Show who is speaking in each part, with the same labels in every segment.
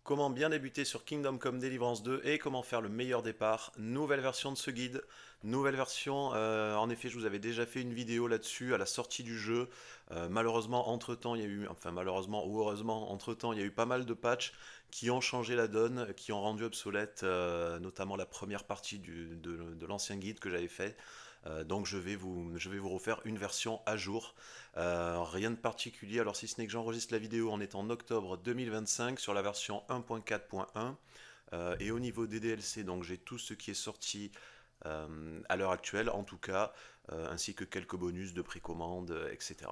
Speaker 1: Comment bien débuter sur Kingdom Come Deliverance 2 et comment faire le meilleur départ. Nouvelle version de ce guide, nouvelle version. En effet, je vous avais déjà fait une vidéo là-dessus à la sortie du jeu. Malheureusement, entre-temps, il y a eu, enfin malheureusement ou heureusement, entre-temps, il y a eu pas mal de patchs qui ont changé la donne, qui ont rendu obsolète notamment la première partie de l'ancien guide que j'avais fait. Donc je vais vous refaire une version à jour. Rien de particulier, alors si ce n'est que j'enregistre la vidéo, on est en octobre 2025 sur la version 1.4.1. Et au niveau des DLC, donc j'ai tout ce qui est sorti à l'heure actuelle en tout cas, ainsi que quelques bonus de précommande, etc.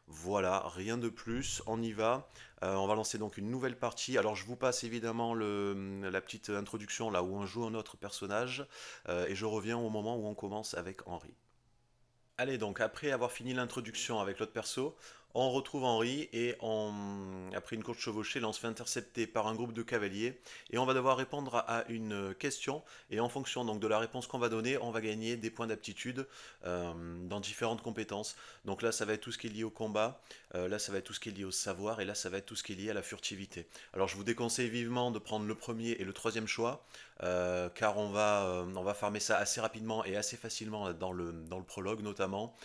Speaker 1: Voilà, rien de plus, on y va. On va lancer donc une nouvelle partie. Alors je vous passe évidemment la petite introduction là où on joue un autre personnage, et je reviens au moment où on commence avec Henri. Allez, donc après avoir fini l'introduction avec l'autre perso, on retrouve Henri et après une courte chevauchée, là on se fait intercepter par un groupe de cavaliers et on va devoir répondre à une question et en fonction donc de la réponse qu'on va donner, on va gagner des points d'aptitude dans différentes compétences. Donc là ça va être tout ce qui est lié au combat, là ça va être tout ce qui est lié au savoir et là ça va être tout ce qui est lié à la furtivité. Alors je vous déconseille vivement de prendre le premier et le troisième choix car on va farmer ça assez rapidement et assez facilement dans le prologue notamment.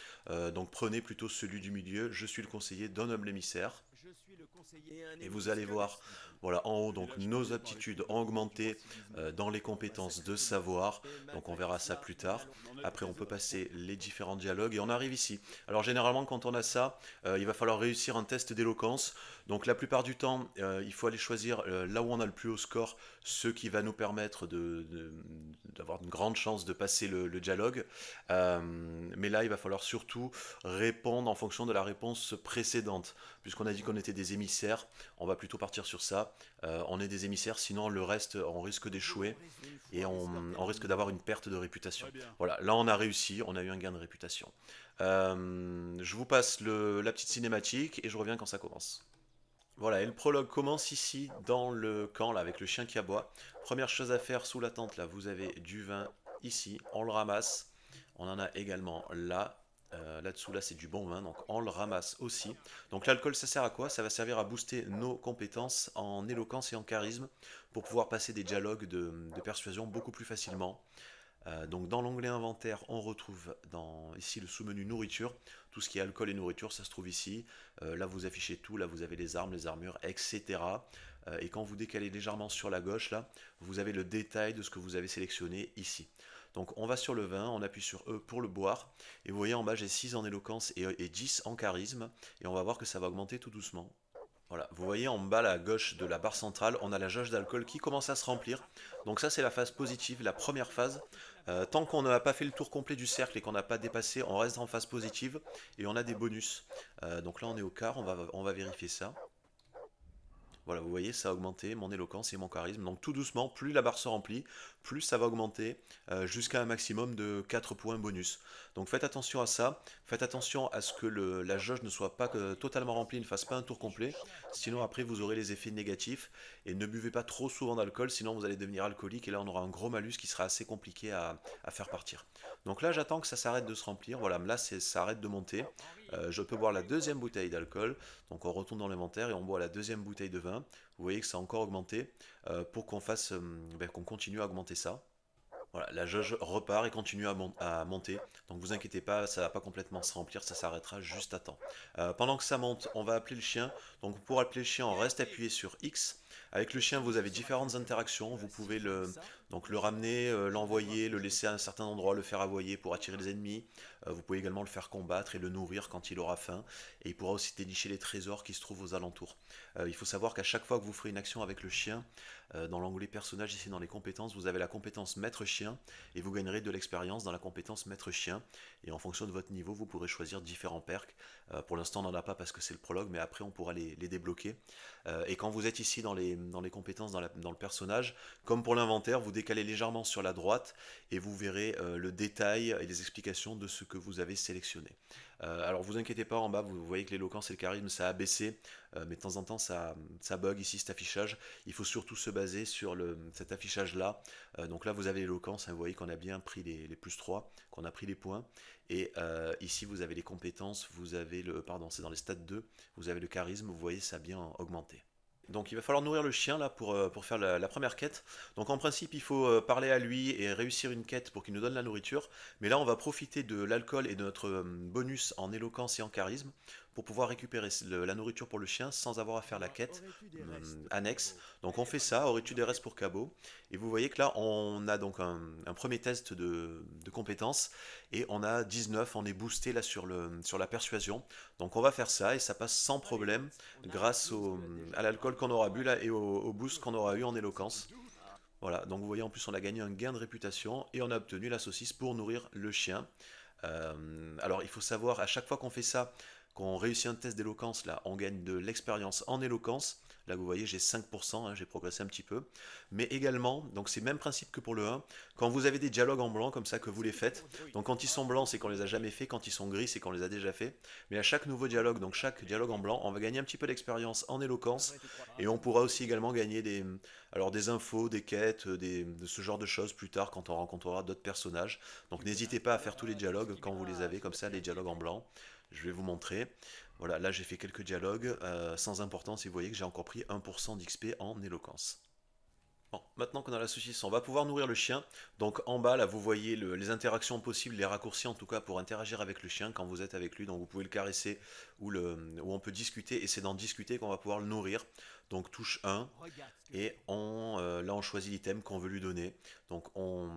Speaker 1: Donc prenez plutôt celui du milieu, je suis le conseiller d'un homme l'émissaire.
Speaker 2: Je suis le conseiller un
Speaker 1: Et vous
Speaker 2: ennemi.
Speaker 1: allez voir, voilà, en haut, donc nos aptitudes ont augmenté dans les compétences de savoir. Donc on verra ça plus tard. Après, on peut passer les différents dialogues et on arrive ici. Alors généralement, quand on a ça, il va falloir réussir un test d'éloquence. Donc la plupart du temps, il faut aller choisir là où on a le plus haut score, ce qui va nous permettre d'avoir une grande chance de passer le dialogue. Mais là, il va falloir surtout répondre en fonction de la réponse précédente. Puisqu'on a dit qu'on était des émissaires, on va plutôt partir sur ça. On est des émissaires, sinon le reste, on risque d'échouer et on risque d'avoir une perte de réputation. Voilà, là on a réussi, on a eu un gain de réputation. Je vous passe la petite cinématique et je reviens quand ça commence. Voilà, et le prologue commence ici dans le camp là avec le chien qui aboie. Première chose à faire sous la tente là, vous avez du vin ici, on le ramasse. On en a également là. Là-dessous, là, c'est du bon vin, donc on le ramasse aussi. Donc l'alcool, ça sert à quoi? Ça va servir à booster nos compétences en éloquence et en charisme pour pouvoir passer des dialogues de persuasion beaucoup plus facilement. Donc dans l'onglet inventaire, on retrouve ici le sous-menu nourriture. Tout ce qui est alcool et nourriture, ça se trouve ici. Là, vous affichez tout. Là, vous avez les armes, les armures, etc. Et quand vous décalez légèrement sur la gauche, là, vous avez le détail de ce que vous avez sélectionné ici. Donc on va sur le vin, on appuie sur E pour le boire. Et vous voyez en bas, j'ai 6 en éloquence et 10 en charisme. Et on va voir que ça va augmenter tout doucement. Voilà, vous voyez en bas à gauche de la barre centrale, on a la jauge d'alcool qui commence à se remplir. Donc ça c'est la phase positive, la première phase. Tant qu'on n'a pas fait le tour complet du cercle et qu'on n'a pas dépassé, on reste en phase positive et on a des bonus. Donc là on est au quart, on va vérifier ça. Voilà, vous voyez, ça a augmenté mon éloquence et mon charisme. Donc tout doucement, plus la barre se remplit, plus ça va augmenter jusqu'à un maximum de 4 points bonus. Donc faites attention à ça. Faites attention à ce que la jauge ne soit pas totalement remplie, ne fasse pas un tour complet. Sinon après vous aurez les effets négatifs. Et ne buvez pas trop souvent d'alcool, sinon vous allez devenir alcoolique. Et là on aura un gros malus qui sera assez compliqué à faire partir. Donc là j'attends que ça s'arrête de se remplir. Voilà, là ça arrête de monter. Je peux boire la deuxième bouteille d'alcool. Donc on retourne dans l'inventaire et on boit la deuxième bouteille de vin. Vous voyez que ça a encore augmenté pour qu'on continue à augmenter ça. Voilà, la jauge repart et continue à monter. Donc vous inquiétez pas, ça va pas complètement se remplir, ça s'arrêtera juste à temps. Pendant que ça monte, on va appeler le chien. Donc pour appeler le chien, on reste appuyé sur X. Avec le chien, vous avez différentes interactions. Vous pouvez le ramener, l'envoyer, le laisser à un certain endroit, le faire aboyer pour attirer les ennemis. Vous pouvez également le faire combattre et le nourrir quand il aura faim. Et il pourra aussi dénicher les trésors qui se trouvent aux alentours. Il faut savoir qu'à chaque fois que vous ferez une action avec le chien, dans l'onglet personnage, ici dans les compétences, vous avez la compétence maître chien et vous gagnerez de l'expérience dans la compétence maître chien. Et en fonction de votre niveau, vous pourrez choisir différents perks. Pour l'instant, on n'en a pas parce que c'est le prologue, mais après, on pourra les débloquer. Et quand vous êtes ici dans les compétences, dans le personnage, comme pour l'inventaire, vous décalez légèrement sur la droite et vous verrez le détail et les explications de ce que vous avez sélectionné. Alors vous inquiétez pas, en bas vous voyez que l'éloquence et le charisme ça a baissé, mais de temps en temps ça bug ici cet affichage. Il faut surtout se baser sur cet affichage là. Donc là vous avez l'éloquence, hein, vous voyez qu'on a bien pris les plus 3, qu'on a pris les points. Et ici vous avez les compétences, vous avez pardon c'est dans les stats 2, vous avez le charisme, vous voyez ça a bien augmenté. Donc il va falloir nourrir le chien là pour faire la première quête. Donc en principe il faut parler à lui et réussir une quête pour qu'il nous donne la nourriture. Mais là on va profiter de l'alcool et de notre bonus en éloquence et en charisme pour pouvoir récupérer la nourriture pour le chien sans avoir à faire la quête annexe. Donc on fait ça, aurais-tu des restes pour cabot. Et vous voyez que là on a donc un premier test de compétences et on a 19, on est boosté là sur la persuasion. Donc on va faire ça et ça passe sans problème grâce à l'alcool qu'on aura bu là et au boost qu'on aura eu en éloquence. Voilà, donc vous voyez en plus on a gagné un gain de réputation et on a obtenu la saucisse pour nourrir le chien. Alors il faut savoir à chaque fois qu'on fait ça, qu'on réussit un test d'éloquence là, on gagne de l'expérience en éloquence. Là vous voyez j'ai 5%, hein, j'ai progressé un petit peu. Mais également, donc c'est le même principe que pour le 1, quand vous avez des dialogues en blanc comme ça que vous les faites, donc quand ils sont blancs c'est qu'on les a jamais fait, quand ils sont gris c'est qu'on les a déjà fait. Mais à chaque nouveau dialogue, donc chaque dialogue en blanc, on va gagner un petit peu d'expérience en éloquence et on pourra aussi également gagner des infos, des quêtes, de ce genre de choses plus tard quand on rencontrera d'autres personnages. Donc n'hésitez pas à faire tous les dialogues quand vous les avez, comme ça, les dialogues en blanc. Je vais vous montrer. Voilà, là j'ai fait quelques dialogues sans importance et vous voyez que j'ai encore pris 1% d'XP en éloquence. Bon, maintenant qu'on a la saucisse, on va pouvoir nourrir le chien. Donc en bas, là, vous voyez les interactions possibles, les raccourcis en tout cas pour interagir avec le chien quand vous êtes avec lui. Donc vous pouvez le caresser ou on peut discuter et c'est dans discuter qu'on va pouvoir le nourrir. Donc touche 1 et là on choisit l'item qu'on veut lui donner. Donc on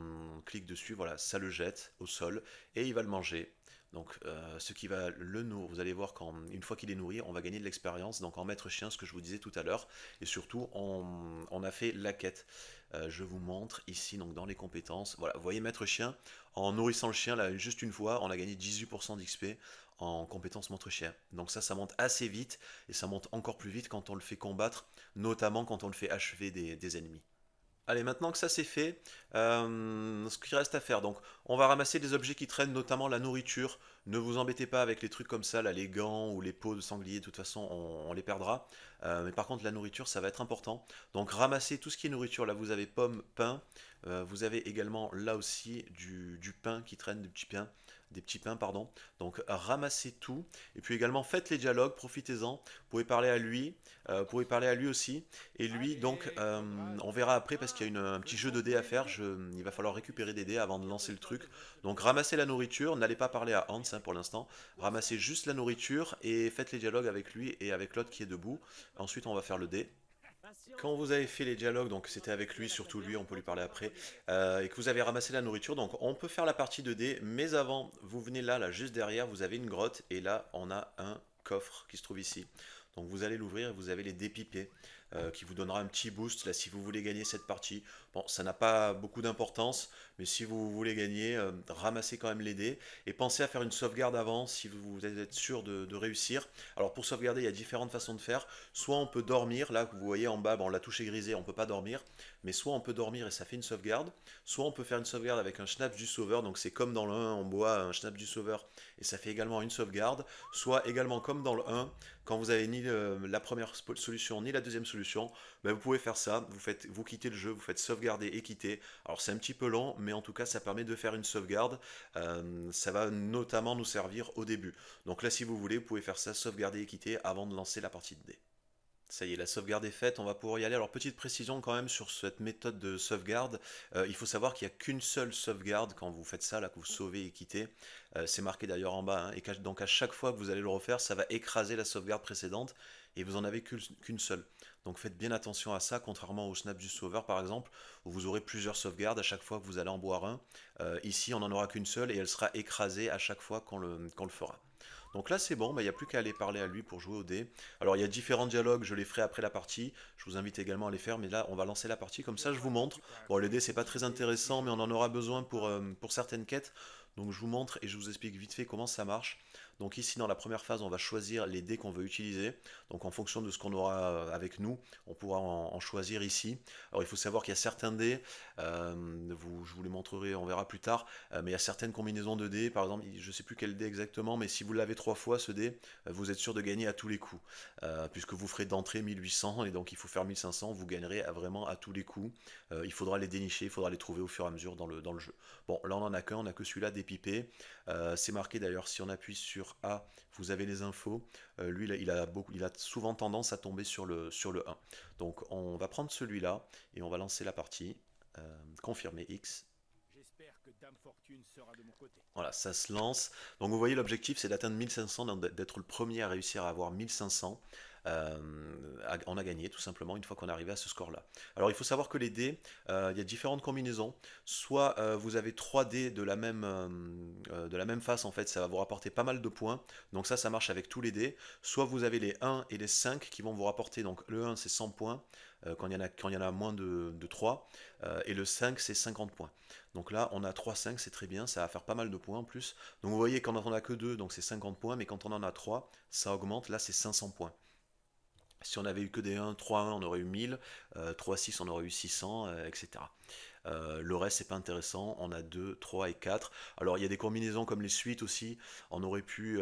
Speaker 1: clique dessus, voilà, ça le jette au sol et il va le manger. Donc ce qui va le nourrir, vous allez voir une fois qu'il est nourri, on va gagner de l'expérience. Donc en maître chien, ce que je vous disais tout à l'heure, et surtout on a fait la quête. Je vous montre ici donc dans les compétences. Voilà, vous voyez maître chien, en nourrissant le chien là juste une fois, on a gagné 18% d'XP en compétences maître chien. Donc ça monte assez vite et ça monte encore plus vite quand on le fait combattre, notamment quand on le fait achever des ennemis. Allez, maintenant que ça c'est fait, ce qu'il reste à faire, donc on va ramasser des objets qui traînent, notamment la nourriture. Ne vous embêtez pas avec les trucs comme ça, là, les gants ou les peaux de sanglier, de toute façon on les perdra. Mais par contre la nourriture ça va être important. Donc ramassez tout ce qui est nourriture, là vous avez pommes, pain, vous avez également là aussi du pain qui traîne, des petits pains, pardon. Donc ramassez tout, et puis également faites les dialogues, profitez-en, vous pouvez parler à lui, vous pouvez parler à lui aussi. Et lui, donc, on verra après parce qu'il y a un petit jeu de dés à faire. Il va falloir récupérer des dés avant de lancer le truc. Donc, ramassez la nourriture. N'allez pas parler à Hans hein, pour l'instant. Ramassez juste la nourriture et faites les dialogues avec lui et avec l'autre qui est debout. Ensuite, on va faire le dé. Quand vous avez fait les dialogues, donc c'était avec lui, surtout lui, on peut lui parler après, et que vous avez ramassé la nourriture, donc on peut faire la partie de dés, mais avant, vous venez là, juste derrière, vous avez une grotte, et là, on a un coffre qui se trouve ici. Donc vous allez l'ouvrir et vous avez les dés pipés, qui vous donnera un petit boost, là, si vous voulez gagner cette partie. Bon, ça n'a pas beaucoup d'importance, mais si vous voulez gagner, ramassez quand même les dés, et pensez à faire une sauvegarde avant, si vous êtes sûr de réussir. Alors pour sauvegarder, il y a différentes façons de faire. Soit on peut dormir, là que vous voyez en bas, bon, la touche est grisée, on peut pas dormir, mais soit on peut dormir et ça fait une sauvegarde, soit on peut faire une sauvegarde avec un schnaps du sauveur, donc c'est comme dans le 1, on boit un schnaps du sauveur et ça fait également une sauvegarde, soit également comme dans le 1, quand vous avez ni la première solution ni la deuxième solution, ben vous pouvez faire ça, vous quittez le jeu, vous faites sauvegarder et quitter. Alors c'est un petit peu long, mais en tout cas ça permet de faire une sauvegarde, ça va notamment nous servir au début. Donc là si vous voulez, vous pouvez faire ça, sauvegarder et quitter avant de lancer la partie de dés. Ça y est, la sauvegarde est faite, on va pouvoir y aller. Alors petite précision quand même sur cette méthode de sauvegarde, il faut savoir qu'il n'y a qu'une seule sauvegarde quand vous faites ça, là que vous sauvez et quittez. C'est marqué d'ailleurs en bas, hein, et donc à chaque fois que vous allez le refaire, ça va écraser la sauvegarde précédente et vous en avez qu'une seule. Donc faites bien attention à ça, contrairement au snap du sauveur par exemple, où vous aurez plusieurs sauvegardes à chaque fois que vous allez en boire un. Ici on n'en aura qu'une seule et elle sera écrasée à chaque fois qu'on le fera. Donc là c'est bon, il n'y a plus qu'à aller parler à lui pour jouer au dé. Alors il y a différents dialogues, je les ferai après la partie. Je vous invite également à les faire, mais là on va lancer la partie, comme ça je vous montre. Bon les dés c'est pas très intéressant, mais on en aura besoin pour certaines quêtes. Donc je vous montre et je vous explique vite fait comment ça marche. Donc ici dans la première phase on va choisir les dés qu'on veut utiliser. Donc en fonction de ce qu'on aura avec nous, on pourra en choisir ici. Alors il faut savoir qu'il y a certains dés, je vous les montrerai, on verra plus tard, mais il y a certaines combinaisons de dés, par exemple, je ne sais plus quel dé exactement, mais si vous l'avez 3 fois ce dé, vous êtes sûr de gagner à tous les coups, puisque vous ferez d'entrée 1800, et donc il faut faire 1500, vous gagnerez vraiment à tous les coups. Il faudra les dénicher, il faudra les trouver au fur et à mesure dans le jeu. Bon, là on en a qu'un, on n'a que celui-là dépipé. C'est marqué d'ailleurs, si on appuie sur sur A, vous avez les infos. Lui, il a souvent tendance à tomber sur le 1. Donc on va prendre celui-là et on va lancer la partie. Confirmer X.
Speaker 2: J'espère que Dame Fortune sera de mon côté.
Speaker 1: Voilà, ça se lance. Donc vous voyez, l'objectif c'est d'atteindre 1500, d'être le premier à réussir à avoir 1500. On a gagné tout simplement une fois qu'on est arrivé à ce score-là. Alors il faut savoir que les dés, il y a différentes combinaisons. Soit vous avez 3 dés de la même face, en fait, ça va vous rapporter pas mal de points. Donc ça marche avec tous les dés. Soit vous avez les 1 et les 5 qui vont vous rapporter, donc le 1 c'est 100 points quand il y en a moins de 3, et le 5 c'est 50 points. Donc là, on a 3-5, c'est très bien, ça va faire pas mal de points en plus. Donc vous voyez, quand on en a que 2, donc c'est 50 points, mais quand on en a 3, ça augmente, là c'est 500 points. Si on avait eu que des 1, 3-1, on aurait eu 1000, 3-6, on aurait eu 600, etc. Le reste, c'est pas intéressant. On a 2, 3 et 4. Alors, il y a des combinaisons comme les suites aussi. On aurait pu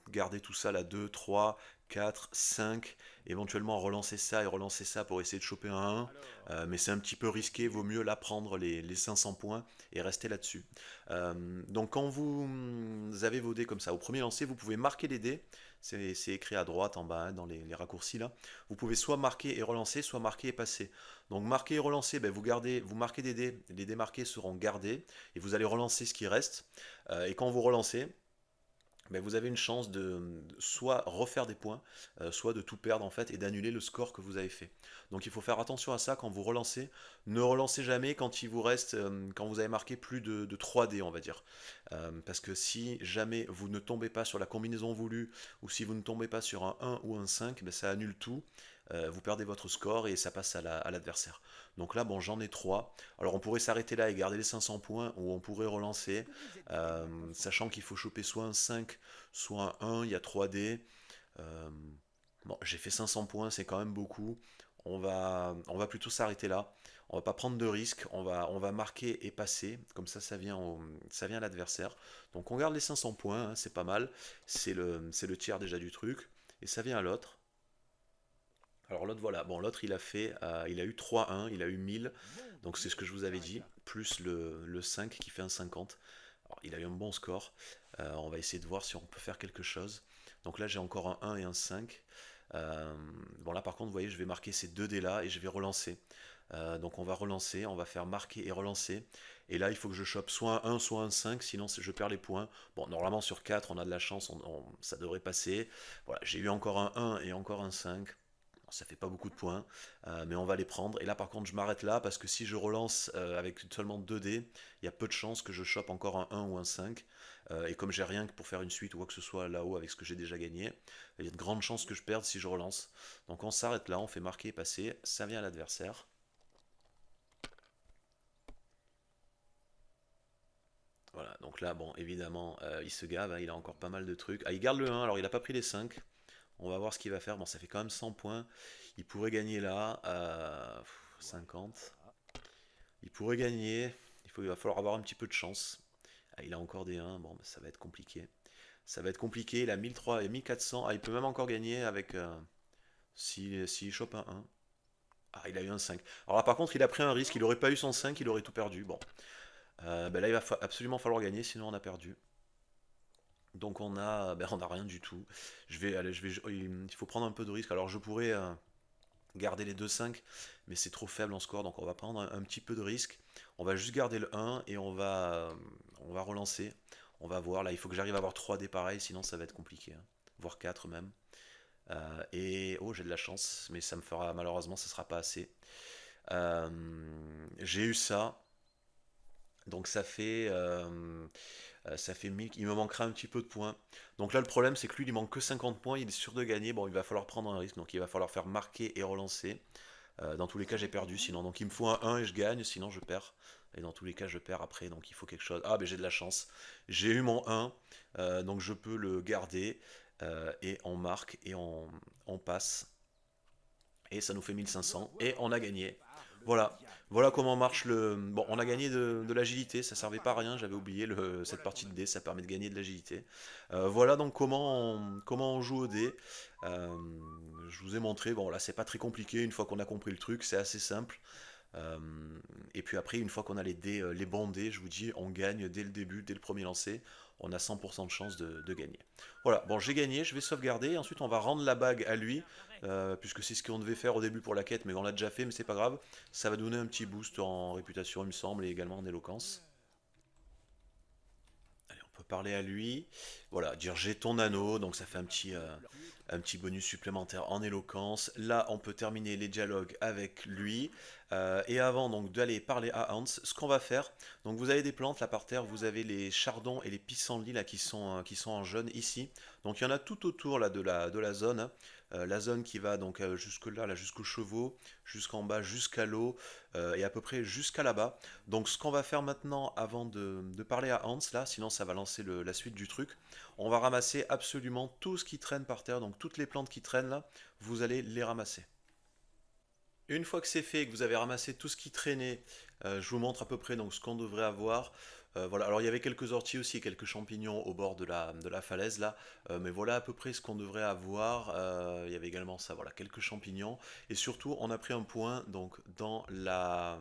Speaker 1: garder tout ça là, 2, 3, 4, 5. Éventuellement, relancer ça pour essayer de choper un 1.
Speaker 2: Alors,
Speaker 1: Mais c'est un petit peu risqué. Vaut mieux là prendre les 500 points et rester là-dessus. Donc, quand vous avez vos dés comme ça, au premier lancer, vous pouvez marquer les dés. C'est écrit à droite en bas, hein, dans les raccourcis là. Vous pouvez soit marquer et relancer, soit marquer et passer. Donc marquer et relancer, ben, vous marquez des dés, les dés marqués seront gardés et vous allez relancer ce qui reste. Et quand vous relancez, ben, vous avez une chance de soit refaire des points, soit de tout perdre en fait et d'annuler le score que vous avez fait. Donc il faut faire attention à ça quand vous relancez. Ne relancez jamais quand il vous reste, quand vous avez marqué plus de 3 dés, on va dire. Parce que si jamais vous ne tombez pas sur la combinaison voulue ou si vous ne tombez pas sur un 1 ou un 5, ben, ça annule tout. Vous perdez votre score et ça passe à l'adversaire. Donc là, bon, j'en ai 3. Alors on pourrait s'arrêter là et garder les 500 points ou on pourrait
Speaker 2: est-ce
Speaker 1: relancer,
Speaker 2: que vous êtes prêt à
Speaker 1: sachant
Speaker 2: m'affronter?
Speaker 1: qu'il faut choper soit un 5, soit un 1, il y a 3 dés. Euh, bon, j'ai fait 500 points, c'est quand même beaucoup. On va plutôt s'arrêter là. On va pas prendre de risques. On va marquer et passer. Comme ça vient, ça vient à l'adversaire. Donc on garde les 500 points, hein, c'est pas mal. C'est le tiers déjà du truc. Et ça vient à l'autre. Alors l'autre, voilà. Bon, l'autre, il a eu 3-1, il a eu 1000.
Speaker 2: Mon
Speaker 1: Donc c'est ce que
Speaker 2: Dieu,
Speaker 1: je vous avais dit.
Speaker 2: Karaka.
Speaker 1: Plus le 5 qui fait un 50. Alors, il a eu un bon score. On va essayer de voir si on peut faire quelque chose. Donc là, j'ai encore un 1 et un 5. Bon, là, par contre, vous voyez, je vais marquer ces deux dés là et je vais relancer. Donc on va relancer, on va faire marquer et relancer. Et là, il faut que je chope soit un 1, soit un 5, sinon je perds les points. Bon, normalement sur 4, on a de la chance, ça devrait passer. Voilà, j'ai eu encore un 1 et encore un 5. Bon, ça fait pas beaucoup de points, mais on va les prendre. Et là, par contre, je m'arrête là parce que si je relance avec seulement 2 dés, il y a peu de chances que je chope encore un 1 ou un 5. Et comme j'ai rien pour faire une suite ou quoi que ce soit là-haut avec ce que j'ai déjà gagné, il y a de grandes chances que je perde si je relance. Donc on s'arrête là, on fait marquer et passer, ça vient à l'adversaire. Voilà, donc là, bon, évidemment, il se gave, hein, il a encore pas mal de trucs. Ah, il garde le 1, alors il a pas pris les 5. On va voir ce qu'il va faire. Bon, ça fait quand même 100 points. Il pourrait gagner là, 50.
Speaker 2: Voilà.
Speaker 1: Il pourrait gagner. Il va falloir avoir un petit peu de chance. Ah, il a encore des 1. Bon, bah, ça va être compliqué. Ça va être compliqué. Il a 1300 et 1400. Ah, il peut même encore gagner avec. S'il chope un 1. Ah, il a eu un 5. Alors là, par contre, il a pris un risque. Il aurait pas eu son 5, il aurait tout perdu. Bon. Ben là, il va absolument falloir gagner, sinon on a perdu. Donc on a rien du tout. Il faut prendre un peu de risque. Alors je pourrais garder les deux 5, mais c'est trop faible en score, donc on va prendre un petit peu de risque. On va juste garder le 1 et on va relancer. On va voir, là il faut que j'arrive à avoir 3 dés pareils, sinon ça va être compliqué, hein. Voire 4 même. Et oh, j'ai de la chance, mais ça me fera malheureusement, ça sera pas assez. Euh, j'ai eu ça, donc ça fait 1000, il me manquera un petit peu de points. Donc là, le problème, c'est que lui, il manque que 50 points, il est sûr de gagner. Bon, il va falloir prendre un risque, donc il va falloir faire marquer et relancer. Dans tous les cas, j'ai perdu sinon. Donc il me faut un 1 et je gagne, sinon je perds. Et dans tous les cas, je perds après, donc il faut quelque chose. Ah, ben j'ai de la chance. J'ai eu mon 1, donc je peux le garder. Et on marque et on passe. Et ça nous fait
Speaker 2: Je dois
Speaker 1: 1500 et
Speaker 2: voir
Speaker 1: on
Speaker 2: de
Speaker 1: a
Speaker 2: quoi tu
Speaker 1: gagné.
Speaker 2: parles,
Speaker 1: Voilà,
Speaker 2: diable.
Speaker 1: voilà comment marche le. Bon, on a gagné
Speaker 2: Ah,
Speaker 1: de l'agilité, ça servait pas à rien, j'avais
Speaker 2: voilà.
Speaker 1: oublié cette
Speaker 2: Voilà
Speaker 1: partie
Speaker 2: ton
Speaker 1: de dés, ça
Speaker 2: aventure.
Speaker 1: permet de gagner de l'agilité. Voilà donc comment on joue au dés. Euh, je vous ai montré, bon là c'est pas très compliqué, une fois qu'on a compris le truc, c'est assez simple. Euh, et puis après, une fois qu'on a les dés, les bons dés, je vous dis, on gagne dès le début, dès le premier lancer. On a 100% de chance de gagner. Voilà, bon, j'ai gagné, je vais sauvegarder. Et ensuite, on va rendre la bague à lui, puisque c'est ce qu'on devait faire au début pour la quête, mais on l'a déjà fait, mais c'est pas grave. Ça va donner un petit boost en réputation, il me semble, et également en éloquence. Allez, on peut parler à lui. Voilà, dire j'ai ton anneau, donc ça fait un petit bonus supplémentaire en éloquence. Là, on peut terminer les dialogues avec lui. Et avant donc d'aller parler à Hans, ce qu'on va faire, donc vous avez des plantes là par terre, vous avez les chardons et les pissenlits là qui sont en jaune ici. Donc il y en a tout autour là de la zone, hein. La zone qui va donc jusque là jusqu'aux chevaux, jusqu'en bas, jusqu'à l'eau, et à peu près jusqu'à là-bas. Donc ce qu'on va faire maintenant avant de parler à Hans là, sinon ça va lancer la suite du truc, on va ramasser absolument tout ce qui traîne par terre, donc toutes les plantes qui traînent là, vous allez les ramasser. Une fois que c'est fait et que vous avez ramassé tout ce qui traînait, je vous montre à peu près donc ce qu'on devrait avoir. Voilà, alors il y avait quelques orties aussi, quelques champignons au bord de la falaise là, mais voilà à peu près ce qu'on devrait avoir. Il y avait également ça, voilà, quelques champignons. Et surtout, on a pris un point donc dans la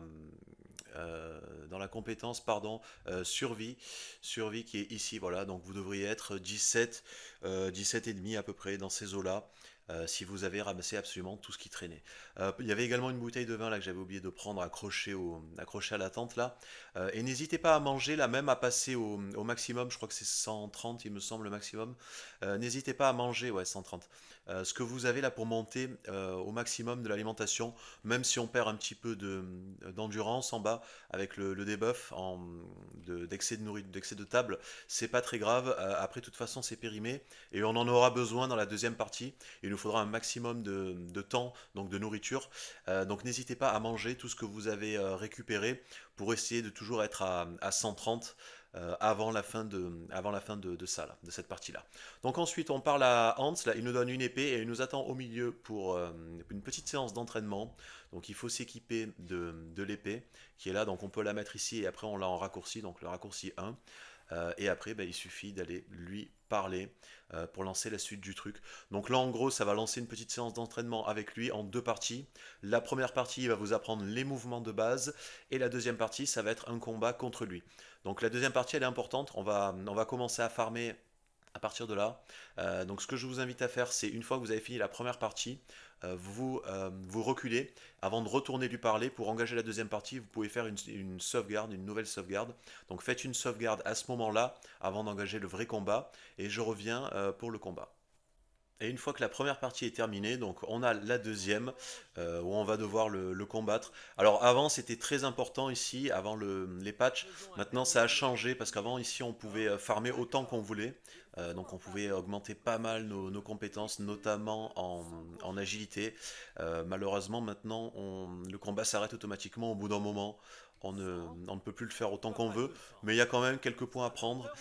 Speaker 1: compétence pardon, survie, survie qui est ici, voilà, donc vous devriez être 17, 17 et demi à peu près dans ces eaux-là. Si vous avez ramassé absolument tout ce qui traînait. Il y avait également une bouteille de vin là que j'avais oublié de prendre accrochée à la tente là. Et n'hésitez pas à manger là, même à passer au maximum, je crois que c'est 130 il me semble le maximum. N'hésitez pas à manger, ouais 130. Ce que vous avez là pour monter au maximum de l'alimentation, même si on perd un petit peu d'endurance en bas avec le debuff d'excès d'excès de table, c'est pas très grave. Après, de toute façon, c'est périmé et on en aura besoin dans la deuxième partie. Il nous faudra un maximum de temps, donc de nourriture. Donc n'hésitez pas à manger tout ce que vous avez récupéré pour essayer de toujours être à 130 avant la fin de ça, là, de cette partie-là. Donc ensuite, on parle à Hans, là, il nous donne une épée et il nous attend au milieu pour une petite séance d'entraînement. Donc il faut s'équiper de l'épée qui est là, donc on peut la mettre ici et après on l'a en raccourci, donc le raccourci 1. Et après, bah, il suffit d'aller lui parler pour lancer la suite du truc. Donc là, en gros, ça va lancer une petite séance d'entraînement avec lui en deux parties. La première partie, il va vous apprendre les mouvements de base, et la deuxième partie, ça va être un combat contre lui. Donc la deuxième partie, elle est importante. On va commencer à farmer à partir de là. Donc ce que je vous invite à faire, c'est une fois que vous avez fini la première partie, vous reculez avant de retourner lui parler. Pour engager la deuxième partie, vous pouvez faire une sauvegarde, une nouvelle sauvegarde. Donc faites une sauvegarde à ce moment-là avant d'engager le vrai combat et je reviens pour le combat. Et une fois que la première partie est terminée, donc on a la deuxième où on va devoir le combattre. Alors avant c'était très important ici, avant les patchs. Maintenant ça a changé parce qu'avant ici on pouvait farmer autant qu'on voulait. Donc on pouvait augmenter pas mal nos compétences, notamment en agilité. Malheureusement maintenant le combat s'arrête automatiquement au bout d'un moment. On ne peut plus le faire autant qu'on veut, mais il y a quand même quelques points à prendre,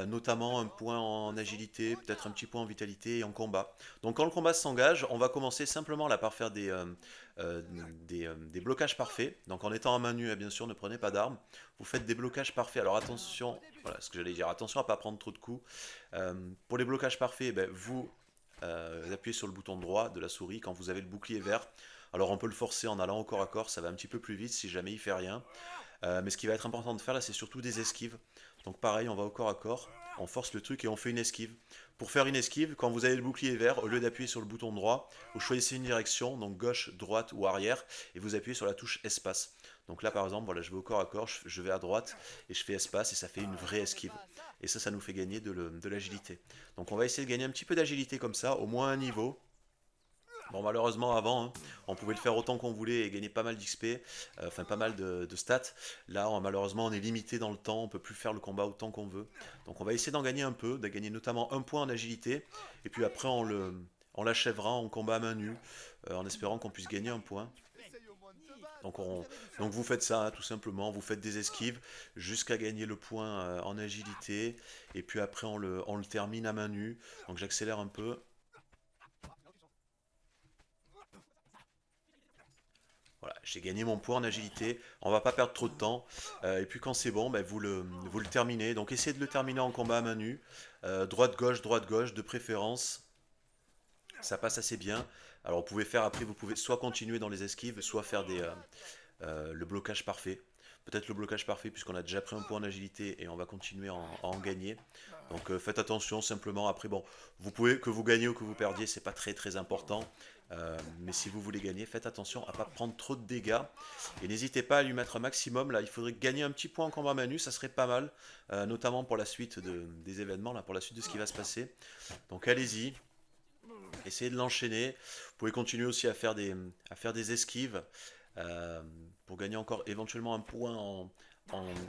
Speaker 1: notamment un point en agilité, peut-être un petit point en vitalité et en combat. Donc quand le combat s'engage, on va commencer simplement là par faire euh, des blocages parfaits. Donc en étant à main nue, bien sûr, ne prenez pas d'armes. Vous faites des blocages parfaits. Alors attention, voilà ce que j'allais dire, attention à ne pas prendre trop de coups. Pour les blocages parfaits, ben, vous appuyez sur le bouton droit de la souris quand vous avez le bouclier vert. Alors on peut le forcer en allant au corps à corps, ça va un petit peu plus vite si jamais il fait rien. Mais ce qui va être important de faire là, c'est surtout des esquives. Donc pareil, on va au corps à corps, on force le truc et on fait une esquive. Pour faire une esquive, quand vous avez le bouclier vert, au lieu d'appuyer sur le bouton droit, vous choisissez une direction, donc gauche, droite ou arrière, et vous appuyez sur la touche espace. Donc là par exemple, voilà, je vais au corps à corps, je vais à droite et je fais espace et ça fait une vraie esquive. Et ça nous fait gagner de l'agilité. Donc on va essayer de gagner un petit peu d'agilité comme ça, au moins un niveau. Bon, malheureusement, avant, hein, on pouvait le faire autant qu'on voulait et gagner pas mal d'XP, enfin pas mal de stats. Là, malheureusement, on est limité dans le temps, on peut plus faire le combat autant qu'on veut. Donc, on va essayer d'en gagner un peu, de gagner notamment un point en agilité, et puis après, on l'achèvera en combat à main nue, en espérant qu'on puisse gagner un point. Donc, donc vous faites ça, hein, tout simplement, vous faites des esquives jusqu'à gagner le point en agilité, et puis après, on le termine à main nue. Donc, j'accélère un peu. Voilà, j'ai gagné mon point en agilité, on va pas perdre trop de temps. Et puis quand c'est bon, ben, vous le terminez. Donc essayez de le terminer en combat à main nue. Droite gauche de préférence. Ça passe assez bien. Alors vous pouvez faire après, vous pouvez soit continuer dans les esquives, soit faire le blocage parfait. Peut-être le blocage parfait puisqu'on a déjà pris un point en agilité et on va continuer à en gagner. Donc faites attention simplement. Après bon, vous pouvez que vous gagnez ou que vous perdiez, c'est pas très très important. Mais si vous voulez gagner, faites attention à pas prendre trop de dégâts. Et n'hésitez pas à lui mettre un maximum. Là, il faudrait gagner un petit point en combat manu, ça serait pas mal. Notamment pour la suite des événements, là, pour la suite de ce qui va se passer. Donc allez-y, essayez de l'enchaîner. Vous pouvez continuer aussi à faire des esquives euh, pour gagner encore éventuellement un point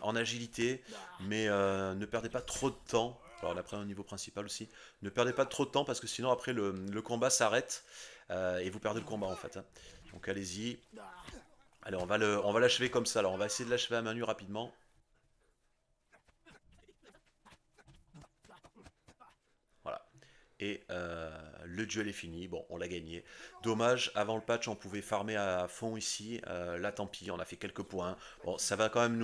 Speaker 1: en agilité, mais ne perdez pas trop de temps. Alors on a pris un niveau principal aussi. Ne perdez pas trop de temps parce que sinon après le combat s'arrête et vous perdez le combat en fait, hein. Donc allez-y. Allez, on va l'achever comme ça. Alors on va essayer de l'achever à main nue rapidement. Voilà. Et le duel est fini. Bon, on l'a gagné. Dommage, avant le patch, on pouvait farmer à fond ici. Là, tant pis, on a fait quelques points. Bon, ça va quand même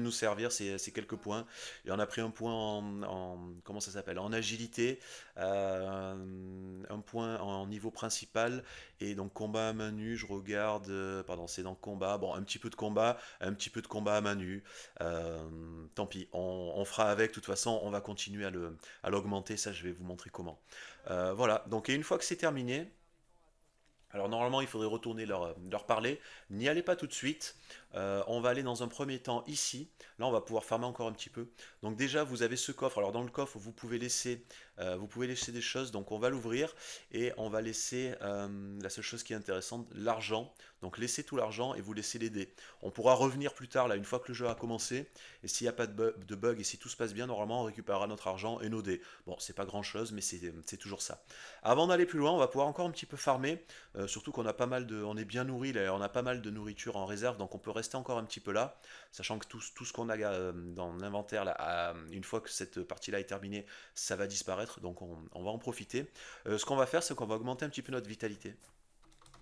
Speaker 1: nous servir ces quelques points. Et on a pris un point comment ça s'appelle? En agilité, un point en niveau principal. Et donc combat à main nue, je regarde. Pardon, c'est dans combat. Bon, un petit peu de combat à main nue. Euh, Tant pis, on fera avec. De toute façon, on va continuer à l'augmenter. Ça, je vais vous montrer comment. Voilà, donc et une fois que c'est terminé, alors normalement il faudrait retourner leur parler, n'y allez pas tout de suite. On va aller dans un premier temps ici, là on va pouvoir farmer encore un petit peu. Donc déjà vous avez ce coffre, alors dans le coffre vous pouvez laisser des choses, donc on va l'ouvrir et on va laisser la seule chose qui est intéressante, l'argent. Donc laissez tout l'argent et vous laissez les dés. On pourra revenir plus tard là une fois que le jeu a commencé et s'il n'y a pas de bug et si tout se passe bien, normalement on récupérera notre argent et nos dés. Bon c'est pas grand chose mais c'est toujours ça. Avant d'aller plus loin on va pouvoir encore un petit peu farmer. Surtout qu'on a pas mal on est bien nourri là, on a pas mal de nourriture en réserve, donc on peut rester encore un petit peu là, sachant que tout ce qu'on a dans l'inventaire là, une fois que cette partie-là est terminée, ça va disparaître, donc on va en profiter. Ce qu'on va faire, c'est qu'on va augmenter un petit peu notre vitalité.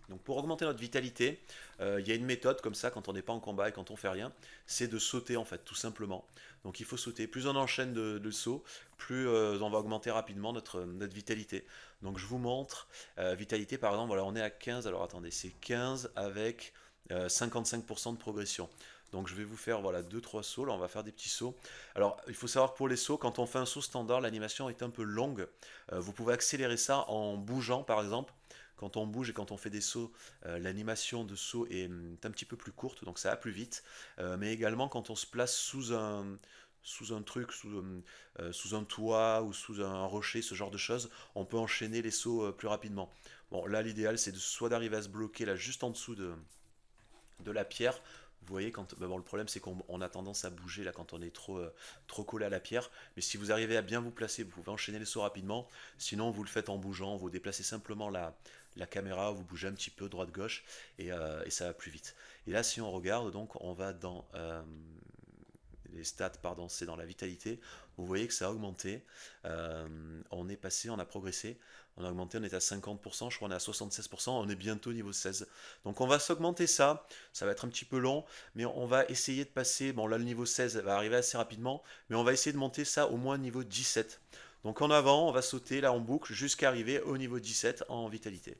Speaker 1: Donc pour augmenter notre vitalité, il y a une méthode comme ça quand on n'est pas en combat et quand on fait rien, c'est de sauter en fait, tout simplement. Donc il faut sauter. Plus on enchaîne de sauts, plus on va augmenter rapidement notre vitalité. Donc je vous montre, vitalité par exemple, voilà on est à 15, alors attendez, c'est 15 avec 55% de progression. Donc je vais vous faire voilà deux trois sauts, là on va faire des petits sauts. Alors il faut savoir que pour les sauts, quand on fait un saut standard, l'animation est un peu longue. Vous pouvez accélérer ça en bougeant par exemple. Quand on bouge et quand on fait des sauts, l'animation de saut est un petit peu plus courte, donc ça va plus vite. Mais également quand on se place sous un truc, sous un toit ou sous un rocher, ce genre de choses, on peut enchaîner les sauts plus rapidement. Bon, là l'idéal c'est soit d'arriver à se bloquer là juste en dessous de la pierre. Vous voyez, bon, le problème c'est qu'on a tendance à bouger là quand on est trop collé à la pierre. Mais si vous arrivez à bien vous placer, vous pouvez enchaîner les sauts rapidement. Sinon, vous le faites en bougeant, vous déplacez simplement la caméra, vous bougez un petit peu droite-gauche et ça va plus vite. Et là, si on regarde, donc on va dans les stats, pardon, c'est dans la vitalité. Vous voyez que ça a augmenté. On a progressé. On a augmenté, on est à 50%, je crois on est à 76%, on est bientôt niveau 16. Donc on va s'augmenter ça, ça va être un petit peu long, mais on va essayer de passer, bon là le niveau 16 va arriver assez rapidement, mais on va essayer de monter ça au moins niveau 17. Donc en avant, on va sauter là en boucle jusqu'à arriver au niveau 17 en vitalité.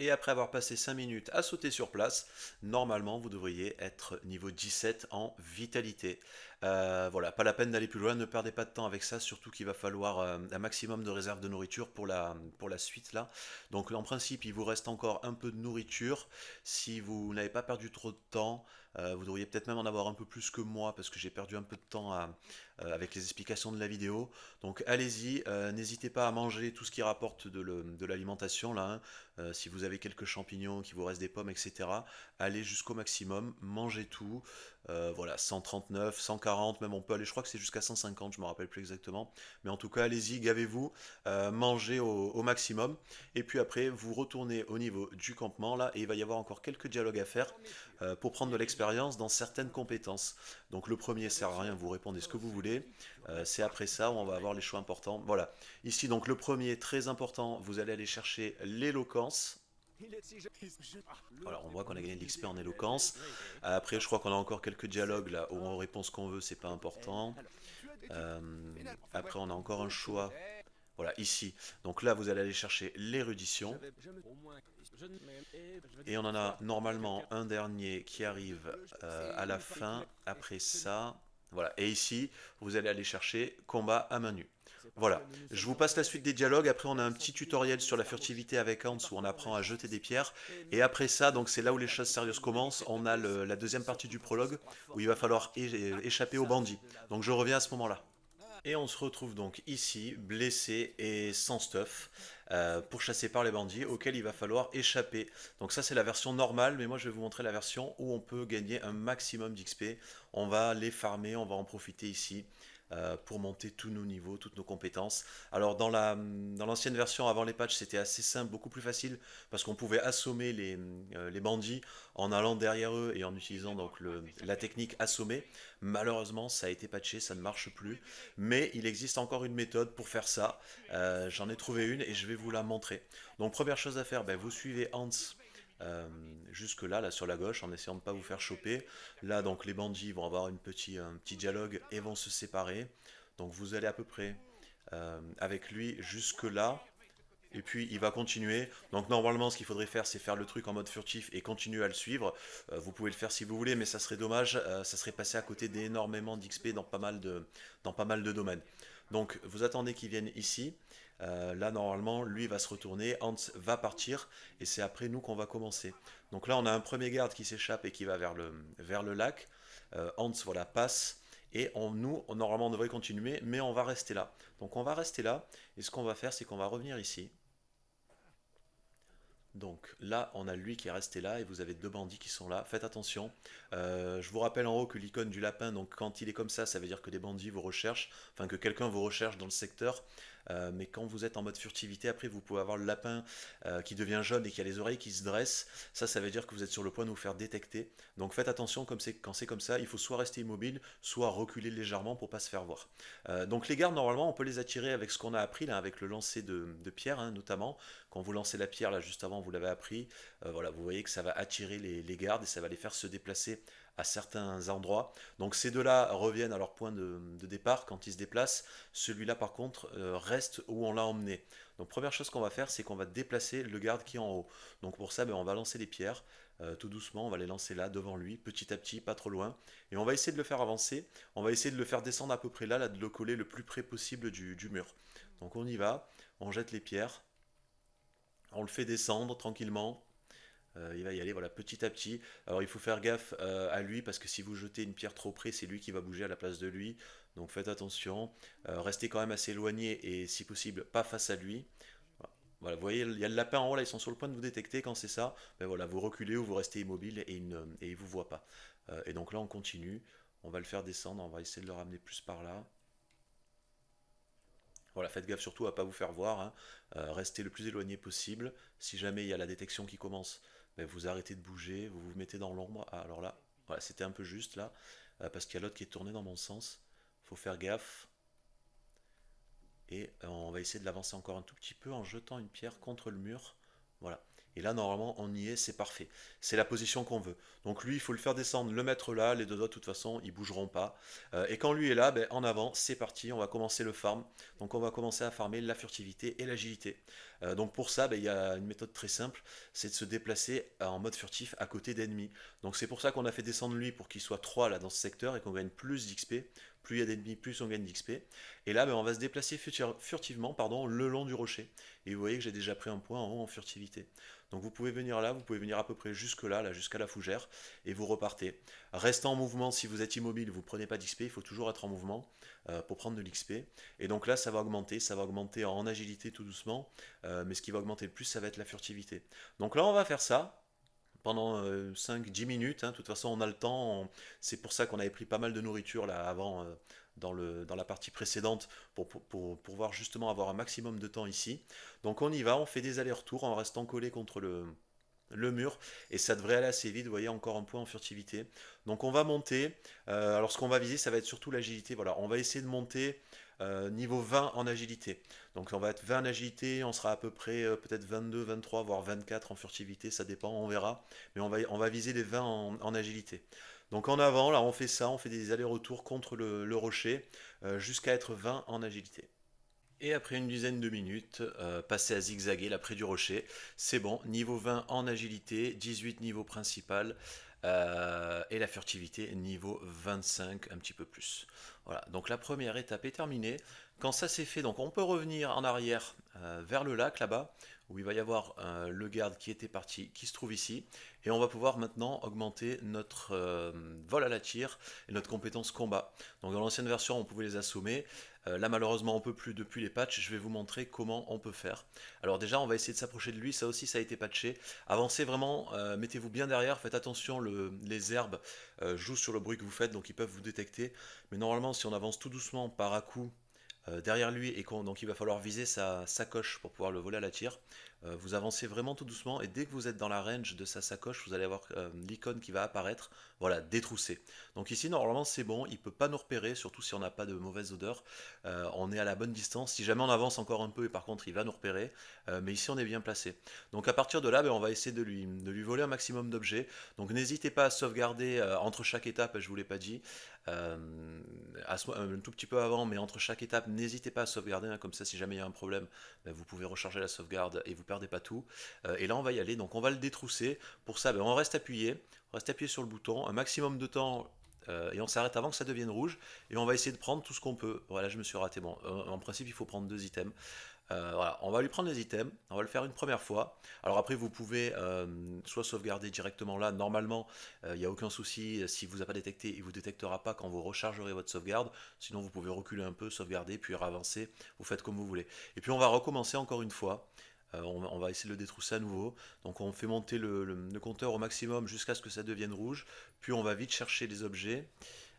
Speaker 1: Et après avoir passé 5 minutes à sauter sur place, normalement vous devriez être niveau 17 en vitalité. Voilà, pas la peine d'aller plus loin, ne perdez pas de temps avec ça, surtout qu'il va falloir un maximum de réserve de nourriture pour la suite là. Donc en principe il vous reste encore un peu de nourriture. Si vous n'avez pas perdu trop de temps, vous devriez peut-être même en avoir un peu plus que moi parce que j'ai perdu un peu de temps avec les explications de la vidéo. Donc allez-y, n'hésitez pas à manger tout ce qui rapporte de l'alimentation là, hein. Si vous avez quelques champignons, qu'il vous reste des pommes, etc., allez jusqu'au maximum, mangez tout. Voilà, 139, 140, même on peut aller, je crois que c'est jusqu'à 150, je me rappelle plus exactement. Mais en tout cas, allez-y, gavez-vous, mangez au maximum. Et puis après, vous retournez au niveau du campement là, et il va y avoir encore quelques dialogues à faire pour prendre de l'expérience dans certaines compétences. Donc le premier sert à rien, vous répondez ce que vous voulez. C'est après ça où on va avoir les choix importants. Voilà. Ici, donc le premier, très important, vous allez aller chercher l'éloquence. Voilà, on voit qu'on a gagné de l'XP en éloquence. Après, je crois qu'on a encore quelques dialogues là où on répond ce qu'on veut, c'est pas important. Après, on a encore un choix Voilà, ici. Donc là, vous allez aller chercher l'érudition. Et on en a normalement un dernier qui arrive à la fin, après ça. Voilà, et ici, vous allez aller chercher combat à main nue. Voilà, je vous passe la suite des dialogues, après on a un petit tutoriel sur la furtivité avec Hans où on apprend à jeter des pierres, et après ça, donc c'est là où les choses sérieuses commencent, on a la deuxième partie du prologue où il va falloir échapper aux bandits. Donc je reviens à ce moment-là. Et on se retrouve donc ici, blessé et sans stuff, pourchassé par les bandits, auxquels il va falloir échapper. Donc ça c'est la version normale, mais moi je vais vous montrer la version où on peut gagner un maximum d'XP. On va les farmer, on va en profiter ici pour monter tous nos niveaux, toutes nos compétences. Alors dans l'ancienne version, avant les patchs, c'était assez simple, beaucoup plus facile, parce qu'on pouvait assommer les bandits en allant derrière eux et en utilisant donc la technique assommer. Malheureusement, ça a été patché, ça ne marche plus. Mais il existe encore une méthode pour faire ça. J'en ai trouvé une et je vais vous la montrer. Donc première chose à faire, ben, vous suivez Hans jusque là, là sur la gauche, en essayant de ne pas vous faire choper. Là donc les bandits vont avoir un petit dialogue et vont se séparer. Donc vous allez à peu près avec lui jusque là. Et puis il va continuer. Donc normalement ce qu'il faudrait faire c'est faire le truc en mode furtif et continuer à le suivre. Vous pouvez le faire si vous voulez mais ça serait dommage. Ça serait passé à côté d'énormément d'XP dans pas mal de domaines. Donc vous attendez qu'il vienne ici. Là normalement lui va se retourner. Hans va partir et c'est après nous qu'on va commencer. Donc là on a un premier garde qui s'échappe et qui va vers le lac. Hans voilà passe. Et normalement, on devrait continuer, mais on va rester là. Donc, on va rester là. Et ce qu'on va faire, c'est qu'on va revenir ici. Donc là, on a lui qui est resté là et vous avez deux bandits qui sont là. Faites attention. Je vous rappelle en haut que l'icône du lapin, donc quand il est comme ça veut dire que des bandits vous recherchent, enfin que quelqu'un vous recherche dans le secteur. Mais quand vous êtes en mode furtivité, après vous pouvez avoir le lapin qui devient jaune et qui a les oreilles qui se dressent. Ça veut dire que vous êtes sur le point de vous faire détecter. Donc faites attention, quand c'est comme ça, il faut soit rester immobile, soit reculer légèrement pour pas se faire voir. Donc les gardes, normalement, on peut les attirer avec ce qu'on a appris, là, avec le lancer de pierre, hein, notamment. Quand vous lancez la pierre, là, juste avant, vous l'avez appris. Voilà, vous voyez que ça va attirer les gardes et ça va les faire se déplacer à certains endroits. Donc ces deux-là reviennent à leur point de départ quand ils se déplacent. Celui-là, par contre, reste où on l'a emmené. Donc première chose qu'on va faire, c'est qu'on va déplacer le garde qui est en haut. Donc pour ça, ben, on va lancer les pierres. Tout doucement, on va les lancer là, devant lui, petit à petit, pas trop loin. Et on va essayer de le faire avancer. On va essayer de le faire descendre à peu près là, de le coller le plus près possible du mur. Donc on y va, on jette les pierres. On le fait descendre tranquillement. Il va y aller voilà, petit à petit. Alors il faut faire gaffe à lui parce que si vous jetez une pierre trop près, c'est lui qui va bouger à la place de lui. Donc faites attention. Restez quand même assez éloigné et si possible pas face à lui. Voilà, vous voyez, il y a le lapin en haut là, ils sont sur le point de vous détecter. Quand c'est ça, ben voilà, vous reculez ou vous restez immobile et il ne vous voit pas. Et donc là on continue. On va le faire descendre, on va essayer de le ramener plus par là. Voilà, faites gaffe surtout à ne pas vous faire voir, hein. Restez le plus éloigné possible. Si jamais il y a la détection qui commence, ben, vous arrêtez de bouger, vous vous mettez dans l'ombre. Ah, alors là, voilà, c'était un peu juste là, parce qu'il y a l'autre qui est tourné dans mon sens. Il faut faire gaffe. Et on va essayer de l'avancer encore un tout petit peu en jetant une pierre contre le mur. Voilà. Et là, normalement, on y est, c'est parfait. C'est la position qu'on veut. Donc lui, il faut le faire descendre, le mettre là. Les deux doigts, de toute façon, ils bougeront pas. Et quand lui est là, ben, en avant, c'est parti. On va commencer le farm. Donc on va commencer à farmer la furtivité et l'agilité. Donc pour ça, ben, il y a une méthode très simple. C'est de se déplacer en mode furtif à côté d'ennemis. Donc c'est pour ça qu'on a fait descendre lui pour qu'il soit 3 là dans ce secteur et qu'on gagne plus d'XP. Plus il y a d'ennemis, plus on gagne d'XP. Et là, ben, on va se déplacer furtivement le long du rocher. Et vous voyez que j'ai déjà pris un point en haut en furtivité. Donc vous pouvez venir là, vous pouvez venir à peu près jusque là, jusqu'à la fougère, et vous repartez. Restez en mouvement si vous êtes immobile, vous ne prenez pas d'XP, il faut toujours être en mouvement pour prendre de l'XP. Et donc là, ça va augmenter en agilité tout doucement, mais ce qui va augmenter le plus, ça va être la furtivité. Donc là, on va faire ça pendant 5-10 minutes, hein. De toute façon, on a le temps. C'est pour ça qu'on avait pris pas mal de nourriture là avant dans la partie précédente pour pouvoir justement avoir un maximum de temps ici. Donc on y va, on fait des allers-retours en restant collé contre le mur et ça devrait aller assez vite. Vous voyez, encore un point en furtivité. Donc on va monter. Alors ce qu'on va viser, ça va être surtout l'agilité. Voilà, on va essayer de monter niveau 20 en agilité. Donc on va être 20 en agilité, on sera à peu près peut-être 22, 23, voire 24 en furtivité, ça dépend, on verra. Mais on va viser les 20 en agilité. Donc en avant, là on fait ça, on fait des allers-retours contre le rocher jusqu'à être 20 en agilité. Et après une dizaine de minutes, passer à zigzaguer là près du rocher. C'est bon, niveau 20 en agilité, 18 niveau principal, et la furtivité niveau 25, un petit peu plus. Voilà, donc la première étape est terminée. Quand ça c'est fait, donc on peut revenir en arrière vers le lac là-bas, où il va y avoir le garde qui était parti, qui se trouve ici. Et on va pouvoir maintenant augmenter notre vol à la tire et notre compétence combat. Donc dans l'ancienne version, on pouvait les assommer. Là, malheureusement, on peut plus depuis les patchs. Je vais vous montrer comment on peut faire. Alors déjà, on va essayer de s'approcher de lui. Ça aussi, ça a été patché. Avancez vraiment, mettez-vous bien derrière. Faites attention, les herbes jouent sur le bruit que vous faites, donc ils peuvent vous détecter. Mais normalement, si on avance tout doucement par à coup derrière lui et donc il va falloir viser sa sacoche pour pouvoir le voler à la tire. Vous avancez vraiment tout doucement et dès que vous êtes dans la range de sa sacoche, vous allez avoir l'icône qui va apparaître. Voilà, détroussé. Donc ici, normalement, c'est bon. Il ne peut pas nous repérer, surtout si on n'a pas de mauvaise odeur. On est à la bonne distance. Si jamais on avance encore un peu et par contre, il va nous repérer. Mais ici, on est bien placé. Donc à partir de là, ben, on va essayer de lui voler un maximum d'objets. Donc n'hésitez pas à sauvegarder entre chaque étape, je ne vous l'ai pas dit. Un tout petit peu avant, mais entre chaque étape, n'hésitez pas à sauvegarder, hein, comme ça si jamais il y a un problème, ben, vous pouvez recharger la sauvegarde et vous perdez pas tout. Et là on va y aller, donc on va le détrousser. Pour ça, ben, on reste appuyé sur le bouton, un maximum de temps. Et on s'arrête avant que ça devienne rouge et on va essayer de prendre tout ce qu'on peut. Voilà, je me suis raté. Bon, en principe, il faut prendre 2 items. Voilà, on va lui prendre les items, on va le faire une première fois. Alors après, vous pouvez soit sauvegarder directement là, normalement, il n'y a aucun souci, si vous a pas détecté, il ne vous détectera pas quand vous rechargerez votre sauvegarde. Sinon, vous pouvez reculer un peu, sauvegarder, puis avancer, vous faites comme vous voulez. Et puis on va recommencer encore une fois. On va essayer de le détrousser à nouveau. Donc on fait monter le compteur au maximum jusqu'à ce que ça devienne rouge. Puis on va vite chercher les objets.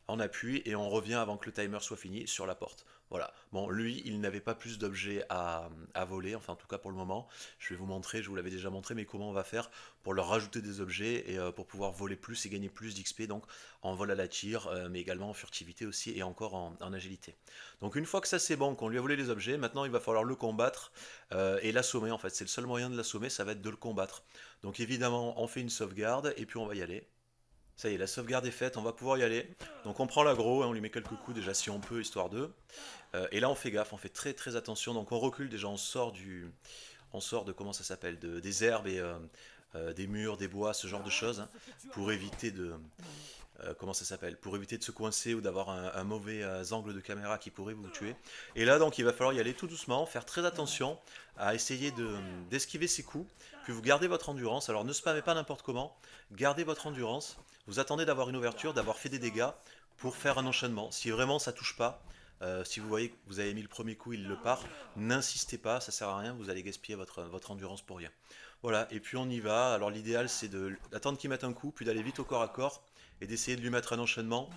Speaker 1: On appuie et on revient avant que le timer soit fini sur la porte. Voilà. Bon, lui, il n'avait pas plus d'objets à voler, enfin en tout cas pour le moment. Je vais vous montrer, je vous l'avais déjà montré, mais comment on va faire pour leur rajouter des objets et pour pouvoir voler plus et gagner plus d'XP, donc en vol à la tire, mais également en furtivité aussi et encore en agilité. Donc une fois que ça c'est bon, qu'on lui a volé les objets, maintenant il va falloir le combattre et l'assommer en fait. C'est le seul moyen de l'assommer, ça va être de le combattre. Donc évidemment, on fait une sauvegarde et puis on va y aller. Ça y est, la sauvegarde est faite, on va pouvoir y aller. Donc on prend l'aggro, hein, on lui met quelques coups déjà si on peut, histoire d'eux. Et là on fait gaffe, on fait très très attention. Donc on recule déjà, on sort de comment ça s'appelle, des herbes et des murs, des bois, ce genre de choses, hein, pour éviter de comment ça s'appelle, pour éviter de se coincer ou d'avoir un mauvais angle de caméra qui pourrait vous tuer. Et là donc il va falloir y aller tout doucement, faire très attention à essayer d'esquiver ses coups. Puis vous gardez votre endurance. Alors ne spammez pas n'importe comment, gardez votre endurance. Vous attendez d'avoir une ouverture, d'avoir fait des dégâts pour faire un enchaînement. Si vraiment ça touche pas, si vous voyez que vous avez mis le premier coup, il le part, n'insistez pas, ça sert à rien, vous allez gaspiller votre endurance pour rien. Voilà, et puis on y va. Alors l'idéal c'est d'attendre qu'il mette un coup, puis d'aller vite au corps à corps et d'essayer de lui mettre un enchaînement.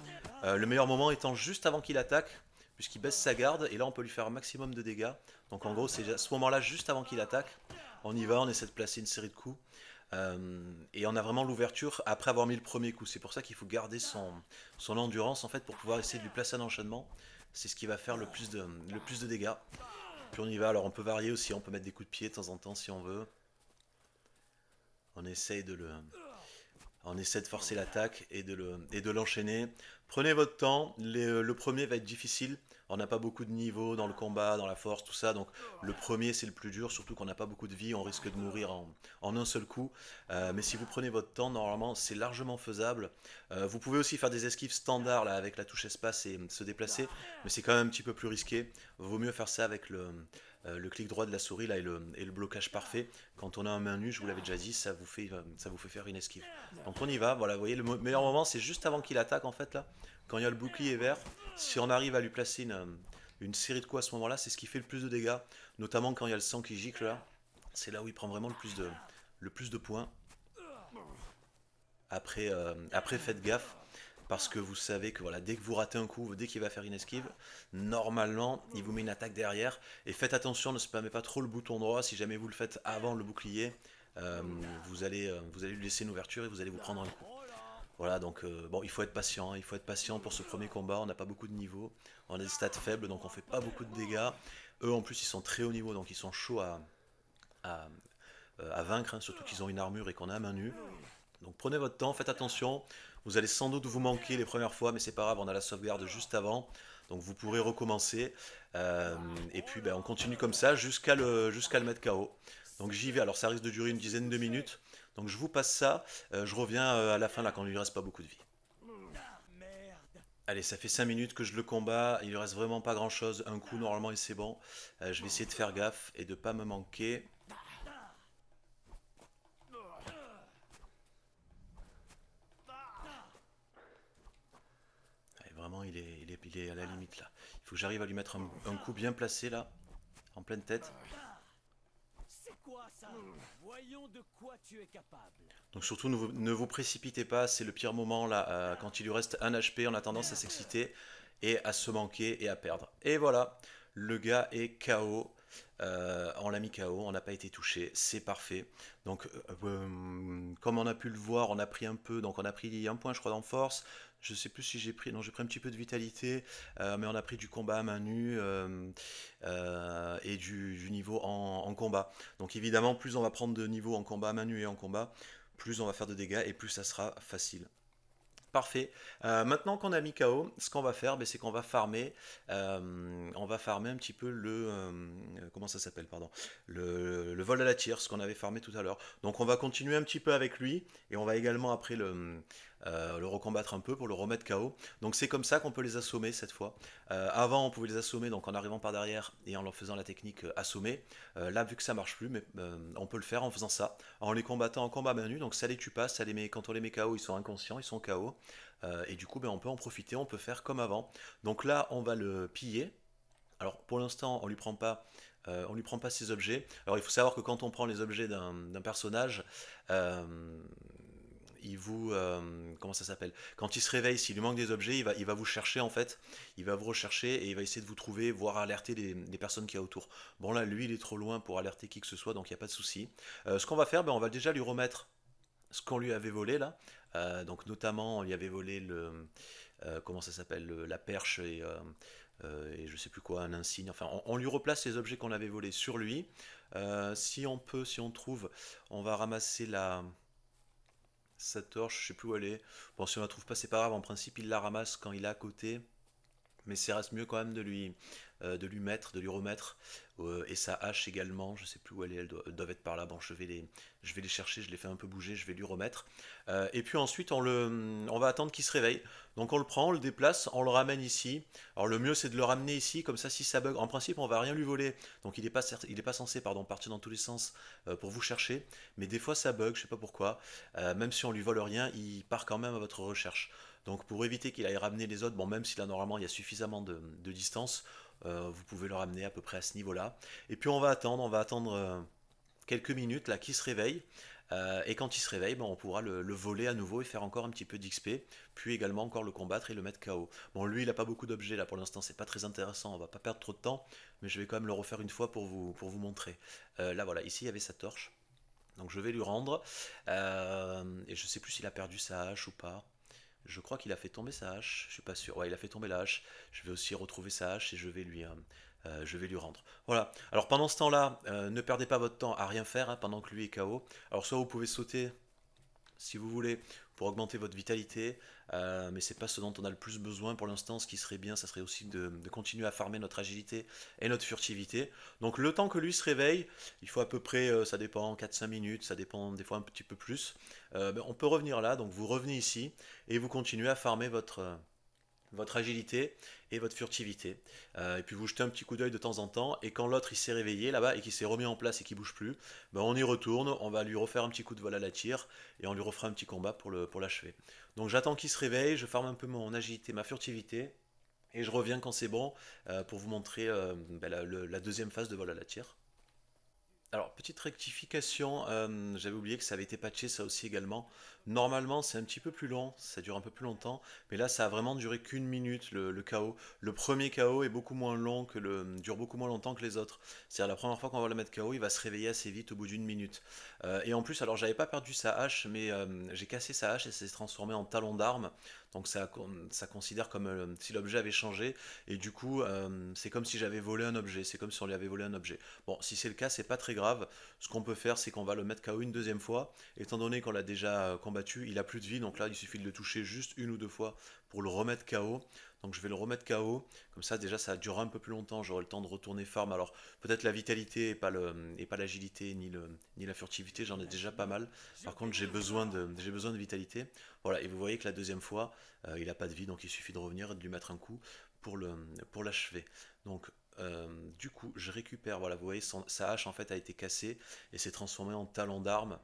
Speaker 1: Le meilleur moment étant juste avant qu'il attaque, puisqu'il baisse sa garde, et là on peut lui faire un maximum de dégâts. Donc en gros c'est à ce moment-là, juste avant qu'il attaque, on y va, on essaie de placer une série de coups. Et on a vraiment l'ouverture après avoir mis le premier coup. C'est pour ça qu'il faut garder son endurance en fait pour pouvoir essayer de lui placer un enchaînement. C'est ce qui va faire le plus de dégâts. Puis on y va, alors on peut varier aussi, on peut mettre des coups de pied de temps en temps si on veut. On essaye on essaie de forcer l'attaque et de l'enchaîner. Prenez votre temps, le premier va être difficile. On n'a pas beaucoup de niveaux dans le combat, dans la force, tout ça. Donc le premier c'est le plus dur, surtout qu'on n'a pas beaucoup de vie, on risque de mourir en un seul coup. Mais si vous prenez votre temps, normalement c'est largement faisable. Vous pouvez aussi faire des esquives standards là, avec la touche espace et se déplacer, mais c'est quand même un petit peu plus risqué. Vaut mieux faire ça avec le clic droit de la souris là, et le blocage parfait. Quand on a un main nue, je vous l'avais déjà dit, ça vous fait faire une esquive. Donc on y va, voilà, vous voyez, le meilleur moment c'est juste avant qu'il attaque en fait là, quand il y a le bouclier vert. Si on arrive à lui placer une série de coups à ce moment là, c'est ce qui fait le plus de dégâts, notamment quand il y a le sang qui gicle là, c'est là où il prend vraiment le plus de points. Après faites gaffe, parce que vous savez que voilà, dès que vous ratez un coup, dès qu'il va faire une esquive, normalement il vous met une attaque derrière. Et faites attention, ne spammez pas trop le bouton droit. Si jamais vous le faites avant le bouclier, vous allez lui laisser une ouverture et vous allez vous prendre un coup. Voilà, donc bon, il faut être patient, hein, il faut être patient pour ce premier combat. On n'a pas beaucoup de niveaux, on a des stats faibles, donc on fait pas beaucoup de dégâts. Eux en plus ils sont très haut niveau, donc ils sont chauds à vaincre, hein, surtout qu'ils ont une armure et qu'on a à main nue. Donc prenez votre temps, faites attention. Vous allez sans doute vous manquer les premières fois, mais c'est pas grave, on a la sauvegarde juste avant. Donc vous pourrez recommencer. Euh, et puis ben, on continue comme ça jusqu'à le mettre KO. Donc j'y vais. Alors ça risque de durer une dizaine de minutes. Donc je vous passe ça. Je reviens à la fin là quand il lui reste pas beaucoup de vie.
Speaker 2: Merde.
Speaker 1: Allez, ça fait 5 minutes que je le combats. Il lui reste vraiment pas grand chose. Un coup normalement et c'est bon. Je vais essayer de faire gaffe et de pas me manquer. Allez, vraiment il est à la limite là. Il faut que j'arrive à lui mettre un coup bien placé là, en pleine tête.
Speaker 2: C'est quoi ça? Voyons de quoi tu es capable.
Speaker 1: Donc surtout ne vous précipitez pas, c'est le pire moment là, quand il lui reste un HP, on a tendance à s'exciter et à se manquer et à perdre. Et voilà, le gars est KO. On l'a mis KO, on n'a pas été touché, c'est parfait. Donc comme on a pu le voir, on a pris un peu, donc on a pris un point je crois en force. Je sais plus si j'ai pris, non j'ai pris un petit peu de vitalité, mais on a pris du combat à main nue et du niveau en combat. Donc évidemment, plus on va prendre de niveau en combat à main nue et en combat, plus on va faire de dégâts et plus ça sera facile. Parfait. Maintenant qu'on a mis KO, ce qu'on va faire, ben, c'est qu'on va farmer. On va farmer un petit peu comment ça s'appelle, pardon. Le vol à la tire, ce qu'on avait farmé tout à l'heure. Donc on va continuer un petit peu avec lui et on va également après le recombattre un peu pour le remettre KO. Donc c'est comme ça qu'on peut les assommer cette fois. Avant on pouvait les assommer donc en arrivant par derrière et en leur faisant la technique assommer. Là vu que ça marche plus, mais on peut le faire en faisant ça, en les combattant en combat main nue. Donc ça les tue pas, ça les met, quand on les met KO ils sont inconscients, ils sont KO. Et du coup ben, on peut en profiter, on peut faire comme avant. Donc là on va le piller. Alors pour l'instant on lui prend pas ses objets. Alors il faut savoir que quand on prend les objets d'un personnage, euh, il vous comment ça s'appelle, quand il se réveille, s'il lui manque des objets, il va vous chercher en fait, il va vous rechercher et il va essayer de vous trouver, voire alerter les personnes qu'il y a autour. Bon là lui il est trop loin pour alerter qui que ce soit, donc il n'y a pas de souci. Ce qu'on va faire, ben, on va déjà lui remettre ce qu'on lui avait volé là. Donc notamment on lui avait volé comment ça s'appelle, la perche et je sais plus quoi, un insigne. Enfin on lui replace les objets qu'on avait volés sur lui. Si on peut, si on trouve, on va ramasser sa torche, je sais plus où elle est. Bon, si on la trouve pas, c'est pas grave. En principe, il la ramasse quand il est à côté. Mais ça reste mieux quand même de lui mettre, de lui remettre. Et sa hache également, je sais plus où elle est, elles doivent être par là. Bon, je vais les chercher, je les fais un peu bouger, je vais lui remettre. Et puis ensuite, on va attendre qu'il se réveille. Donc on le prend, on le déplace, on le ramène ici. Alors le mieux c'est de le ramener ici, comme ça si ça bug, en principe on va rien lui voler. Donc il est pas censé pardon, partir dans tous les sens pour vous chercher. Mais des fois ça bug, je sais pas pourquoi. Même si on lui vole rien, il part quand même à votre recherche. Donc pour éviter qu'il aille ramener les autres, bon même si là normalement il y a suffisamment de distance, vous pouvez le ramener à peu près à ce niveau-là. Et puis on va attendre quelques minutes là qu'il se réveille. Et quand il se réveille, ben, on pourra le voler à nouveau et faire encore un petit peu d'XP, puis également encore le combattre et le mettre KO. Bon, lui, il n'a pas beaucoup d'objets là pour l'instant, c'est pas très intéressant, on va pas perdre trop de temps, mais je vais quand même le refaire une fois pour vous montrer. Là voilà, ici il y avait sa torche, donc je vais lui rendre. Et je sais plus s'il a perdu sa hache ou pas. Je crois qu'il a fait tomber sa hache, je suis pas sûr. Ouais, il a fait tomber la hache. Je vais aussi retrouver sa hache et je vais lui rendre. Voilà. Alors pendant ce temps-là, ne perdez pas votre temps à rien faire hein, pendant que lui est KO. Alors soit vous pouvez sauter si vous voulez, pour augmenter votre vitalité, mais c'est pas ce dont on a le plus besoin pour l'instant. Ce qui serait bien, ça serait aussi de continuer à farmer notre agilité et notre furtivité. Donc le temps que lui se réveille, il faut à peu près, ça dépend, 4-5 minutes, ça dépend des fois un petit peu plus. Ben, on peut revenir là, donc vous revenez ici et vous continuez à farmer votre agilité et votre furtivité. Et puis vous jetez un petit coup d'œil de temps en temps, et quand l'autre il s'est réveillé là-bas et qu'il s'est remis en place et qu'il bouge plus, ben on y retourne, on va lui refaire un petit coup de vol à la tire, et on lui refera un petit combat pour l'achever. Donc j'attends qu'il se réveille, je farme un peu mon agilité, ma furtivité, et je reviens quand c'est bon pour vous montrer ben, la deuxième phase de vol à la tire. Alors, petite rectification, j'avais oublié que ça avait été patché, ça aussi également. Normalement, c'est un petit peu plus long, ça dure un peu plus longtemps, mais là, ça a vraiment duré qu'une minute, le KO. Le premier KO est beaucoup moins long dure beaucoup moins longtemps que les autres. C'est-à-dire, la première fois qu'on va le mettre KO, il va se réveiller assez vite au bout d'une minute. Et en plus, alors, j'avais pas perdu sa hache, mais j'ai cassé sa hache et ça s'est transformé en talon d'arme. Donc, ça considère comme si l'objet avait changé, et du coup, c'est comme si j'avais volé un objet, c'est comme si on lui avait volé un objet. Bon, si c'est le cas, c'est pas très grave. Ce qu'on peut faire, c'est qu'on va le mettre KO une deuxième fois, étant donné qu'on l'a déjà combattu combattu, il a plus de vie, donc là il suffit de le toucher juste une ou deux fois pour le remettre KO. Donc je vais le remettre KO, comme ça déjà ça durera un peu plus longtemps, j'aurai le temps de retourner farm. Alors peut-être la vitalité et pas l'agilité ni la furtivité, j'en ai déjà pas mal.
Speaker 2: Je
Speaker 1: Par contre
Speaker 2: connais ce genre.
Speaker 1: j'ai besoin de vitalité. Voilà, et vous voyez que la deuxième fois, il a pas de vie, donc il suffit de revenir et de lui mettre un coup pour pour l'achever. Donc du coup, je récupère, voilà, vous voyez, sa hache en fait a été cassée et s'est transformée en talon d'arme.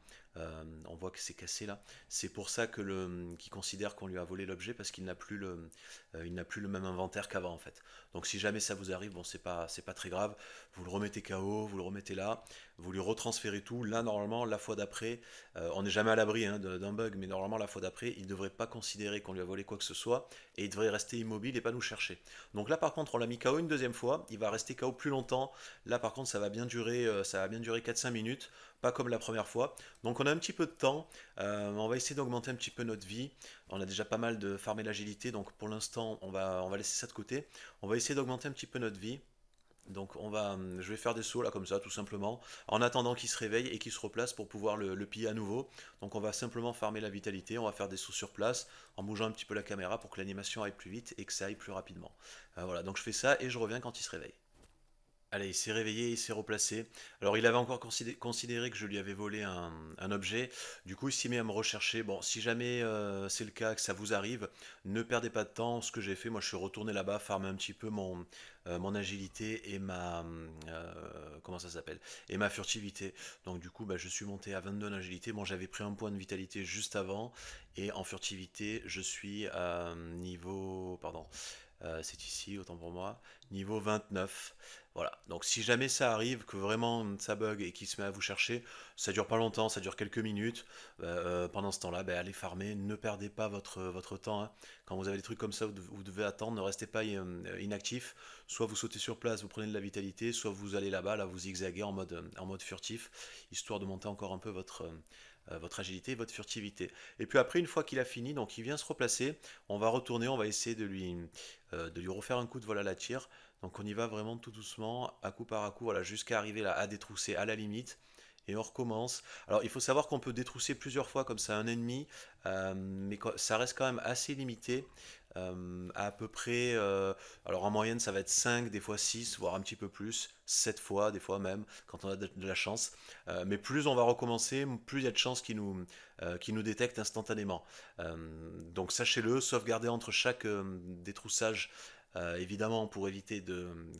Speaker 1: On voit que c'est cassé là. C'est pour ça que qu'il considère qu'on lui a volé l'objet parce qu'il n'a plus il n'a plus le même inventaire qu'avant en fait. Donc si jamais ça vous arrive, bon, c'est pas très grave. Vous le remettez KO, vous le remettez là, vous lui retransférez tout. Là, normalement, la fois d'après, on n'est jamais à l'abri hein, d'un bug, mais normalement, la fois d'après, il ne devrait pas considérer qu'on lui a volé quoi que ce soit et il devrait rester immobile et pas nous chercher. Donc là, par contre, on l'a mis KO une deuxième fois. Il va rester KO plus longtemps. Là, par contre, ça va bien durer 4-5 minutes, pas comme la première fois. Donc on a un petit peu de temps. On va essayer d'augmenter un petit peu notre vie. On a déjà pas mal de farmer l'agilité, donc pour l'instant, on va laisser ça de côté. On va essayer d'augmenter un petit peu notre vie. Donc je vais faire des sauts là comme ça tout simplement, en attendant qu'il se réveille et qu'il se replace pour pouvoir le piller à nouveau. Donc on va simplement farmer la vitalité, on va faire des sauts sur place en bougeant un petit peu la caméra pour que l'animation aille plus vite et que ça aille plus rapidement. Voilà, donc je fais ça et je reviens quand il se réveille. Allez, il s'est réveillé, il s'est replacé. Alors, il avait encore considéré que je lui avais volé un objet. Du coup, il s'est mis à me rechercher. Bon, si jamais c'est le cas, que ça vous arrive, ne perdez pas de temps. Ce que j'ai fait, moi, je suis retourné là-bas, farmer un petit peu mon agilité et comment ça s'appelle? Et ma furtivité. Donc, du coup, bah, je suis monté à 22 en agilité. Bon, j'avais pris un point de vitalité juste avant. Et en furtivité, je suis à niveau. Pardon. C'est ici, autant pour moi. Niveau 29. Voilà. Donc si jamais ça arrive, que vraiment ça bug et qu'il se met à vous chercher, ça dure pas longtemps, ça dure quelques minutes. Pendant ce temps-là, allez farmer, ne perdez pas votre temps, hein. Quand vous avez des trucs comme ça, vous devez attendre, ne restez pas inactif. Soit vous sautez sur place, vous prenez de la vitalité, soit vous allez là-bas, là vous zigzaguez en mode furtif, histoire de monter encore un peu votre agilité et votre furtivité. Et puis après, une fois qu'il a fini, donc il vient se replacer, on va retourner, on va essayer de lui refaire un coup de vol à la tire. Donc on y va vraiment tout doucement, à coup par à coup, voilà, jusqu'à arriver là à détrousser à la limite. Et on recommence. Alors il faut savoir qu'on peut détrousser plusieurs fois comme ça un ennemi, mais ça reste quand même assez limité. À peu près, alors en moyenne ça va être 5 des fois 6 voire un petit peu plus, 7 fois, des fois même, quand on a de la chance. Mais plus on va recommencer, plus il y a de chances qu'il nous détecte instantanément. Donc sachez-le, sauvegardez entre chaque détroussage. Évidemment pour éviter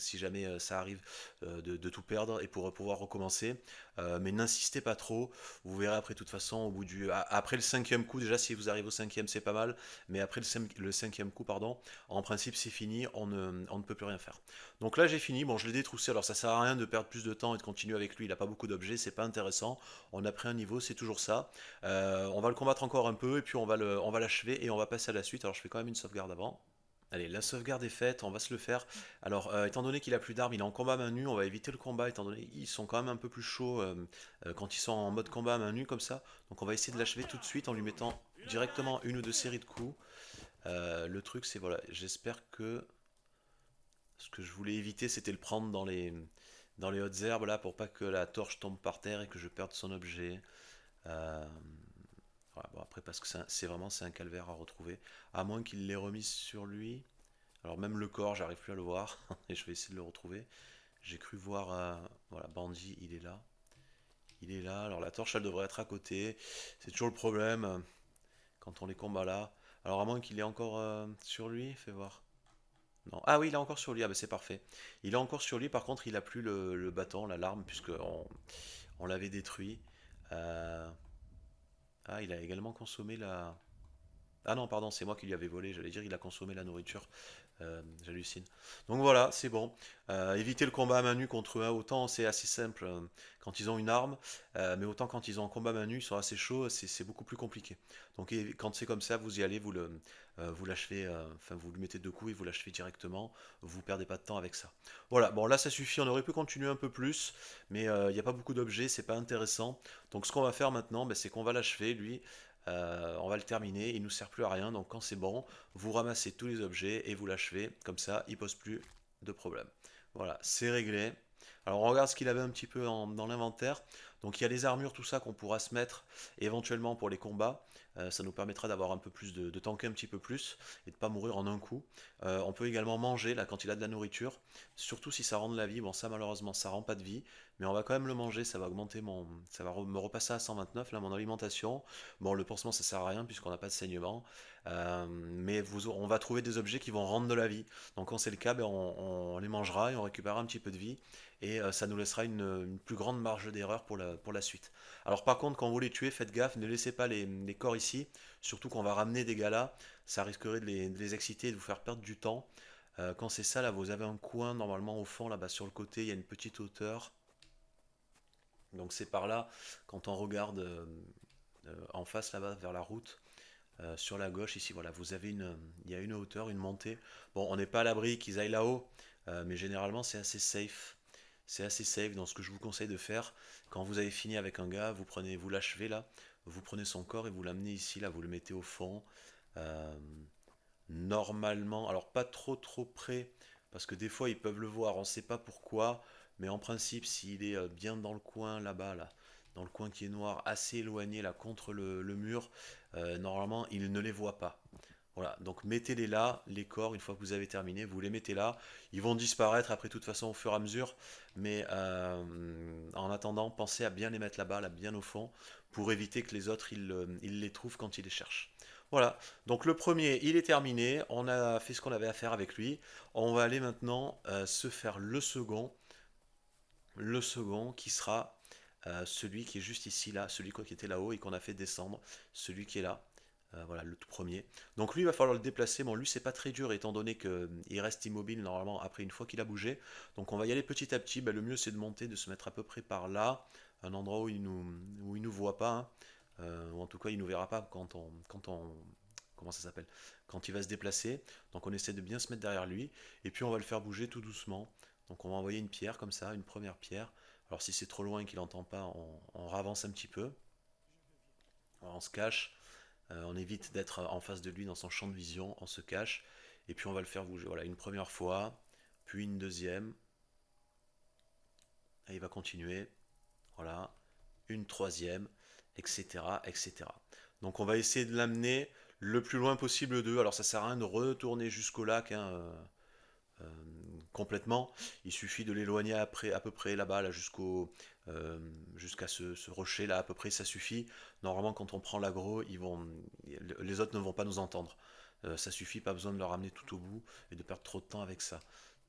Speaker 1: si jamais ça arrive, de tout perdre et pour pouvoir recommencer. Mais n'insistez pas trop. Vous verrez après, de toute façon, après le cinquième coup, déjà si vous arrivez au cinquième, c'est pas mal. Mais après le cinquième coup, pardon, en principe c'est fini, on ne peut plus rien faire. Donc là j'ai fini. Bon, je l'ai détroussé. Alors ça sert à rien de perdre plus de temps et de continuer avec lui. Il n'a pas beaucoup d'objets, c'est pas intéressant. On a pris un niveau, c'est toujours ça. On va le combattre encore un peu et puis on va l'achever et on va passer à la suite. Alors je fais quand même une sauvegarde avant. Allez, la sauvegarde est faite, on va se le faire. Alors, étant donné qu'il a plus d'armes, il est en combat à main nue, on va éviter le combat, étant donné qu'ils sont quand même un peu plus chauds quand ils sont en mode combat à main nue comme ça. Donc on va essayer de l'achever tout de suite en lui mettant directement une ou deux séries de coups. Le truc c'est, voilà, j'espère que ce que je voulais éviter c'était le prendre dans les hautes herbes là pour pas que la torche tombe par terre et que je perde son objet. Euh, voilà, bon après parce que c'est un calvaire à retrouver. À moins qu'il l'ait remise sur lui. Alors même le corps, j'arrive plus à le voir. Et je vais essayer de le retrouver. J'ai cru voir... voilà, Bandit, il est là. Il est là. Alors la torche, elle devrait être à côté. C'est toujours le problème quand on les combat là. Alors à moins qu'il est encore sur lui, fais voir. Non. Ah oui, il est encore sur lui. Ah bah c'est parfait. Il est encore sur lui. Par contre, il a plus le bâton, l'arme, puisque on l'avait détruit. Euh, Ah, il a également consommé la... Ah non, pardon, c'est moi qui lui avais volé. J'allais dire, il a consommé la nourriture. J'hallucine. Donc voilà, c'est bon. Éviter le combat à main nue contre eux, autant c'est assez simple quand ils ont une arme, mais autant quand ils ont un combat à main nue, ils sont assez chauds, c'est beaucoup plus compliqué. Donc quand c'est comme ça, vous y allez, vous l'achevez, enfin vous lui mettez deux coups et vous l'achevez directement, vous perdez pas de temps avec ça. Voilà, bon là ça suffit, on aurait pu continuer un peu plus, mais il n'y a pas beaucoup d'objets, c'est pas intéressant. Donc ce qu'on va faire maintenant, ben, c'est qu'on va l'achever, lui. On va le terminer, il nous sert plus à rien, donc quand c'est bon, vous ramassez tous les objets et vous l'achevez, comme ça il pose plus de problème. Voilà, c'est réglé. Alors on regarde ce qu'il avait un petit peu dans l'inventaire. Donc il y a les armures, tout ça qu'on pourra se mettre éventuellement pour les combats. Ça nous permettra d'avoir un peu plus de tanker un petit peu plus et de pas mourir en un coup. On peut également manger là quand il a de la nourriture, surtout si ça rend de la vie. Bon ça malheureusement ça rend pas de vie, mais on va quand même le manger, ça va augmenter ça va me repasser à 129 là mon alimentation. Bon le pansement ça sert à rien puisqu'on n'a pas de saignement, mais on va trouver des objets qui vont rendre de la vie. Donc quand c'est le cas, ben, on les mangera et on récupérera un petit peu de vie et ça nous laissera une plus grande marge d'erreur pour la suite. Alors par contre, quand vous les tuez, faites gaffe, ne laissez pas les corps ici, surtout qu'on va ramener des gars là, ça risquerait de les exciter et de vous faire perdre du temps. Quand c'est ça, là, vous avez un coin normalement au fond, là-bas sur le côté, il y a une petite hauteur. Donc c'est par là, quand on regarde en face là-bas vers la route, sur la gauche ici, voilà, il y a une hauteur, une montée. Bon, on n'est pas à l'abri qu'ils aillent là-haut, mais généralement c'est assez safe. C'est assez safe. Donc ce que je vous conseille de faire, quand vous avez fini avec un gars, vous l'achevez là, vous prenez son corps et vous l'amenez ici, là, vous le mettez au fond. Euh, Normalement, alors pas trop près, parce que des fois ils peuvent le voir, on ne sait pas pourquoi, mais en principe, s'il est bien dans le coin là-bas, là, dans le coin qui est noir, assez éloigné là contre le mur, normalement il ne les voit pas. Voilà, donc mettez-les là, les corps, une fois que vous avez terminé, vous les mettez là. Ils vont disparaître après, de toute façon, au fur et à mesure. Mais en attendant, pensez à bien les mettre là-bas, là, bien au fond, pour éviter que les autres, ils les trouvent quand ils les cherchent. Voilà, donc le premier, il est terminé. On a fait ce qu'on avait à faire avec lui. On va aller maintenant se faire le second qui sera celui qui est juste ici, là, celui qui était là-haut et qu'on a fait descendre, celui qui est là. Voilà, le tout premier. Donc lui, il va falloir le déplacer. Bon, lui, c'est pas très dur étant donné qu'il reste immobile normalement après une fois qu'il a bougé. Donc on va y aller petit à petit. Ben, le mieux, c'est de monter, de se mettre à peu près par là, un endroit où il nous voit pas, hein. Ou en tout cas, il nous verra pas comment ça s'appelle, quand il va se déplacer. Donc on essaie de bien se mettre derrière lui. Et puis on va le faire bouger tout doucement. Donc on va envoyer une pierre comme ça, une première pierre. Alors si c'est trop loin et qu'il n'entend pas, on ravance un petit peu. Alors, on se cache. On évite d'être en face de lui dans son champ de vision, on se cache, et puis on va le faire bouger. Voilà, une première fois, puis une deuxième, et il va continuer, voilà, une troisième, etc., etc. Donc on va essayer de l'amener le plus loin possible d'eux. Alors ça sert à rien de retourner jusqu'au lac, hein, euh, complètement. Il suffit de l'éloigner après à peu près là-bas, là, jusqu'à ce rocher là, à peu près ça suffit. Normalement, quand on prend l'aggro, les autres ne vont pas nous entendre. Ça suffit, pas besoin de le ramener tout au bout et de perdre trop de temps avec ça.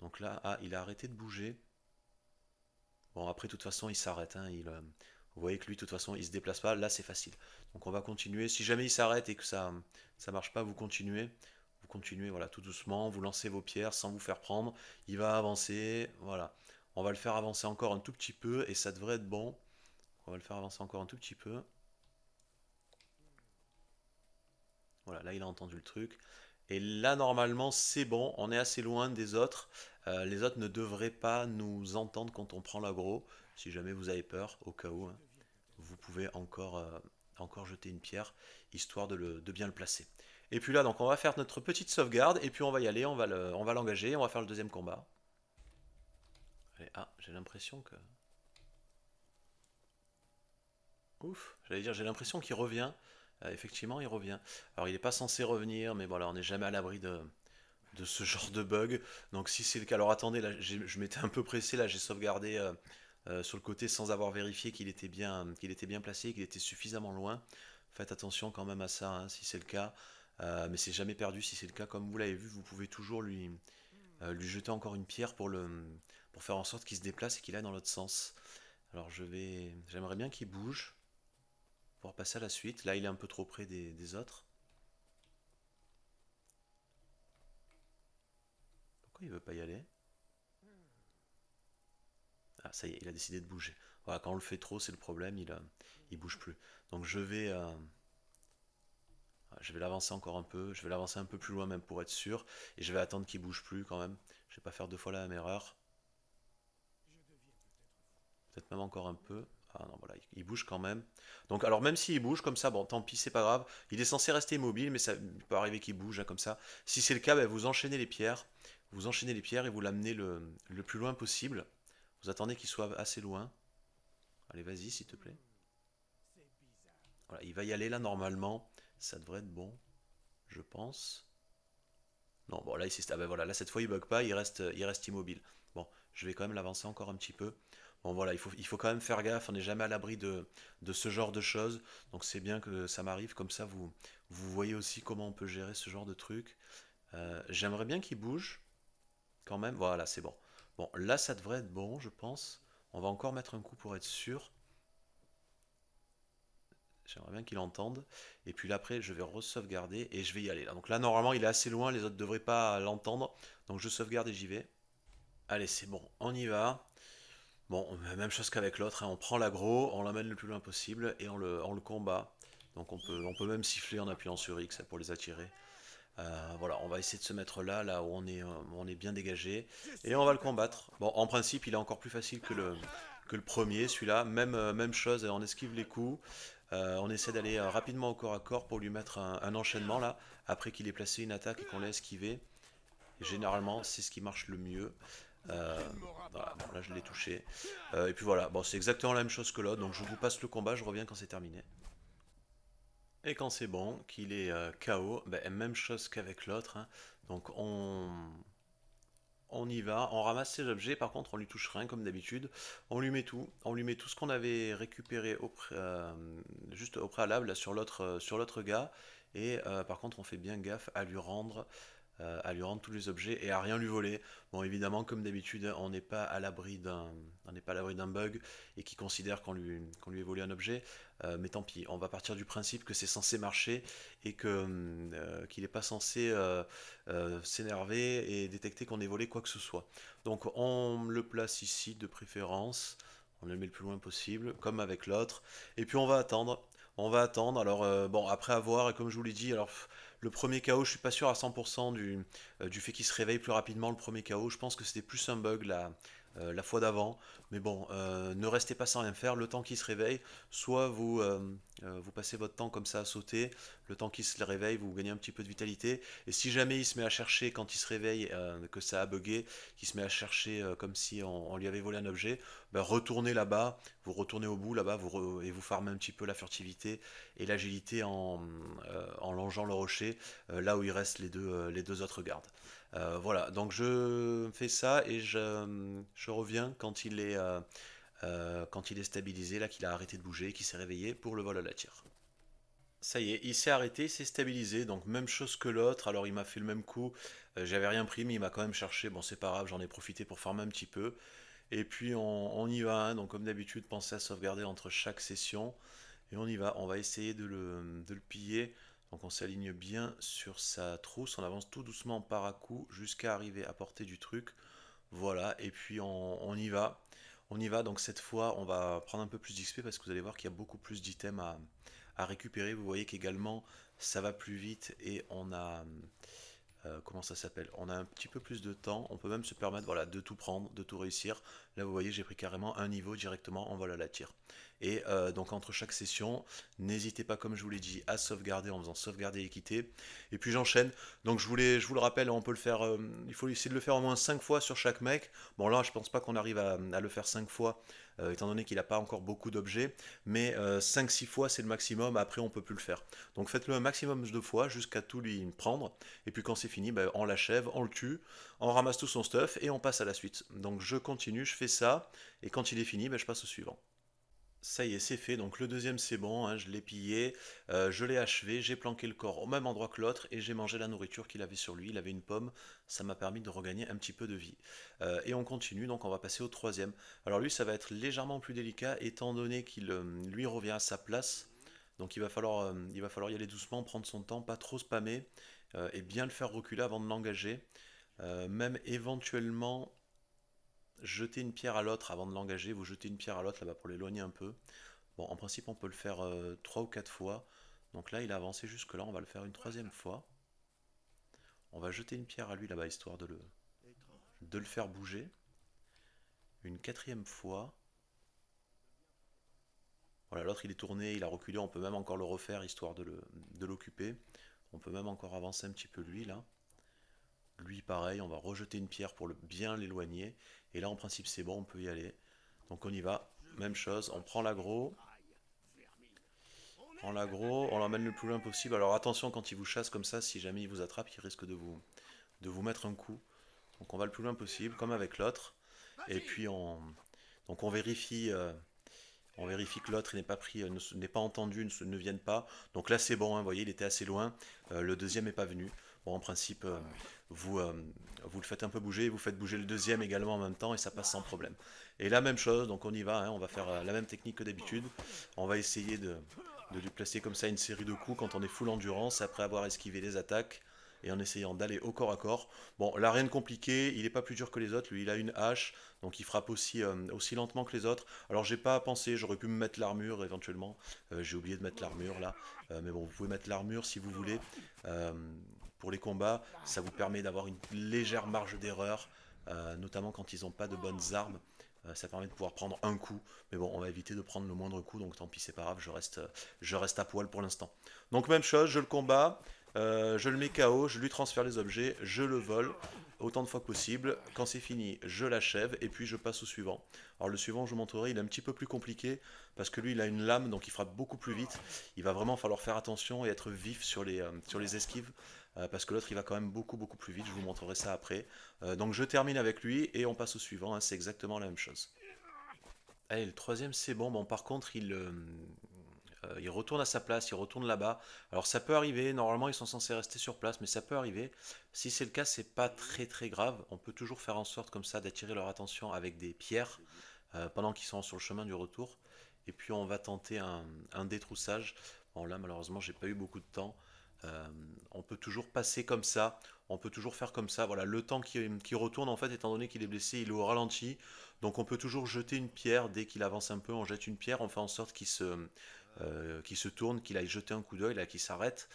Speaker 1: Donc là, ah, il a arrêté de bouger. Bon, après, de toute façon, il s'arrête, hein, vous voyez que lui, de toute façon, il se déplace pas. Là, c'est facile. Donc on va continuer. Si jamais il s'arrête et que ça marche pas, vous continuez. Vous continuez, voilà, tout doucement. Vous lancez vos pierres sans vous faire prendre. Il va avancer, voilà. On va le faire avancer encore un tout petit peu et ça devrait être bon. On va le faire avancer encore un tout petit peu. Voilà, là, il a entendu le truc. Et là, normalement, c'est bon. On est assez loin des autres. Les autres ne devraient pas nous entendre quand on prend l'aggro. Si jamais vous avez peur, au cas où, hein, vous pouvez encore jeter une pierre, histoire de bien le placer. Et puis là, donc on va faire notre petite sauvegarde, et puis on va y aller, on va l'engager, on va faire le deuxième combat. Allez, ah, j'ai l'impression que... Ouf, j'allais dire, j'ai l'impression qu'il revient. Effectivement, il revient. Alors, il n'est pas censé revenir, mais voilà, on n'est jamais à l'abri de ce genre de bug. Donc, si c'est le cas, alors attendez, là, je m'étais un peu pressé, là, j'ai sauvegardé sur le côté sans avoir vérifié qu'il était bien placé, qu'il était suffisamment loin. Faites attention quand même à ça, hein, si c'est le cas. Mais c'est jamais perdu si c'est le cas. Comme vous l'avez vu, vous pouvez toujours lui jeter encore une pierre pour faire en sorte qu'il se déplace et qu'il aille dans l'autre sens. Alors j'aimerais bien qu'il bouge pour passer à la suite. Là, il est un peu trop près des autres. Pourquoi il veut pas y aller? Ah, ça y est, il a décidé de bouger. Voilà, quand on le fait trop, c'est le problème, il bouge plus. Donc je vais l'avancer encore un peu, je vais l'avancer un peu plus loin même pour être sûr, et je vais attendre qu'il bouge plus quand même. Je vais pas faire deux fois la même erreur. Peut-être même encore un peu. Ah non, voilà, il bouge quand même. Donc, alors même s'il bouge comme ça, bon, tant pis, c'est pas grave. Il est censé rester immobile, mais ça il peut arriver qu'il bouge hein, comme ça. Si c'est le cas, ben, vous enchaînez les pierres et vous l'amenez le plus loin possible. Vous attendez qu'il soit assez loin. Allez, vas-y, s'il te plaît. Voilà, il va y aller là, normalement. Ça devrait être bon, je pense. Non, bon, là, ah ben voilà, là, cette fois, il bug pas, il reste immobile. Bon, je vais quand même l'avancer encore un petit peu. Bon, voilà, il faut quand même faire gaffe, on n'est jamais à l'abri de ce genre de choses. Donc, c'est bien que ça m'arrive, comme ça, vous voyez aussi comment on peut gérer ce genre de truc. J'aimerais bien qu'il bouge, quand même. Voilà, c'est bon. Bon, là, ça devrait être bon, je pense. On va encore mettre un coup pour être sûr. J'aimerais bien qu'il entende. Et puis là, après, je vais re-sauvegarder et je vais y aller. Là. Donc là, normalement, il est assez loin, les autres ne devraient pas l'entendre. Donc je sauvegarde et j'y vais. Allez, c'est bon, on y va. Bon, même chose qu'avec l'autre, hein, on prend l'aggro, on l'emmène le plus loin possible et on le combat. Donc on peut même siffler en appuyant sur X pour les attirer. Voilà, on va essayer de se mettre là, là où on est bien dégagé. Et on va le combattre. Bon, en principe, il est encore plus facile que le premier, celui-là. Même, même chose, on esquive les coups. On essaie d'aller rapidement au corps à corps pour lui mettre un enchaînement là, après qu'il ait placé une attaque et qu'on l'ait esquivé. Et généralement, c'est ce qui marche le mieux. Euh, voilà, bon, là je l'ai touché. Et puis voilà, bon, c'est exactement la même chose que l'autre, donc je vous passe le combat, je reviens quand c'est terminé. Et quand c'est bon, qu'il est KO, ben, même chose qu'avec l'autre, hein. Donc on y va, on ramasse ses objets, par contre on lui touche rien comme d'habitude, on lui met tout ce qu'on avait récupéré juste au préalable là, sur l'autre gars, et par contre on fait bien gaffe à lui rendre tous les objets et à rien lui voler. Bon, évidemment, comme d'habitude, on n'est pas à l'abri d'un bug et qui considère qu'on lui ait volé un objet. Mais tant pis, on va partir du principe que c'est censé marcher et qu'il n'est pas censé s'énerver et détecter qu'on ait volé quoi que ce soit. Donc, on le place ici de préférence. On le met le plus loin possible, comme avec l'autre. Et puis on va attendre. On va attendre. Alors, bon, après avoir, et comme je vous l'ai dit, alors le premier KO, je suis pas sûr à 100% du fait qu'il se réveille plus rapidement le premier KO. Je pense que c'était plus un bug la fois d'avant. Mais bon, ne restez pas sans rien faire. Le temps qu'il se réveille, soit vous passez votre temps comme ça à sauter. Le temps qu'il se réveille, vous gagnez un petit peu de vitalité. Et si jamais il se met à chercher quand il se réveille, que ça a bugué, qu'il se met à chercher comme si on lui avait volé un objet, ben retournez là-bas, vous retournez au bout là-bas et vous farmez un petit peu la furtivité et l'agilité en longeant le rocher là où il reste les deux autres gardes. Voilà, donc je fais ça et je reviens quand il est stabilisé, là qu'il a arrêté de bouger, qu'il s'est réveillé pour le vol à la tire. Ça y est, il s'est arrêté, il s'est stabilisé, donc même chose que l'autre. Alors il m'a fait le même coup, j'avais rien pris, mais il m'a quand même cherché. Bon, c'est pas grave, j'en ai profité pour farmer un petit peu. Et puis on y va, hein. Donc comme d'habitude, pensez à sauvegarder entre chaque session. Et on y va, on va essayer de le piller. Donc on s'aligne bien sur sa trousse, on avance tout doucement par à coup jusqu'à arriver à portée du truc. Voilà, et puis on y va. On y va, donc cette fois on va prendre un peu plus d'XP parce que vous allez voir qu'il y a beaucoup plus d'items à récupérer. Vous voyez qu'également ça va plus vite et on a comment ça s'appelle? On a un petit peu plus de temps, on peut même se permettre voilà, de tout prendre, de tout réussir. Là vous voyez j'ai pris carrément un niveau directement en vol à la tire. Et donc entre chaque session, n'hésitez pas comme je vous l'ai dit à sauvegarder en faisant sauvegarder et quitter. Et puis j'enchaîne. Donc je vous le rappelle, on peut le faire, il faut essayer de le faire au moins 5 fois sur chaque mec. Bon là je pense pas qu'on arrive à le faire 5 fois, étant donné qu'il n'a pas encore beaucoup d'objets. Mais 5-6 fois c'est le maximum, après on peut plus le faire. Donc faites-le un maximum de fois jusqu'à tout lui prendre. Et puis quand c'est fini, ben, on l'achève, on le tue, on ramasse tout son stuff et on passe à la suite. Donc je continue, je fais ça, et quand il est fini, ben, je passe au suivant. Ça y est, c'est fait. Donc le deuxième, c'est bon, hein, je l'ai pillé, je l'ai achevé, j'ai planqué le corps au même endroit que l'autre et j'ai mangé la nourriture qu'il avait sur lui. Il avait une pomme, ça m'a permis de regagner un petit peu de vie. Et on continue, donc on va passer au troisième. Alors lui, ça va être légèrement plus délicat étant donné qu'il lui revient à sa place. Donc il va falloir y aller doucement, prendre son temps, pas trop spammer et bien le faire reculer avant de l'engager. Même éventuellement jeter une pierre à l'autre avant de l'engager, vous jetez une pierre à l'autre là-bas pour l'éloigner un peu. Bon, en principe, on peut le faire 3 ou 4 fois. Donc là, il a avancé jusque-là, on va le faire une troisième fois. On va jeter une pierre à lui là-bas, histoire de le faire bouger. Une quatrième fois. Voilà, l'autre il est tourné, il a reculé, on peut même encore le refaire, histoire de l'occuper. On peut même encore avancer un petit peu lui, là. Lui, pareil, on va rejeter une pierre pour bien l'éloigner. Et là, en principe, c'est bon, on peut y aller. Donc on y va. Même chose, on prend l'aggro. On l'aggro, on l'emmène le plus loin possible. Alors attention quand il vous chasse comme ça, si jamais il vous attrape, il risque de vous mettre un coup. Donc on va le plus loin possible, comme avec l'autre. Et puis donc on vérifie que l'autre n'est pas pris, n'est pas entendu, ne vienne pas. Donc là c'est bon, hein, vous voyez, il était assez loin. Le deuxième n'est pas venu. Bon, en principe, vous, euh, vous le faites un peu bouger, vous faites bouger le deuxième également en même temps et ça passe sans problème. Et la même chose, donc on y va, hein, on va faire la même technique que d'habitude. On va essayer de lui placer comme ça une série de coups quand on est full endurance, après avoir esquivé les attaques et en essayant d'aller au corps à corps. Bon, là rien de compliqué, il n'est pas plus dur que les autres, lui il a une hache, donc il frappe aussi lentement que les autres. Alors j'ai pas pensé, j'aurais pu me mettre l'armure éventuellement, j'ai oublié de mettre l'armure là. Mais bon, vous pouvez mettre l'armure si vous voulez. Euh, pour les combats, ça vous permet d'avoir une légère marge d'erreur, notamment quand ils n'ont pas de bonnes armes. Ça permet de pouvoir prendre un coup, mais bon, on va éviter de prendre le moindre coup, donc tant pis, c'est pas grave, je reste à poil pour l'instant. Donc même chose, je le combats, je le mets KO, je lui transfère les objets, je le vole autant de fois que possible. Quand c'est fini, je l'achève et puis je passe au suivant. Alors le suivant, je vous montrerai, il est un petit peu plus compliqué parce que lui, il a une lame, donc il frappe beaucoup plus vite. Il va vraiment falloir faire attention et être vif sur les esquives parce que l'autre, il va quand même beaucoup plus vite. Je vous montrerai ça après. Donc je termine avec lui et on passe au suivant, hein, c'est exactement la même chose. Allez, le troisième, c'est bon. Bon, par contre, il retourne à sa place, il retourne là-bas. Alors ça peut arriver, normalement ils sont censés rester sur place, mais ça peut arriver. Si c'est le cas, c'est pas très grave. On peut toujours faire en sorte comme ça d'attirer leur attention avec des pierres pendant qu'ils sont sur le chemin du retour. Et puis on va tenter un détroussage. Bon là malheureusement j'ai pas eu beaucoup de temps. Euh, on peut toujours passer comme ça, on peut toujours faire comme ça. Voilà, le temps qui retourne en fait, étant donné qu'il est blessé, il est au ralenti. Donc on peut toujours jeter une pierre dès qu'il avance un peu. On jette une pierre, on fait en sorte qu'il se tourne, qu'il aille jeter un coup d'œil, là, qu'il s'arrête.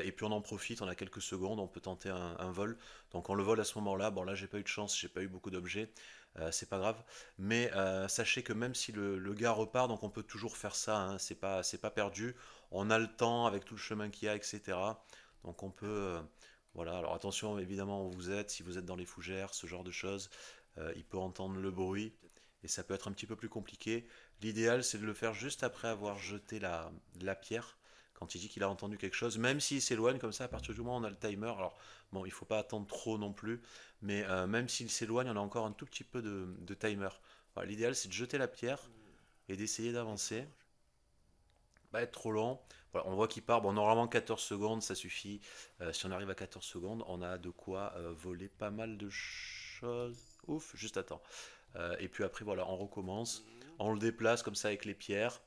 Speaker 1: Et puis on en profite, on a quelques secondes, on peut tenter un vol. Donc on le vole à ce moment-là. Bon là j'ai pas eu de chance, j'ai pas eu beaucoup d'objets, c'est pas grave. Mais sachez que même si le gars repart, donc on peut toujours faire ça, hein, c'est pas perdu. On a le temps avec tout le chemin qu'il y a, etc. Donc on peut... voilà, alors attention évidemment où vous êtes, si vous êtes dans les fougères, ce genre de choses, il peut entendre le bruit et ça peut être un petit peu plus compliqué. L'idéal, c'est de le faire juste après avoir jeté la pierre, quand il dit qu'il a entendu quelque chose, même s'il s'éloigne comme ça, à partir du moment où on a le timer. Alors, bon, il ne faut pas attendre trop non plus, mais même s'il s'éloigne, on a encore un tout petit peu de timer. Voilà, l'idéal, c'est de jeter la pierre et d'essayer d'avancer. Pas être trop long. Voilà, on voit qu'il part. Bon, normalement, 14 secondes, ça suffit. Si on arrive à 14 secondes, on a de quoi voler pas mal de choses. Ouf, juste attends. Et puis après, voilà, on recommence. On le déplace comme ça avec les pierres.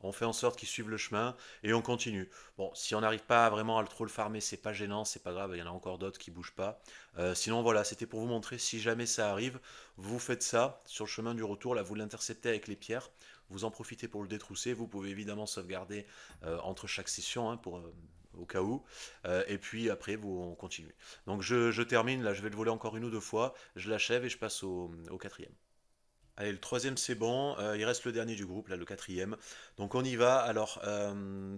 Speaker 1: On fait en sorte qu'il suive le chemin et on continue. Bon, si on n'arrive pas vraiment à trop le farmer, c'est pas gênant, c'est pas grave, il y en a encore d'autres qui bougent pas. Sinon, voilà, c'était pour vous montrer, si jamais ça arrive, vous faites ça sur le chemin du retour, là, vous l'interceptez avec les pierres, vous en profitez pour le détrousser. Vous pouvez évidemment sauvegarder entre chaque session hein, au cas où. Et puis après, on continue. Donc je termine, là, je vais le voler encore une ou deux fois, je l'achève et je passe au quatrième. Allez, le troisième c'est bon, il reste le dernier du groupe, là le quatrième. Donc on y va. Alors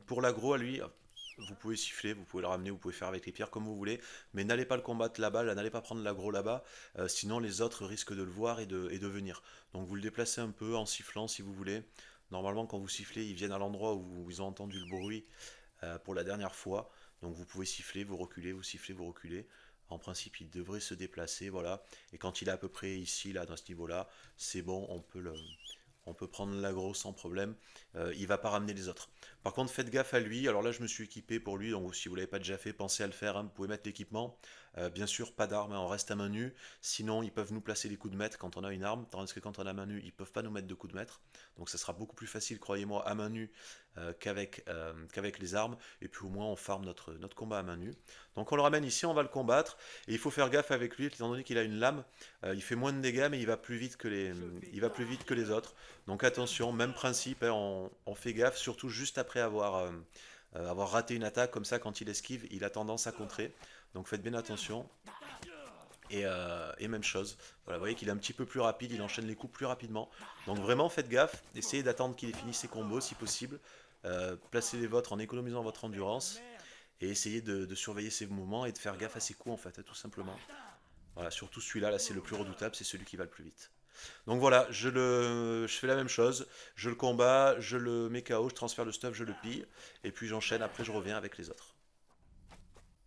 Speaker 1: pour l'agro à lui, vous pouvez siffler, vous pouvez le ramener, vous pouvez faire avec les pierres comme vous voulez, mais n'allez pas le combattre là-bas, là, n'allez pas prendre l'agro là-bas, sinon les autres risquent de le voir et de venir. Donc vous le déplacez un peu en sifflant si vous voulez. Normalement quand vous sifflez, ils viennent à l'endroit où ils ont entendu le bruit pour la dernière fois. Donc vous pouvez siffler, vous reculez, vous sifflez, vous reculez. En principe, il devrait se déplacer, voilà. Et quand il est à peu près ici, là, dans ce niveau-là, c'est bon, on peut prendre l'agro sans problème. Il va pas ramener les autres. Par contre, faites gaffe à lui. Alors là, je me suis équipé pour lui, donc si vous l'avez pas déjà fait, pensez à le faire, hein. Vous pouvez mettre l'équipement. Bien sûr, pas d'armes, hein, on reste à main nue. Sinon, ils peuvent nous placer des coups de maître quand on a une arme, tandis que quand on a main nue, ils peuvent pas nous mettre de coups de maître. Donc ça sera beaucoup plus facile, croyez-moi, à main nue qu'avec les armes. Et puis au moins, on farme notre combat à main nue. Donc on le ramène ici, on va le combattre. Et il faut faire gaffe avec lui, étant donné qu'il a une lame. Il fait moins de dégâts, mais il va plus vite que les autres. Donc attention, même principe, hein, on fait gaffe, surtout juste après avoir raté une attaque, comme ça quand il esquive, il a tendance à contrer. Donc faites bien attention. Et même chose, voilà, vous voyez qu'il est un petit peu plus rapide, il enchaîne les coups plus rapidement. Donc vraiment faites gaffe, essayez d'attendre qu'il ait fini ses combos si possible. Placez les vôtres en économisant votre endurance et essayez de surveiller ses mouvements et de faire gaffe à ses coups en fait, tout simplement. Voilà, surtout celui-là, là c'est le plus redoutable, c'est celui qui va le plus vite. Donc voilà, je fais la même chose, je le combats, je le mets KO, je transfère le stuff, je le pille, et puis j'enchaîne, après je reviens avec les autres.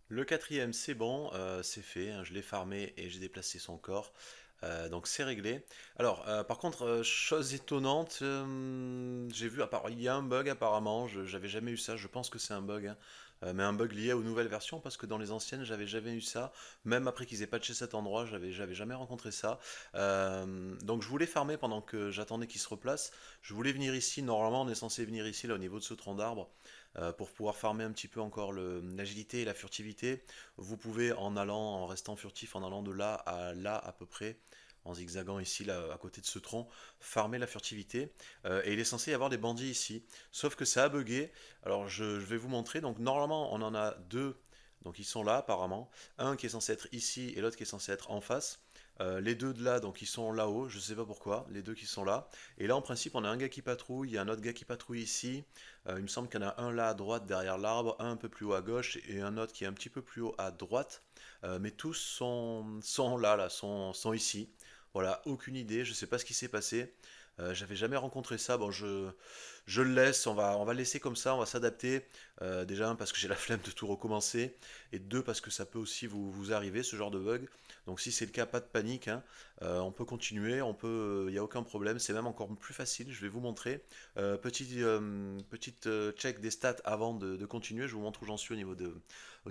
Speaker 1: Le quatrième, c'est bon, c'est fait, hein, je l'ai farmé et j'ai déplacé son corps, donc c'est réglé. Alors, par contre, chose étonnante, j'ai vu, il y a un bug apparemment, j'avais jamais eu ça, je pense que c'est un bug, hein, mais un bug lié aux nouvelles versions, parce que dans les anciennes, j'avais jamais eu ça, même après qu'ils aient patché cet endroit, j'avais jamais rencontré ça. Donc je voulais farmer pendant que j'attendais qu'il se replace, je voulais venir ici, normalement on est censé venir ici, là au niveau de ce tronc d'arbre, pour pouvoir farmer un petit peu encore l'agilité et la furtivité. Vous pouvez en allant, en restant furtif, en allant de là à peu près, en zigzagant ici là, à côté de ce tronc, farmer la furtivité. Et il est censé y avoir des bandits ici. Sauf que ça a bugué. Alors je vais vous montrer. Donc normalement on en a deux. Donc ils sont là apparemment. Un qui est censé être ici et l'autre qui est censé être en face. Les deux de là, donc ils sont là-haut, je sais pas pourquoi, les deux qui sont là. Et là en principe on a un gars qui patrouille, il y a un autre gars qui patrouille ici. Il me semble qu'il y en a un là à droite derrière l'arbre, un peu plus haut à gauche et un autre qui est un petit peu plus haut à droite. Mais tous sont là, sont ici. Voilà, aucune idée, je ne sais pas ce qui s'est passé. J'avais jamais rencontré ça. Bon, je le laisse, on va le laisser comme ça, on va s'adapter. Déjà, un, parce que j'ai la flemme de tout recommencer, et deux, parce que ça peut aussi vous arriver, ce genre de bug. Donc si c'est le cas, pas de panique, hein. On peut continuer, il n'y a aucun problème, c'est même encore plus facile, je vais vous montrer. Petite check des stats avant de continuer, je vous montre où j'en suis au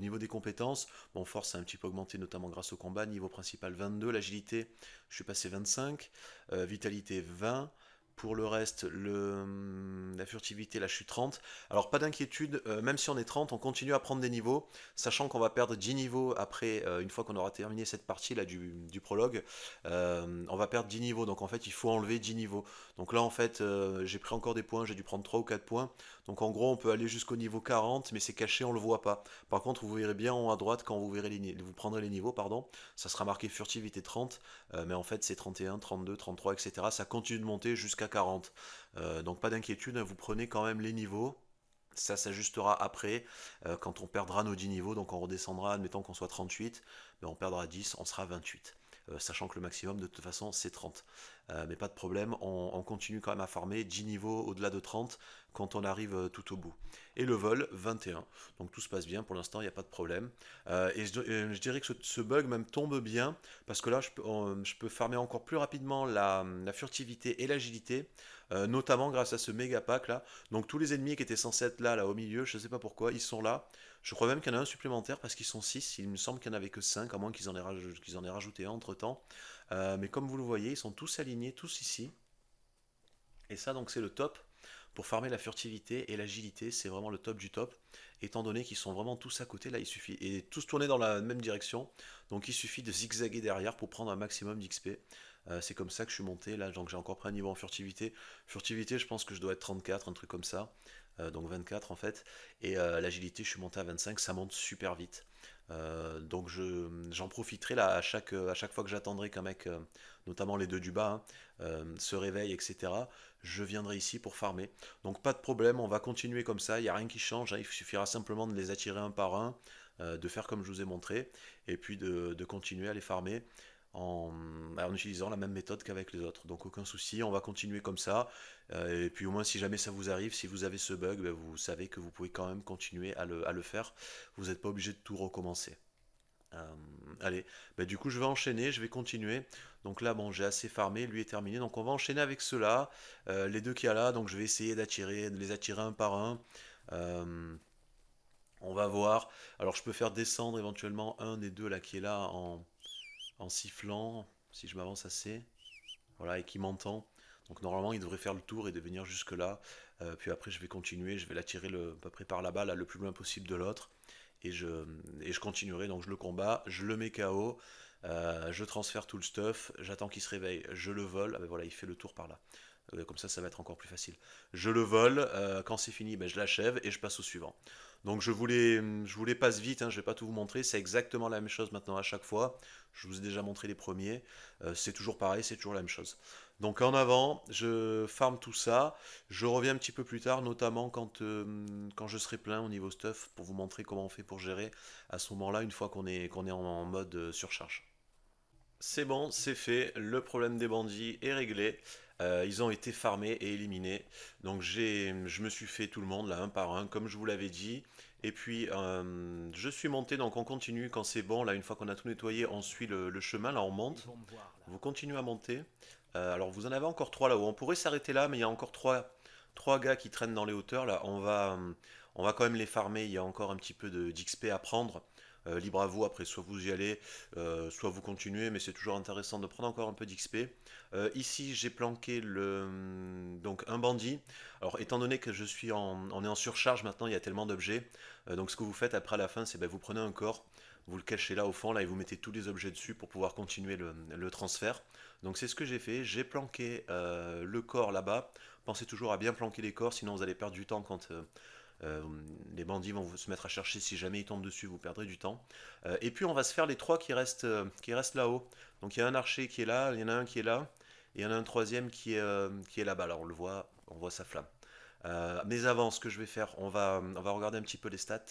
Speaker 1: niveau des compétences. Bon, force a un petit peu augmenté, notamment grâce au combat. Niveau principal 22, l'agilité, je suis passé 25, vitalité 20. Pour le reste, la furtivité, là je suis 30. Alors pas d'inquiétude, même si on est 30, on continue à prendre des niveaux, sachant qu'on va perdre 10 niveaux après, une fois qu'on aura terminé cette partie là du prologue. On va perdre 10 niveaux, donc en fait il faut enlever 10 niveaux. Donc là en fait j'ai pris encore des points, j'ai dû prendre 3 ou 4 points. Donc en gros on peut aller jusqu'au niveau 40, mais c'est caché, on le voit pas. Par contre vous verrez bien en haut à droite quand vous prendrez les niveaux, pardon, ça sera marqué furtivité 30, mais en fait c'est 31, 32, 33, etc. Ça continue de monter jusqu'à 40. Donc pas d'inquiétude, hein, vous prenez quand même les niveaux. Ça s'ajustera après, quand on perdra nos 10 niveaux, donc on redescendra, admettons qu'on soit 38, mais on perdra 10, on sera 28. Sachant que le maximum de toute façon c'est 30. Mais pas de problème, on continue quand même à farmer 10 niveaux au-delà de 30 quand on arrive tout au bout. Et le vol 21, donc tout se passe bien pour l'instant, il n'y a pas de problème. Je dirais que ce bug même tombe bien, parce que là je peux farmer encore plus rapidement la furtivité et l'agilité, notamment grâce à ce méga pack là. Donc tous les ennemis qui étaient censés être là au milieu, je ne sais pas pourquoi, ils sont là. Je crois même qu'il y en a un supplémentaire parce qu'ils sont 6. Il me semble qu'il n'y en avait que 5, à moins qu'ils en aient rajouté un entre temps. Mais comme vous le voyez, ils sont tous alignés, tous ici. Et ça, donc, c'est le top. Pour farmer la furtivité et l'agilité, c'est vraiment le top du top. Étant donné qu'ils sont vraiment tous à côté, là, il suffit. Et tous tournés dans la même direction. Donc, il suffit de zigzaguer derrière pour prendre un maximum d'XP. C'est comme ça que je suis monté. Là, donc, j'ai encore pris un niveau en furtivité. Furtivité, je pense que je dois être 34, un truc comme ça. Donc 24 en fait. Et l'agilité, je suis monté à 25. Ça monte super vite. Donc j'en profiterai là à chaque fois que j'attendrai qu'un mec, notamment les deux du bas, hein, se réveille, etc. Je viendrai ici pour farmer. Donc pas de problème, on va continuer comme ça, il n'y a rien qui change, hein. Il suffira simplement de les attirer un par un, de faire comme je vous ai montré, et puis de continuer à les farmer en, en utilisant la même méthode qu'avec les autres. Donc aucun souci, on va continuer comme ça. Et puis au moins si jamais ça vous arrive, si vous avez ce bug, ben, vous savez que vous pouvez quand même continuer à le faire. Vous n'êtes pas obligé de tout recommencer. Euh, Allez, bah, du coup je vais enchaîner, je vais continuer. Donc là bon j'ai assez farmé, lui est terminé. Donc on va enchaîner avec ceux-là, les deux qu'il y a là. Donc je vais essayer de les attirer un par un. Euh, on va voir. Alors je peux faire descendre éventuellement un des deux là qui est là en sifflant, si je m'avance assez. Voilà, et qui m'entend. Donc normalement il devrait faire le tour et de venir jusque là. Puis après je vais continuer, je vais l'attirer à peu près par là-bas, là, le plus loin possible de l'autre et je continuerai. Donc je le combats, je le mets KO, je transfère tout le stuff, j'attends qu'il se réveille, je le vole. Ah ben voilà, il fait le tour par là. Comme ça va être encore plus facile. Je le vole, quand c'est fini, ben, je l'achève et je passe au suivant. Donc je vous les passe vite, hein, je ne vais pas tout vous montrer, c'est exactement la même chose maintenant à chaque fois. Je vous ai déjà montré les premiers, c'est toujours pareil, c'est toujours la même chose. Donc en avant, je farm tout ça, je reviens un petit peu plus tard, notamment quand je serai plein au niveau stuff, pour vous montrer comment on fait pour gérer à ce moment-là, une fois qu'on est en mode surcharge. C'est bon, c'est fait. Le problème des bandits est réglé. Ils ont été farmés et éliminés. Donc je me suis fait tout le monde là un par un, comme je vous l'avais dit. Et puis je suis monté, donc on continue quand c'est bon. Là, une fois qu'on a tout nettoyé, on suit le chemin. Là, on
Speaker 2: Ils
Speaker 1: monte.
Speaker 2: vont me voir là.
Speaker 1: Vous continuez à monter. Alors vous en avez encore trois là-haut. On pourrait s'arrêter là, mais il y a encore trois gars qui traînent dans les hauteurs. Là, on va quand même les farmer. Il y a encore un petit peu d'XP à prendre. Libre à vous, après soit vous y allez, soit vous continuez, mais c'est toujours intéressant de prendre encore un peu d'XP. Ici j'ai planqué donc un bandit. Alors étant donné que on est en surcharge maintenant, il y a tellement d'objets. Donc ce que vous faites après à la fin, c'est vous prenez un corps, vous le cachez là au fond, là et vous mettez tous les objets dessus pour pouvoir continuer le transfert. Donc c'est ce que j'ai fait, j'ai planqué le corps là-bas. Pensez toujours à bien planquer les corps, sinon vous allez perdre du temps quand euh, les bandits vont se mettre à chercher. Si jamais ils tombent dessus, vous perdrez du temps. Et puis on va se faire les trois qui restent là-haut. Donc il y a un archer qui est là, il y en a un qui est là, et il y en a un troisième qui est là-bas. Là, on voit sa flamme. Mais avant, ce que je vais faire, on va regarder un petit peu les stats.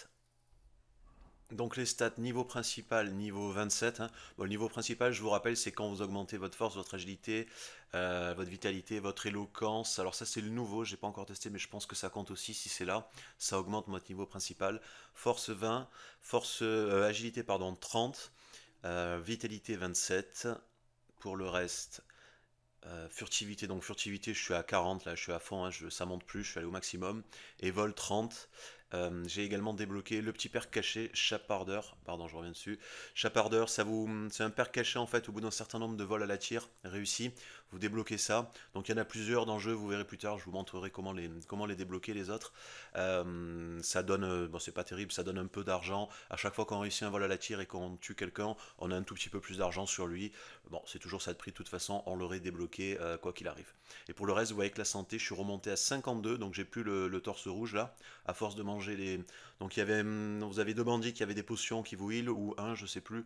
Speaker 1: Donc les stats niveau principal, niveau 27, hein. Bon, le niveau principal, je vous rappelle, c'est quand vous augmentez votre force, votre agilité, votre vitalité, votre éloquence. Alors ça c'est le nouveau, j'ai pas encore testé, mais je pense que ça compte aussi si c'est là. Ça augmente votre niveau principal. Force 20, agilité pardon 30, vitalité 27. Pour le reste, furtivité, donc furtivité, je suis à 40, là je suis à fond, hein, ça monte plus, je suis allé au maximum. Et vol 30. J'ai également débloqué le petit perk caché, Chapardeur, pardon je reviens dessus. Chapardeur, c'est un perk caché en fait au bout d'un certain nombre de vols à la tire réussi. Vous débloquez ça. Donc il y en a plusieurs dans le jeu, vous verrez plus tard, je vous montrerai comment les débloquer les autres. Ça donne, bon c'est pas terrible, ça donne un peu d'argent. À chaque fois qu'on réussit un vol à la tire et qu'on tue quelqu'un, on a un tout petit peu plus d'argent sur lui. Bon, c'est toujours ça de prix, de toute façon, on l'aurait débloqué quoi qu'il arrive. Et pour le reste, vous voyez que la santé, je suis remonté à 52, donc j'ai plus le torse rouge là, à force de manger les. Donc vous avez deux bandits qui avaient des potions qui vous heal, ou un, je sais plus,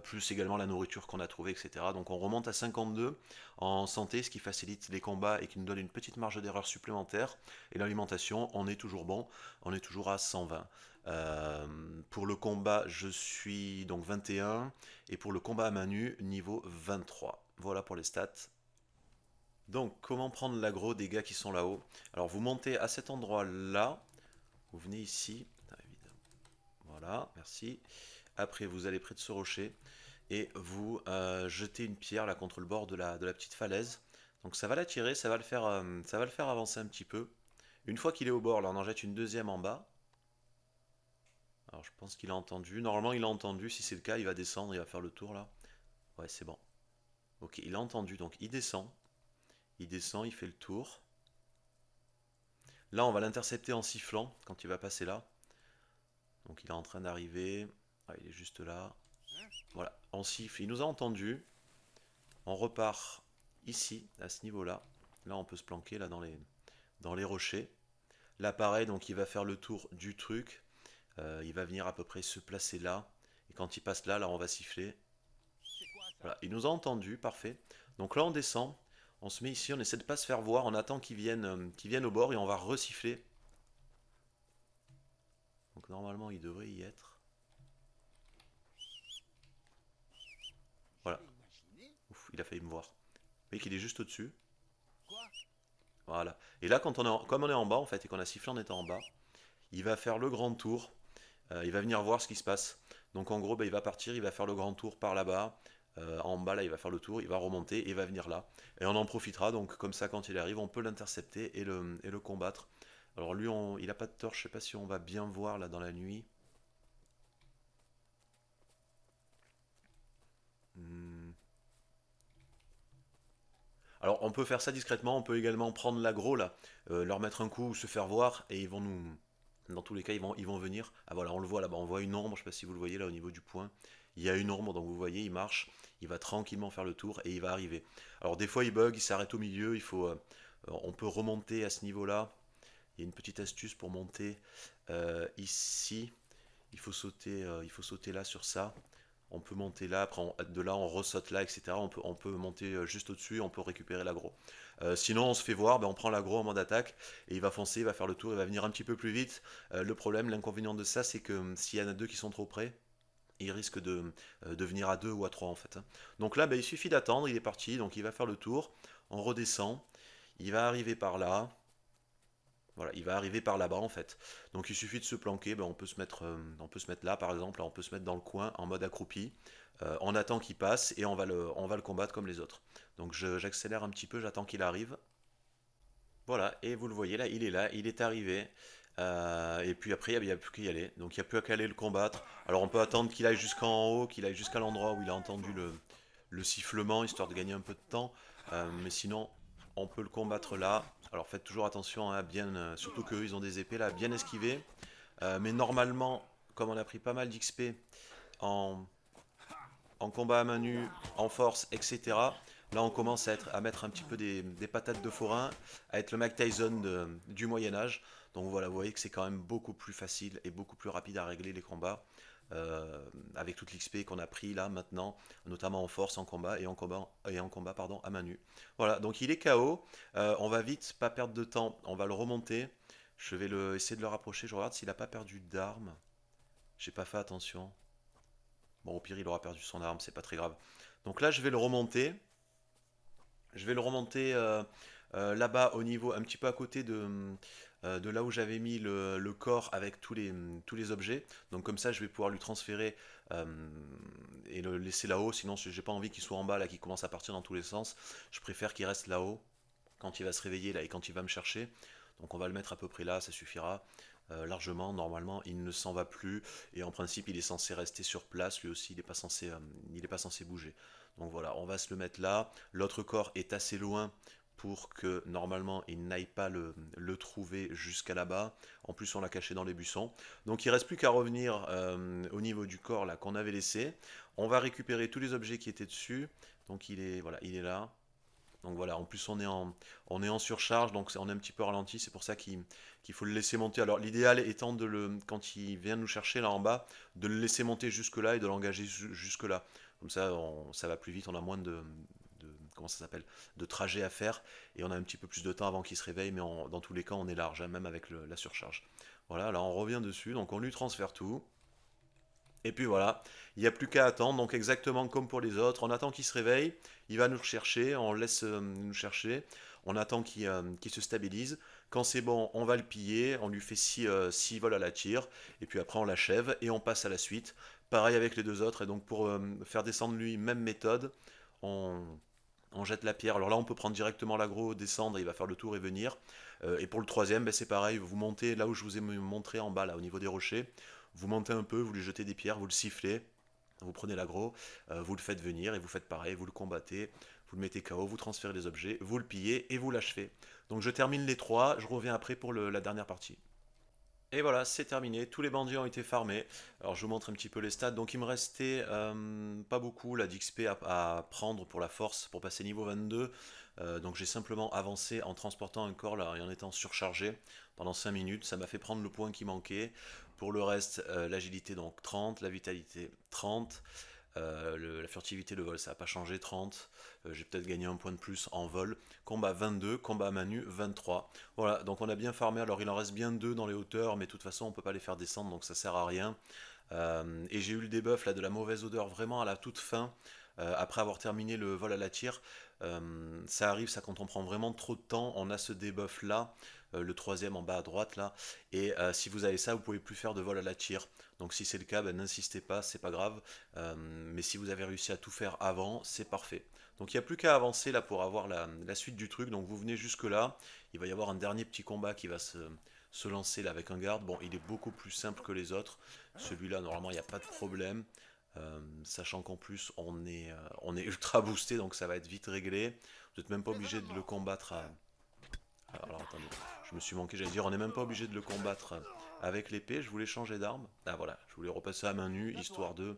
Speaker 1: plus également la nourriture qu'on a trouvée, etc. Donc on remonte à 52 en santé, ce qui facilite les combats et qui nous donne une petite marge d'erreur supplémentaire. Et l'alimentation, on est toujours bon, on est toujours à 120. Pour le combat, je suis donc 21. Et pour le combat à main nue, niveau 23. Voilà pour les stats. Donc, comment prendre l'aggro des gars qui sont là-haut? Alors, vous montez à cet endroit-là. Vous venez ici. Ah, évidemment. Voilà, merci. Après, vous allez près de ce rocher. Et vous jetez une pierre là contre le bord de la petite falaise. Donc, ça va l'attirer, ça va le faire avancer un petit peu. Une fois qu'il est au bord, là, on en jette une deuxième en bas. Alors, je pense qu'il a entendu. Normalement, il a entendu. Si c'est le cas, il va descendre, il va faire le tour là. Ouais, c'est bon. Ok, il a entendu, donc il descend. Il descend, il fait le tour. Là, on va l'intercepter en sifflant quand il va passer là. Donc il est en train d'arriver. Ah, il est juste là. Voilà, on siffle. Il nous a entendu. On repart ici, à ce niveau-là. Là, on peut se planquer là dans les rochers. Là, pareil, donc il va faire le tour du truc. Il va venir à peu près se placer là. Et quand il passe là, on va siffler.
Speaker 2: C'est quoi ça?
Speaker 1: Voilà, il nous a entendu, parfait. Donc là, on descend. On se met ici, on essaie de ne pas se faire voir, on attend qu'ils viennent au bord et on va resiffler. Donc normalement il devrait y être. Voilà.
Speaker 2: J'ai imaginé.
Speaker 1: Ouf, il a failli me voir. Vous voyez qu'il est juste au-dessus.
Speaker 2: Quoi?
Speaker 1: Voilà. Et là, comme on est en bas en fait et qu'on a sifflé en étant en bas, il va faire le grand tour. Il va venir voir ce qui se passe. Donc en gros, il va partir, il va faire le grand tour par là-bas. En bas, là, il va faire le tour, il va remonter et il va venir là. Et on en profitera. Donc comme ça, quand il arrive, on peut l'intercepter et le combattre. Alors lui, il a pas de torche. Je sais pas si on va bien voir là dans la nuit. Hmm. Alors on peut faire ça discrètement. On peut également prendre l'aggro là, leur mettre un coup, se faire voir et ils vont nous. Dans tous les cas, ils vont venir. Ah voilà, on le voit là-bas, on voit une ombre, je ne sais pas si vous le voyez là au niveau du point. Il y a une ombre, donc vous voyez, il marche, il va tranquillement faire le tour et il va arriver. Alors des fois il bug, il s'arrête au milieu, on peut remonter à ce niveau-là. Il y a une petite astuce pour monter ici. Il faut sauter là sur ça. On peut monter là, après de là on ressaute là, etc. On peut monter juste au-dessus, on peut récupérer l'aggro. Sinon on se fait voir, on prend l'aggro en mode attaque et il va foncer, il va faire le tour, il va venir un petit peu plus vite. Le problème, l'inconvénient de ça, c'est que s'il y en a deux qui sont trop près, il risque de venir à 2 ou à 3 en fait, hein. Donc là, il suffit d'attendre, il est parti, donc il va faire le tour, on redescend, il va arriver par là, voilà, il va arriver par là-bas en fait. Donc il suffit de se planquer, on peut se mettre là par exemple, là, on peut se mettre dans le coin en mode accroupi, on attend qu'il passe et on va le combattre comme les autres. Donc j'accélère un petit peu, j'attends qu'il arrive. Voilà, et vous le voyez là, il est arrivé. Et puis après, il n'y a plus qu'à y aller. Donc il n'y a plus qu'à aller le combattre. Alors on peut attendre qu'il aille jusqu'en haut, qu'il aille jusqu'à l'endroit où il a entendu le sifflement, histoire de gagner un peu de temps. Mais sinon, on peut le combattre là. Alors faites toujours attention à bien, surtout qu'eux ils ont des épées là, à bien esquiver. Mais normalement, comme on a pris pas mal d'XP en, en combat à main nue, en force, etc. Là, on commence à mettre un petit peu des patates de forain, à être le Mike Tyson du Moyen Âge. Donc voilà, vous voyez que c'est quand même beaucoup plus facile et beaucoup plus rapide à régler les combats. Avec toute l'XP qu'on a pris là maintenant, notamment en force, en combat pardon, à main nue. Voilà, donc il est KO. On va vite, pas perdre de temps, on va le remonter. Je vais essayer de le rapprocher. Je regarde s'il n'a pas perdu d'armes. J'ai pas fait attention. Bon, au pire, il aura perdu son arme, c'est pas très grave. Donc là, je vais le remonter. Je vais le remonter là-bas au niveau, un petit peu à côté de là où j'avais mis le corps avec tous les objets. Donc comme ça, je vais pouvoir lui transférer euh, et le laisser là-haut. Sinon, j'ai pas envie qu'il soit en bas, là, qu'il commence à partir dans tous les sens. Je préfère qu'il reste là-haut quand il va se réveiller là et quand il va me chercher. Donc on va le mettre à peu près là, ça suffira largement. Normalement, il ne s'en va plus et en principe, il est censé rester sur place. Lui aussi, il est pas censé bouger. Donc voilà, on va se le mettre là. L'autre corps est assez loin pour que normalement il n'aille pas le trouver jusqu'à là-bas. En plus, on l'a caché dans les buissons. Donc il reste plus qu'à revenir au niveau du corps là qu'on avait laissé. On va récupérer tous les objets qui étaient dessus. Donc voilà, il est là. Donc voilà, en plus on est en surcharge, donc on est un petit peu ralenti, c'est pour ça qu'il faut le laisser monter. Alors l'idéal étant quand il vient nous chercher là en bas, de le laisser monter jusque là et de l'engager jusque là. Comme ça, ça va plus vite, on a moins comment ça s'appelle, de trajet à faire et on a un petit peu plus de temps avant qu'il se réveille, mais dans tous les cas on est large, hein, même avec la surcharge. Voilà, là on revient dessus, donc on lui transfère tout. Et puis voilà, il n'y a plus qu'à attendre, donc exactement comme pour les autres, on attend qu'il se réveille, il va nous chercher, on laisse nous chercher, on attend qu'il se stabilise, quand c'est bon, on va le piller, on lui fait 6 vols à la tire, et puis après on l'achève et on passe à la suite. Pareil avec les deux autres, et donc pour faire descendre lui, même méthode, on, on jette la pierre. Alors là on peut prendre directement l'aggro, descendre, il va faire le tour et venir. Et pour le troisième, c'est pareil, vous montez là où je vous ai montré en bas, là au niveau des rochers, vous montez un peu, vous lui jetez des pierres, vous le sifflez, vous prenez l'aggro, vous le faites venir et vous faites pareil, vous le combattez, vous le mettez KO, vous transférez les objets, vous le pillez et vous l'achevez. Donc je termine les trois, je reviens après pour la dernière partie. Et voilà, c'est terminé, tous les bandits ont été farmés. Alors je vous montre un petit peu les stats. Donc il me restait pas beaucoup là d'XP à prendre pour la force, pour passer niveau 22. Donc j'ai simplement avancé en transportant un corps là, et en étant surchargé pendant 5 minutes. Ça m'a fait prendre le point qui manquait. Pour le reste, l'agilité donc 30, la vitalité 30. La furtivité, le vol, ça n'a pas changé, 30. J'ai peut-être gagné un point de plus en vol. Combat 22, combat à main nue 23. Voilà, donc on a bien farmé. Alors il en reste bien 2 dans les hauteurs, mais de toute façon on peut pas les faire descendre, donc ça sert à rien. Et j'ai eu le debuff là de la mauvaise odeur vraiment à la toute fin. Après avoir terminé le vol à la tire, ça arrive ça quand on prend vraiment trop de temps, on a ce debuff là, le troisième en bas à droite là, et si vous avez ça, vous pouvez plus faire de vol à la tire. Donc si c'est le cas, n'insistez pas, c'est pas grave. Mais si vous avez réussi à tout faire avant, c'est parfait. Donc il n'y a plus qu'à avancer là pour avoir la suite du truc. Donc vous venez jusque là, il va y avoir un dernier petit combat qui va se lancer là avec un garde. Bon, il est beaucoup plus simple que les autres. Celui-là, normalement, il n'y a pas de problème. Sachant qu'en plus on est ultra boosté, donc ça va être vite réglé. Vous n'êtes même pas obligé de le combattre alors attendez, je me suis manqué, j'allais dire, on n'est même pas obligé de le combattre avec l'épée, je voulais changer d'arme. Ah voilà, je voulais repasser à main nue, histoire de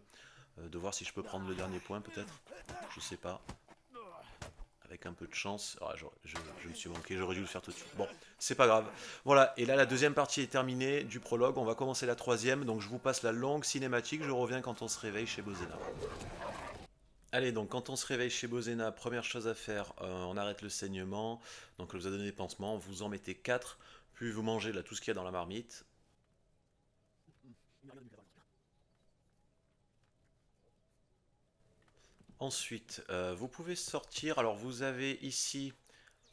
Speaker 1: voir si je peux prendre le dernier point peut-être. Je sais pas, avec un peu de chance. Ah, je me suis manqué, j'aurais dû le faire tout de suite. Bon, c'est pas grave. Voilà, et là la deuxième partie est terminée du prologue, on va commencer la troisième, donc je vous passe la longue cinématique, je reviens quand on se réveille chez Bozena. Allez, donc quand on se réveille chez Bozena, première chose à faire, on arrête le saignement. Donc on vous a donné des pansements, vous en mettez 4, puis vous mangez là tout ce qu'il y a dans la marmite. Ensuite, vous pouvez sortir. Alors, vous avez ici,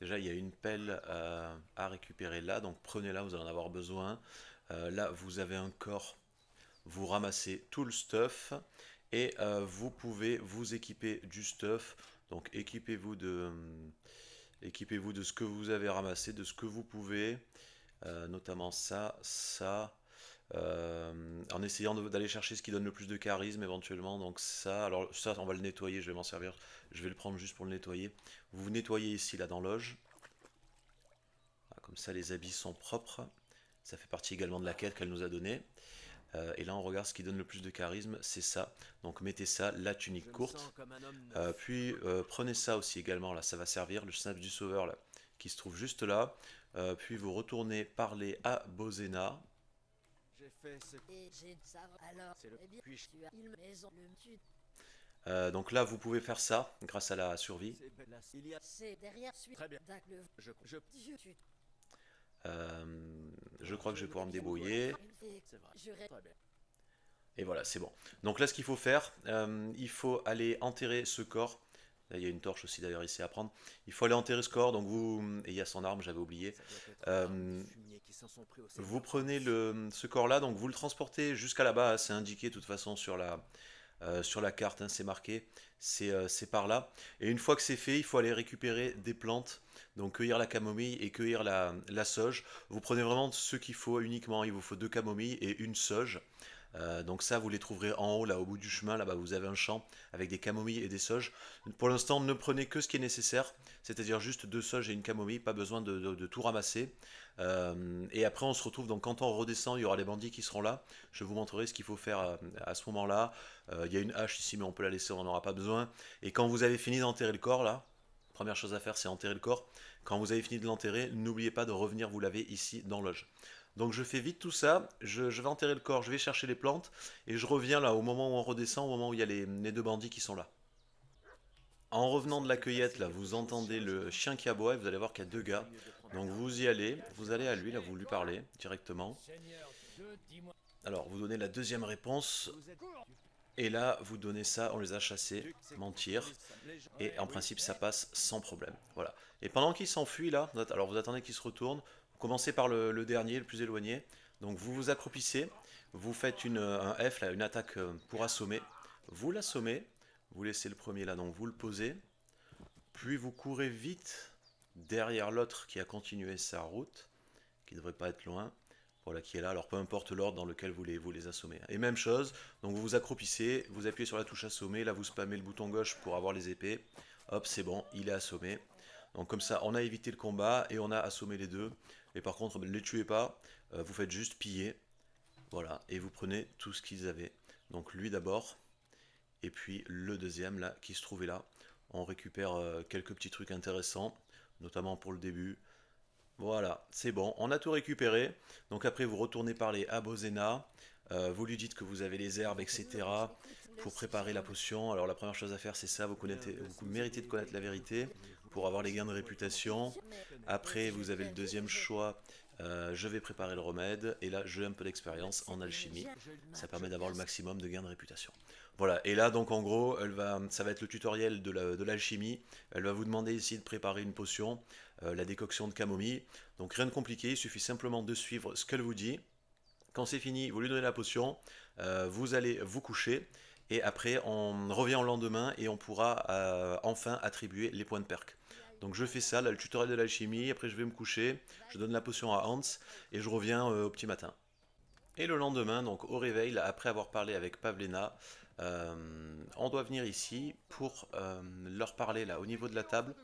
Speaker 1: déjà, il y a une pelle à récupérer là. Donc, prenez-la, vous allez en avoir besoin. Là, vous avez un corps. Vous ramassez tout le stuff. Et vous pouvez vous équiper du stuff. Donc, équipez-vous de ce que vous avez ramassé, de ce que vous pouvez. Notamment ça, ça. En essayant d'aller chercher ce qui donne le plus de charisme éventuellement. Donc ça, alors ça on va le nettoyer, je vais m'en servir. Je vais le prendre juste pour le nettoyer. Vous nettoyez ici là dans loge. Voilà, comme ça les habits sont propres. Ça fait partie également de la quête qu'elle nous a donnée. Et là on regarde ce qui donne le plus de charisme, c'est ça. Donc mettez ça, la tunique courte. Puis prenez ça aussi également, là ça va servir, le snap du sauveur là, qui se trouve juste là. Puis vous retournez parler à Bozena. Donc là, vous pouvez faire ça grâce à la survie. Je crois que je vais pouvoir me débrouiller. Et voilà, c'est bon. Donc là, ce qu'il faut faire, il faut aller enterrer ce corps. Là, il y a une torche aussi d'ailleurs ici à prendre. Il faut aller enterrer ce corps. Donc vous, et il y a son arme, j'avais oublié. Vous prenez ce corps-là, donc vous le transportez jusqu'à là-bas. C'est indiqué de toute façon sur la carte, hein, c'est marqué. C'est par là. Et une fois que c'est fait, il faut aller récupérer des plantes. Donc cueillir la camomille et cueillir la sauge. Vous prenez vraiment ce qu'il faut uniquement. Il vous faut 2 camomilles et une sauge. Donc ça, vous les trouverez en haut, là, au bout du chemin. Là-bas, vous avez un champ avec des camomilles et des sauges. Pour l'instant, ne prenez que ce qui est nécessaire, c'est-à-dire juste 2 sauges et une camomille. Pas besoin de tout ramasser. Et après, on se retrouve. Donc, quand on redescend, il y aura les bandits qui seront là. Je vous montrerai ce qu'il faut faire à ce moment-là. Il y a une hache ici, mais on peut la laisser, on n'en aura pas besoin. Et quand vous avez fini d'enterrer le corps, là, première chose à faire, c'est enterrer le corps. Quand vous avez fini de l'enterrer, n'oubliez pas de revenir vous laver ici dans Loge. Donc je fais vite tout ça, je vais enterrer le corps, je vais chercher les plantes, et je reviens là au moment où on redescend, au moment où il y a les 2 bandits qui sont là. En revenant de la cueillette, là, vous entendez le chien qui aboie, et vous allez voir qu'il y a 2 gars. Donc vous y allez, vous allez à lui, là vous lui parlez directement. Alors vous donnez la deuxième réponse, et là vous donnez ça, on les a chassés, mentir, et en principe ça passe sans problème. Voilà. Et pendant qu'il s'enfuit là, alors vous attendez qu'il se retourne, vous commencez par le dernier, le plus éloigné. Donc vous vous accroupissez, vous faites un F, là, une attaque pour assommer. Vous l'assommez, vous laissez le premier là, donc vous le posez. Puis vous courez vite derrière l'autre qui a continué sa route, qui ne devrait pas être loin. Voilà, qui est là. Alors peu importe l'ordre dans lequel vous les assommez. Et même chose, donc vous vous accroupissez, vous appuyez sur la touche assommer, là vous spammez le bouton gauche pour avoir les épées. Hop, c'est bon, il est assommé. Donc comme ça, on a évité le combat et on a assommé les 2. Et par contre, ne les tuez pas, vous faites juste piller. Voilà, et vous prenez tout ce qu'ils avaient. Donc lui d'abord, et puis le deuxième là, qui se trouvait là. On récupère quelques petits trucs intéressants, notamment pour le début. Voilà, c'est bon, on a tout récupéré. Donc après, vous retournez parler à Bozena. Vous lui dites que vous avez les herbes, etc. pour préparer la potion. Alors la première chose à faire, c'est ça. Vous méritez de connaître la vérité pour avoir les gains de réputation. Après, vous avez le deuxième choix. Je vais préparer le remède. Et là, j'ai un peu d'expérience en alchimie. Ça permet d'avoir le maximum de gains de réputation. Voilà, et là donc en gros, ça va être le tutoriel de l'alchimie. Elle va vous demander ici de préparer une potion, la décoction de camomille. Donc rien de compliqué, il suffit simplement de suivre ce qu'elle vous dit. Quand c'est fini, vous lui donnez la potion, vous allez vous coucher, et après on revient au lendemain et on pourra enfin attribuer les points de perk. Donc je fais ça, là, le tutoriel de l'alchimie, après je vais me coucher, je donne la potion à Hans, et je reviens au petit matin. Et le lendemain, donc au réveil, là, après avoir parlé avec Pavlena, on doit venir ici pour leur parler là au niveau de la table.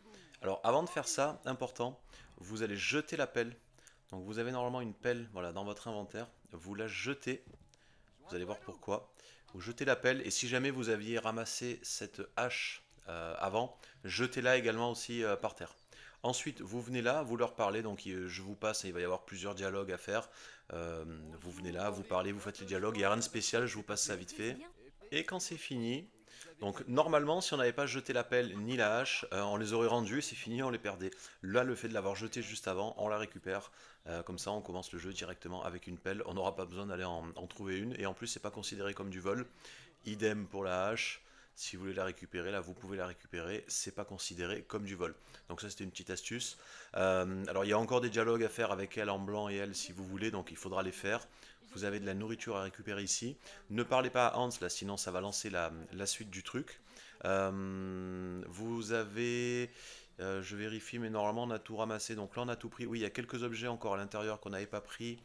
Speaker 1: Alors avant de faire ça, important, vous allez jeter la pelle. Donc vous avez normalement une pelle, voilà, dans votre inventaire. Vous la jetez. Vous allez voir pourquoi. Vous jetez la pelle, et si jamais vous aviez ramassé cette hache avant, jetez-la également aussi par terre. Ensuite, vous venez là, vous leur parlez, donc je vous passe, il va y avoir plusieurs dialogues à faire. Vous venez là, vous parlez, vous faites les dialogues, il n'y a rien de spécial, je vous passe ça vite fait. Et quand c'est fini, donc normalement, si on n'avait pas jeté la pelle ni la hache, on les aurait rendus, c'est fini, on les perdait. Là, le fait de l'avoir jeté juste avant, on la récupère. Comme ça, on commence le jeu directement avec une pelle. On n'aura pas besoin d'aller en trouver une. Et en plus, c'est pas considéré comme du vol. Idem pour la hache. Si vous voulez la récupérer, là, vous pouvez la récupérer. C'est pas considéré comme du vol. Donc ça, c'était une petite astuce. Alors, il y a encore des dialogues à faire avec elle en blanc et elle, si vous voulez. Donc, il faudra les faire. Vous avez de la nourriture à récupérer ici. Ne parlez pas à Hans, là, sinon ça va lancer la suite du truc. Vous avez... je vérifie, mais normalement on a tout ramassé. Donc là on a tout pris. Oui, il y a quelques objets encore à l'intérieur qu'on n'avait pas pris.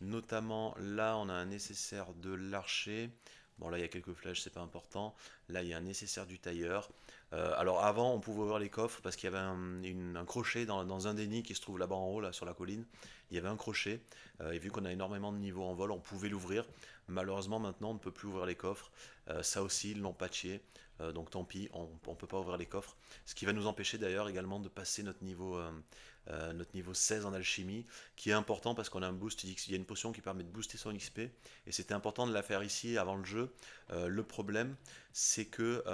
Speaker 1: Notamment là on a un nécessaire de l'archer. Bon là il y a quelques flèches, c'est pas important. Là il y a un nécessaire du tailleur. Alors avant on pouvait ouvrir les coffres parce qu'il y avait un crochet dans un des nids qui se trouve là-bas en haut, là sur la colline. Il y avait un crochet. Et vu qu'on a énormément de niveaux en vol, on pouvait l'ouvrir. Malheureusement maintenant on ne peut plus ouvrir les coffres. Ça aussi ils l'ont patché. Donc tant pis, on ne peut pas ouvrir les coffres. Ce qui va nous empêcher d'ailleurs également de passer notre niveau 16 en alchimie, qui est important parce qu'on a un boost d'XP. Il y a une potion qui permet de booster son XP, et c'était important de la faire ici avant le jeu. Le problème, c'est que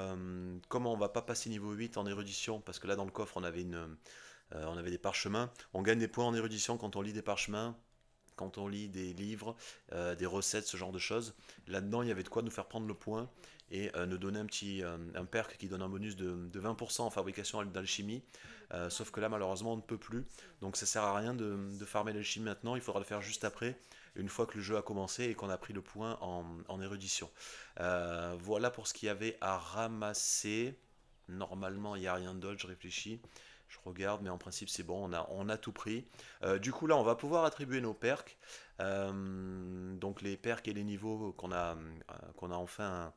Speaker 1: comme on va pas passer niveau 8 en érudition, parce que là dans le coffre on avait des parchemins, on gagne des points en érudition quand on lit des parchemins, quand on lit des livres, des recettes, ce genre de choses. Là-dedans, il y avait de quoi nous faire prendre le point et nous donner un perk qui donne un bonus de 20% en fabrication d'alchimie. Sauf que là, malheureusement, on ne peut plus. Donc ça sert à rien de farmer l'alchimie maintenant. Il faudra le faire juste après, une fois que le jeu a commencé et qu'on a pris le point en érudition. Voilà pour ce qu'il y avait à ramasser. Normalement, il n'y a rien d'autre, je réfléchis. Je regarde, mais en principe c'est bon, on a tout pris. Du coup là, on va pouvoir attribuer nos perks. Donc les perks et les niveaux qu'on a enfin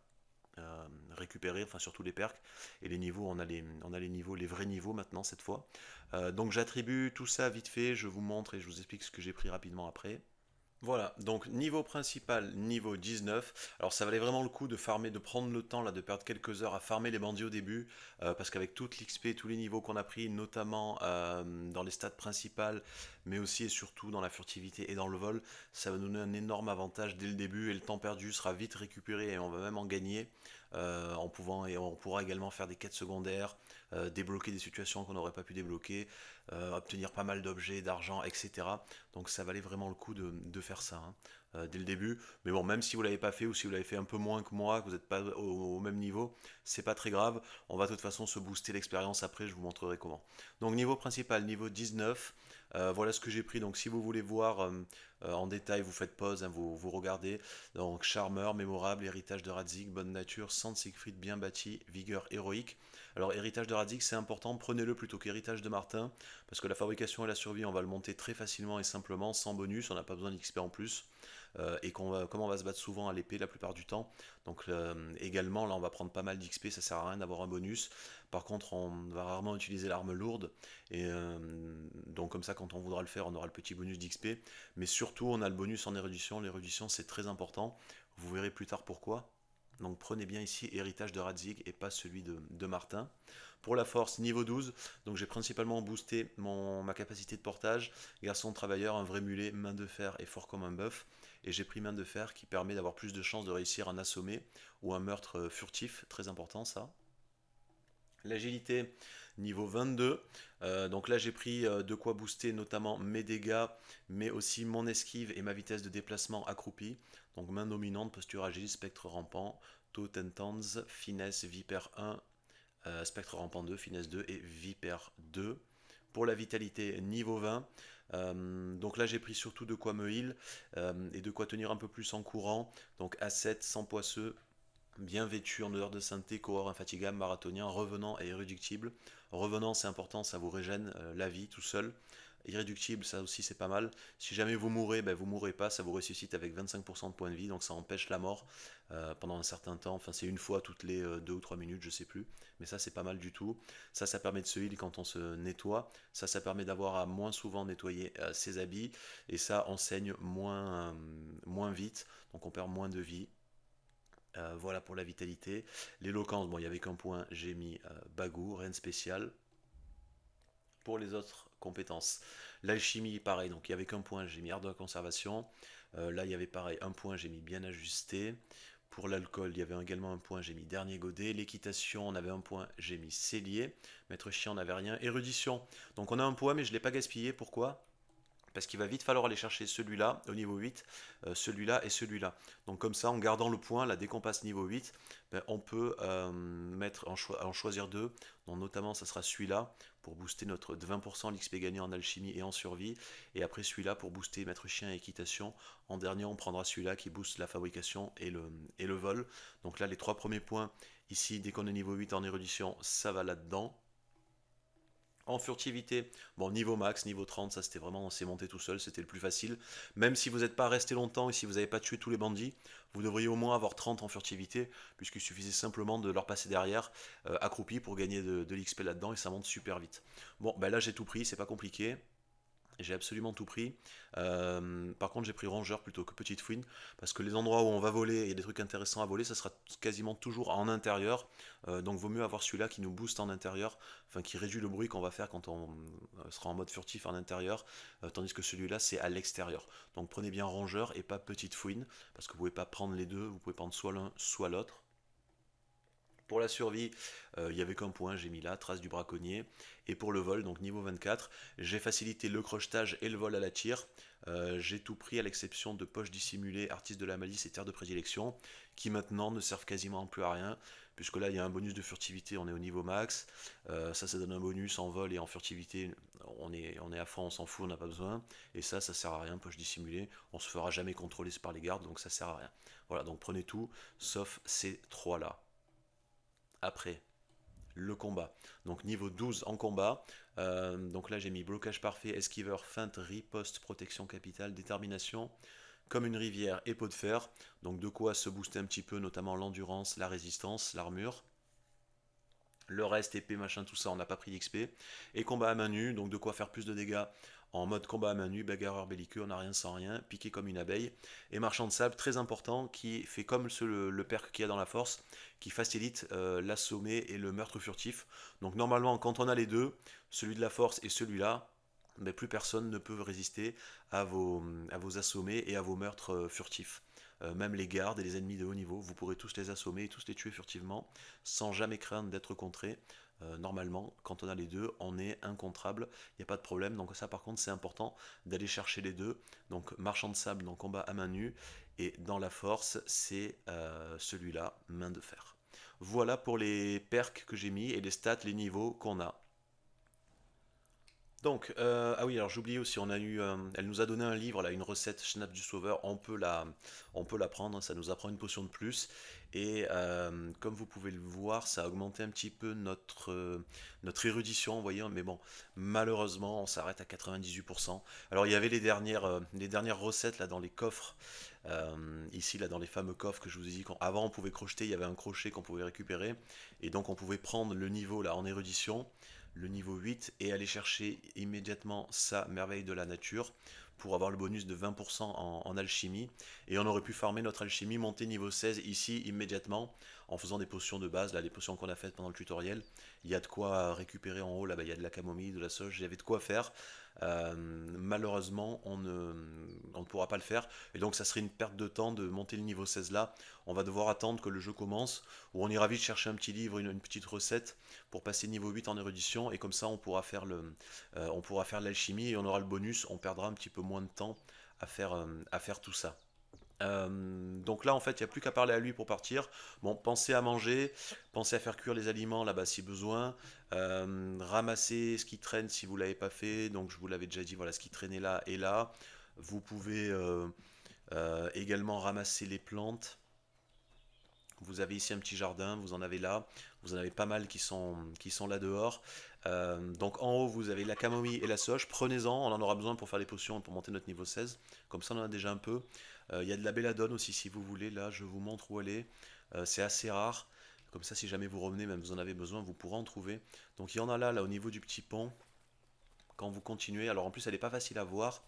Speaker 1: récupérés, enfin surtout les perks. Et les niveaux, on a les niveaux, les vrais niveaux maintenant cette fois. Donc j'attribue tout ça vite fait, je vous montre et je vous explique ce que j'ai pris rapidement après. Voilà, donc niveau principal, niveau 19. Alors ça valait vraiment le coup de farmer, de prendre le temps là, de perdre quelques heures à farmer les bandits au début, parce qu'avec toute l'XP, tous les niveaux qu'on a pris, notamment dans les stats principales, mais aussi et surtout dans la furtivité et dans le vol, ça va nous donner un énorme avantage dès le début et le temps perdu sera vite récupéré et on va même en gagner et on pourra également faire des quêtes secondaires, débloquer des situations qu'on n'aurait pas pu débloquer, obtenir pas mal d'objets, d'argent, etc. Donc ça valait vraiment le coup de faire ça dès le début. Mais bon, même si vous l'avez pas fait ou si vous l'avez fait un peu moins que moi, que vous n'êtes pas au même niveau, c'est pas très grave. On va de toute façon se booster l'expérience après, je vous montrerai comment. Donc niveau principal, niveau 19. Voilà ce que j'ai pris. Donc si vous voulez voir en détail, vous faites pause, hein, vous regardez. Donc charmeur, mémorable, héritage de Radzig, bonne nature, sang de Siegfried bien bâti, vigueur héroïque. Alors héritage de Radzig c'est important, prenez-le plutôt qu'héritage de Martin, parce que la fabrication et la survie on va le monter très facilement et simplement, sans bonus, on n'a pas besoin d'XP en plus. Et comme on va se battre souvent à l'épée la plupart du temps, donc également là on va prendre pas mal d'XP, ça sert à rien d'avoir un bonus. Par contre on va rarement utiliser l'arme lourde, et donc comme ça quand on voudra le faire on aura le petit bonus d'XP, mais surtout on a le bonus en érudition, l'érudition c'est très important, vous verrez plus tard pourquoi. Donc prenez bien ici héritage de Radzig et pas celui de Martin. Pour la force, niveau 12, donc j'ai principalement boosté ma capacité de portage, garçon travailleur, un vrai mulet, main de fer et fort comme un bœuf. Et j'ai pris main de fer qui permet d'avoir plus de chances de réussir un assommé ou un meurtre furtif, très important ça. L'agilité, niveau 22. Donc là j'ai pris de quoi booster notamment mes dégâts, mais aussi mon esquive et ma vitesse de déplacement accroupie. Donc main dominante, posture agile, spectre rampant, Totentans, finesse, vipère 1, spectre rampant 2, finesse 2 et vipère 2. Pour la vitalité, niveau 20. Donc là j'ai pris surtout de quoi me heal et de quoi tenir un peu plus en courant. Donc A7, sans poisseux, bien vêtu, en odeur de sainteté, coureur infatigable, marathonien, revenant et irréductible. Revenant c'est important, ça vous régène la vie tout seul. Irréductible, ça aussi c'est pas mal. Si jamais vous mourrez, ben vous mourrez pas, ça vous ressuscite avec 25% de points de vie, donc ça empêche la mort pendant un certain temps. Enfin c'est une fois toutes les 2 ou 3 minutes, je sais plus. Mais ça c'est pas mal du tout. Ça permet de se heal quand on se nettoie. Ça permet d'avoir à moins souvent nettoyer ses habits. Et ça enseigne moins vite, donc on perd moins de vie. Voilà pour la vitalité. L'éloquence, bon, il n'y avait qu'un point, j'ai mis Bagou, rien de spécial. Pour les autres compétences, l'alchimie, pareil, donc il n'y avait qu'un point, j'ai mis art de la conservation. Là, il y avait pareil, un point, j'ai mis bien ajusté. Pour l'alcool, il y avait également un point, j'ai mis dernier godet. L'équitation, on avait un point, j'ai mis cellier. Maître chien, on n'avait rien. Érudition, donc on a un point, mais je ne l'ai pas gaspillé. Pourquoi ? parce qu'il va vite falloir aller chercher celui-là au niveau 8, celui-là et celui-là. Donc comme ça, en gardant le point, là, dès qu'on passe niveau 8, ben, on peut en choisir deux. Donc notamment, ça sera celui-là pour booster notre de 20% l'XP gagné en alchimie et en survie. Et après celui-là pour booster maître chien et équitation. En dernier, on prendra celui-là qui booste la fabrication et le vol. Donc là, les trois premiers points, ici, dès qu'on est niveau 8 en érudition, ça va là-dedans. En furtivité, bon, niveau max, niveau 30, ça c'était vraiment, on s'est monté tout seul, c'était le plus facile. Même si vous n'êtes pas resté longtemps et si vous n'avez pas tué tous les bandits, vous devriez au moins avoir 30 en furtivité, puisqu'il suffisait simplement de leur passer derrière, accroupi, pour gagner de l'XP là-dedans, et ça monte super vite. Bon, ben là j'ai tout pris, c'est pas compliqué. J'ai absolument tout pris. Par contre, j'ai pris rongeur plutôt que petite fouine, parce que les endroits où on va voler, il y a des trucs intéressants à voler, ça sera quasiment toujours en intérieur. Donc, vaut mieux avoir celui-là qui nous booste en intérieur, enfin qui réduit le bruit qu'on va faire quand on sera en mode furtif en intérieur, tandis que celui-là c'est à l'extérieur. Donc, prenez bien rongeur et pas petite fouine, parce que vous pouvez pas prendre les deux, vous pouvez prendre soit l'un, soit l'autre. Pour la survie, il n'y avait qu'un point, j'ai mis là, trace du braconnier. Et pour le vol, donc niveau 24, j'ai facilité le crochetage et le vol à la tire. J'ai tout pris à l'exception de poches dissimulées, artistes de la malice et terre de prédilection, qui maintenant ne servent quasiment plus à rien, puisque là il y a un bonus de furtivité, on est au niveau max. Ça donne un bonus en vol et en furtivité, on est à fond, on s'en fout, on n'a pas besoin. Et ça sert à rien, poche dissimulée, on se fera jamais contrôler par les gardes, donc ça sert à rien. Voilà, donc prenez tout, sauf ces trois là. Après, le combat. Donc niveau 12 en combat. Donc là j'ai mis blocage parfait, esquiveur, feinte, riposte, protection capitale, détermination, comme une rivière et peau de fer. Donc de quoi se booster un petit peu, notamment l'endurance, la résistance, l'armure. Le reste, épée, machin, tout ça, on n'a pas pris d'XP. Et combat à main nue, donc de quoi faire plus de dégâts en mode combat à main nue, bagarreur belliqueux, on n'a rien sans rien, piqué comme une abeille. Et marchand de sable, très important, qui fait comme le perk qu'il y a dans la force, qui facilite l'assommer et le meurtre furtif. Donc normalement, quand on a les deux, celui de la force et celui-là, mais plus personne ne peut résister à vos assommés et à vos meurtres furtifs. Même les gardes et les ennemis de haut niveau, vous pourrez tous les assommer et tous les tuer furtivement, sans jamais craindre d'être contré. Normalement, quand on a les deux, on est incontrable, il n'y a pas de problème. Donc ça par contre c'est important d'aller chercher les deux. Donc marchand de sable dans combat à main nue, et dans la force c'est celui-là, main de fer. Voilà pour les perks que j'ai mis et les stats, les niveaux qu'on a. Donc, ah oui, alors j'oubliais aussi, elle nous a donné un livre, là, une recette Schnapp du Sauveur, on peut la prendre, ça nous apprend une potion de plus. Et comme vous pouvez le voir, ça a augmenté un petit peu notre érudition, vous voyez, mais bon, malheureusement, on s'arrête à 98%. Alors, il y avait les dernières recettes, là, dans les coffres, ici, là, dans les fameux coffres que je vous ai dit, avant, on pouvait crocheter, il y avait un crochet qu'on pouvait récupérer, et donc on pouvait prendre le niveau, là, en érudition, le niveau 8, et aller chercher immédiatement sa merveille de la nature pour avoir le bonus de 20% en alchimie. Et on aurait pu farmer notre alchimie, monter niveau 16 ici immédiatement en faisant des potions de base, là, les potions qu'on a faites pendant le tutoriel. Il y a de quoi récupérer en haut, là-bas il y a de la camomille, de la sauge, il y avait de quoi faire. Malheureusement, on ne pourra pas le faire. Et donc, ça serait une perte de temps de monter le niveau 16 là. On va devoir attendre que le jeu commence, ou on ira vite chercher un petit livre, une petite recette pour passer niveau 8 en érudition. Et comme ça, on pourra faire l'alchimie et on aura le bonus. On perdra un petit peu moins de temps à faire tout ça. Donc là, en fait, il n'y a plus qu'à parler à lui pour partir. Bon, pensez à manger, pensez à faire cuire les aliments là-bas si besoin. Ramasser ce qui traîne si vous ne l'avez pas fait. Donc, je vous l'avais déjà dit, voilà, ce qui traînait là et là. Vous pouvez également ramasser les plantes. Vous avez ici un petit jardin, vous en avez là. Vous en avez pas mal qui sont là dehors. Donc en haut, vous avez la camomille et la sauge. Prenez-en, on en aura besoin pour faire les potions, pour monter notre niveau 16. Comme ça, on en a déjà un peu. Il y a de la belladone aussi, si vous voulez. Là, je vous montre où elle est. C'est assez rare. Comme ça, si jamais vous revenez, même vous en avez besoin, vous pourrez en trouver. Donc il y en a là au niveau du petit pont. Quand vous continuez, alors en plus, elle n'est pas facile à voir.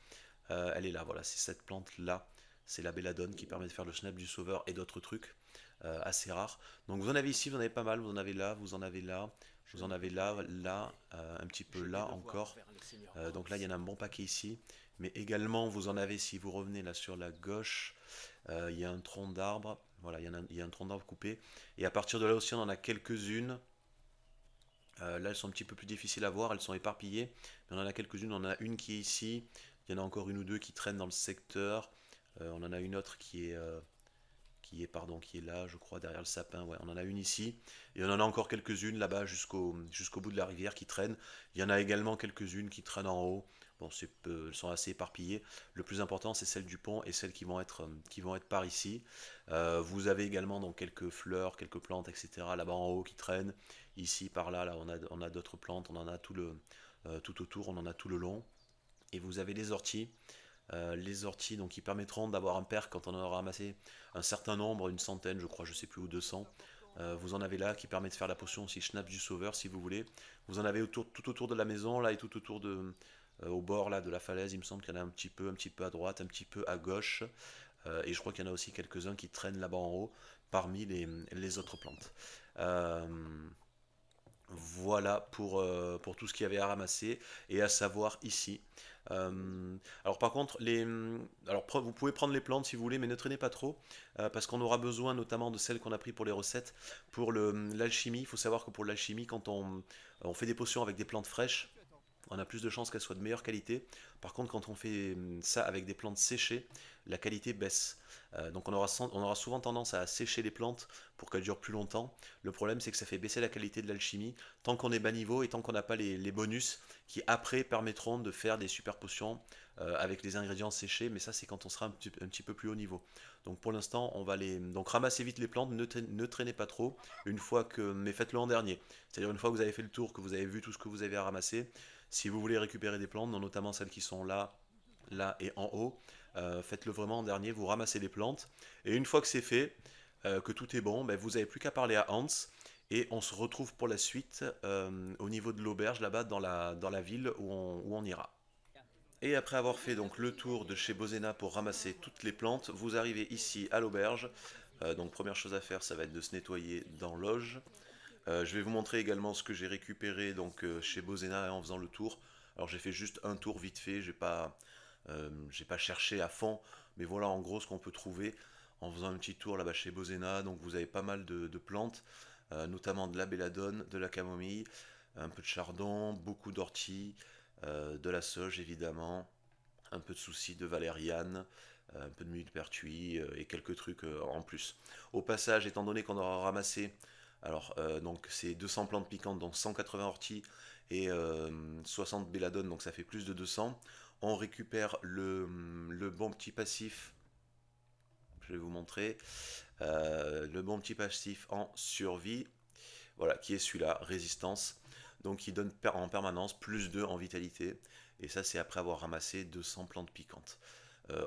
Speaker 1: Elle est là, voilà, c'est cette plante-là. C'est la belladone qui permet de faire le snap du sauveur et d'autres trucs assez rares. Donc vous en avez ici, vous en avez pas mal, vous en avez là, vous en avez là, vous en avez là, là, un petit peu là encore. Donc là, il y en a un bon paquet ici. Mais également, vous en avez, si vous revenez là sur la gauche, il y a un tronc d'arbre. Voilà, il y a un tronc d'arbre coupé. Et à partir de là aussi, on en a quelques-unes. Là, elles sont un petit peu plus difficiles à voir, elles sont éparpillées. Mais on en a quelques-unes. On en a une qui est ici, Il y en a encore une ou deux qui traînent dans le secteur. On en a une autre qui est là, je crois, derrière le sapin. Ouais, on en a une ici. Et on en a encore quelques-unes là-bas jusqu'au bout de la rivière qui traînent. Il y en a également quelques-unes qui traînent en haut. Bon, elles sont assez éparpillées. Le plus important, c'est celles du pont et celles qui vont être par ici. Vous avez également donc quelques fleurs, quelques plantes, etc. là-bas en haut qui traînent. Ici, par là, on a d'autres plantes. On en a tout autour, on en a tout le long. Et vous avez les orties donc, qui permettront d'avoir un perc quand on en aura ramassé un certain nombre, une centaine, je crois, je sais plus, ou 200. Vous en avez là qui permet de faire la potion aussi Schnaps du Sauveur si vous voulez. Vous en avez tout autour de la maison là et tout autour au bord là de la falaise. Il me semble qu'il y en a un petit peu à droite, un petit peu à gauche. Et je crois qu'il y en a aussi quelques-uns qui traînent là-bas en haut parmi les autres plantes. Euh, voilà pour tout ce qu'il y avait à ramasser et à savoir ici. Alors par contre, vous pouvez prendre les plantes si vous voulez, mais ne traînez pas trop, parce qu'on aura besoin notamment de celles qu'on a pris pour les recettes. Pour l'alchimie, il faut savoir que pour l'alchimie, quand on fait des potions avec des plantes fraîches, on a plus de chances qu'elles soient de meilleure qualité. Par contre, quand on fait ça avec des plantes séchées, la qualité baisse. Donc on aura souvent tendance à sécher les plantes pour qu'elles durent plus longtemps. Le problème, c'est que ça fait baisser la qualité de l'alchimie tant qu'on est bas niveau et tant qu'on n'a pas les bonus qui après permettront de faire des super potions avec les ingrédients séchés. Mais ça, c'est quand on sera un petit peu plus haut niveau. Donc pour l'instant, on va donc ramasser vite les plantes, ne traînez pas trop. Mais faites-le en dernier. C'est-à-dire une fois que vous avez fait le tour, que vous avez vu tout ce que vous avez à ramasser, si vous voulez récupérer des plantes, notamment celles qui sont là, là et en haut, faites-le vraiment en dernier, vous ramassez les plantes. Et une fois que c'est fait, que tout est bon, ben, vous n'avez plus qu'à parler à Hans. Et on se retrouve pour la suite au niveau de l'auberge, là-bas, dans la ville où on ira. Et après avoir fait donc le tour de chez Bozena pour ramasser toutes les plantes, vous arrivez ici à l'auberge. Donc première chose à faire, ça va être de se nettoyer dans l'auge. Je vais vous montrer également ce que j'ai récupéré donc chez Bozena en faisant le tour. Alors j'ai fait juste un tour vite fait, j'ai pas cherché à fond, mais voilà en gros ce qu'on peut trouver en faisant un petit tour là-bas chez Bozena. Donc vous avez pas mal de plantes, notamment de la belladone, de la camomille, un peu de chardon, beaucoup d'ortie, de la sauge évidemment, un peu de souci de valériane, un peu de millepertuis et quelques trucs en plus. Au passage, étant donné qu'on aura ramassé, alors donc c'est 200 plantes piquantes, donc 180 orties et 60 belladone, donc ça fait plus de 200. On récupère le bon petit passif, je vais vous montrer, le bon petit passif en survie, voilà, qui est celui-là, résistance, donc qui donne en permanence plus 2 en vitalité, et ça c'est après avoir ramassé 200 plantes piquantes,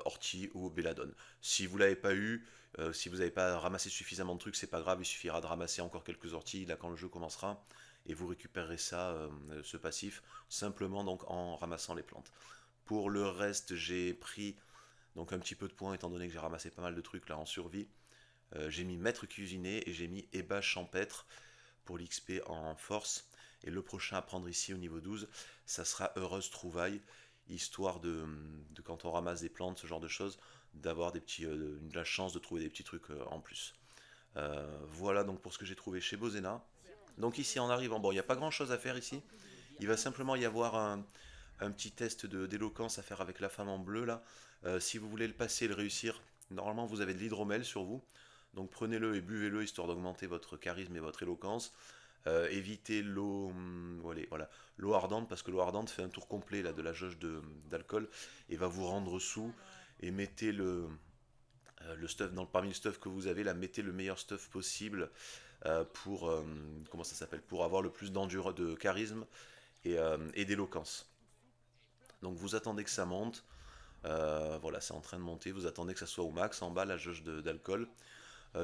Speaker 1: ortie ou belladone. Si vous l'avez pas eu, si vous n'avez pas ramassé suffisamment de trucs, c'est pas grave, il suffira de ramasser encore quelques orties là quand le jeu commencera, et vous récupérerez ça, ce passif, simplement donc en ramassant les plantes. Pour le reste, j'ai pris donc un petit peu de points étant donné que j'ai ramassé pas mal de trucs là en survie. J'ai mis maître cuisinier et j'ai mis ébâche champêtre pour l'XP en force. Et le prochain à prendre ici au niveau 12, ça sera heureuse trouvaille, histoire de quand on ramasse des plantes, ce genre de choses, d'avoir de la chance de trouver des petits trucs en plus. Voilà donc pour ce que j'ai trouvé chez Bozena. Donc ici en arrivant, bon il n'y a pas grand chose à faire ici. Il va simplement y avoir un petit test d'éloquence à faire avec la femme en bleu là. Si vous voulez le passer et le réussir, normalement vous avez de l'hydromel sur vous. Donc prenez-le et buvez-le histoire d'augmenter votre charisme et votre éloquence. Évitez voilà, l'eau ardente parce que l'eau ardente fait un tour complet là, de la jauge d'alcool et va vous rendre sous. Et mettez le stuff parmi le stuff que vous avez là, mettez le meilleur stuff possible pour comment ça s'appelle, pour avoir le plus de charisme et d'éloquence. Donc vous attendez que ça monte. Voilà, c'est en train de monter. Vous attendez que ça soit au max en bas la jauge d'alcool.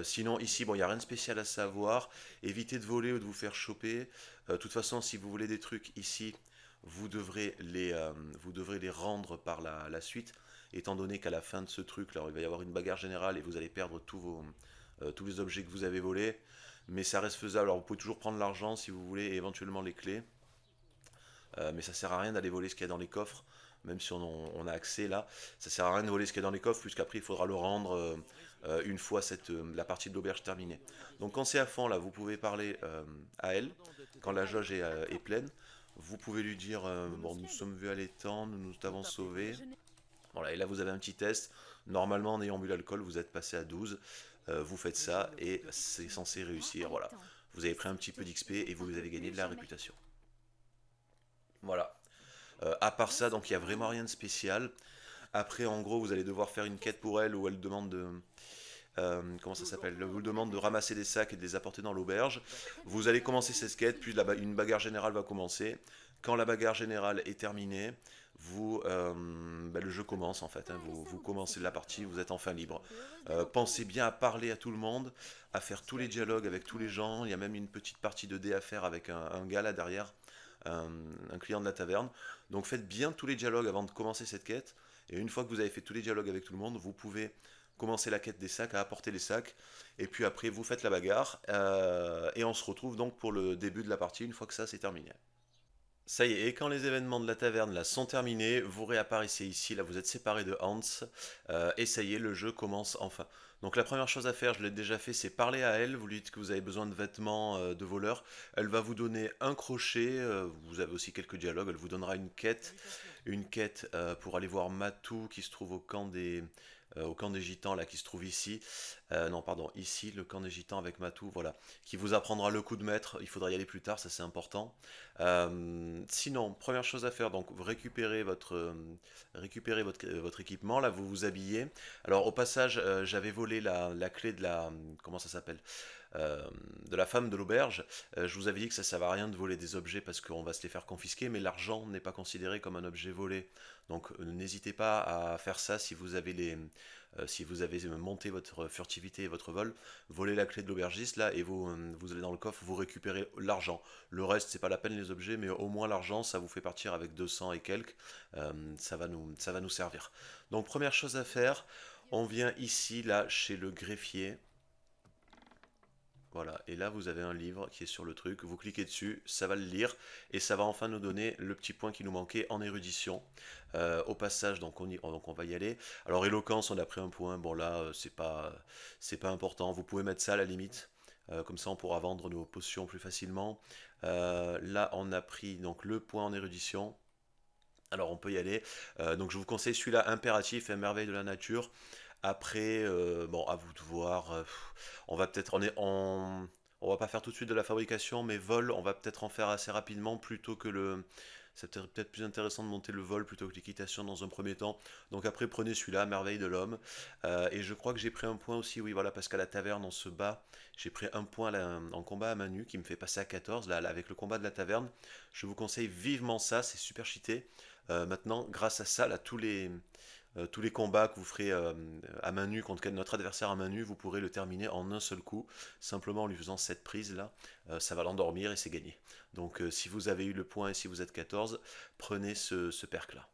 Speaker 1: Sinon, ici, bon, il n'y a rien de spécial à savoir. Évitez de voler ou de vous faire choper. De toute façon, si vous voulez des trucs ici, vous devrez les rendre par la suite. Étant donné qu'à la fin de ce truc, là, il va y avoir une bagarre générale et vous allez perdre tous les objets que vous avez volés. Mais ça reste faisable. Alors, vous pouvez toujours prendre l'argent si vous voulez et éventuellement les clés. Mais ça sert à rien d'aller voler ce qu'il y a dans les coffres, même si on a accès là. Ça sert à rien de voler ce qu'il y a dans les coffres, puisqu'après il faudra le rendre une fois la partie de l'auberge terminée. Donc quand c'est à fond là, vous pouvez parler à elle, quand la jauge est pleine. Vous pouvez lui dire bon, nous sommes vus à l'étang, nous nous t'avons sauvé. Voilà, et là vous avez un petit test. Normalement, en ayant bu l'alcool, vous êtes passé à 12. Vous faites ça et c'est censé réussir. Voilà, vous avez pris un petit peu d'XP et vous avez gagné de la réputation. Voilà. À part ça, donc il n'y a vraiment rien de spécial. Après, en gros, vous allez devoir faire une quête pour elle où elle demande de, comment ça s'appelle, elle vous demande de ramasser des sacs et de les apporter dans l'auberge. Vous allez commencer cette quête, puis une bagarre générale va commencer. Quand la bagarre générale est terminée, le jeu commence en fait, hein. Vous commencez la partie, vous êtes enfin libre. Pensez bien à parler à tout le monde, à faire tous les dialogues avec tous les gens. Il y a même une petite partie de dés à faire avec un gars là derrière, un, un client de la taverne. Donc faites bien tous les dialogues avant de commencer cette quête. Et une fois que vous avez fait tous les dialogues avec tout le monde, vous pouvez commencer la quête des sacs, à apporter les sacs. Et puis après, vous faites la bagarre. Et on se retrouve donc pour le début de la partie une fois que ça c'est terminé. Ça y est, et quand les événements de la taverne là sont terminés, vous réapparaissez ici, là vous êtes séparé de Hans, et ça y est, le jeu commence enfin. Donc la première chose à faire, je l'ai déjà fait, c'est parler à elle, vous lui dites que vous avez besoin de vêtements de voleur, elle va vous donner un crochet, vous avez aussi quelques dialogues, elle vous donnera une quête pour aller voir Matou qui se trouve au camp des gitans là qui se trouve ici. Non, pardon, ici le camp des gitans avec Matou, voilà, qui vous apprendra le coup de maître. Il faudra y aller plus tard, ça c'est important. Sinon, première chose à faire, donc vous récupérez votre équipement, là vous vous habillez. Alors au passage, j'avais volé la clé de la, comment ça s'appelle, euh, de la femme de l'auberge. Je vous avais dit que ça ne servait à rien de voler des objets parce qu'on va se les faire confisquer, mais l'argent n'est pas considéré comme un objet volé. Donc n'hésitez pas à faire ça si vous avez monté votre furtivité et votre vol, volez la clé de l'aubergiste là et vous allez dans le coffre, vous récupérez l'argent. Le reste, c'est pas la peine les objets, mais au moins l'argent, ça vous fait partir avec 200 et quelques. Ça va nous servir. Donc première chose à faire, on vient ici, là, chez le greffier. Voilà, et là vous avez un livre qui est sur le truc, vous cliquez dessus, ça va le lire, et ça va enfin nous donner le petit point qui nous manquait en érudition. Au passage, donc on va y aller. Alors éloquence, on a pris un point, bon là c'est pas important, vous pouvez mettre ça à la limite. Comme ça on pourra vendre nos potions plus facilement. Là on a pris donc le point en érudition. Alors on peut y aller. Donc je vous conseille celui-là, impératif et merveille de la nature. Après, bon, à vous de voir. On va peut-être, on va pas faire tout de suite de la fabrication, mais vol, on va peut-être en faire assez rapidement plutôt que le. C'est peut-être plus intéressant de monter le vol plutôt que l'équitation dans un premier temps. Donc après, prenez celui-là, merveille de l'homme. Et je crois que j'ai pris un point aussi, oui, voilà, parce qu'à la taverne, on se bat. J'ai pris un point en combat à main nue qui me fait passer à 14, là, avec le combat de la taverne. Je vous conseille vivement ça, c'est super cheaté. Maintenant, grâce à ça, là, tous les combats que vous ferez à main nue contre notre adversaire à main nue, vous pourrez le terminer en un seul coup, simplement en lui faisant cette prise là, ça va l'endormir et c'est gagné. Donc si vous avez eu le point et si vous êtes 14, prenez ce perk là.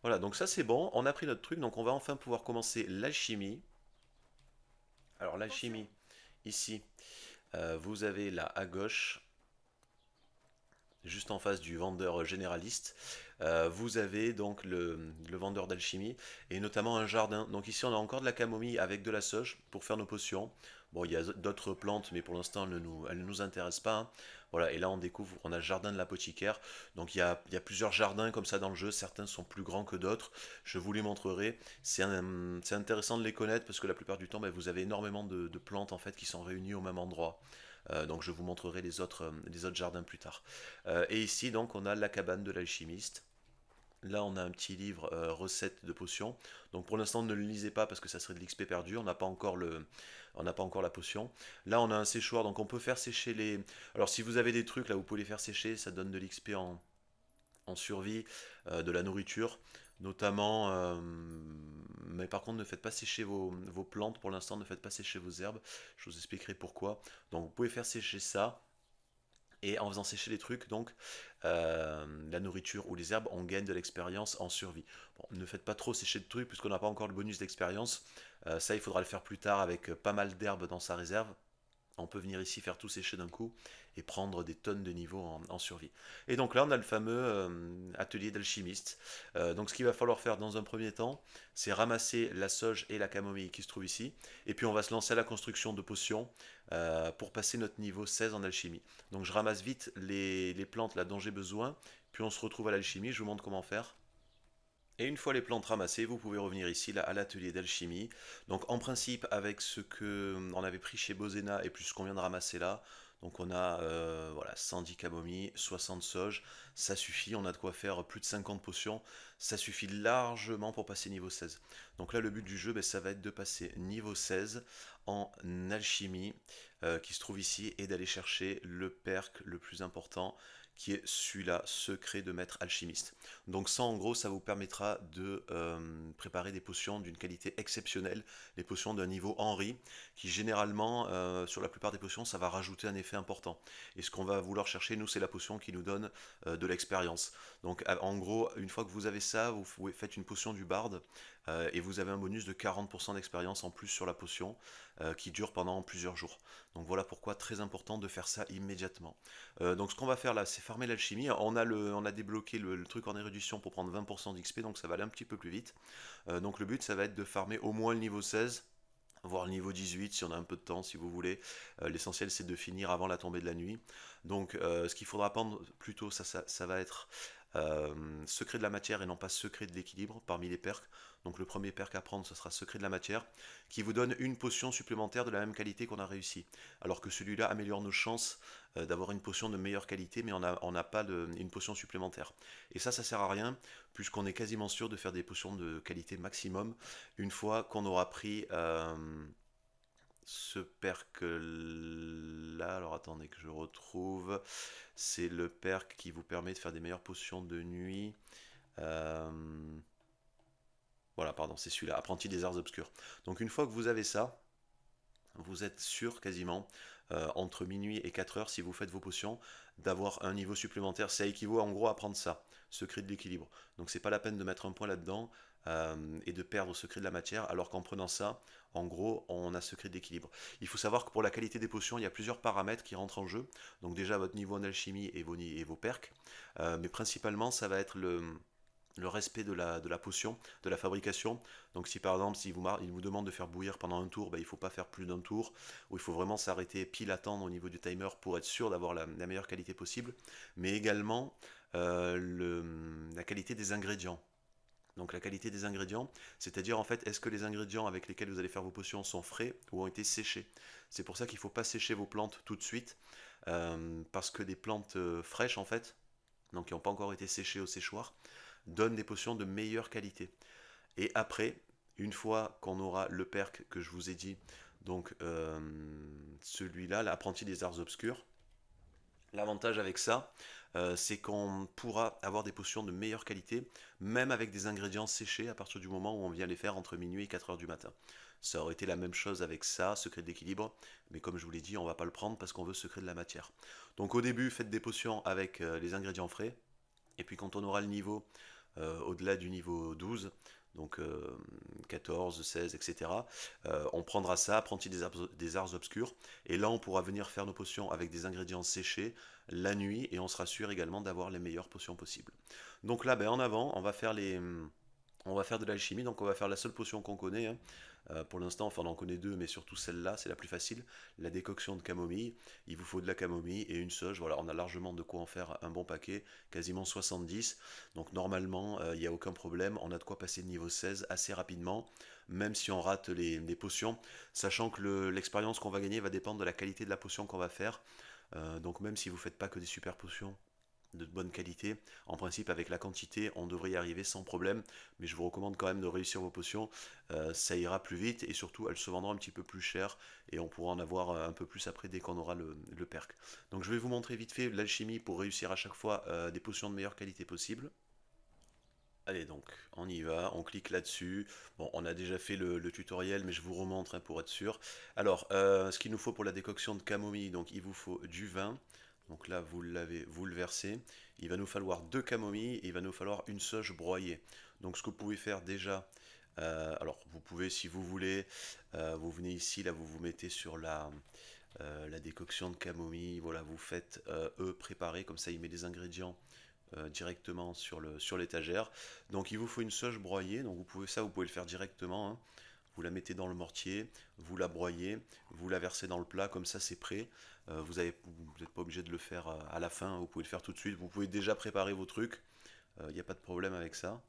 Speaker 1: Voilà, donc ça c'est bon, on a pris notre truc, donc on va enfin pouvoir commencer l'alchimie. Alors l'alchimie, ici, vous avez là à gauche, juste en face du vendeur généraliste, vous avez donc le vendeur d'alchimie et notamment un jardin. Donc ici on a encore de la camomille avec de la sauge pour faire nos potions. Bon, il y a d'autres plantes, mais pour l'instant elles ne nous intéressent pas, hein. Voilà, et là on découvre, on a le jardin de l'apothicaire. Donc il y a plusieurs jardins comme ça dans le jeu, certains sont plus grands que d'autres. Je vous les montrerai. C'est intéressant de les connaître parce que la plupart du temps, ben, vous avez énormément de plantes en fait qui sont réunies au même endroit. Donc je vous montrerai les autres jardins plus tard. Et ici donc on a la cabane de l'alchimiste. Là, on a un petit livre recettes de potions. Donc pour l'instant, ne le lisez pas parce que ça serait de l'XP perdu. On n'a pas encore la potion. Là, on a un séchoir, donc on peut faire sécher les. Alors si vous avez des trucs là, vous pouvez les faire sécher. Ça donne de l'XP en survie, de la nourriture, notamment. Mais par contre, ne faites pas sécher vos plantes pour l'instant. Ne faites pas sécher vos herbes. Je vous expliquerai pourquoi. Donc vous pouvez faire sécher ça. Et en faisant sécher les trucs, donc la nourriture ou les herbes, on gagne de l'expérience en survie. Bon, ne faites pas trop sécher de trucs puisqu'on n'a pas encore le bonus d'expérience. Ça, il faudra le faire plus tard avec pas mal d'herbes dans sa réserve. On peut venir ici faire tout sécher d'un coup et prendre des tonnes de niveaux en survie. Et donc là, on a le fameux atelier d'alchimiste. Donc ce qu'il va falloir faire dans un premier temps, c'est ramasser la sauge et la camomille qui se trouvent ici. Et puis on va se lancer à la construction de potions pour passer notre niveau 16 en alchimie. Donc je ramasse vite les plantes là dont j'ai besoin, puis on se retrouve à l'alchimie, je vous montre comment faire. Et une fois les plantes ramassées, vous pouvez revenir ici là, à l'atelier d'alchimie. Donc en principe, avec ce que on avait pris chez Bozena et plus ce qu'on vient de ramasser là, donc on a voilà, 110 camomilles, 60 sauges, ça suffit, on a de quoi faire plus de 50 potions, ça suffit largement pour passer niveau 16. Donc là le but du jeu, ben, ça va être de passer niveau 16 en alchimie qui se trouve ici et d'aller chercher le perk le plus important qui est celui-là, secret de maître alchimiste. Donc ça en gros ça vous permettra de préparer des potions d'une qualité exceptionnelle, les potions d'un niveau Henri, qui généralement sur la plupart des potions ça va rajouter un effet important. Et ce qu'on va vouloir chercher nous c'est la potion qui nous donne de l'expérience. Donc en gros une fois que vous avez ça, vous faites une potion du barde et vous avez un bonus de 40% d'expérience en plus sur la potion qui dure pendant plusieurs jours. Donc voilà pourquoi très important de faire ça immédiatement. Donc ce qu'on va faire là, c'est farmer l'alchimie. On a débloqué le truc en érudition pour prendre 20% d'XP, donc ça va aller un petit peu plus vite. Donc le but, ça va être de farmer au moins le niveau 16, voire le niveau 18 si on a un peu de temps, si vous voulez. L'essentiel, c'est de finir avant la tombée de la nuit. Donc ce qu'il faudra prendre plutôt, ça va être secret de la matière et non pas secret de l'équilibre parmi les perks. Donc le premier perk à prendre, ce sera secret de la matière, qui vous donne une potion supplémentaire de la même qualité qu'on a réussi. Alors que celui-là améliore nos chances d'avoir une potion de meilleure qualité, mais on n'a pas une potion supplémentaire. Et ça sert à rien, puisqu'on est quasiment sûr de faire des potions de qualité maximum, une fois qu'on aura pris ce perk là. Alors attendez que je retrouve. C'est le perk qui vous permet de faire des meilleures potions de nuit. Euh, Voilà, pardon, c'est celui-là, apprenti des arts obscurs. Donc une fois que vous avez ça, vous êtes sûr quasiment, entre minuit et 4 heures, si vous faites vos potions, d'avoir un niveau supplémentaire. Ça équivaut en gros à prendre ça, secret de l'équilibre. Donc c'est pas la peine de mettre un point là-dedans et de perdre secret de la matière, alors qu'en prenant ça, en gros, on a secret d'équilibre. Il faut savoir que pour la qualité des potions, il y a plusieurs paramètres qui rentrent en jeu. Donc déjà votre niveau en alchimie et vos perks. Mais principalement, ça va être le respect de la potion, de la fabrication. Donc si par exemple il vous demande de faire bouillir pendant un tour, bah, il ne faut pas faire plus d'un tour, ou il faut vraiment s'arrêter pile attendre au niveau du timer pour être sûr d'avoir la meilleure qualité possible, mais également la qualité des ingrédients. Donc la qualité des ingrédients, c'est-à-dire en fait est-ce que les ingrédients avec lesquels vous allez faire vos potions sont frais ou ont été séchés. C'est pour ça qu'il ne faut pas sécher vos plantes tout de suite, parce que des plantes fraîches en fait, donc qui n'ont pas encore été séchées au séchoir, donne des potions de meilleure qualité. Et après, une fois qu'on aura le perk que je vous ai dit, donc celui-là, l'apprenti des arts obscurs, l'avantage avec ça, c'est qu'on pourra avoir des potions de meilleure qualité, même avec des ingrédients séchés à partir du moment où on vient les faire entre minuit et 4 heures du matin. Ça aurait été la même chose avec ça, secret d'équilibre, mais comme je vous l'ai dit, on va pas le prendre parce qu'on veut secret de la matière. Donc au début, faites des potions avec les ingrédients frais, et puis quand on aura le niveau au-delà du niveau 12, donc 14, 16, etc. On prendra ça, apprenti des arts obscurs, et là on pourra venir faire nos potions avec des ingrédients séchés la nuit, et on sera sûr également d'avoir les meilleures potions possibles. Donc là, ben, en avant, on va faire de l'alchimie, donc on va faire la seule potion qu'on connaît, hein. Pour l'instant, enfin on en connaît deux, mais surtout celle-là, c'est la plus facile, la décoction de camomille. Il vous faut de la camomille et une sauge, voilà, on a largement de quoi en faire un bon paquet, quasiment 70. Donc normalement, il n'y a aucun problème, on a de quoi passer de niveau 16 assez rapidement, même si on rate les potions, sachant que l'expérience qu'on va gagner va dépendre de la qualité de la potion qu'on va faire. Donc même si vous ne faites pas que des super potions de bonne qualité. En principe, avec la quantité, on devrait y arriver sans problème, mais je vous recommande quand même de réussir vos potions. Ça ira plus vite et surtout, elles se vendront un petit peu plus cher et on pourra en avoir un peu plus après dès qu'on aura le perk. Donc je vais vous montrer vite fait l'alchimie pour réussir à chaque fois des potions de meilleure qualité possible. Allez donc, on y va, on clique là-dessus. Bon, on a déjà fait le tutoriel, mais je vous remontre hein, pour être sûr. Alors, ce qu'il nous faut pour la décoction de camomille, donc il vous faut du vin. Donc là, vous le versez. Il va nous falloir deux camomilles et il va nous falloir une sauge broyée. Donc ce que vous pouvez faire déjà, alors vous pouvez si vous voulez, vous venez ici, là vous vous mettez sur la décoction de camomille, voilà, vous faites préparer, comme ça il met les ingrédients directement sur l'étagère. Donc il vous faut une sauge broyée, donc vous pouvez le faire directement, hein. Vous la mettez dans le mortier, vous la broyez, vous la versez dans le plat, comme ça c'est prêt. Vous n'êtes pas obligé de le faire à la fin, vous pouvez le faire tout de suite. Vous pouvez déjà préparer vos trucs, il n'y a pas de problème avec ça.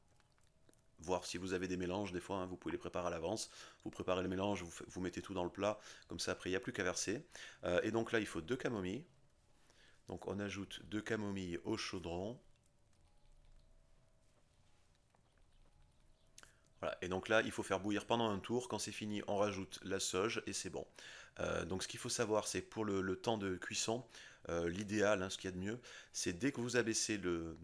Speaker 1: voir si vous avez des mélanges, des fois, hein, vous pouvez les préparer à l'avance. Vous préparez le mélange, vous mettez tout dans le plat, comme ça après il n'y a plus qu'à verser. Et donc là, il faut 2 camomilles. Donc on ajoute 2 camomilles au chaudron. Voilà. Et donc là, il faut faire bouillir pendant un tour. Quand c'est fini, on rajoute la sauge et c'est bon. Donc ce qu'il faut savoir, c'est pour le temps de cuisson, l'idéal, hein, ce qu'il y a de mieux, c'est dès que vous abaissez le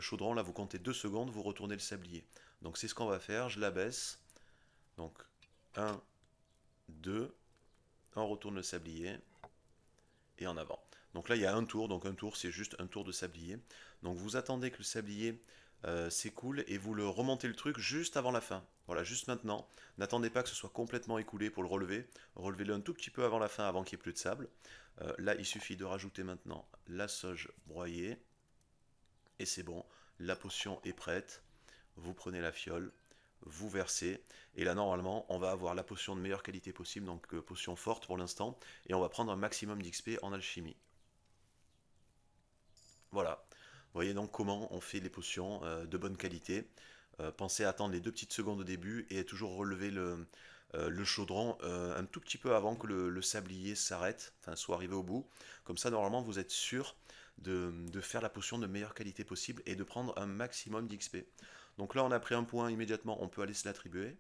Speaker 1: chaudron, là vous comptez 2 secondes, vous retournez le sablier. Donc c'est ce qu'on va faire, je l'abaisse. Donc 1, 2, on retourne le sablier et en avant. Donc là il y a un tour, donc un tour c'est juste un tour de sablier. Donc vous attendez que le sablier s'écoule et vous le remontez le truc juste avant la fin. Voilà, juste maintenant. N'attendez pas que ce soit complètement écoulé pour le relever. Relevez-le un tout petit peu avant la fin, avant qu'il n'y ait plus de sable. Là, il suffit de rajouter maintenant la sauge broyée. Et c'est bon, la potion est prête. Vous prenez la fiole, vous versez. Et là, normalement, on va avoir la potion de meilleure qualité possible, donc potion forte pour l'instant. Et on va prendre un maximum d'XP en alchimie. Voilà. Vous voyez donc comment on fait les potions de bonne qualité. Pensez à attendre les 2 petites secondes au début et toujours relever le chaudron un tout petit peu avant que le sablier s'arrête, enfin soit arrivé au bout. Comme ça, normalement, vous êtes sûr de faire la potion de meilleure qualité possible et de prendre un maximum d'XP. Donc là, on a pris un point immédiatement, on peut aller se l'attribuer.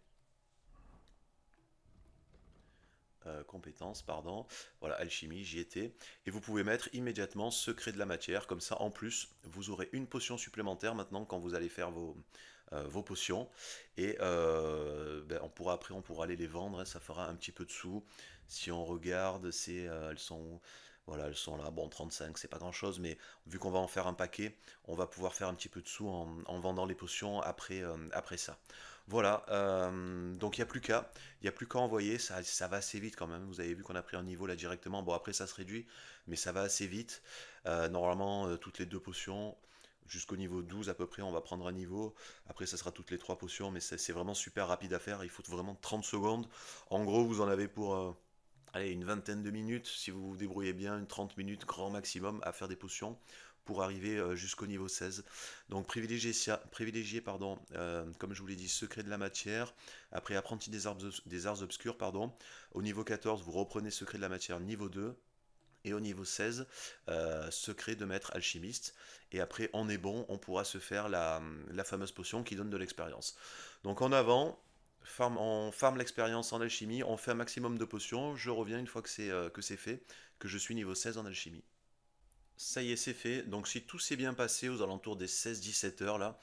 Speaker 1: Compétences, pardon. Voilà, alchimie, j'y étais. Et vous pouvez mettre immédiatement secret de la matière. Comme ça, en plus, vous aurez une potion supplémentaire maintenant quand vous allez faire vos potions. Et après, on pourra aller les vendre. Hein, ça fera un petit peu de sous. Si on regarde, voilà, elles sont là. Bon, 35, c'est pas grand chose, mais vu qu'on va en faire un paquet, on va pouvoir faire un petit peu de sous en vendant les potions après ça. Voilà, donc il n'y a plus qu'à envoyer, ça va assez vite quand même. Vous avez vu qu'on a pris un niveau là directement. Bon, après ça se réduit, mais ça va assez vite. Normalement, toutes les 2 potions, jusqu'au niveau 12 à peu près, on va prendre un niveau. Après, ça sera toutes les 3 potions, mais c'est vraiment super rapide à faire. Il faut vraiment 30 secondes. En gros, vous en avez pour allez, une vingtaine de minutes, si vous vous débrouillez bien, une 30 minutes grand maximum à faire des potions pour arriver jusqu'au niveau 16. Donc privilégiez pardon, comme je vous l'ai dit, secret de la matière. Après apprenti des arts obscurs, pardon. Au niveau 14, vous reprenez secret de la matière niveau 2. Et au niveau 16, secret de maître alchimiste. Et après, on est bon, on pourra se faire la fameuse potion qui donne de l'expérience. Donc en avant, on farme l'expérience en alchimie, on fait un maximum de potions. Je reviens une fois que c'est fait, que je suis niveau 16 en alchimie. Ça y est, c'est fait. Donc si tout s'est bien passé aux alentours des 16-17 heures là,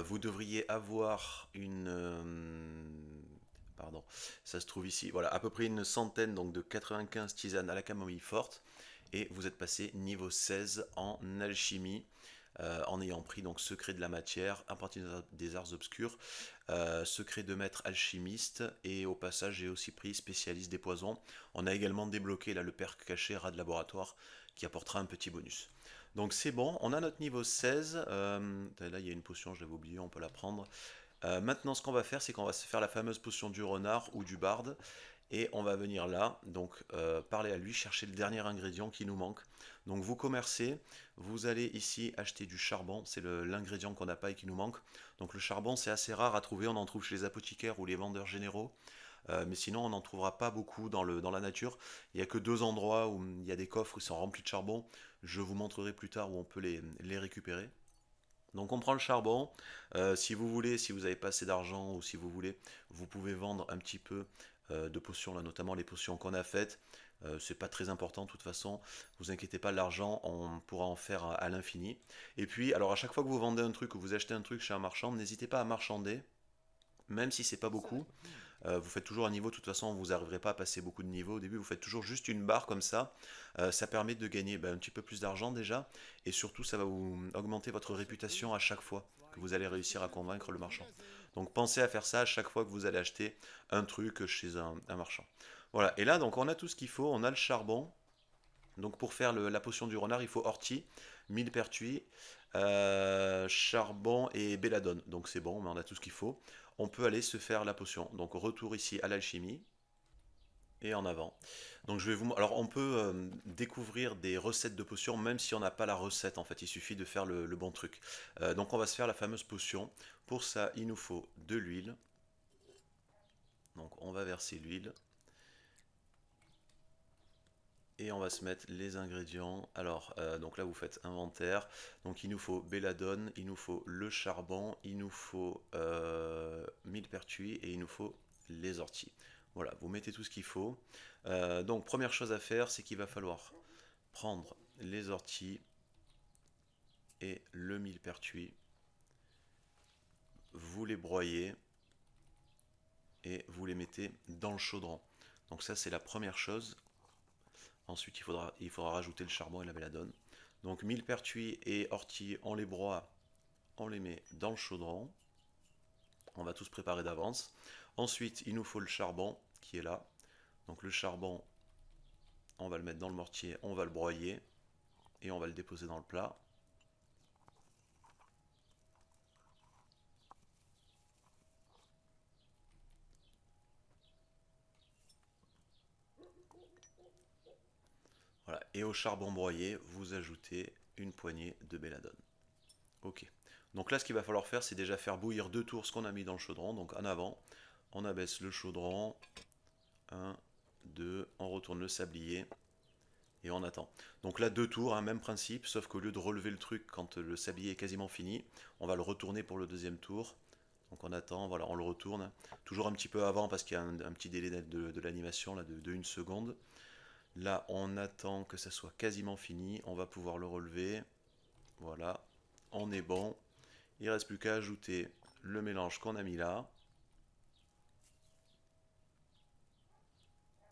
Speaker 1: vous devriez avoir pardon, ça se trouve ici. Voilà, à peu près une centaine donc de 95 tisanes à la camomille forte. Et vous êtes passé niveau 16 en alchimie. En ayant pris donc secret de la matière, à partir des arts obscurs, secret de maître alchimiste, et au passage j'ai aussi pris spécialiste des poisons. On a également débloqué là le perque caché rat de laboratoire qui apportera un petit bonus. Donc c'est bon, on a notre niveau 16. Là il y a une potion, je l'avais oublié, on peut la prendre. Maintenant ce qu'on va faire, c'est qu'on va se faire la fameuse potion du renard ou du barde. Et on va venir là, donc parler à lui, chercher le dernier ingrédient qui nous manque. Donc vous commercez, vous allez ici acheter du charbon, c'est l'ingrédient qu'on n'a pas et qui nous manque. Donc le charbon c'est assez rare à trouver, on en trouve chez les apothicaires ou les vendeurs généraux. Mais sinon on n'en trouvera pas beaucoup dans la nature. Il n'y a que 2 endroits où il y a des coffres qui sont remplis de charbon. Je vous montrerai plus tard où on peut les récupérer. Donc on prend le charbon, si vous voulez, si vous n'avez pas assez d'argent ou si vous voulez, vous pouvez vendre un petit peu de potions, là, notamment les potions qu'on a faites. C'est pas très important de toute façon, vous inquiétez pas, l'argent on pourra en faire à l'infini. Et puis, alors à chaque fois que vous vendez un truc ou vous achetez un truc chez un marchand, n'hésitez pas à marchander, même si c'est pas beaucoup. Vous faites toujours un niveau, de toute façon vous n'arriverez pas à passer beaucoup de niveaux au début, vous faites toujours juste une barre comme ça. Ça permet de gagner un petit peu plus d'argent déjà, et surtout ça va vous augmenter votre réputation à chaque fois que vous allez réussir à convaincre le marchand. Donc pensez à faire ça à chaque fois que vous allez acheter un truc chez un marchand. Voilà, et là donc on a tout ce qu'il faut, on a le charbon. Donc pour faire la potion du renard, il faut ortie, millepertuis, charbon et belladone. Donc c'est bon, mais on a tout ce qu'il faut. On peut aller se faire la potion. Donc retour ici à l'alchimie. et en avant. Donc je vais vous... Alors on peut découvrir des recettes de potions même si on n'a pas la recette en fait, il suffit de faire le bon truc. Donc on va se faire la fameuse potion. Pour ça il nous faut de l'huile. Donc on va verser l'huile. Et on va se mettre les ingrédients. Alors, donc là vous faites inventaire. Donc il nous faut belladone, il nous faut le charbon, il nous faut millepertuis et il nous faut les orties. Voilà, vous mettez tout ce qu'il faut. Donc première chose à faire, c'est qu'il va falloir prendre les orties et le millepertuis. Vous les broyez et vous les mettez dans le chaudron. Donc ça c'est la première chose. Ensuite, il faudra rajouter le charbon et la belladone. Donc, millepertuis et orties, on les broie, on les met dans le chaudron. On va tous préparer d'avance. Ensuite, il nous faut le charbon qui est là. Donc, le charbon, on va le mettre dans le mortier, on va le broyer et on va le déposer dans le plat. Voilà. Et au charbon broyé, vous ajoutez une poignée de belladone. Ok. Donc là, ce qu'il va falloir faire, c'est déjà faire bouillir 2 tours ce qu'on a mis dans le chaudron. Donc en avant, on abaisse le chaudron. 1, 2, on retourne le sablier et on attend. Donc là 2 tours, hein, même principe, sauf qu'au lieu de relever le truc quand le sablier est quasiment fini, on va le retourner pour le deuxième tour. Donc on attend, voilà, on le retourne. Toujours un petit peu avant parce qu'il y a un petit délai de l'animation de 1 seconde. Là on attend que ça soit quasiment fini, on va pouvoir le relever. Voilà, on est bon. Il ne reste plus qu'à ajouter le mélange qu'on a mis là.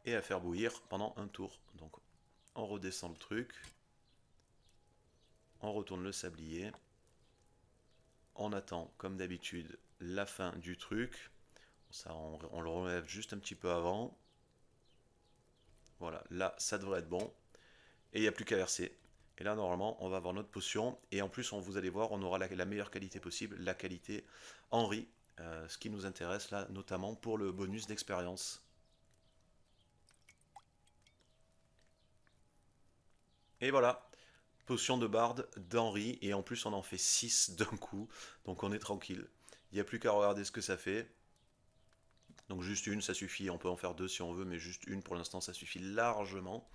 Speaker 1: Et à faire bouillir pendant un tour. Donc on redescend le truc, on retourne le sablier, on attend comme d'habitude la fin du truc, ça on le relève juste un petit peu avant, voilà, là ça devrait être bon, et il n'y a plus qu'à verser. Et là normalement on va avoir notre potion, et en plus vous allez voir on aura la meilleure qualité possible, la qualité Henri, ce qui nous intéresse là notamment pour le bonus d'expérience. Et voilà, potion de barde d'Henri, et en plus on en fait 6 d'un coup, donc on est tranquille. Il n'y a plus qu'à regarder ce que ça fait. Donc juste une, ça suffit, on peut en faire 2 si on veut, mais juste une pour l'instant ça suffit largement.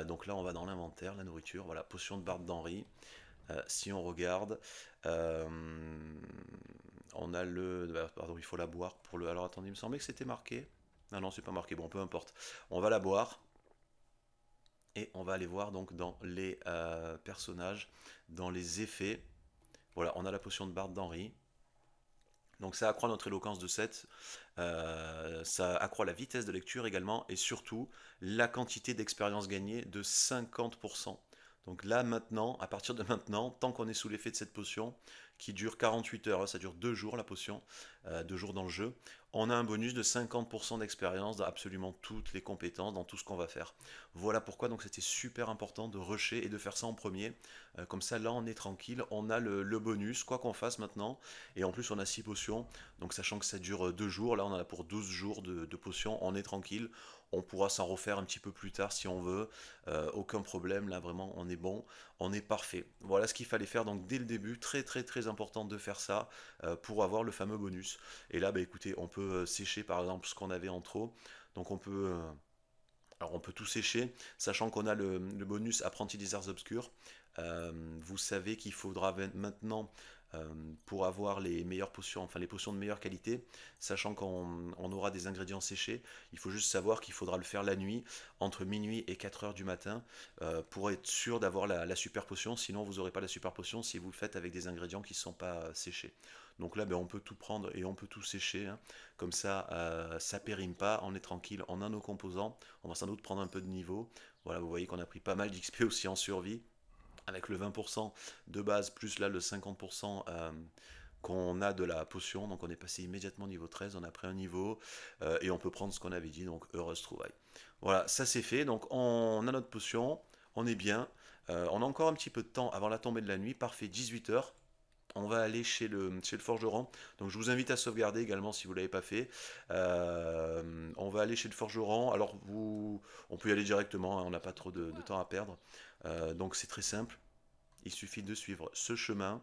Speaker 1: Donc là on va dans l'inventaire, la nourriture, voilà, potion de barde d'Henri. Si on regarde, euh, on a pardon, il faut la boire pour le... Alors attendez, il me semblait que c'était marqué. Ah non, c'est pas marqué, bon peu importe. On va la boire. Et on va aller voir donc dans les personnages, dans les effets. Voilà, on a la potion de barde d'Henri. Donc ça accroît notre éloquence de 7, ça accroît la vitesse de lecture également, et surtout la quantité d'expérience gagnée de 50%. Donc là maintenant, à partir de maintenant, tant qu'on est sous l'effet de cette potion, qui dure 48 heures, ça dure 2 jours la potion, 2 jours dans le jeu, on a un bonus de 50% d'expérience dans absolument toutes les compétences, dans tout ce qu'on va faire. Voilà pourquoi donc c'était super important de rusher et de faire ça en premier. Comme ça là on est tranquille, on a le bonus, quoi qu'on fasse maintenant, et en plus on a 6 potions, donc sachant que ça dure 2 jours, là on en a pour 12 jours de potions, on est tranquille, on pourra s'en refaire un petit peu plus tard si on veut, aucun problème, là vraiment on est bon, on est parfait. Voilà ce qu'il fallait faire donc dès le début, très très très important de faire ça pour avoir le fameux bonus. Et là bah écoutez, on peut sécher par exemple ce qu'on avait en trop, donc on peut... alors on peut tout sécher, sachant qu'on a le bonus apprenti des arts obscurs. Vous savez qu'il faudra maintenant, pour avoir les meilleures potions, enfin les potions de meilleure qualité, sachant qu'on aura des ingrédients séchés, il faut juste savoir qu'il faudra le faire la nuit, entre minuit et 4 heures du matin, pour être sûr d'avoir la super potion, sinon vous n'aurez pas la super potion si vous le faites avec des ingrédients qui ne sont pas séchés. Donc là, ben, on peut tout prendre et on peut tout sécher, hein. Comme ça, ça périme pas, on est tranquille, on a nos composants, on va sans doute prendre un peu de niveau. Voilà, vous voyez qu'on a pris pas mal d'XP aussi en survie, avec le 20% de base, plus là le 50% qu'on a de la potion, donc on est passé immédiatement niveau 13, on a pris un niveau, et on peut prendre ce qu'on avait dit, donc heureuse trouvaille. Voilà, ça c'est fait, donc on a notre potion, on est bien, on a encore un petit peu de temps avant la tombée de la nuit, parfait, 18 heures. on va aller chez le forgeron. Donc je vous invite à sauvegarder également si vous ne l'avez pas fait. On va aller chez le forgeron. Alors on peut y aller directement, hein, on n'a pas trop de temps à perdre. Donc c'est très simple. Il suffit de suivre ce chemin.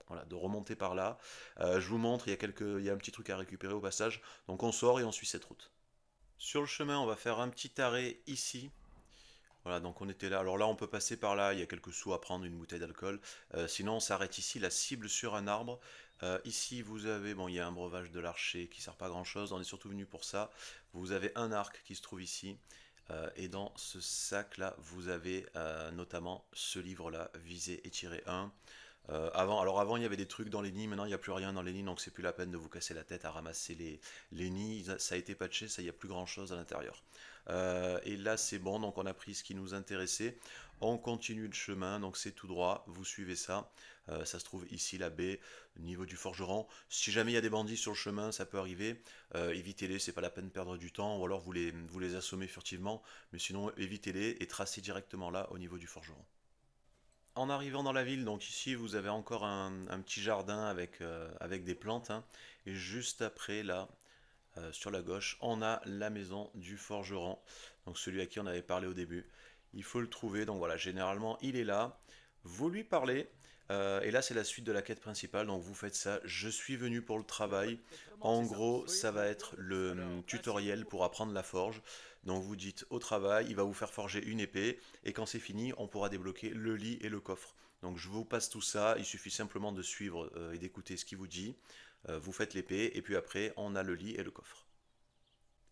Speaker 1: Voilà, de remonter par là. Je vous montre, il y a un petit truc à récupérer au passage. Donc on sort et on suit cette route. Sur le chemin, on va faire un petit arrêt ici. Voilà, donc on était là. Alors là, on peut passer par là, il y a quelques sous à prendre, une bouteille d'alcool. Sinon, on s'arrête ici, la cible sur un arbre. Ici, vous avez, bon, il y a un breuvage de l'archer qui sert pas à grand chose, on est surtout venu pour ça. Vous avez un arc qui se trouve ici. Et dans ce sac-là, vous avez notamment ce livre-là, Viser et tirer 1. Alors avant, il y avait des trucs dans les nids, maintenant il n'y a plus rien dans les nids, donc c'est plus la peine de vous casser la tête à ramasser les nids. Ça a été patché, ça, il n'y a plus grand chose à l'intérieur. Et là c'est bon, donc on a pris ce qui nous intéressait. On continue le chemin, donc c'est tout droit, vous suivez ça. Ça se trouve ici, la baie, au niveau du forgeron. Si jamais il y a des bandits sur le chemin, ça peut arriver. Évitez-les, c'est pas la peine de perdre du temps, ou alors vous les assommez furtivement. Mais sinon, évitez-les et tracez directement là, au niveau du forgeron. En arrivant dans la ville, donc ici vous avez encore un petit jardin avec des plantes, hein. Et juste après, là, sur la gauche, on a la maison du forgeron. Donc celui à qui on avait parlé au début. Il faut le trouver, donc voilà, généralement il est là. Vous lui parlez. Et là c'est la suite de la quête principale, donc vous faites ça. Je suis venu pour le travail. En gros, ça va être le tutoriel pour apprendre la forge. Donc vous dites au travail, il va vous faire forger une épée, et quand c'est fini, on pourra débloquer le lit et le coffre. Donc je vous passe tout ça, il suffit simplement de suivre et d'écouter ce qu'il vous dit. Vous faites l'épée, et puis après, on a le lit et le coffre.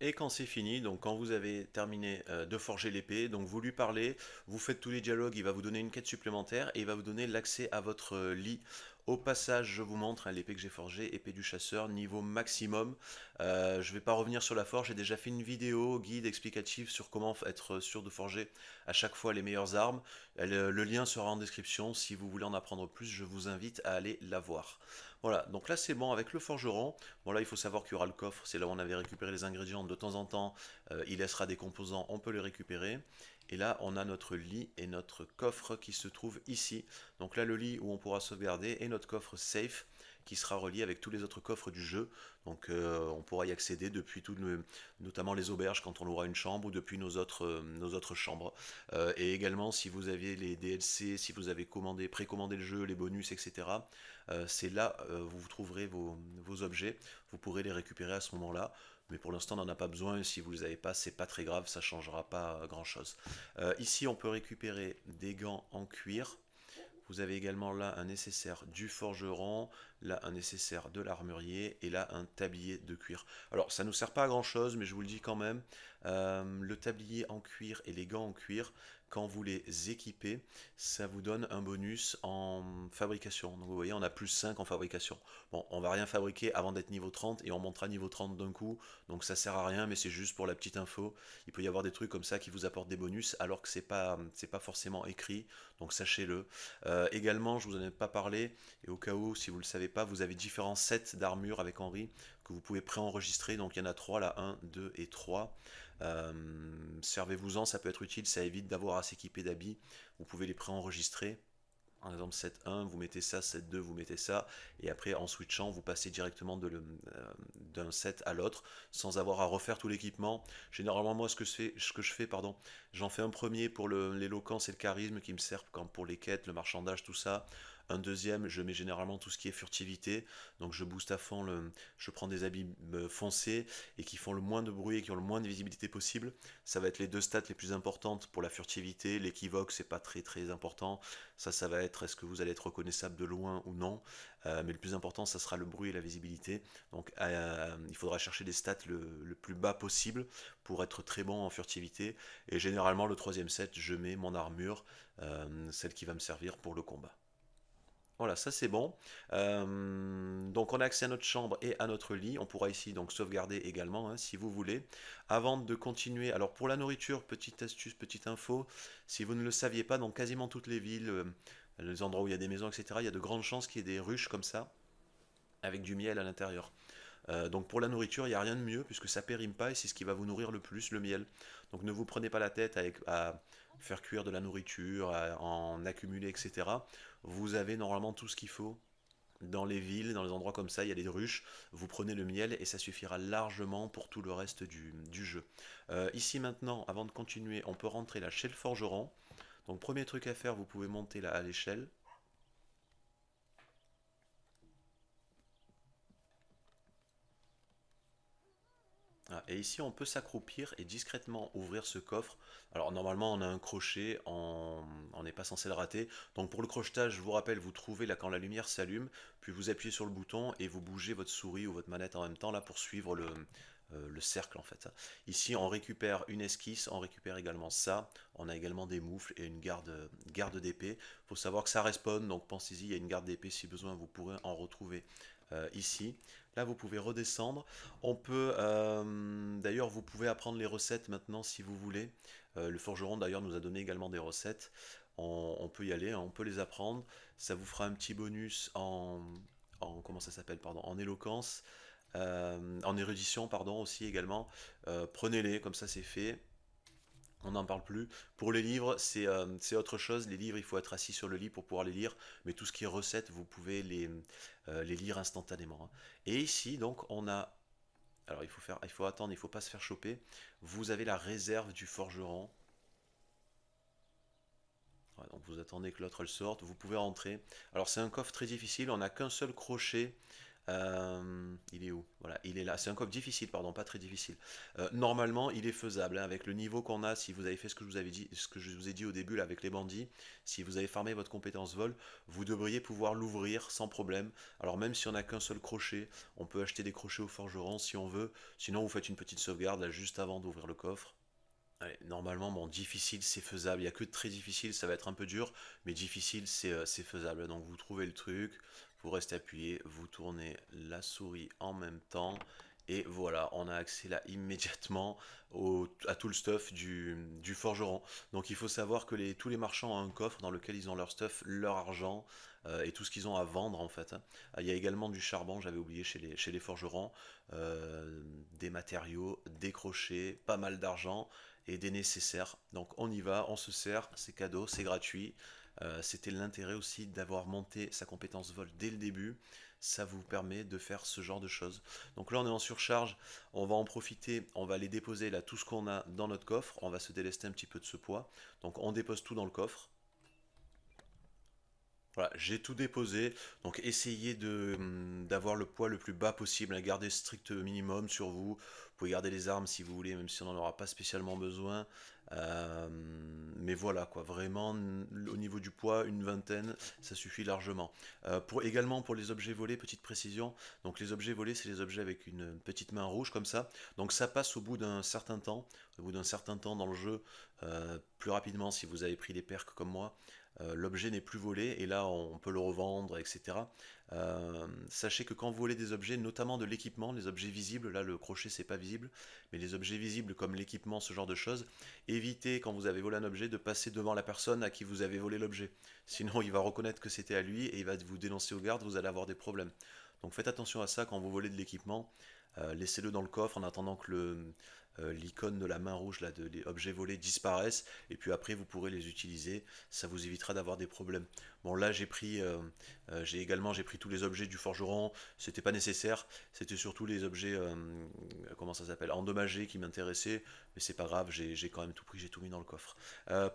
Speaker 1: Et quand c'est fini, donc quand vous avez terminé de forger l'épée, donc vous lui parlez, vous faites tous les dialogues, il va vous donner une quête supplémentaire et il va vous donner l'accès à votre lit. Au passage, je vous montre hein, l'épée que j'ai forgée, épée du chasseur, niveau maximum. Je ne vais pas revenir sur la forge, j'ai déjà fait une vidéo guide explicative sur comment être sûr de forger à chaque fois les meilleures armes. Le lien sera en description, si vous voulez en apprendre plus, je vous invite à aller la voir. Voilà, donc là c'est bon avec le forgeron. Bon là il faut savoir qu'il y aura le coffre, c'est là où on avait récupéré les ingrédients. De temps en temps il laissera des composants, on peut les récupérer. Et là on a notre lit et notre coffre qui se trouve ici. Donc là le lit où on pourra sauvegarder et notre coffre safe qui sera relié avec tous les autres coffres du jeu. Donc on pourra y accéder depuis notamment les auberges quand on aura une chambre ou depuis nos autres chambres. Et également si vous aviez les DLC, si vous avez précommandé le jeu, les bonus, etc. C'est là où vous trouverez vos objets. Vous pourrez les récupérer à ce moment-là. Mais pour l'instant, on n'en a pas besoin. Si vous ne les avez pas, c'est pas très grave. Ça ne changera pas grand-chose. Ici, on peut récupérer des gants en cuir. Vous avez également là un nécessaire du forgeron, là un nécessaire de l'armurier et là un tablier de cuir. Alors ça ne nous sert pas à grand chose mais je vous le dis quand même, le tablier en cuir et les gants en cuir, quand vous les équipez, ça vous donne un bonus en fabrication. Donc vous voyez on a plus 5 en fabrication. Bon on va rien fabriquer avant d'être niveau 30 et on montera niveau 30 d'un coup, donc ça sert à rien mais c'est juste pour la petite info. Il peut y avoir des trucs comme ça qui vous apportent des bonus alors que c'est pas forcément écrit, donc sachez-le. Également, je vous en ai pas parlé, et au cas où, si vous ne le savez pas, vous avez différents sets d'armure avec Henri que vous pouvez préenregistrer. Donc il y en a 3 là, 1, 2 et 3. Servez-vous-en, ça peut être utile, ça évite d'avoir à s'équiper d'habits. Vous pouvez les préenregistrer. Par exemple, set 1, vous mettez ça, set 2, vous mettez ça, et après en switchant, vous passez directement d'un set à l'autre sans avoir à refaire tout l'équipement. Généralement, moi, ce que je fais, pardon, j'en fais un premier pour l'éloquence et le charisme qui me servent pour les quêtes, le marchandage, tout ça. Un deuxième, je mets généralement tout ce qui est furtivité, donc je booste à fond, je prends des habits foncés et qui font le moins de bruit et qui ont le moins de visibilité possible. Ça va être les deux stats les plus importantes pour la furtivité. L'équivoque, c'est pas très très important. Ça va être est-ce que vous allez être reconnaissable de loin ou non. Mais le plus important, ça sera le bruit et la visibilité. Donc il faudra chercher des stats le plus bas possible pour être très bon en furtivité. Et généralement, le troisième set, je mets mon armure, celle qui va me servir pour le combat. Voilà, ça c'est bon. Donc on a accès à notre chambre et à notre lit. On pourra ici donc sauvegarder également hein, si vous voulez. Avant de continuer, alors pour la nourriture, petite astuce, petite info, si vous ne le saviez pas, dans quasiment toutes les villes, les endroits où il y a des maisons, etc., il y a de grandes chances qu'il y ait des ruches comme ça, avec du miel à l'intérieur. Donc pour la nourriture, il n'y a rien de mieux puisque ça périme pas et c'est ce qui va vous nourrir le plus, le miel. Donc ne vous prenez pas la tête à faire cuire de la nourriture, à en accumuler, etc. Vous avez normalement tout ce qu'il faut Dans les villes, dans les endroits comme ça, il y a des ruches, vous prenez le miel et ça suffira largement pour tout le reste du jeu. Ici maintenant, avant de continuer, on peut rentrer là chez le forgeron. Donc premier truc à faire, vous pouvez monter là à l'échelle. Ah, et ici, on peut s'accroupir et discrètement ouvrir ce coffre. Alors normalement, on a un crochet, on n'est pas censé le rater. Donc pour le crochetage, je vous rappelle, vous trouvez là quand la lumière s'allume, puis vous appuyez sur le bouton et vous bougez votre souris ou votre manette en même temps là pour suivre le cercle en fait. Ici, on récupère une esquisse, on récupère également ça. On a également des moufles et une garde d'épée. Il faut savoir que ça respawn, donc pensez-y, il y a une garde d'épée si besoin, vous pourrez en retrouver ici. Là, vous pouvez redescendre. On peut, d'ailleurs, vous pouvez apprendre les recettes maintenant si vous voulez. Le forgeron d'ailleurs nous a donné également des recettes. On peut y aller, hein, on peut les apprendre. Ça vous fera un petit bonus comment ça s'appelle, pardon, en éloquence, en érudition, pardon, aussi également. Prenez-les, comme ça c'est fait. On n'en parle plus. Pour les livres, c'est autre chose. Les livres, il faut être assis sur le lit pour pouvoir les lire. Mais tout ce qui est recettes, vous pouvez les lire instantanément, hein. Et ici, donc, on a. Alors, il faut attendre, il ne faut pas se faire choper. Vous avez la réserve du forgeron. Voilà, donc, vous attendez que l'autre elle sorte. Vous pouvez rentrer. Alors, c'est un coffre très difficile. On n'a qu'un seul crochet. Il est où? Voilà, il est là. C'est un coffre difficile, pardon, pas très difficile. Normalement, il est faisable, hein, avec le niveau qu'on a. Si vous avez fait ce que je vous avais dit, ce que je vous ai dit au début là, avec les bandits, si vous avez farmé votre compétence vol, vous devriez pouvoir l'ouvrir sans problème. Alors même si on n'a qu'un seul crochet, on peut acheter des crochets au forgeron si on veut. Sinon, vous faites une petite sauvegarde là juste avant d'ouvrir le coffre. Allez, normalement, bon, difficile, c'est faisable. Il n'y a que de très difficile, ça va être un peu dur, mais difficile, c'est faisable. Donc, vous trouvez le truc, vous restez appuyé, vous tournez la souris en même temps, et voilà, on a accès là immédiatement à tout le stuff du forgeron. Donc, il faut savoir que tous les marchands ont un coffre dans lequel ils ont leur stuff, leur argent, et tout ce qu'ils ont à vendre en fait, hein. Il y a également du charbon, j'avais oublié chez les forgerons, des matériaux, des crochets, pas mal d'argent et des nécessaires. Donc on y va, on se sert, c'est cadeau, c'est gratuit. C'était l'intérêt aussi d'avoir monté sa compétence vol dès le début. Ça vous permet de faire ce genre de choses. Donc là on est en surcharge, on va en profiter, on va aller déposer là tout ce qu'on a dans notre coffre, on va se délester un petit peu de ce poids. Donc on dépose tout dans le coffre. Voilà, j'ai tout déposé, donc essayez d'avoir le poids le plus bas possible, hein, gardez strict minimum sur vous. Vous pouvez garder les armes si vous voulez, même si on n'en aura pas spécialement besoin. Euh, mais voilà, quoi, vraiment, au niveau du poids, une vingtaine, ça suffit largement. Également pour les objets volés, petite précision, donc les objets volés, c'est les objets avec une petite main rouge comme ça. Donc ça passe au bout d'un certain temps dans le jeu, plus rapidement si vous avez pris des perks comme moi. L'objet n'est plus volé et là on peut le revendre, etc. Sachez que quand vous volez des objets, notamment de l'équipement, les objets visibles, là le crochet c'est pas visible, mais les objets visibles comme l'équipement, ce genre de choses, évitez quand vous avez volé un objet de passer devant la personne à qui vous avez volé l'objet. Sinon il va reconnaître que c'était à lui et il va vous dénoncer aux gardes, vous allez avoir des problèmes. Donc faites attention à ça quand vous volez de l'équipement. Laissez-le dans le coffre en attendant que l'icône de la main rouge là, de l'objet volé disparaisse, et puis après vous pourrez les utiliser, ça vous évitera d'avoir des problèmes. Bon là j'ai pris tous les objets du forgeron, c'était pas nécessaire, c'était surtout les objets, comment ça s'appelle, endommagés qui m'intéressaient, mais c'est pas grave, j'ai quand même tout pris, j'ai tout mis dans le coffre.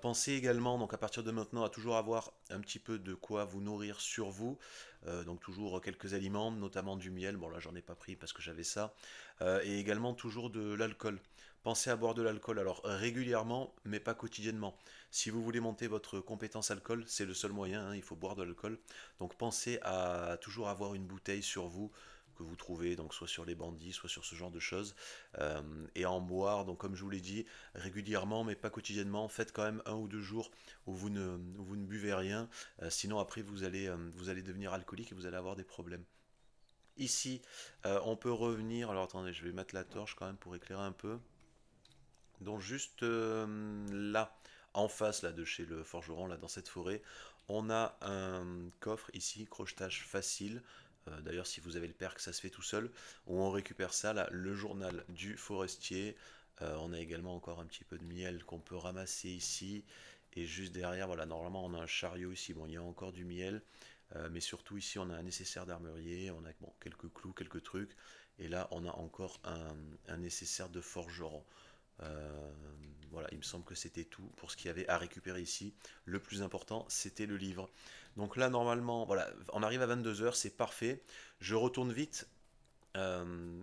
Speaker 1: Pensez également, donc à partir de maintenant, à toujours avoir un petit peu de quoi vous nourrir sur vous, donc toujours quelques aliments, notamment du miel, bon là j'en ai pas pris parce que j'avais ça, et également toujours de l'alcool. Pensez à boire de l'alcool, alors régulièrement, mais pas quotidiennement. Si vous voulez monter votre compétence alcool, c'est le seul moyen, hein, il faut boire de l'alcool. Donc pensez à toujours avoir une bouteille sur vous que vous trouvez, donc soit sur les bandits, soit sur ce genre de choses, et à en boire, donc comme je vous l'ai dit, régulièrement, mais pas quotidiennement. Faites quand même 1 ou 2 jours où vous ne buvez rien, sinon après vous allez devenir alcoolique et vous allez avoir des problèmes. Ici, on peut revenir. Alors attendez, je vais mettre la torche quand même pour éclairer un peu. Donc juste là, en face là de chez le forgeron, là dans cette forêt, on a un coffre ici, crochetage facile. D'ailleurs, si vous avez le perk, ça se fait tout seul. Où on récupère ça là, le journal du forestier. On a également encore un petit peu de miel qu'on peut ramasser ici. Et juste derrière, voilà, normalement on a un chariot ici. Bon, il y a encore du miel. Mais surtout ici on a un nécessaire d'armurier, on a bon, quelques clous, quelques trucs, et là on a encore un nécessaire de forgeron. Euh, voilà, il me semble que c'était tout pour ce qu'il y avait à récupérer ici. Le plus important, c'était le livre. Donc là, normalement, voilà, on arrive à 22 h, c'est parfait. Je retourne vite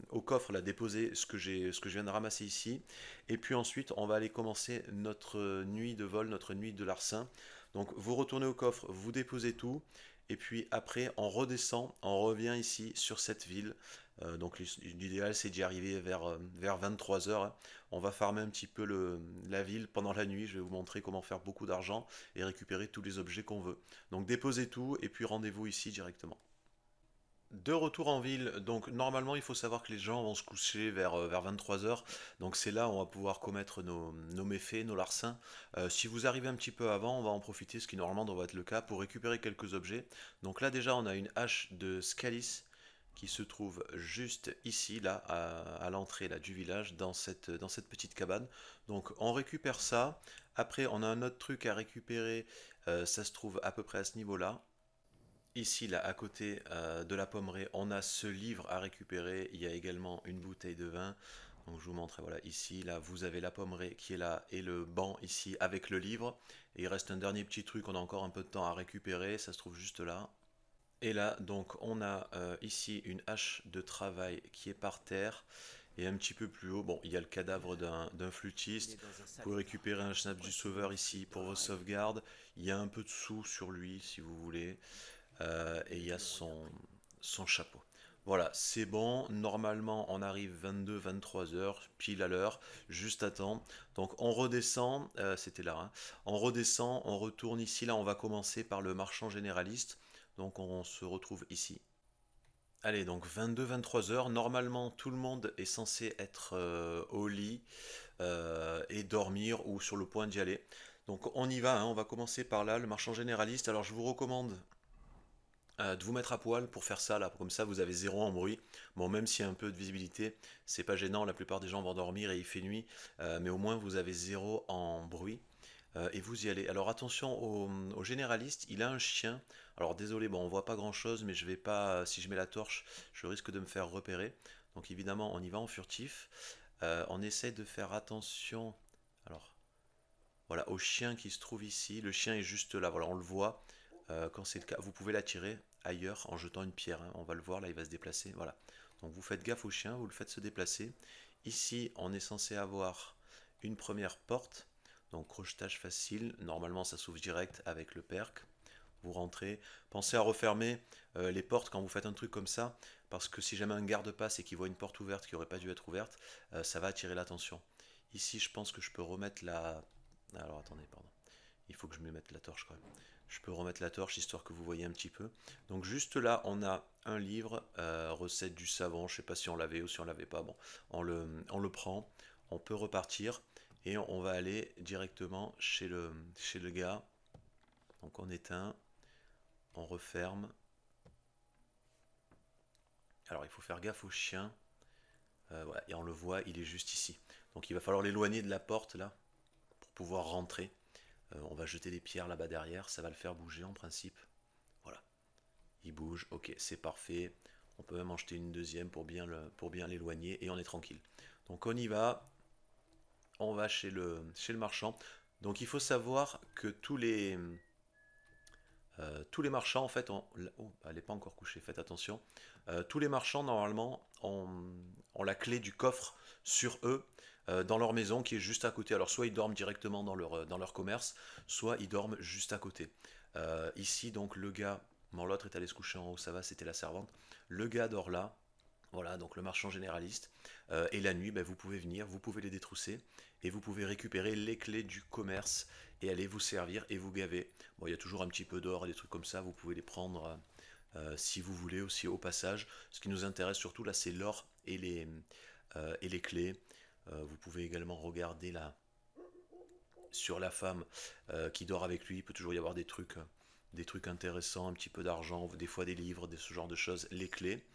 Speaker 1: au coffre, là, déposer ce que je viens de ramasser ici. Et puis ensuite, on va aller commencer notre nuit de vol, notre nuit de larcin. Donc vous retournez au coffre, vous déposez tout. Et puis après, on redescend, on revient ici sur cette ville. Donc l'idéal, c'est d'y arriver vers 23 h, hein. On va farmer un petit peu la ville pendant la nuit. Je vais vous montrer comment faire beaucoup d'argent et récupérer tous les objets qu'on veut. Donc déposez tout et puis rendez-vous ici directement. De retour en ville, donc normalement il faut savoir que les gens vont se coucher vers 23 heures, donc c'est là où on va pouvoir commettre nos méfaits, nos larcins. Si vous arrivez un petit peu avant, on va en profiter, ce qui normalement devrait être le cas, pour récupérer quelques objets. Donc là déjà on a une hache de Scalis qui se trouve juste ici, là, à l'entrée là, du village, dans cette petite cabane. Donc on récupère ça, après on a un autre truc à récupérer, ça se trouve à peu près à ce niveau-là. Ici, là, à côté de la pommeraie, on a ce livre à récupérer. Il y a également une bouteille de vin. Donc je vous montre, voilà, ici, là, vous avez la pommeraie qui est là et le banc ici avec le livre. Et il reste un dernier petit truc, on a encore un peu de temps à récupérer, ça se trouve juste là. Et là, donc, on a ici une hache de travail qui est par terre. Et un petit peu plus haut, bon, il y a le cadavre d'un flûtiste. Vous pouvez récupérer un schnapp du sauveur ici pour vos sauvegardes. Il y a un peu de sous sur lui si vous voulez. Et il y a son chapeau. Voilà, c'est bon. Normalement, on arrive 22-23 heures, pile à l'heure, juste à temps. Donc, on redescend, c'était là, hein. On redescend, on retourne ici. Là, on va commencer par le marchand généraliste. Donc, on se retrouve ici. Allez, donc 22-23 heures. Normalement, tout le monde est censé être au lit et dormir ou sur le point d'y aller. Donc, on y va, hein. On va commencer par là, le marchand généraliste. Alors, je vous recommande de vous mettre à poil pour faire ça là, comme ça vous avez zéro en bruit. Bon, même s'il y a un peu de visibilité, c'est pas gênant, la plupart des gens vont dormir et il fait nuit, mais au moins vous avez zéro en bruit. Et vous y allez. Alors attention au généraliste, il a un chien. Alors désolé, bon on voit pas grand chose, mais je vais pas, si je mets la torche, je risque de me faire repérer. Donc évidemment on y va en furtif. On essaie de faire attention. Alors voilà, au chien qui se trouve ici. Le chien est juste là, voilà, on le voit. Quand c'est le cas, vous pouvez l'attirer ailleurs en jetant une pierre, hein. On va le voir, là il va se déplacer. Voilà. Donc vous faites gaffe au chien, vous le faites se déplacer. Ici, on est censé avoir une première porte. Donc crochetage facile. Normalement, ça s'ouvre direct avec le perc. Vous rentrez. Pensez à refermer les portes quand vous faites un truc comme ça. Parce que si jamais un garde passe et qu'il voit une porte ouverte qui n'aurait pas dû être ouverte, ça va attirer l'attention. Ici, je pense que je peux remettre la... Alors attendez, pardon. Il faut que je me mette la torche quand même. Je peux remettre la torche histoire que vous voyez un petit peu. Donc juste là, on a un livre, recette du savon. Je ne sais pas si on l'avait ou si on l'avait pas. Bon, on le prend, on peut repartir et on va aller directement chez le gars. Donc on éteint, on referme. Alors il faut faire gaffe au chien. Voilà, et on le voit, il est juste ici. Donc il va falloir l'éloigner de la porte là pour pouvoir rentrer. On va jeter des pierres là-bas derrière, ça va le faire bouger en principe. Voilà, il bouge, ok, c'est parfait. On peut même en jeter une deuxième pour bien l'éloigner et on est tranquille. Donc on y va, on va chez le marchand. Donc il faut savoir que tous les marchands, en fait, oh, elle n'est pas encore couchée, faites attention. Tous les marchands, normalement, ont la clé du coffre sur eux, dans leur maison qui est juste à côté. Alors, soit ils dorment directement dans leur commerce, soit ils dorment juste à côté. Ici, donc, le gars, bon, l'autre est allé se coucher en haut, ça va, c'était la servante. Le gars dort là, voilà, donc le marchand généraliste. Et la nuit, ben, vous pouvez venir, vous pouvez les détrousser et vous pouvez récupérer les clés du commerce et aller vous servir et vous gaver. Bon, il y a toujours un petit peu d'or et des trucs comme ça, vous pouvez les prendre si vous voulez aussi au passage. Ce qui nous intéresse surtout là, c'est l'or et les clés. Vous pouvez également regarder là sur la femme qui dort avec lui. Il peut toujours y avoir des trucs intéressants, un petit peu d'argent, des fois des livres, ce genre de choses, les clés.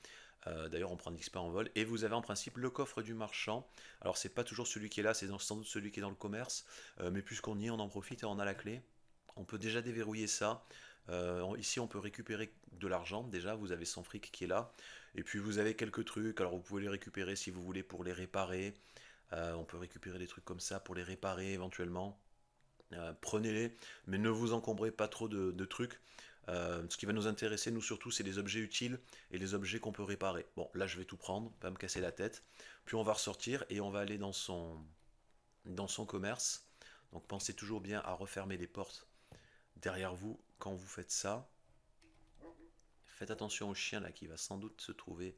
Speaker 1: D'ailleurs, on prend de l'XP en vol. Et vous avez en principe le coffre du marchand. Alors, c'est pas toujours celui qui est là, c'est sans doute celui qui est dans le commerce. Mais puisqu'on y est, on en profite et on a la clé. On peut déjà déverrouiller ça. Ici, on peut récupérer de l'argent. Déjà, vous avez son fric qui est là. Et puis, vous avez quelques trucs. Alors, vous pouvez les récupérer si vous voulez pour les réparer. On peut récupérer des trucs comme ça pour les réparer éventuellement. Prenez-les, mais ne vous encombrez pas trop de trucs. Ce qui va nous intéresser, nous surtout, c'est les objets utiles et les objets qu'on peut réparer. Bon, là, je vais tout prendre, pas me casser la tête. Puis on va ressortir et on va aller dans son commerce. Donc pensez toujours bien à refermer les portes derrière vous quand vous faites ça. Faites attention au chien là qui va sans doute se trouver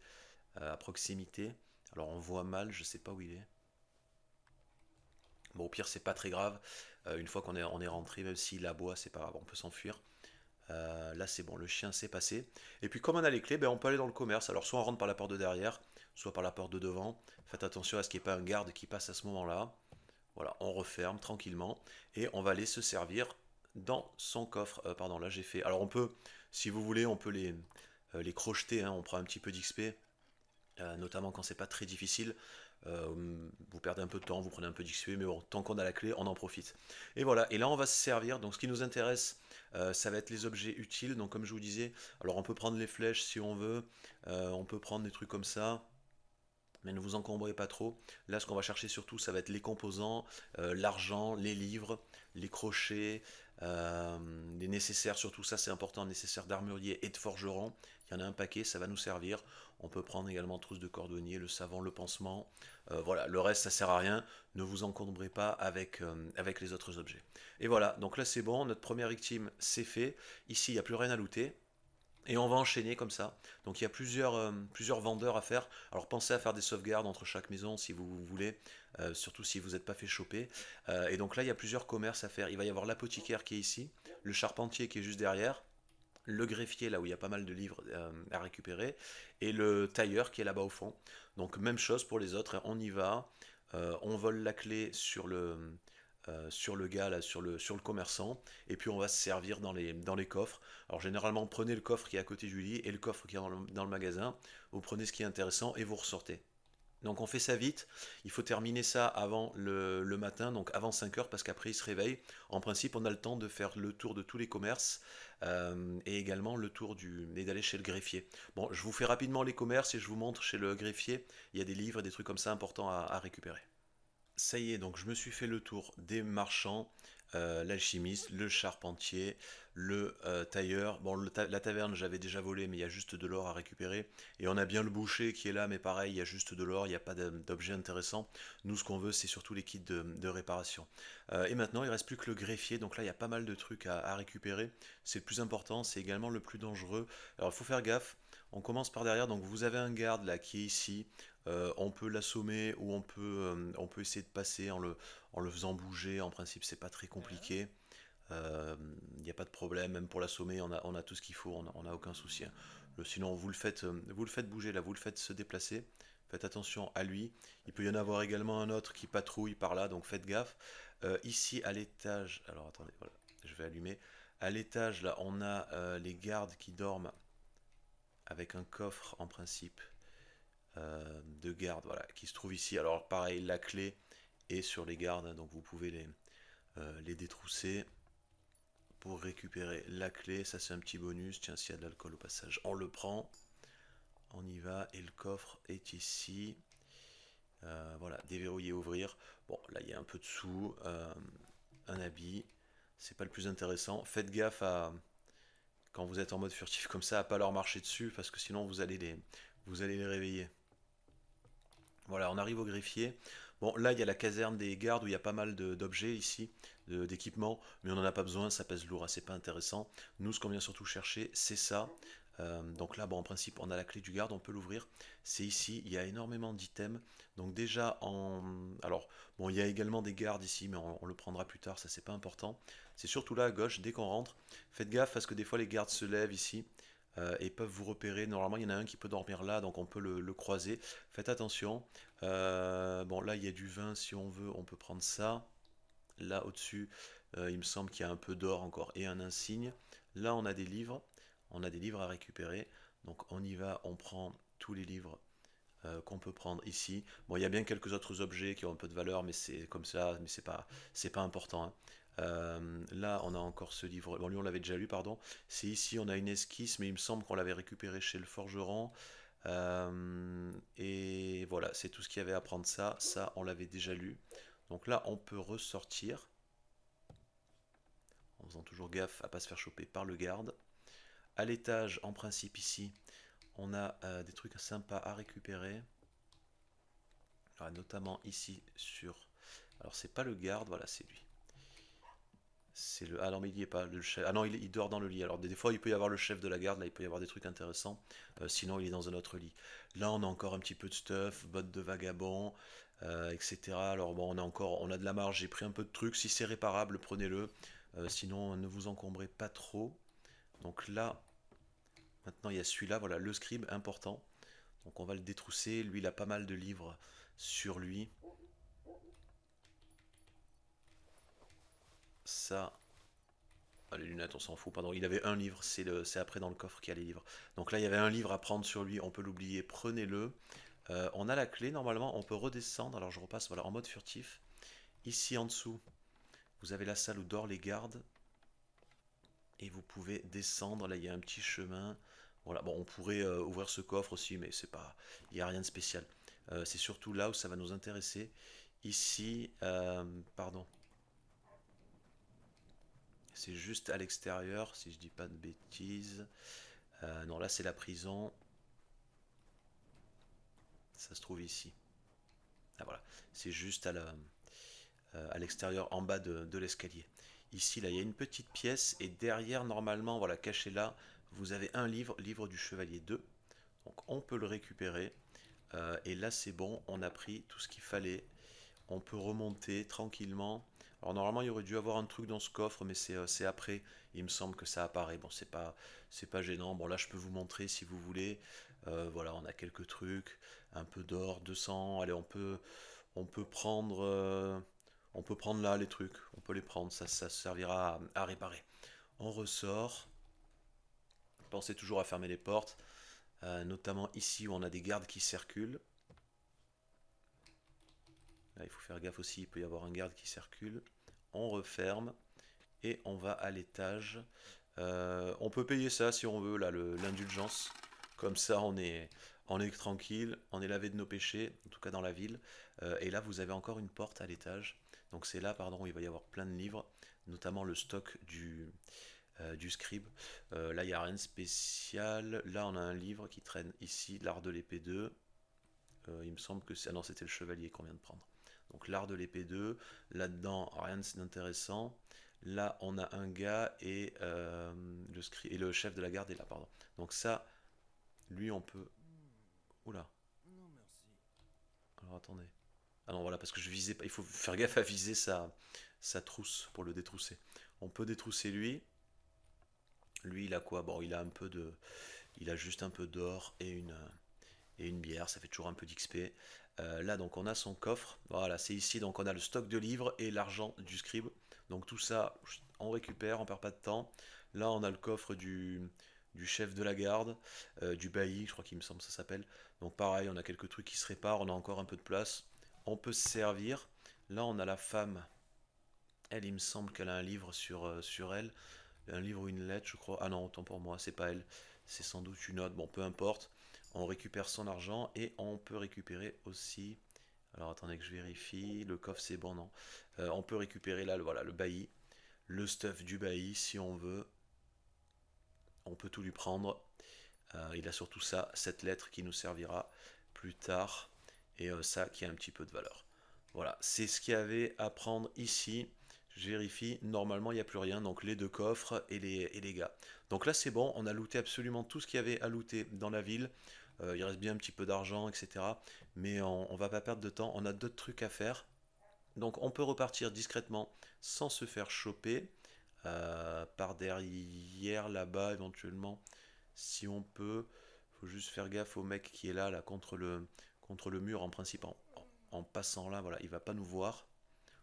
Speaker 1: à proximité. Alors on voit mal, je sais pas où il est. Bon, au pire, c'est pas très grave. Une fois on est rentré, même s'il aboie, c'est pas grave, on peut s'enfuir. Là, c'est bon, le chien s'est passé. Et puis, comme on a les clés, ben, on peut aller dans le commerce. Alors, soit on rentre par la porte de derrière, soit par la porte de devant. Faites attention à ce qu'il n'y ait pas un garde qui passe à ce moment-là. Voilà, on referme tranquillement et on va aller se servir dans son coffre. Pardon, là j'ai fait. Alors, on peut, si vous voulez, on peut les crocheter, hein. On prend un petit peu d'XP, notamment quand c'est pas très difficile. Vous perdez un peu de temps, vous prenez un peu d'XP, mais bon, tant qu'on a la clé, on en profite. Et voilà, et là on va se servir. Donc ce qui nous intéresse, ça va être les objets utiles. Donc comme je vous disais, alors on peut prendre les flèches si on veut, on peut prendre des trucs comme ça. Mais ne vous encombrez pas trop. Là, ce qu'on va chercher surtout, ça va être les composants, l'argent, les livres, les crochets, les nécessaires. Surtout ça, c'est important, nécessaires d'armurier et de forgeron. Il y en a un paquet, ça va nous servir. On peut prendre également trousse de cordonnier, le savon, le pansement. Voilà, le reste, ça sert à rien. Ne vous encombrez pas avec les autres objets. Et voilà, donc là, c'est bon. Notre première victime, c'est fait. Ici, il n'y a plus rien à looter. Et on va enchaîner comme ça. Donc il y a plusieurs vendeurs à faire. Alors pensez à faire des sauvegardes entre chaque maison si vous voulez, surtout si vous n'êtes pas fait choper. Et donc là il y a plusieurs commerces à faire. Il va y avoir l'apothicaire qui est ici, le charpentier qui est juste derrière, le greffier là où il y a pas mal de livres à récupérer, et le tailleur qui est là-bas au fond. Donc même chose pour les autres, on y va. On vole la clé sur le gars, là, sur le commerçant, et puis on va se servir dans les coffres. Alors généralement, prenez le coffre qui est à côté du lit et le coffre qui est dans le magasin, vous prenez ce qui est intéressant et vous ressortez. Donc on fait ça vite, il faut terminer ça avant le matin, donc avant 5 heures parce qu'après il se réveille. En principe on a le temps de faire le tour de tous les commerces et également le tour et d'aller chez le greffier. Bon, je vous fais rapidement les commerces et je vous montre chez le greffier, il y a des livres et des trucs comme ça importants à récupérer. Ça y est, donc je me suis fait le tour des marchands, l'alchimiste, le charpentier, le tailleur. Bon, la taverne, j'avais déjà volé, mais il y a juste de l'or à récupérer. Et on a bien le boucher qui est là, mais pareil, il y a juste de l'or, il n'y a pas d'objet intéressant. Nous, ce qu'on veut, c'est surtout les kits de réparation. Et maintenant, il ne reste plus que le greffier. Donc là, il y a pas mal de trucs à récupérer. C'est le plus important, c'est également le plus dangereux. Alors, il faut faire gaffe. On commence par derrière, donc vous avez un garde là qui est ici. On peut l'assommer ou on peut essayer de passer en le faisant bouger. En principe, c'est pas très compliqué. Il n'y a pas de problème, même pour l'assommer, on a tout ce qu'il faut, on n'a aucun souci, hein. Sinon, vous le faites bouger là, vous le faites se déplacer. Faites attention à lui. Il peut y en avoir également un autre qui patrouille par là, donc faites gaffe. Ici à l'étage, alors attendez, voilà, je vais allumer. À l'étage, là, on a les gardes qui dorment avec un coffre en principe de garde, voilà, qui se trouve ici. Alors pareil, la clé est sur les gardes, hein, donc vous pouvez les détrousser pour récupérer la clé. Ça c'est un petit bonus. Tiens, s'il y a de l'alcool au passage, on le prend. On y va et le coffre est ici. Voilà, déverrouiller, ouvrir. Bon, là il y a un peu de sous, un habit. C'est pas le plus intéressant. Faites gaffe à quand vous êtes en mode furtif comme ça, à pas leur marcher dessus parce que sinon vous allez les réveiller. Voilà, on arrive au greffier. Bon, là, il y a la caserne des gardes où il y a pas mal d'objets ici, d'équipements, mais on n'en a pas besoin, ça pèse lourd, hein, c'est pas intéressant. Nous, ce qu'on vient surtout chercher, c'est ça. Donc là, bon, en principe, on a la clé du garde, on peut l'ouvrir. C'est ici, il y a énormément d'items. Donc déjà, alors, bon, il y a également des gardes ici, mais on le prendra plus tard, ça c'est pas important. C'est surtout là à gauche, dès qu'on rentre. Faites gaffe parce que des fois, les gardes se lèvent ici et peuvent vous repérer. Normalement, il y en a un qui peut dormir là, donc on peut le croiser. Faites attention. Bon, là, il y a du vin, si on veut, on peut prendre ça. Là, au-dessus, il me semble qu'il y a un peu d'or encore et un insigne. Là, on a des livres. On a des livres à récupérer. Donc, on y va, on prend tous les livres qu'on peut prendre ici. Bon, il y a bien quelques autres objets qui ont un peu de valeur, mais c'est comme ça, mais c'est pas important, hein. Là, on a encore ce livre. Bon, lui, on l'avait déjà lu, pardon. C'est ici, on a une esquisse, mais il me semble qu'on l'avait récupéré chez le forgeron. Et voilà, c'est tout ce qu'il y avait à prendre ça. Ça, on l'avait déjà lu. Donc là, on peut ressortir, en faisant toujours gaffe à pas se faire choper par le garde. À l'étage, en principe, ici, on a des trucs sympas à récupérer. Alors, notamment ici sur... Alors, c'est pas le garde, voilà, c'est lui. C'est le... Ah non, mais il y est pas, le chef. Ah non, il dort dans le lit. Alors, des fois, il peut y avoir le chef de la garde, là, il peut y avoir des trucs intéressants. Sinon, il est dans un autre lit. Là, on a encore un petit peu de stuff, bottes de vagabond, etc. Alors, bon, on a de la marge. J'ai pris un peu de trucs. Si c'est réparable, prenez-le. Sinon, ne vous encombrez pas trop. Donc là, maintenant, il y a celui-là, voilà, le scribe, important. Donc, on va le détrousser. Lui, il a pas mal de livres sur lui. Ça, ah, les lunettes, on s'en fout, pardon. Il avait un livre, c'est après dans le coffre qu'il y a les livres. Donc là, il y avait un livre à prendre sur lui, on peut l'oublier, prenez-le. On a la clé, normalement, on peut redescendre. Alors je repasse, voilà, en mode furtif. Ici en dessous, vous avez la salle où dorment les gardes. Et vous pouvez descendre, là il y a un petit chemin. Voilà, bon, on pourrait ouvrir ce coffre aussi, mais c'est pas, il n'y a rien de spécial. C'est surtout là où ça va nous intéresser. Ici, pardon, c'est juste à l'extérieur, si je dis pas de bêtises. Non, là c'est la prison. Ça se trouve ici. Ah voilà, c'est juste à l'extérieur, en bas de l'escalier. Ici, là, il y a une petite pièce et derrière, normalement, voilà, caché là, vous avez un livre, livre du Chevalier 2. Donc on peut le récupérer. Et là, c'est bon, on a pris tout ce qu'il fallait. On peut remonter tranquillement. Alors normalement, il y aurait dû avoir un truc dans ce coffre, mais c'est après. Il me semble que ça apparaît. Bon, c'est pas gênant. Bon, là, je peux vous montrer si vous voulez. Voilà, on a quelques trucs, un peu d'or, 200. Allez, on peut prendre là les trucs. On peut les prendre. Ça servira à réparer. On ressort. Pensez toujours à fermer les portes, notamment ici où on a des gardes qui circulent. Là, il faut faire gaffe aussi, il peut y avoir un garde qui circule. On referme et on va à l'étage. On peut payer ça si on veut, là, l'indulgence. Comme ça, on est tranquille, on est lavé de nos péchés, en tout cas dans la ville. Et là, vous avez encore une porte à l'étage. Donc c'est là, pardon, où il va y avoir plein de livres, notamment le stock du scribe. Là, il n'y a rien de spécial. Là, on a un livre qui traîne ici, l'art de l'épée 2. Il me semble que c'est... Ah non, c'était le chevalier qu'on vient de prendre. Donc l'art de l'épée 2. Là-dedans, rien d'intéressant. Là, on a un gars et, le chef de la garde est là, pardon. Donc ça, lui, on peut... Oula. Alors attendez. Ah non, voilà, parce que je visais pas. Il faut faire gaffe à viser sa trousse pour le détrousser. On peut détrousser lui. Lui, il a quoi? Bon, il a un peu de... Il a juste un peu d'or et une bière, ça fait toujours un peu d'XP. Là, donc, on a son coffre. Voilà, c'est ici. Donc, on a le stock de livres et l'argent du scribe. Donc, tout ça, on récupère, on perd pas de temps. Là, on a le coffre du chef de la garde, du bailli, je crois qu'il me semble que ça s'appelle. Donc, pareil, on a quelques trucs qui se réparent. On a encore un peu de place. On peut se servir. Là, on a la femme. Elle, il me semble qu'elle a un livre sur elle. Un livre ou une lettre, je crois. Ah non, autant pour moi, c'est pas elle. C'est sans doute une autre. Bon, peu importe. On récupère son argent et on peut récupérer aussi. Alors attendez que je vérifie. Le coffre, c'est bon, non? On peut récupérer là, voilà, le bailli. Le stuff du bailli, si on veut. On peut tout lui prendre. Il a surtout ça, cette lettre qui nous servira plus tard. Et ça qui a un petit peu de valeur. Voilà, c'est ce qu'il y avait à prendre ici. Je vérifie, normalement il n'y a plus rien, donc les deux coffres et les gars. Donc là c'est bon, on a looté absolument tout ce qu'il y avait à looter dans la ville. Il reste bien un petit peu d'argent, etc. Mais on va pas perdre de temps, on a d'autres trucs à faire. Donc on peut repartir discrètement sans se faire choper. Par derrière là-bas éventuellement, si on peut. Faut juste faire gaffe au mec qui est là contre le mur en principe. En passant là, voilà, il va pas nous voir.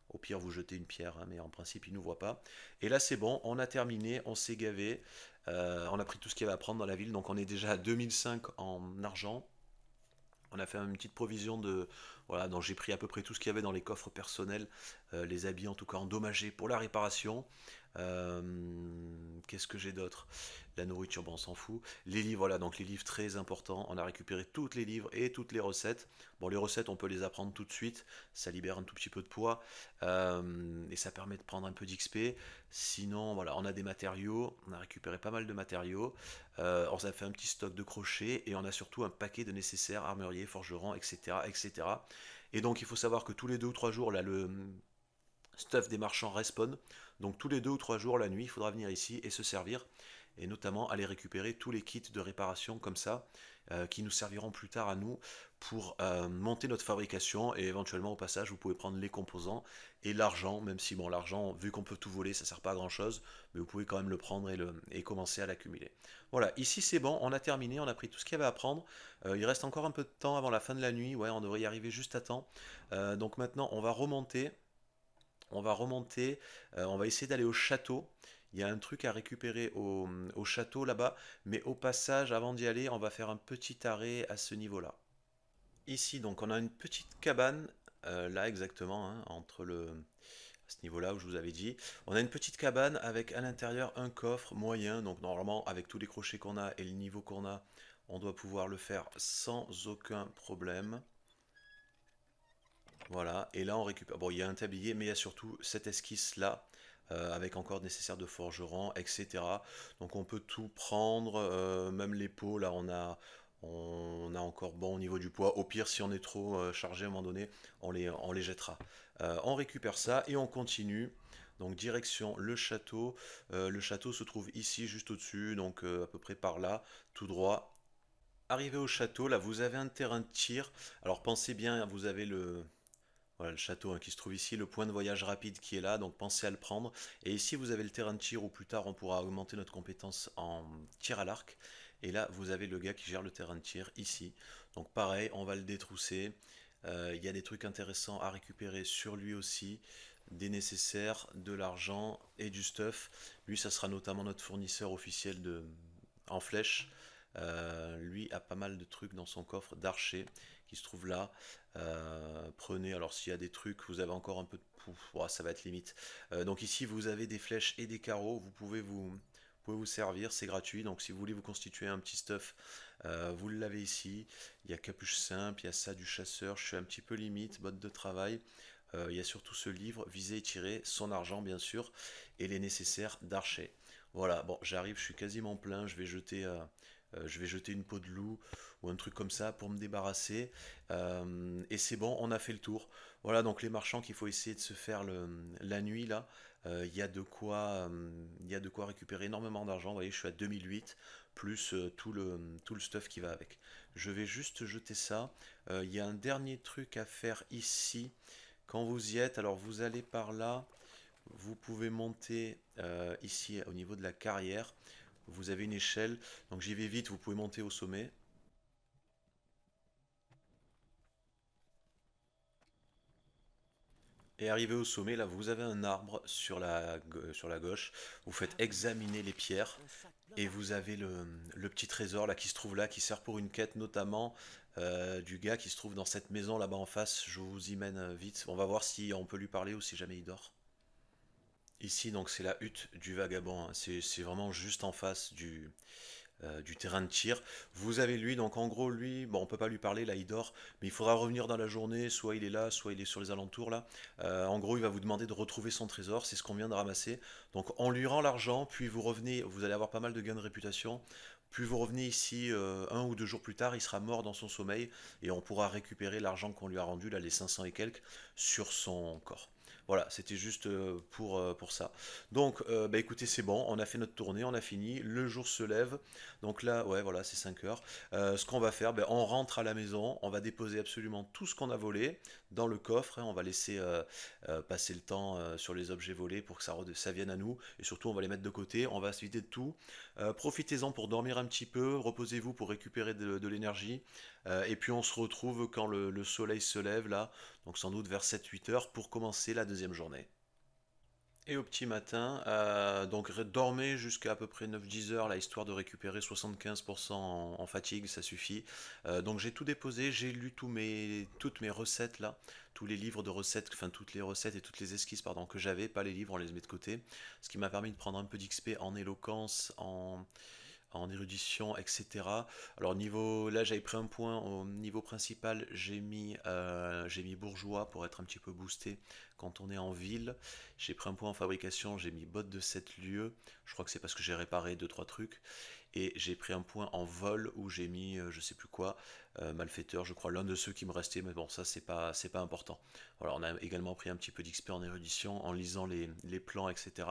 Speaker 1: Au pire, vous jetez une pierre, hein, mais en principe, il ne nous voit pas. Et là, c'est bon, on a terminé, on s'est gavé. On a pris tout ce qu'il y avait à prendre dans la ville, donc on est déjà à 2005 en argent. On a fait une petite provision de... Voilà, donc j'ai pris à peu près tout ce qu'il y avait dans les coffres personnels, les habits en tout cas endommagés pour la réparation. Euh, Qu'est-ce que j'ai d'autre? La nourriture, bon, on s'en fout. Les livres, voilà, donc les livres très importants. On a récupéré toutes les livres et toutes les recettes. Bon, les recettes, on peut les apprendre tout de suite. Ça libère un tout petit peu de poids. Et ça permet de prendre un peu d'XP. Sinon, voilà, on a des matériaux. On a récupéré pas mal de matériaux. On a fait un petit stock de crochets. Et on a surtout un paquet de nécessaires, armuriers, forgerons, etc., etc. Et donc, il faut savoir que tous les 2 ou 3 jours, là, le stuff des marchands respawn. Donc tous les 2 ou 3 jours, la nuit, il faudra venir ici et se servir, et notamment aller récupérer tous les kits de réparation comme ça, qui nous serviront plus tard à nous pour monter notre fabrication, et éventuellement au passage, vous pouvez prendre les composants et l'argent, même si bon, l'argent, vu qu'on peut tout voler, ça sert pas à grand chose, mais vous pouvez quand même le prendre et commencer à l'accumuler. Voilà, ici c'est bon, on a terminé, on a pris tout ce qu'il y avait à prendre. Il reste encore un peu de temps avant la fin de la nuit, ouais, on devrait y arriver juste à temps. Donc maintenant, on va remonter. On va essayer d'aller au château. Il y a un truc à récupérer au château là-bas, mais au passage, avant d'y aller, on va faire un petit arrêt à ce niveau-là. Ici, donc, on a une petite cabane, là exactement, hein, à ce niveau-là où je vous avais dit. On a une petite cabane avec à l'intérieur un coffre moyen, donc normalement, avec tous les crochets qu'on a et le niveau qu'on a, on doit pouvoir le faire sans aucun problème. Voilà, et là on récupère. Bon, il y a un tablier, mais il y a surtout cette esquisse-là, avec encore nécessaire de forgeron, etc. Donc on peut tout prendre, même les pots, là on a encore bon au niveau du poids. Au pire, si on est trop chargé à un moment donné, on les jettera. On récupère ça et on continue. Donc direction le château. Le château se trouve ici, juste au-dessus, donc à peu près par là, tout droit. Arrivé au château, là vous avez un terrain de tir. Alors pensez bien, vous avez voilà le château hein, qui se trouve ici, le point de voyage rapide qui est là, donc pensez à le prendre. Et ici vous avez le terrain de tir où plus tard on pourra augmenter notre compétence en tir à l'arc. Et là vous avez le gars qui gère le terrain de tir ici. Donc pareil, on va le détrousser. Il y a des trucs intéressants à récupérer sur lui aussi. Des nécessaires, de l'argent et du stuff. Lui ça sera notamment notre fournisseur officiel en flèche. Lui a pas mal de trucs dans son coffre d'archer qui se trouve là. Prenez, alors s'il y a des trucs, vous avez encore un peu de pouf, ouah, ça va être limite. Donc ici vous avez des flèches et des carreaux, vous pouvez vous servir, c'est gratuit. Donc si vous voulez vous constituer un petit stuff, vous l'avez ici. Il y a capuche simple, il y a ça du chasseur, je suis un petit peu limite, botte de travail. Il y a surtout ce livre, viser et tirer, son argent bien sûr, et les nécessaires d'archer. Voilà, bon j'arrive, je suis quasiment plein, je vais jeter une peau de loup ou un truc comme ça pour me débarrasser. Et c'est bon, on a fait le tour. Voilà, donc les marchands qu'il faut essayer de se faire la nuit là. Il y a de quoi récupérer énormément d'argent. Vous voyez, je suis à 2008 plus tout le stuff qui va avec. Je vais juste jeter ça. Il y a un dernier truc à faire ici. Quand vous y êtes, alors vous allez par là. Vous pouvez monter ici au niveau de la carrière. Vous avez une échelle, donc j'y vais vite, vous pouvez monter au sommet. Et arrivé au sommet, là vous avez un arbre sur la gauche. Vous faites examiner les pierres
Speaker 2: Un sac plein
Speaker 1: et vous
Speaker 2: d'argent.
Speaker 1: avez le petit trésor là qui se trouve là, qui sert pour une quête notamment du gars qui se trouve dans cette maison là-bas en face. Je vous y mène vite. On va voir si on peut lui parler ou si jamais il dort. Ici donc c'est la hutte du vagabond, hein. C'est vraiment juste en face du terrain de tir. Vous avez lui, donc en gros lui, bon on peut pas lui parler, là il dort, mais il faudra revenir dans la journée, soit il est là, soit il est sur les alentours là. En gros il va vous demander de retrouver son trésor, c'est ce qu'on vient de ramasser. Donc on lui rend l'argent, puis vous revenez, vous allez avoir pas mal de gains de réputation. Puis vous revenez ici 1 ou 2 jours plus tard, il sera mort dans son sommeil et on pourra récupérer l'argent qu'on lui a rendu, là les 500 et quelques, sur son corps. Voilà, c'était juste pour ça. Donc, bah écoutez, c'est bon, on a fait notre tournée, on a fini, le jour se lève, donc là, ouais, voilà, c'est 5 heures. Ce qu'on va faire, ben, on rentre à la maison, on va déposer absolument tout ce qu'on a volé dans le coffre, hein, on va laisser passer le temps sur les objets volés pour que ça vienne à nous, et surtout on va les mettre de côté, on va se vider de tout. Profitez-en pour dormir un petit peu, reposez-vous pour récupérer de l'énergie, et puis on se retrouve quand le soleil se lève là, donc sans doute vers 7-8 heures pour commencer la deuxième journée. Et au petit matin, donc dormez jusqu'à à peu près 9-10 heures, là, histoire de récupérer 75% en fatigue, ça suffit. Donc j'ai tout déposé, j'ai lu toutes mes recettes là, tous les livres de recettes, enfin toutes les recettes et toutes les esquisses pardon, que j'avais, pas les livres, on les met de côté. Ce qui m'a permis de prendre un peu d'XP en éloquence, en érudition, etc. Alors niveau, là j'avais pris un point au niveau principal, j'ai mis bourgeois pour être un petit peu boosté quand on est en ville. J'ai pris un point en fabrication, j'ai mis bottes de 7 lieues. Je crois que c'est parce que j'ai réparé deux trois trucs. Et j'ai pris un point en vol où j'ai mis je sais plus quoi, malfaiteur, je crois, l'un de ceux qui me restait, mais bon, ça c'est pas important. Voilà, on a également pris un petit peu d'XP en érudition en lisant les plans, etc.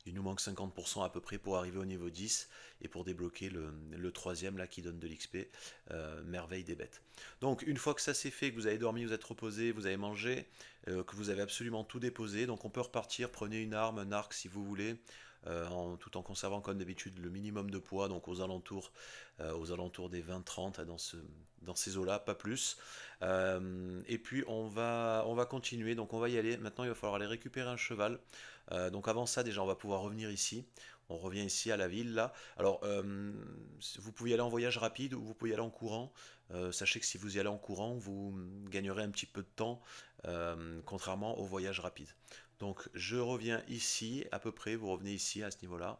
Speaker 1: Il nous manque 50% à peu près pour arriver au niveau 10 et pour débloquer le troisième là qui donne de l'XP, merveille des bêtes. Donc une fois que ça c'est fait, que vous avez dormi, vous êtes reposé, vous avez mangé, que vous avez absolument tout déposé, donc on peut repartir, prenez une arme, un arc si vous voulez, tout en conservant comme d'habitude le minimum de poids, donc aux alentours des 20-30 dans ces eaux-là, pas plus. Et puis on va continuer, donc on va y aller. Maintenant il va falloir aller récupérer un cheval. Donc avant ça déjà on va pouvoir revenir ici. On revient ici à la ville là. Alors vous pouvez y aller en voyage rapide ou vous pouvez y aller en courant. Sachez que si vous y allez en courant, vous gagnerez un petit peu de temps, contrairement au voyage rapide. Donc je reviens ici, à peu près, vous revenez ici à ce niveau-là.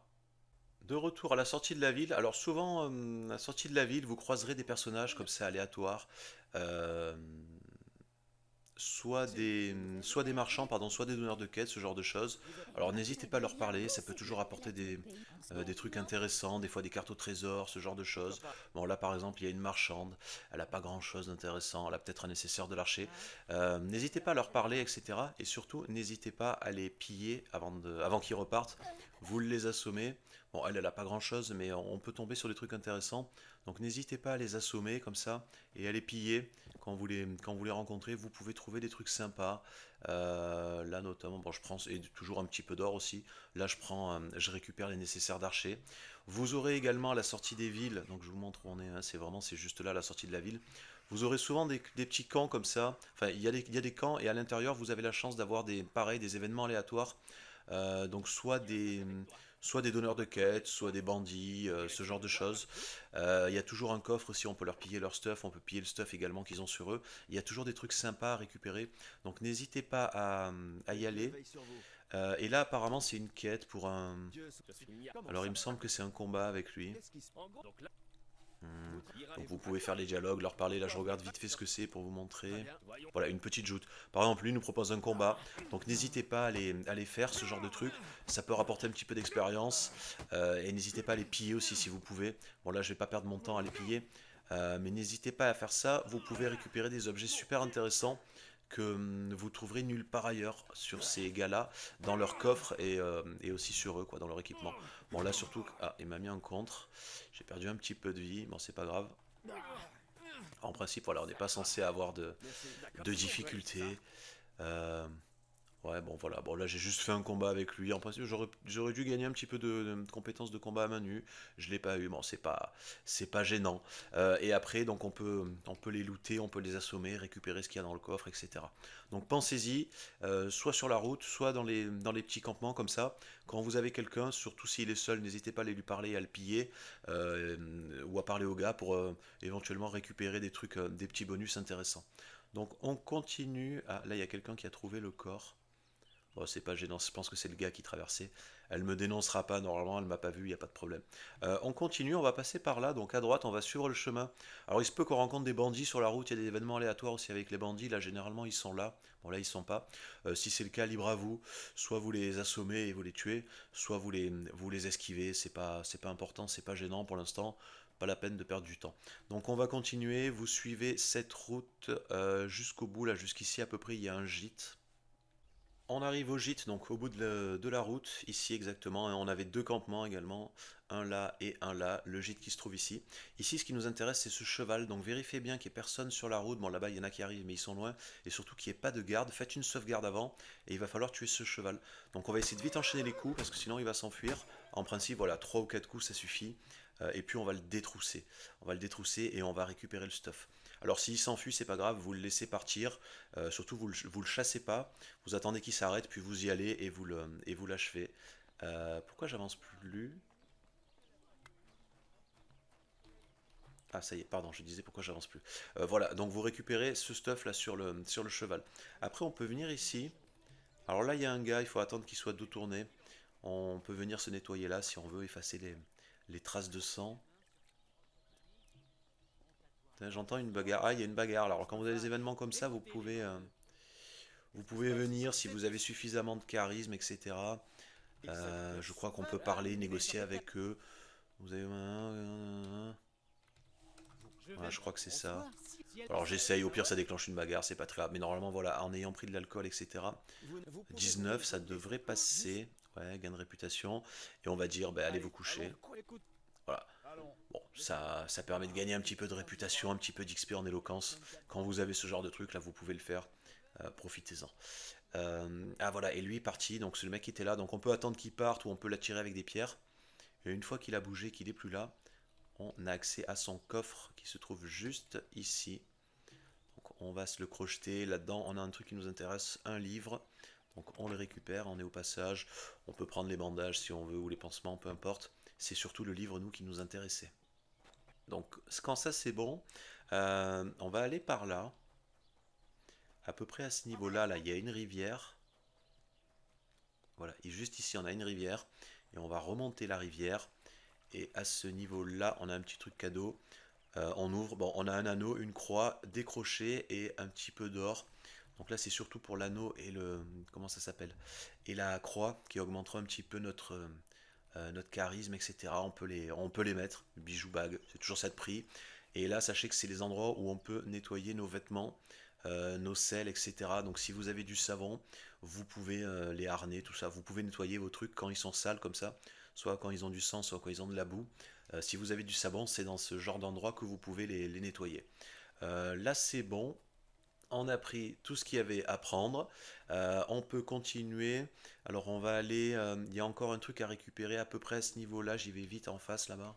Speaker 1: De retour à la sortie de la ville, alors souvent à la sortie de la ville, vous croiserez des personnages comme ça aléatoires, euh, soit des marchands, pardon, soit des donneurs de quêtes, ce genre de choses. Alors n'hésitez pas à leur parler, ça peut toujours apporter des trucs intéressants, des fois des cartes au trésor, ce genre de choses. Bon là par exemple il y a une marchande, elle n'a pas grand chose d'intéressant, elle a peut-être un nécessaire de l'archer. N'hésitez pas à leur parler, etc. Et surtout n'hésitez pas à les piller avant qu'ils repartent. Vous les assommez. Bon elle a pas grand chose mais on peut tomber sur des trucs intéressants. Donc n'hésitez pas à les assommer comme ça et à les piller quand vous les rencontrez, vous pouvez trouver des trucs sympas. Là notamment, bon, je prends et toujours un petit peu d'or aussi. Là, je récupère les nécessaires d'archer. Vous aurez également à la sortie des villes, donc je vous montre où on est. Hein, c'est juste là, à la sortie de la ville. Vous aurez souvent des petits camps comme ça. Enfin, il y a des camps et à l'intérieur, vous avez la chance d'avoir des événements aléatoires. Donc soit des donneurs de quêtes, soit des bandits, ce genre de choses. Il y a toujours un coffre aussi, on peut leur piller leur stuff, on peut piller le stuff également qu'ils ont sur eux. Il y a toujours des trucs sympas à récupérer, donc n'hésitez pas à y aller. Et là apparemment c'est une quête pour un... Alors il me semble que c'est un combat avec lui. Donc vous pouvez faire les dialogues, leur parler. Là je regarde vite fait ce que c'est pour vous montrer. Voilà, une petite joute. Par exemple, lui nous propose un combat. Donc n'hésitez pas à les faire, ce genre de truc. Ça peut rapporter un petit peu d'expérience. Et n'hésitez pas à les piller aussi si vous pouvez. Bon là je vais pas perdre mon temps à les piller. Mais n'hésitez pas à faire ça. Vous pouvez récupérer des objets super intéressants que vous trouverez nulle part ailleurs sur ces gars-là, dans leur coffre et aussi sur eux, quoi, dans leur équipement. Bon là surtout, ah, il m'a mis un contre, j'ai perdu un petit peu de vie, bon c'est pas grave. En principe, voilà, on n'est pas censé avoir de difficultés. Euh, Ouais, bon voilà, bon là j'ai juste fait un combat avec lui. En principe, j'aurais dû gagner un petit peu de compétences de combat à main nue. Je l'ai pas eu, bon c'est pas gênant. Et après, donc on peut les looter, on peut les assommer, récupérer ce qu'il y a dans le coffre, etc. Donc pensez-y, soit sur la route, soit dans les petits campements comme ça. Quand vous avez quelqu'un, surtout s'il est seul, n'hésitez pas à aller lui parler et à le piller, ou à parler au gars pour éventuellement récupérer des trucs, des petits bonus intéressants. Donc on continue. Ah, là il y a quelqu'un qui a trouvé le corps. Bon, c'est pas gênant, je pense que c'est le gars qui traversait. Elle me dénoncera pas, normalement, elle m'a pas vu, il n'y a pas de problème. On continue, on va passer par là, donc à droite, on va suivre le chemin. Alors il se peut qu'on rencontre des bandits sur la route, il y a des événements aléatoires aussi avec les bandits, là généralement ils sont là, bon là ils sont pas. Si c'est le cas, libre à vous, soit vous les assommez et vous les tuez, soit vous les esquivez, c'est pas important, c'est pas gênant pour l'instant, pas la peine de perdre du temps. Donc on va continuer, vous suivez cette route jusqu'au bout, là jusqu'ici à peu près il y a un gîte. On arrive au gîte, donc au bout de la route, ici exactement, et on avait deux campements également, un là et un là, le gîte qui se trouve ici. Ici, ce qui nous intéresse, c'est ce cheval, donc vérifiez bien qu'il n'y ait personne sur la route. Bon, là-bas, il y en a qui arrivent, mais ils sont loin, et surtout qu'il n'y ait pas de garde. Faites une sauvegarde avant, et il va falloir tuer ce cheval. Donc on va essayer de vite enchaîner les coups, parce que sinon il va s'enfuir. En principe, voilà, 3 ou 4 coups, ça suffit. et puis on va le détrousser. On va le détrousser et on va récupérer le stuff. Alors s'il s'enfuit, c'est pas grave, vous le laissez partir, surtout vous le chassez pas, vous attendez qu'il s'arrête, puis vous y allez et vous l'achevez. Pourquoi j'avance plus? Ah ça y est, pardon, je disais pourquoi j'avance plus. Voilà, donc vous récupérez ce stuff là sur le cheval. Après on peut venir ici. Alors là il y a un gars, il faut attendre qu'il soit dos tourné. On peut venir se nettoyer là si on veut effacer les traces de sang. J'entends une bagarre. Ah, il y a une bagarre. Alors quand vous avez des événements comme ça, vous pouvez venir si vous avez suffisamment de charisme, etc. Je crois qu'on peut parler, négocier avec eux. Vous avez... Ouais, je crois que c'est ça. Alors j'essaye, au pire ça déclenche une bagarre, c'est pas très grave. Mais normalement voilà, en ayant pris de l'alcool, etc. 19, ça devrait passer. Ouais, gain de réputation. Et on va dire, bah, allez vous coucher. Voilà. Bon, ça permet de gagner un petit peu de réputation, un petit peu d'XP en éloquence. Quand vous avez ce genre de truc, là, vous pouvez le faire. Profitez-en. Ah voilà, et lui est parti, donc c'est le mec qui était là. Donc on peut attendre qu'il parte ou on peut l'attirer avec des pierres. Et une fois qu'il a bougé, qu'il est plus là, on a accès à son coffre qui se trouve juste ici. Donc on va se le crocheter. Là-dedans, on a un truc qui nous intéresse, un livre. Donc on le récupère, on est au passage. On peut prendre les bandages si on veut ou les pansements, peu importe. C'est surtout le livre, nous, qui nous intéressait. Donc quand ça c'est bon, on va aller par là. À peu près à ce niveau-là, là, il y a une rivière. Voilà, et juste ici, on a une rivière. Et on va remonter la rivière. Et à ce niveau-là, on a un petit truc cadeau. On ouvre, bon, on a un anneau, une croix, des crochets et un petit peu d'or. Donc là, c'est surtout pour l'anneau et le... Comment ça s'appelle? Et la croix qui augmentera un petit peu notre charisme, etc. On peut les mettre, bijoux, bagues, c'est toujours ça de prix. Et là, sachez que c'est les endroits où on peut nettoyer nos vêtements, nos selles, etc. Donc si vous avez du savon, vous pouvez les harnais, tout ça. Vous pouvez nettoyer vos trucs quand ils sont sales comme ça, soit quand ils ont du sang, soit quand ils ont de la boue. Si vous avez du savon, c'est dans ce genre d'endroit que vous pouvez les nettoyer. Là, c'est bon. On a pris tout ce qu'il y avait à prendre. On peut continuer. Alors, on va aller. Il y a encore un truc à récupérer à peu près à ce niveau-là. J'y vais vite en face là-bas.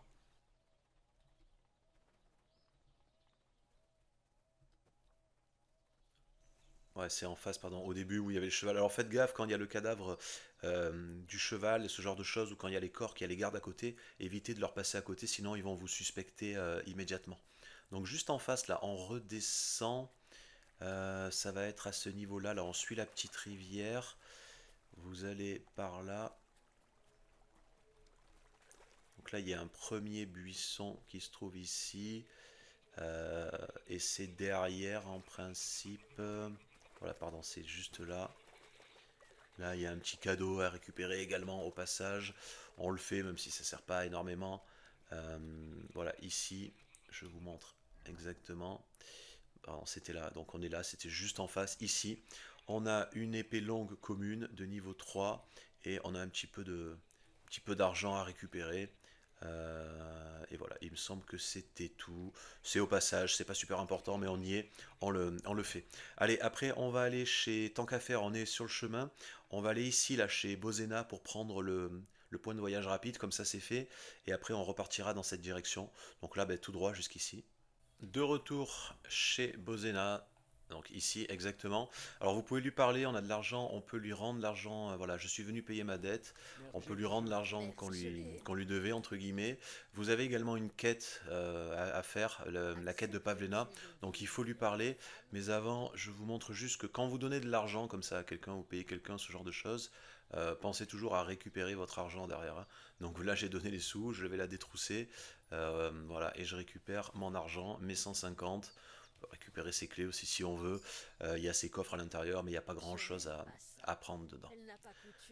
Speaker 1: Ouais, c'est en face, pardon, au début où il y avait le cheval. Alors faites gaffe quand il y a le cadavre du cheval, ce genre de choses, ou quand il y a les corps, qu'il y a les gardes à côté, évitez de leur passer à côté, sinon ils vont vous suspecter immédiatement. Donc juste en face, là, on redescend. Ça va être à ce niveau-là. Là, on suit la petite rivière. Vous allez par là. Donc là, il y a un premier buisson qui se trouve ici. Euh, et c'est derrière, en principe. Voilà, pardon, c'est juste là. Là, il y a un petit cadeau à récupérer également au passage. On le fait, même si ça ne sert pas énormément. Euh, voilà, ici, je vous montre exactement. Pardon, c'était là, donc on est là, c'était juste en face. Ici, on a une épée longue commune de niveau 3 et on a un petit peu d'argent à récupérer. Et voilà, il me semble que c'était tout. C'est au passage, c'est pas super important, mais on y est, on le fait. Allez, après, on va aller chez Tant qu'à faire, on est sur le chemin. On va aller ici, là, chez Bozena pour prendre le point de voyage rapide, comme ça c'est fait. Et après, on repartira dans cette direction. Donc là, ben, tout droit jusqu'ici. De retour chez Bozena, donc ici exactement. Alors vous pouvez lui parler, on a de l'argent, on peut lui rendre l'argent, voilà, je suis venu payer ma dette, on peut lui rendre l'argent qu'on lui devait, entre guillemets. Vous avez également une quête à faire, la quête de Pavlena, donc il faut lui parler. Mais avant, je vous montre juste que quand vous donnez de l'argent comme ça à quelqu'un, ou payez quelqu'un, ce genre de choses, pensez toujours à récupérer votre argent derrière, hein. Donc là j'ai donné les sous, je vais la détrousser. Voilà, et je récupère mon argent, mes 150. On peut récupérer ses clés aussi si on veut. Il y a ses coffres à l'intérieur, mais il n'y a pas grand chose à prendre dedans.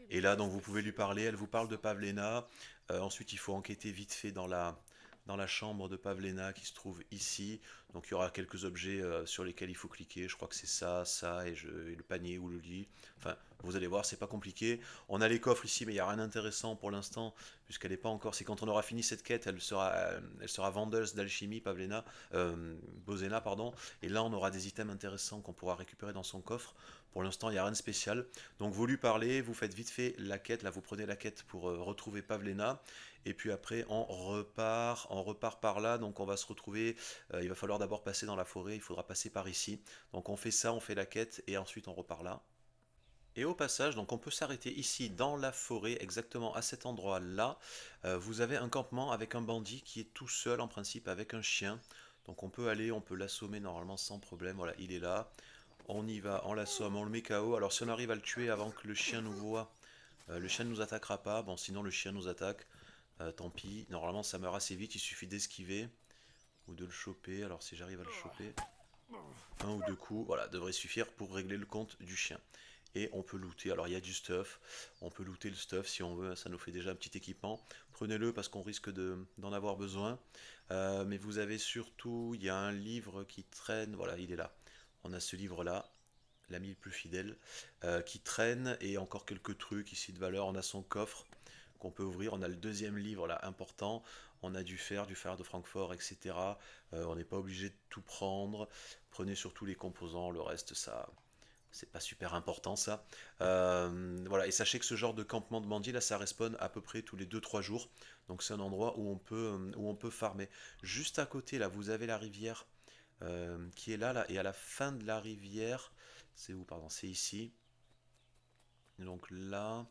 Speaker 1: Et là, donc vous pouvez lui parler. Elle vous parle de Pavlena. Ensuite, il faut enquêter vite fait dans la chambre de Pavlena qui se trouve ici. Donc il y aura quelques objets sur lesquels il faut cliquer. Je crois que c'est ça, ça et le panier ou le lit. Enfin, vous allez voir, c'est pas compliqué. On a les coffres ici, mais il n'y a rien d'intéressant pour l'instant, puisqu'elle n'est pas encore. C'est quand on aura fini cette quête, elle sera vendeuse d'alchimie, Bozena, pardon. Et là, on aura des items intéressants qu'on pourra récupérer dans son coffre. Pour l'instant, il n'y a rien de spécial. Donc, vous lui parlez, vous faites vite fait la quête. Là, vous prenez la quête pour retrouver Pavlena. Et puis après, on repart par là. Donc, on va se retrouver. Il va falloir d'abord passer dans la forêt. Il faudra passer par ici. Donc, on fait ça, on fait la quête. Et ensuite, on repart là. Et au passage, donc on peut s'arrêter ici dans la forêt, exactement à cet endroit-là. Vous avez un campement avec un bandit qui est tout seul en principe avec un chien. Donc on peut aller, on peut l'assommer normalement sans problème. Voilà, il est là. On y va, on l'assomme, on le met KO. Alors si on arrive à le tuer avant que le chien nous voit, le chien ne nous attaquera pas. Bon, sinon le chien nous attaque. Tant pis, normalement ça meurt assez vite, il suffit d'esquiver ou de le choper. Alors si j'arrive à le choper, un ou deux coups, voilà, devrait suffire pour régler le compte du chien. Et on peut looter, alors il y a du stuff, on peut looter le stuff si on veut, ça nous fait déjà un petit équipement. Prenez-le parce qu'on risque d'en avoir besoin. Mais vous avez surtout, il y a un livre qui traîne, voilà, il est là. On a ce livre-là, l'ami le plus fidèle, qui traîne, et encore quelques trucs ici de valeur. On a son coffre qu'on peut ouvrir, on a le deuxième livre là important, on a du fer de Francfort, etc. On n'est pas obligé de tout prendre, prenez surtout les composants, le reste ça c'est pas super important ça. Voilà, et sachez que ce genre de campement de bandits là ça respawn à peu près tous les 2 3 jours, donc c'est un endroit où on peut farmer. Juste à côté là vous avez la rivière qui est là, et à la fin de la rivière, c'est où, pardon, c'est ici, donc là,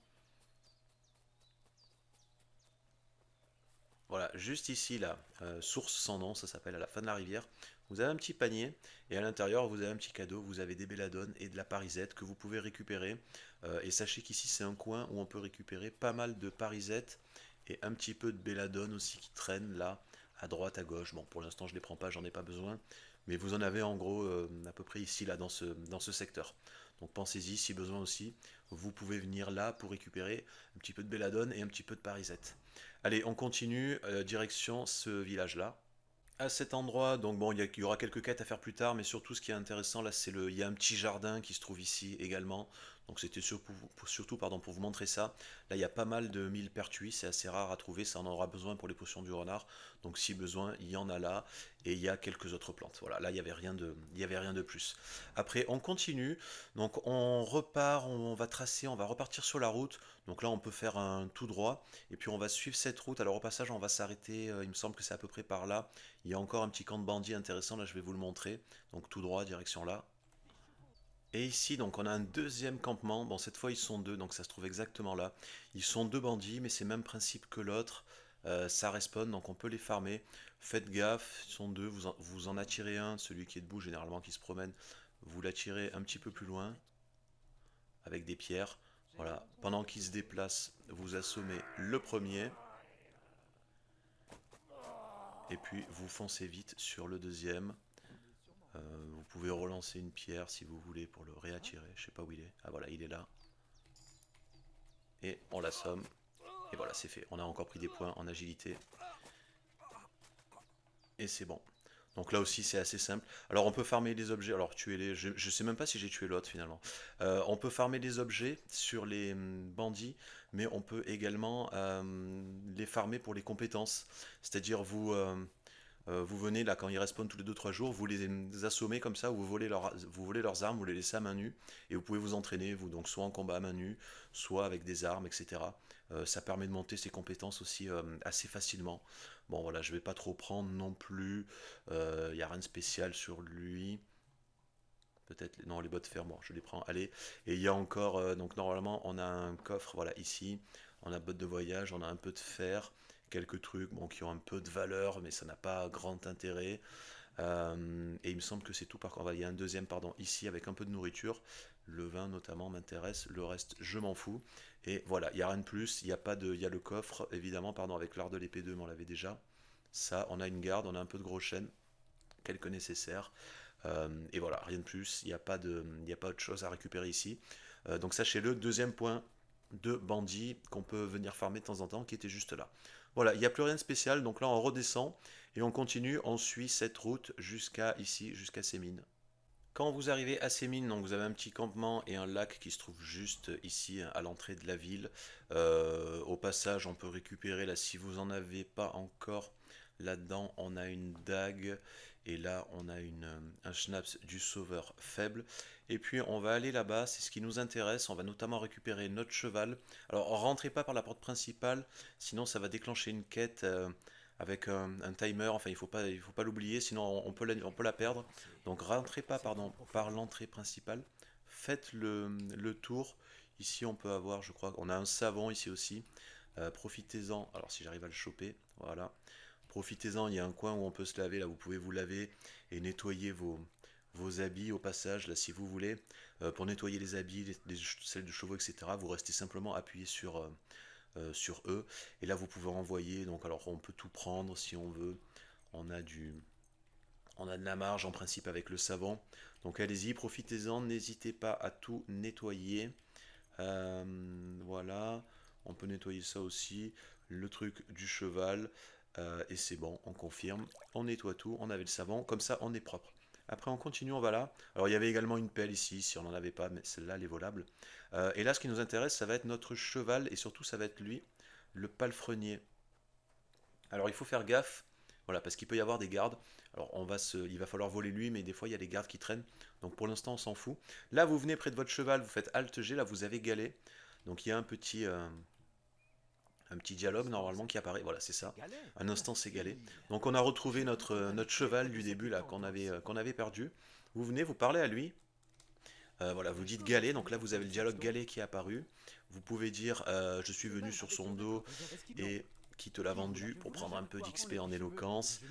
Speaker 1: voilà, juste ici, là, source sans nom, ça s'appelle, à la fin de la rivière. Vous avez un petit panier, et à l'intérieur, vous avez un petit cadeau. Vous avez des belladone et de la parisette que vous pouvez récupérer. Et sachez qu'ici, c'est un coin où on peut récupérer pas mal de parisette et un petit peu de belladone aussi qui traîne là, à droite, à gauche. Bon, pour l'instant, je ne les prends pas, j'en ai pas besoin. Mais vous en avez en gros à peu près ici, là, dans ce secteur. Donc pensez-y, si besoin aussi, vous pouvez venir là pour récupérer un petit peu de belladone et un petit peu de parisette. Allez, on continue, direction ce village-là. À cet endroit, donc bon, il y aura quelques quêtes à faire plus tard, mais surtout ce qui est intéressant là, il y a un petit jardin qui se trouve ici également. Donc c'était surtout, pardon, pour vous montrer ça. Là, il y a pas mal de millepertuis, c'est assez rare à trouver, ça en aura besoin pour les potions du renard. Donc si besoin, il y en a là, et il y a quelques autres plantes. Voilà, là, il y avait rien de plus. Après, on continue, donc on repart, on va repartir sur la route. Donc là, on peut faire un tout droit, et puis on va suivre cette route. Alors au passage, on va s'arrêter, il me semble que c'est à peu près par là. Il y a encore un petit camp de bandits intéressant, là je vais vous le montrer. Donc tout droit, direction là. Et ici, donc on a un deuxième campement. Bon, cette fois ils sont deux, donc ça se trouve exactement là. Ils sont deux bandits, mais c'est le même principe que l'autre. Ça respawn, donc on peut les farmer. Faites gaffe, ils sont deux, vous en attirez un, celui qui est debout généralement qui se promène. Vous l'attirez un petit peu plus loin, avec des pierres. Voilà, pendant qu'il se déplace, vous assommez le premier. Et puis vous foncez vite sur le deuxième. Vous pouvez relancer une pierre si vous voulez pour le réattirer. Je sais pas où il est. Ah voilà, il est là. Et on l'assomme. Et voilà, c'est fait. On a encore pris des points en agilité. Et c'est bon. Donc là aussi c'est assez simple. Alors on peut farmer les objets. Alors tuer les. Je sais même pas si j'ai tué l'autre finalement. On peut farmer les objets sur les bandits, mais on peut également les farmer pour les compétences. C'est-à-dire vous venez là quand ils respawnent tous les 2 3 jours, vous les assommez comme ça, vous volez leurs armes, vous les laissez à main nue, et vous pouvez vous entraîner, vous, donc soit en combat à main nue, soit avec des armes, etc. Ça permet de monter ses compétences aussi assez facilement. Bon voilà, je vais pas trop prendre non plus, il n'y a rien de spécial sur lui. Peut-être, non, les bottes de fer, bon, je les prends, allez. Et il y a encore, donc normalement, on a un coffre, voilà, ici. On a bottes de voyage, on a un peu de fer, quelques trucs, bon, qui ont un peu de valeur, mais ça n'a pas grand intérêt. Et il me semble que c'est tout, par contre, il y a un deuxième, pardon, ici, avec un peu de nourriture. Le vin, notamment, m'intéresse, le reste, je m'en fous. Et voilà, il n'y a rien de plus, il y a le coffre, évidemment, pardon, avec l'art de l'épée 2, mais on l'avait déjà. Ça, on a une garde, on a un peu de gros chêne, quelques nécessaires. Et voilà, rien de plus, il n'y a pas autre chose à récupérer ici. Donc sachez-le, deuxième point de bandit qu'on peut venir farmer de temps en temps, qui était juste là. Voilà, il n'y a plus rien de spécial, donc là on redescend, Et on continue, on suit cette route jusqu'à ici, jusqu'à ces mines. Quand vous arrivez à ces mines, donc vous avez un petit campement et un lac qui se trouve juste ici à l'entrée de la ville. Au passage, on peut récupérer là, si vous en avez pas encore, là-dedans on a une dague et là on a un schnapps du sauveur faible. Et puis on va aller là-bas, c'est ce qui nous intéresse. On va notamment récupérer notre cheval. Alors rentrez pas par la porte principale, sinon ça va déclencher une quête. Avec un timer, enfin il faut pas l'oublier, sinon on peut la perdre. Donc rentrez pas pardon, par l'entrée principale, faites le tour. Ici on peut avoir, je crois, on a un savon ici aussi. Profitez-en, alors si j'arrive à le choper, voilà. Profitez-en, il y a un coin où on peut se laver, là vous pouvez vous laver et nettoyer vos habits au passage, là si vous voulez. Pour nettoyer les habits, celles de chevaux, etc., vous restez simplement appuyé sur eux. Et là, vous pouvez envoyer. Donc, alors, on peut tout prendre si on veut. On a on a de la marge en principe avec le savon. Donc, allez-y, profitez-en. N'hésitez pas à tout nettoyer. Voilà. On peut nettoyer ça aussi. Le truc du cheval. Et c'est bon, on confirme. On nettoie tout. On avait le savon. Comme ça, on est propre. Après, on continue, on va là. Alors, il y avait également une pelle ici, si on n'en avait pas, mais celle-là, elle est volable. Et là, ce qui nous intéresse, ça va être notre cheval, et surtout, ça va être lui, le palefrenier. Alors, il faut faire gaffe, voilà, parce qu'il peut y avoir des gardes. Alors, il va falloir voler lui, mais des fois, il y a des gardes qui traînent. Donc, pour l'instant, on s'en fout. Là, vous venez près de votre cheval, vous faites Alt G, là, vous avez Galet. Donc, il y a un petit dialogue normalement qui apparaît. Voilà, c'est ça. Un instant, c'est Galet. Donc, on a retrouvé notre cheval du début, là, qu'on avait perdu. Vous venez, vous parlez à lui. Voilà, vous dites Galet, donc là vous avez le dialogue Galet qui est apparu. Vous pouvez dire je suis venu sur son dos et qui te l'a vendu pour prendre un peu d'XP en éloquence.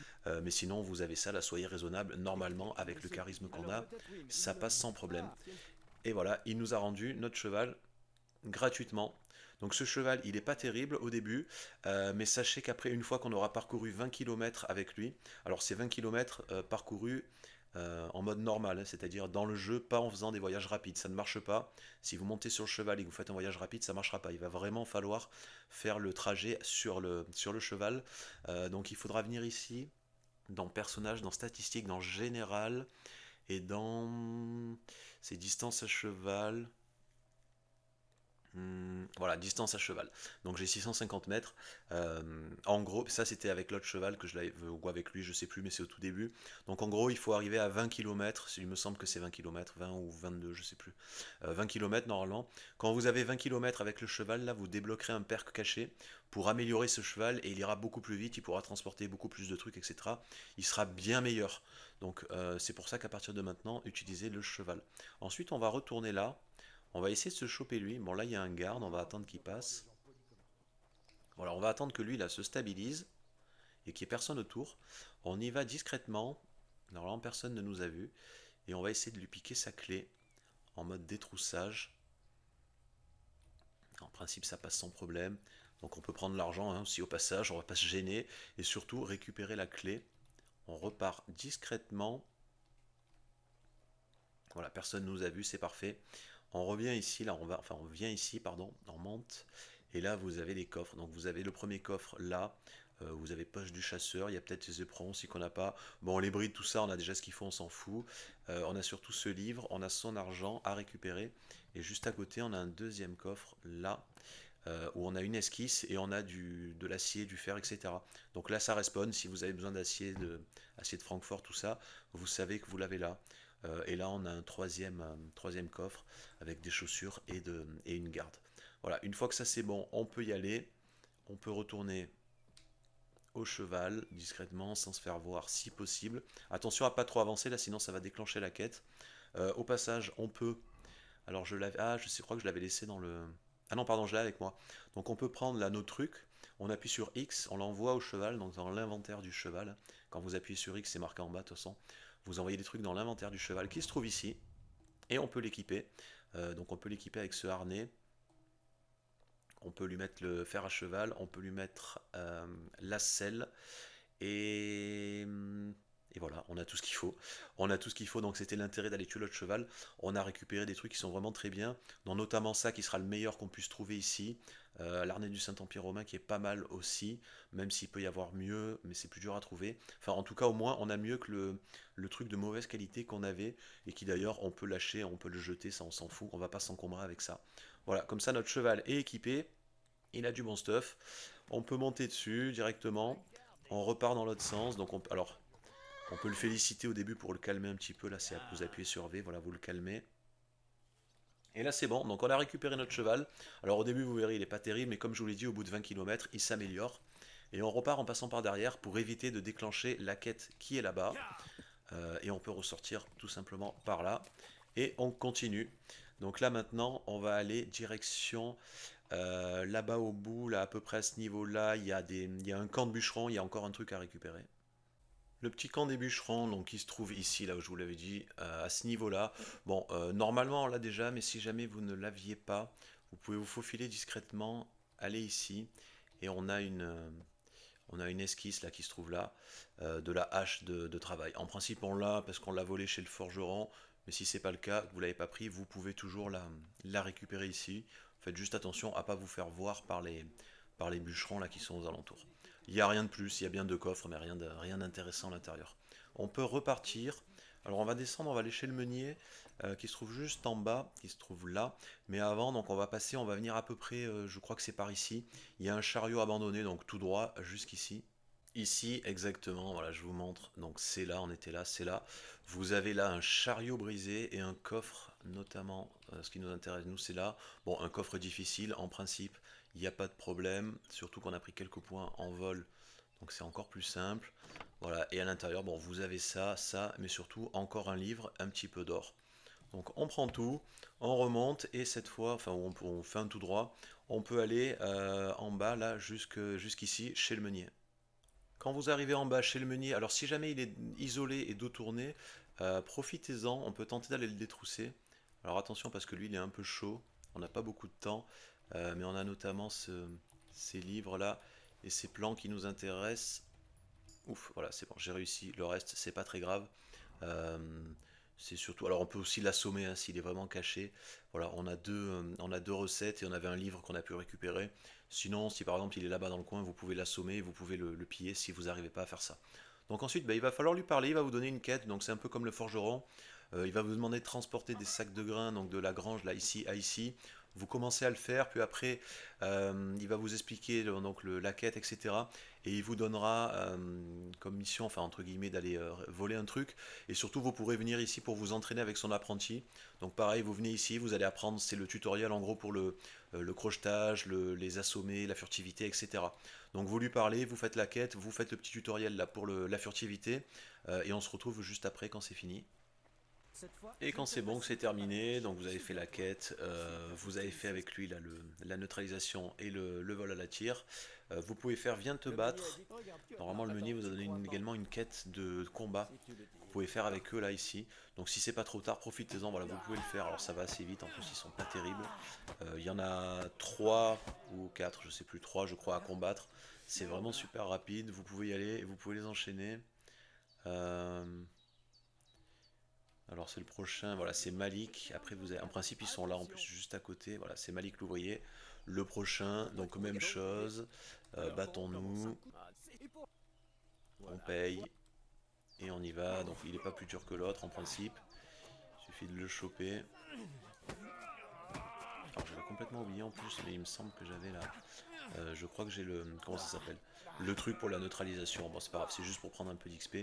Speaker 1: Mais sinon vous avez ça, là soyez raisonnable. Normalement avec le charisme qu'on a, ça passe sans problème. Et voilà, il nous a rendu notre cheval gratuitement. Donc ce cheval, il n'est pas terrible au début, mais sachez qu'après, une fois qu'on aura parcouru 20 km avec lui, alors c'est 20 km parcourus en mode normal, hein, c'est-à-dire dans le jeu, pas en faisant des voyages rapides, ça ne marche pas. Si vous montez sur le cheval et que vous faites un voyage rapide, ça ne marchera pas. Il va vraiment falloir faire le trajet sur le cheval. Donc il faudra venir ici, dans personnage, dans statistiques, dans général, et dans ces distances à cheval. Voilà, distance à cheval. Donc j'ai 650 mètres. En gros, ça c'était avec l'autre cheval que je l'avais, ou avec lui, je sais plus, mais c'est au tout début. Donc en gros, il faut arriver à 20 km. Il me semble que c'est 20 km, 20 ou 22, je sais plus. 20 km normalement. Quand vous avez 20 km avec le cheval, là, vous débloquerez un perk caché pour améliorer ce cheval et il ira beaucoup plus vite, il pourra transporter beaucoup plus de trucs, etc. Il sera bien meilleur. Donc c'est pour ça qu'à partir de maintenant, utilisez le cheval. Ensuite, on va retourner là. On va essayer de se choper lui. Bon, là, il y a un garde, on va attendre qu'il passe. Voilà, on va attendre que lui, là, se stabilise et qu'il n'y ait personne autour. On y va discrètement. Normalement, personne ne nous a vus. Et on va essayer de lui piquer sa clé en mode détroussage. En principe, ça passe sans problème. Donc, on peut prendre l'argent hein, aussi au passage. On ne va pas se gêner. Et surtout, récupérer la clé. On repart discrètement. Voilà, personne ne nous a vus, c'est parfait. On revient ici, là, on vient ici, pardon, on monte, et là vous avez les coffres. Donc vous avez le premier coffre là, vous avez poche du chasseur, il y a peut-être les éperons aussi qu'on n'a pas. Bon, les brides, tout ça, on a déjà ce qu'il faut, on s'en fout. On a surtout ce livre, on a son argent à récupérer, et juste à côté, on a un deuxième coffre là, où on a une esquisse et on a de l'acier, du fer, etc. Donc là, ça respawn. Si vous avez besoin acier de Francfort, tout ça, vous savez que vous l'avez là. Et là, on a un troisième coffre avec des chaussures et une garde. Voilà, une fois que ça c'est bon, on peut y aller. On peut retourner au cheval discrètement sans se faire voir si possible. Attention à pas trop avancer là, sinon ça va déclencher la quête. Au passage, on peut. Alors je l'avais. Ah, je crois que je l'avais laissé dans le. Ah non, pardon, je l'ai avec moi. Donc on peut prendre là nos trucs. On appuie sur X, on l'envoie au cheval, donc dans l'inventaire du cheval. Quand vous appuyez sur X, c'est marqué en bas de toute façon. Vous envoyez des trucs dans l'inventaire du cheval qui se trouve ici. Et on peut l'équiper. Donc on peut l'équiper avec ce harnais. On peut lui mettre le fer à cheval. On peut lui mettre la selle. Et, Et voilà, on a tout ce qu'il faut. On a tout ce qu'il faut, donc c'était l'intérêt d'aller tuer l'autre cheval. On a récupéré des trucs qui sont vraiment très bien, dont notamment ça qui sera le meilleur qu'on puisse trouver ici. L'arnais du Saint-Empire romain qui est pas mal aussi, même s'il peut y avoir mieux, mais c'est plus dur à trouver. Enfin, en tout cas, au moins, on a mieux que le truc de mauvaise qualité qu'on avait, et qui d'ailleurs, on peut lâcher, on peut le jeter, ça on s'en fout, on va pas s'encombrer avec ça. Voilà, comme ça, notre cheval est équipé, il a du bon stuff. On peut monter dessus directement, on repart dans l'autre sens, donc alors... On peut le féliciter au début pour le calmer un petit peu. Là, c'est vous appuyez sur V, voilà, vous le calmez. Et là, c'est bon. Donc, on a récupéré notre cheval. Alors, au début, vous verrez, il n'est pas terrible, mais comme je vous l'ai dit, au bout de 20 km, il s'améliore. Et on repart en passant par derrière pour éviter de déclencher la quête qui est là-bas. Et on peut ressortir tout simplement par là. Et on continue. Donc là, maintenant, on va aller direction là-bas au bout, là, à peu près à ce niveau-là. Il y a un camp de bûcherons, il y a encore un truc à récupérer. Le petit camp des bûcherons, donc qui se trouve ici, là où je vous l'avais dit, à ce niveau-là. Bon, normalement on l'a déjà, mais si jamais vous ne l'aviez pas, vous pouvez vous faufiler discrètement, aller ici, et on a une esquisse là qui se trouve là, de la hache de travail. En principe on l'a parce qu'on l'a volée chez le forgeron, mais si c'est pas le cas, que vous l'avez pas pris, vous pouvez toujours la récupérer ici. Faites juste attention à pas vous faire voir par les bûcherons là qui sont aux alentours. Il n'y a rien de plus, il y a bien deux coffres, mais rien d'intéressant à l'intérieur. On peut repartir. Alors on va descendre, on va aller chez le meunier, qui se trouve juste en bas, qui se trouve là. Mais avant, donc on va passer, on va venir à peu près, je crois que c'est par ici. Il y a un chariot abandonné, donc tout droit jusqu'ici. Ici, exactement, voilà, je vous montre. Donc c'est là, on était là, c'est là. Vous avez là un chariot brisé et un coffre, notamment, ce qui nous intéresse, nous, c'est là. Bon, un coffre difficile, en principe, il n'y a pas de problème. Surtout qu'on a pris quelques points en vol, donc c'est encore plus simple. Voilà, et à l'intérieur, bon, vous avez ça, ça, mais surtout encore un livre, un petit peu d'or. Donc on prend tout, on remonte, et cette fois, enfin, on fait un tout droit, on peut aller en bas, là, jusqu'ici, chez le meunier. Quand vous arrivez en bas chez le meunier, alors si jamais il est isolé et dos tourné, profitez-en, on peut tenter d'aller le détrousser. Alors attention parce que lui il est un peu chaud, on n'a pas beaucoup de temps, mais on a notamment ces livres-là et ces plans qui nous intéressent. Ouf, voilà, c'est bon, j'ai réussi, le reste c'est pas très grave. Euh, c'est surtout, alors on peut aussi l'assommer hein, s'il est vraiment caché. Voilà, on a deux recettes et on avait un livre qu'on a pu récupérer. Sinon, si par exemple il est là-bas dans le coin, vous pouvez l'assommer, vous pouvez le piller si vous n'arrivez pas à faire ça. Donc ensuite, bah, il va falloir lui parler, il va vous donner une quête, donc c'est un peu comme le forgeron. Il va vous demander de transporter des sacs de grains, donc de la grange là ici à ici. Vous commencez à le faire, puis après il va vous expliquer donc la quête, etc. Et il vous donnera comme mission, enfin entre guillemets, d'aller voler un truc. Et surtout, vous pourrez venir ici pour vous entraîner avec son apprenti. Donc pareil, vous venez ici, vous allez apprendre, c'est le tutoriel en gros pour le crochetage, les assommer, la furtivité, etc. Donc vous lui parlez, vous faites la quête, vous faites le petit tutoriel là pour la furtivité, et on se retrouve juste après quand c'est fini. Et quand c'est bon, que c'est terminé, donc vous avez fait la quête, vous avez fait avec lui là, la neutralisation et le vol à la tire, vous pouvez faire viens te battre. Normalement le meunier vous a donné également une quête de combat que vous pouvez faire avec eux là ici. Donc si c'est pas trop tard, profitez-en, voilà, vous pouvez le faire. Alors ça va assez vite, en plus ils sont pas terribles. Il y en a 3 ou 4, je sais plus, 3 je crois à combattre. C'est vraiment super rapide, vous pouvez y aller et vous pouvez les enchaîner. Euh, Alors c'est le prochain, voilà, c'est Malik. Après vous avez, en principe ils sont là en plus juste à côté. Voilà, c'est Malik l'ouvrier. Le prochain, donc même chose. Battons-nous, on paye et on y va. Donc il n'est pas plus dur que l'autre en principe. Il suffit de le choper. Alors j'avais complètement oublié en plus, mais il me semble que j'avais là. Je crois que j'ai le, comment ça s'appelle? Le truc pour la neutralisation. Bon c'est pas grave, c'est juste pour prendre un peu d'XP.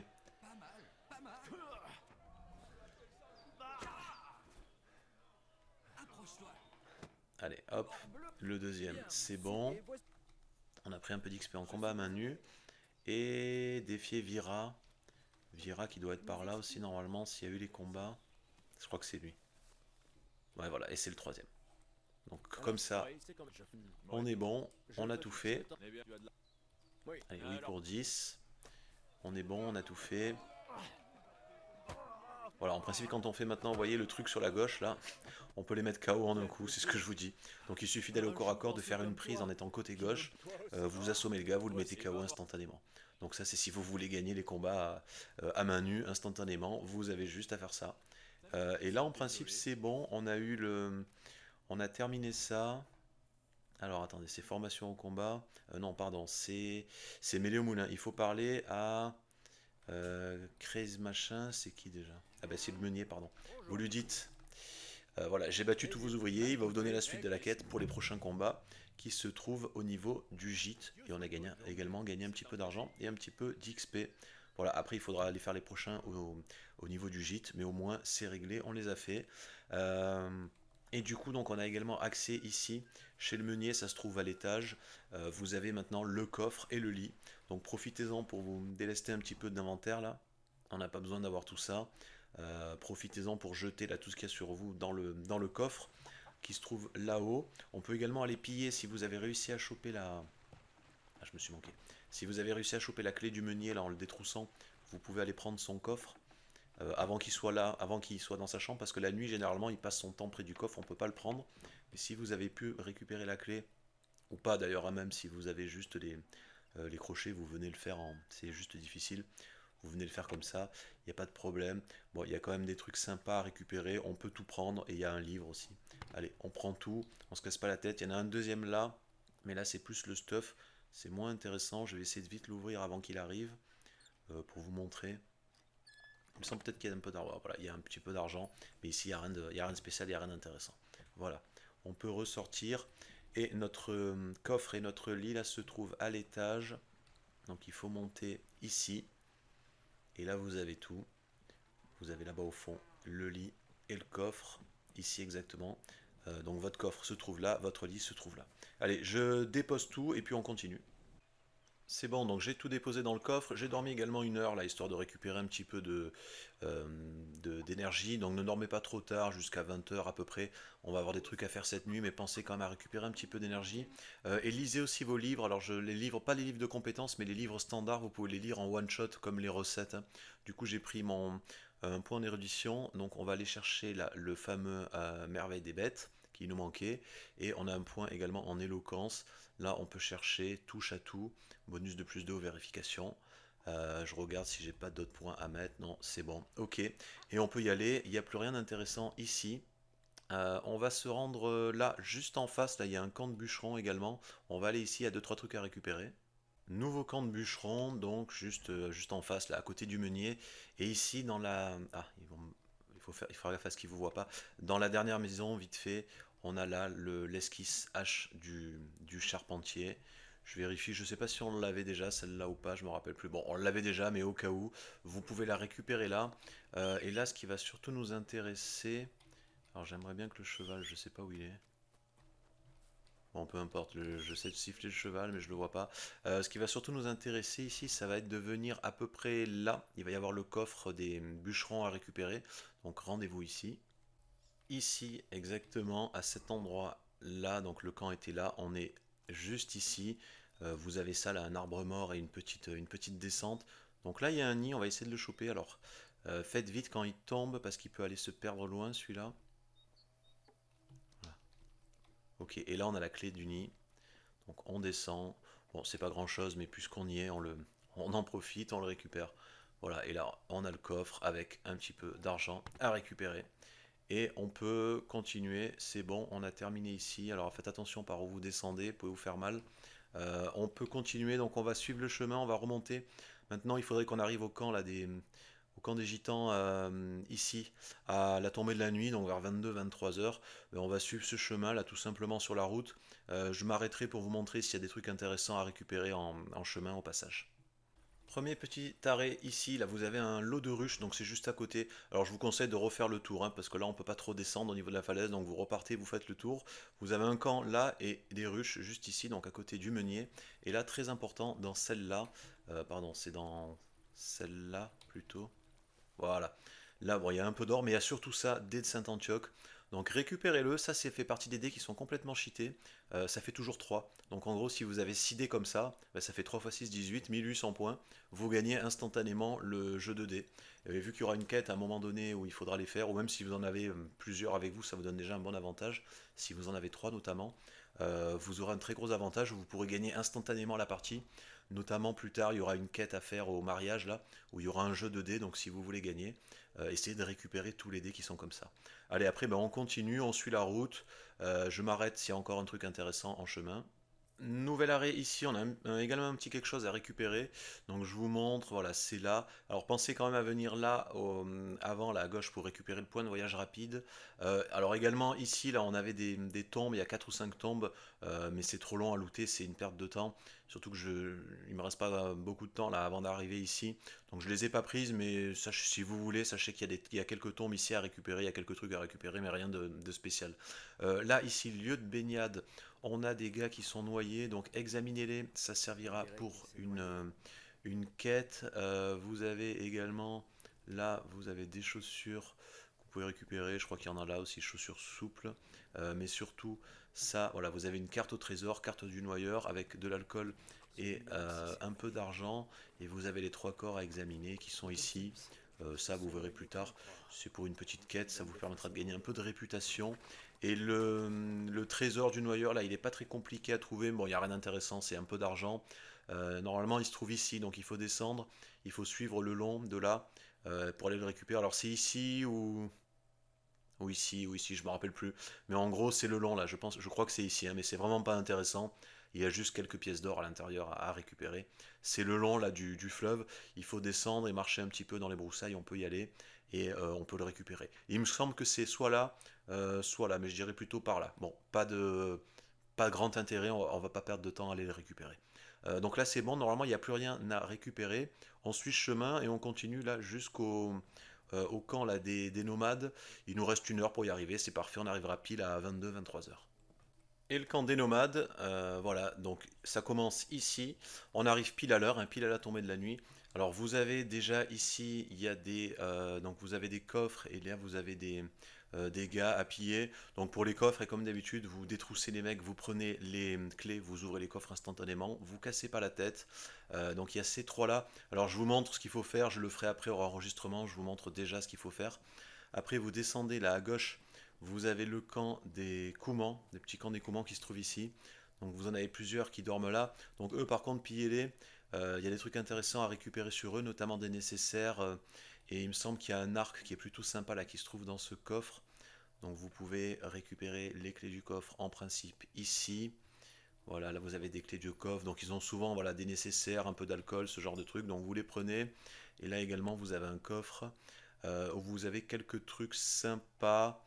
Speaker 1: Allez, hop, le deuxième, c'est bon. On a pris un peu d'XP en combat à main nue. Et défier Vira. Vira qui doit être par là aussi normalement s'il y a eu les combats. Je crois que c'est lui. Ouais voilà, et c'est le troisième. Donc comme ça, on est bon, on a tout fait. Allez, oui pour 10. On est bon, on a tout fait. Voilà, en principe, quand on fait maintenant, vous voyez le truc sur la gauche, là, on peut les mettre KO en un coup, c'est ce que je vous dis. Donc il suffit d'aller au corps à corps, de faire une prise en étant côté gauche, vous assommez le gars, vous le mettez KO instantanément. Donc ça, c'est si vous voulez gagner les combats à main nue instantanément, vous avez juste à faire ça. Et là, en principe, c'est bon, on a terminé ça. Alors attendez, c'est formation au combat. Non, pardon, c'est mêlée au moulin. Il faut parler à Craze machin, c'est qui déjà? Ah bah c'est le meunier, pardon. Vous lui dites, voilà, j'ai battu tous vos ouvriers, il va vous donner la suite de la quête pour les prochains combats qui se trouvent au niveau du gîte. Et on a également gagné un petit peu d'argent et un petit peu d'XP. Voilà, après il faudra aller faire les prochains au niveau du gîte, mais au moins c'est réglé, on les a fait. Euh, et du coup, donc on a également accès ici, chez le meunier, ça se trouve à l'étage. Vous avez maintenant le coffre et le lit. Donc profitez-en pour vous délester un petit peu d'inventaire là. On n'a pas besoin d'avoir tout ça. Profitez-en pour jeter là tout ce qu'il y a sur vous dans le coffre qui se trouve là-haut. On peut également aller piller si vous avez réussi à choper la... Ah, je me suis manqué. Si vous avez réussi à choper la clé du meunier là en le détroussant, vous pouvez aller prendre son coffre avant qu'il soit là, avant qu'il soit dans sa chambre, parce que la nuit généralement il passe son temps près du coffre, on ne peut pas le prendre. Mais si vous avez pu récupérer la clé, ou pas d'ailleurs, hein, même si vous avez juste les crochets, vous venez le faire c'est juste difficile. Vous venez le faire comme ça, il n'y a pas de problème. Bon, il y a quand même des trucs sympas à récupérer, on peut tout prendre, et il y a un livre aussi. Allez, on prend tout, on se casse pas la tête. Il y en a un deuxième là, mais là c'est plus le stuff, c'est moins intéressant. Je vais essayer de vite l'ouvrir avant qu'il arrive, pour vous montrer. Il me semble peut-être qu'il y a un peu d'argent. Voilà, il y a un petit peu d'argent, mais ici il n'y a rien de spécial, il n'y a rien d'intéressant. Voilà, on peut ressortir. Et notre coffre et notre lit là se trouvent à l'étage. Donc il faut monter ici. Et là vous avez tout. Vous avez là-bas au fond le lit et le coffre. Ici exactement. Donc votre coffre se trouve là, votre lit se trouve là. Allez, je dépose tout et puis on continue. C'est bon, donc j'ai tout déposé dans le coffre. J'ai dormi également 1 heure là, histoire de récupérer un petit peu euh, d'énergie. Donc ne dormez pas trop tard, jusqu'à 20 heures à peu près. On va avoir des trucs à faire cette nuit, mais pensez quand même à récupérer un petit peu d'énergie. Et lisez aussi vos livres. Alors je les livre, pas les livres de compétences, mais les livres standards, vous pouvez les lire en one shot comme les recettes, hein. Du coup j'ai pris un point en érudition. Donc on va aller chercher là, le fameux merveille des bêtes qui nous manquait. Et on a un point également en éloquence. Là on peut chercher touche à tout. Bonus de plus 2 aux vérifications. Je regarde si j'ai pas d'autres points à mettre. Non, c'est bon. Ok. Et on peut y aller. Il n'y a plus rien d'intéressant ici. On va se rendre là, juste en face. Là, il y a un camp de bûcherons également. On va aller ici. Il y a 2-3 trucs à récupérer. Nouveau camp de bûcherons, donc juste en face, là, à côté du meunier. Et ici, dans la... Ah, il faut faire gaffe à ce qu'ils ne vous voient pas. Dans la dernière maison, vite fait, on a là l'esquisse hache du charpentier. Je vérifie, je ne sais pas si on l'avait déjà, celle-là ou pas, je me rappelle plus. Bon, on l'avait déjà, mais au cas où, vous pouvez la récupérer là. Et là, ce qui va surtout nous intéresser... Alors j'aimerais bien que le cheval, je ne sais pas où il est. Bon, peu importe, je sais siffler le cheval, mais je le vois pas. Ce qui va surtout nous intéresser ici, ça va être de venir à peu près là. Il va y avoir le coffre des bûcherons à récupérer. Donc rendez-vous ici. Ici, exactement, à cet endroit-là, donc le camp était là, on est juste ici. Vous avez ça là, un arbre mort et une petite descente. Donc là, il y a un nid, on va essayer de le choper. Alors, faites vite quand il tombe, parce qu'il peut aller se perdre loin, celui-là. Voilà. Ok, et là, on a la clé du nid. Donc on descend. Bon, c'est pas grand-chose, mais puisqu'on y est, on en profite, on le récupère. Voilà, et là, on a le coffre avec un petit peu d'argent à récupérer. Et on peut continuer, c'est bon, on a terminé ici. Alors faites attention par où vous descendez, vous pouvez vous faire mal. On peut continuer, donc on va suivre le chemin, on va remonter. Maintenant, il faudrait qu'on arrive au camp des gitans ici, à la tombée de la nuit, donc vers 22-23 heures. On va suivre ce chemin là, tout simplement sur la route. Je m'arrêterai pour vous montrer s'il y a des trucs intéressants à récupérer en chemin au passage. Premier petit arrêt ici, là vous avez un lot de ruches, donc c'est juste à côté. Alors je vous conseille de refaire le tour, hein, parce que là on peut pas trop descendre au niveau de la falaise, donc vous repartez, vous faites le tour. Vous avez un camp là et des ruches juste ici, donc à côté du meunier. Et là très important, dans celle-là, pardon, c'est dans celle-là plutôt. Voilà. Là, bon, il y a un peu d'or, mais il y a surtout ça dès de Saint-Antioche. Donc récupérez-le, ça c'est fait partie des dés qui sont complètement cheatés. Ça fait toujours 3. Donc en gros si vous avez 6 dés comme ça, bah, ça fait 3 x 6, 18, 1800 points. Vous gagnez instantanément le jeu de dés. Et vu qu'il y aura une quête à un moment donné où il faudra les faire, ou même si vous en avez plusieurs avec vous, ça vous donne déjà un bon avantage. Si vous en avez 3 notamment, vous aurez un très gros avantage où vous pourrez gagner instantanément la partie. Notamment plus tard, il y aura une quête à faire au mariage là, où il y aura un jeu de dés. Donc si vous voulez gagner, essayez de récupérer tous les dés qui sont comme ça. Allez, après, ben, on continue, on suit la route. Je m'arrête s'il y a encore un truc intéressant en chemin. Nouvel arrêt ici, on a également un petit quelque chose à récupérer. Donc je vous montre, voilà, c'est là. Alors pensez quand même à venir là, avant, là à gauche, pour récupérer le point de voyage rapide. Alors également ici, là, on avait des tombes, il y a 4 ou 5 tombes, mais c'est trop long à looter, c'est une perte de temps. Surtout que il me reste pas beaucoup de temps là avant d'arriver ici. Donc je les ai pas prises, mais si vous voulez, sachez il y a quelques tombes ici à récupérer, il y a quelques trucs à récupérer, mais rien de spécial. Là, ici, lieu de baignade. On a des gars qui sont noyés, donc examinez-les, ça servira pour une quête. Vous avez également, là, vous avez des chaussures que vous pouvez récupérer. Je crois qu'il y en a là aussi, chaussures souples. Mais surtout, ça, voilà, vous avez une carte au trésor, carte du noyeur avec de l'alcool et un peu d'argent. Et vous avez les 3 corps à examiner qui sont ici. Ça, vous verrez plus tard. C'est pour une petite quête, ça vous permettra de gagner un peu de réputation. Et le trésor du noyeur, là, il n'est pas très compliqué à trouver. Bon, il n'y a rien d'intéressant, c'est un peu d'argent. Normalement, il se trouve ici, donc il faut descendre. Il faut suivre le long de là pour aller le récupérer. Alors, c'est ici ou ici, je me rappelle plus. Mais en gros, c'est le long là. Je crois que c'est ici, hein, mais c'est vraiment pas intéressant. Il y a juste quelques pièces d'or à l'intérieur à récupérer. C'est le long là du fleuve. Il faut descendre et marcher un petit peu dans les broussailles. On peut y aller et on peut le récupérer. Il me semble que c'est soit là, mais je dirais plutôt par là. Bon, pas grand intérêt. On va pas perdre de temps à aller le récupérer. Donc là, c'est bon. Normalement, il n'y a plus rien à récupérer. On suit ce chemin et on continue là au camp là, des nomades. Il nous reste 1 heure pour y arriver, c'est parfait, on arrivera pile à 22-23 heures. Et le camp des nomades, voilà, donc ça commence ici, on arrive pile à l'heure, hein, pile à la tombée de la nuit. Alors vous avez déjà ici, il y a donc vous avez des coffres et là vous avez des gars à piller. Donc pour les coffres, et comme d'habitude, vous détroussez les mecs, vous prenez les clés, vous ouvrez les coffres instantanément, vous cassez pas la tête. Donc il y a ces 3 là. Alors je vous montre ce qu'il faut faire, je le ferai après au enregistrement, je vous montre déjà ce qu'il faut faire. Après vous descendez là à gauche, vous avez le camp des Koumans, des petits camps des Koumans qui se trouvent ici. Donc vous en avez plusieurs qui dorment là. Donc eux par contre pillez-les. Il y a des trucs intéressants à récupérer sur eux, notamment des nécessaires. Et il me semble qu'il y a un arc qui est plutôt sympa là qui se trouve dans ce coffre. Donc vous pouvez récupérer les clés du coffre en principe ici. Voilà, là vous avez des clés du coffre. Donc ils ont souvent voilà, des nécessaires, un peu d'alcool, ce genre de trucs. Donc vous les prenez. Et là également vous avez un coffre où vous avez quelques trucs sympas,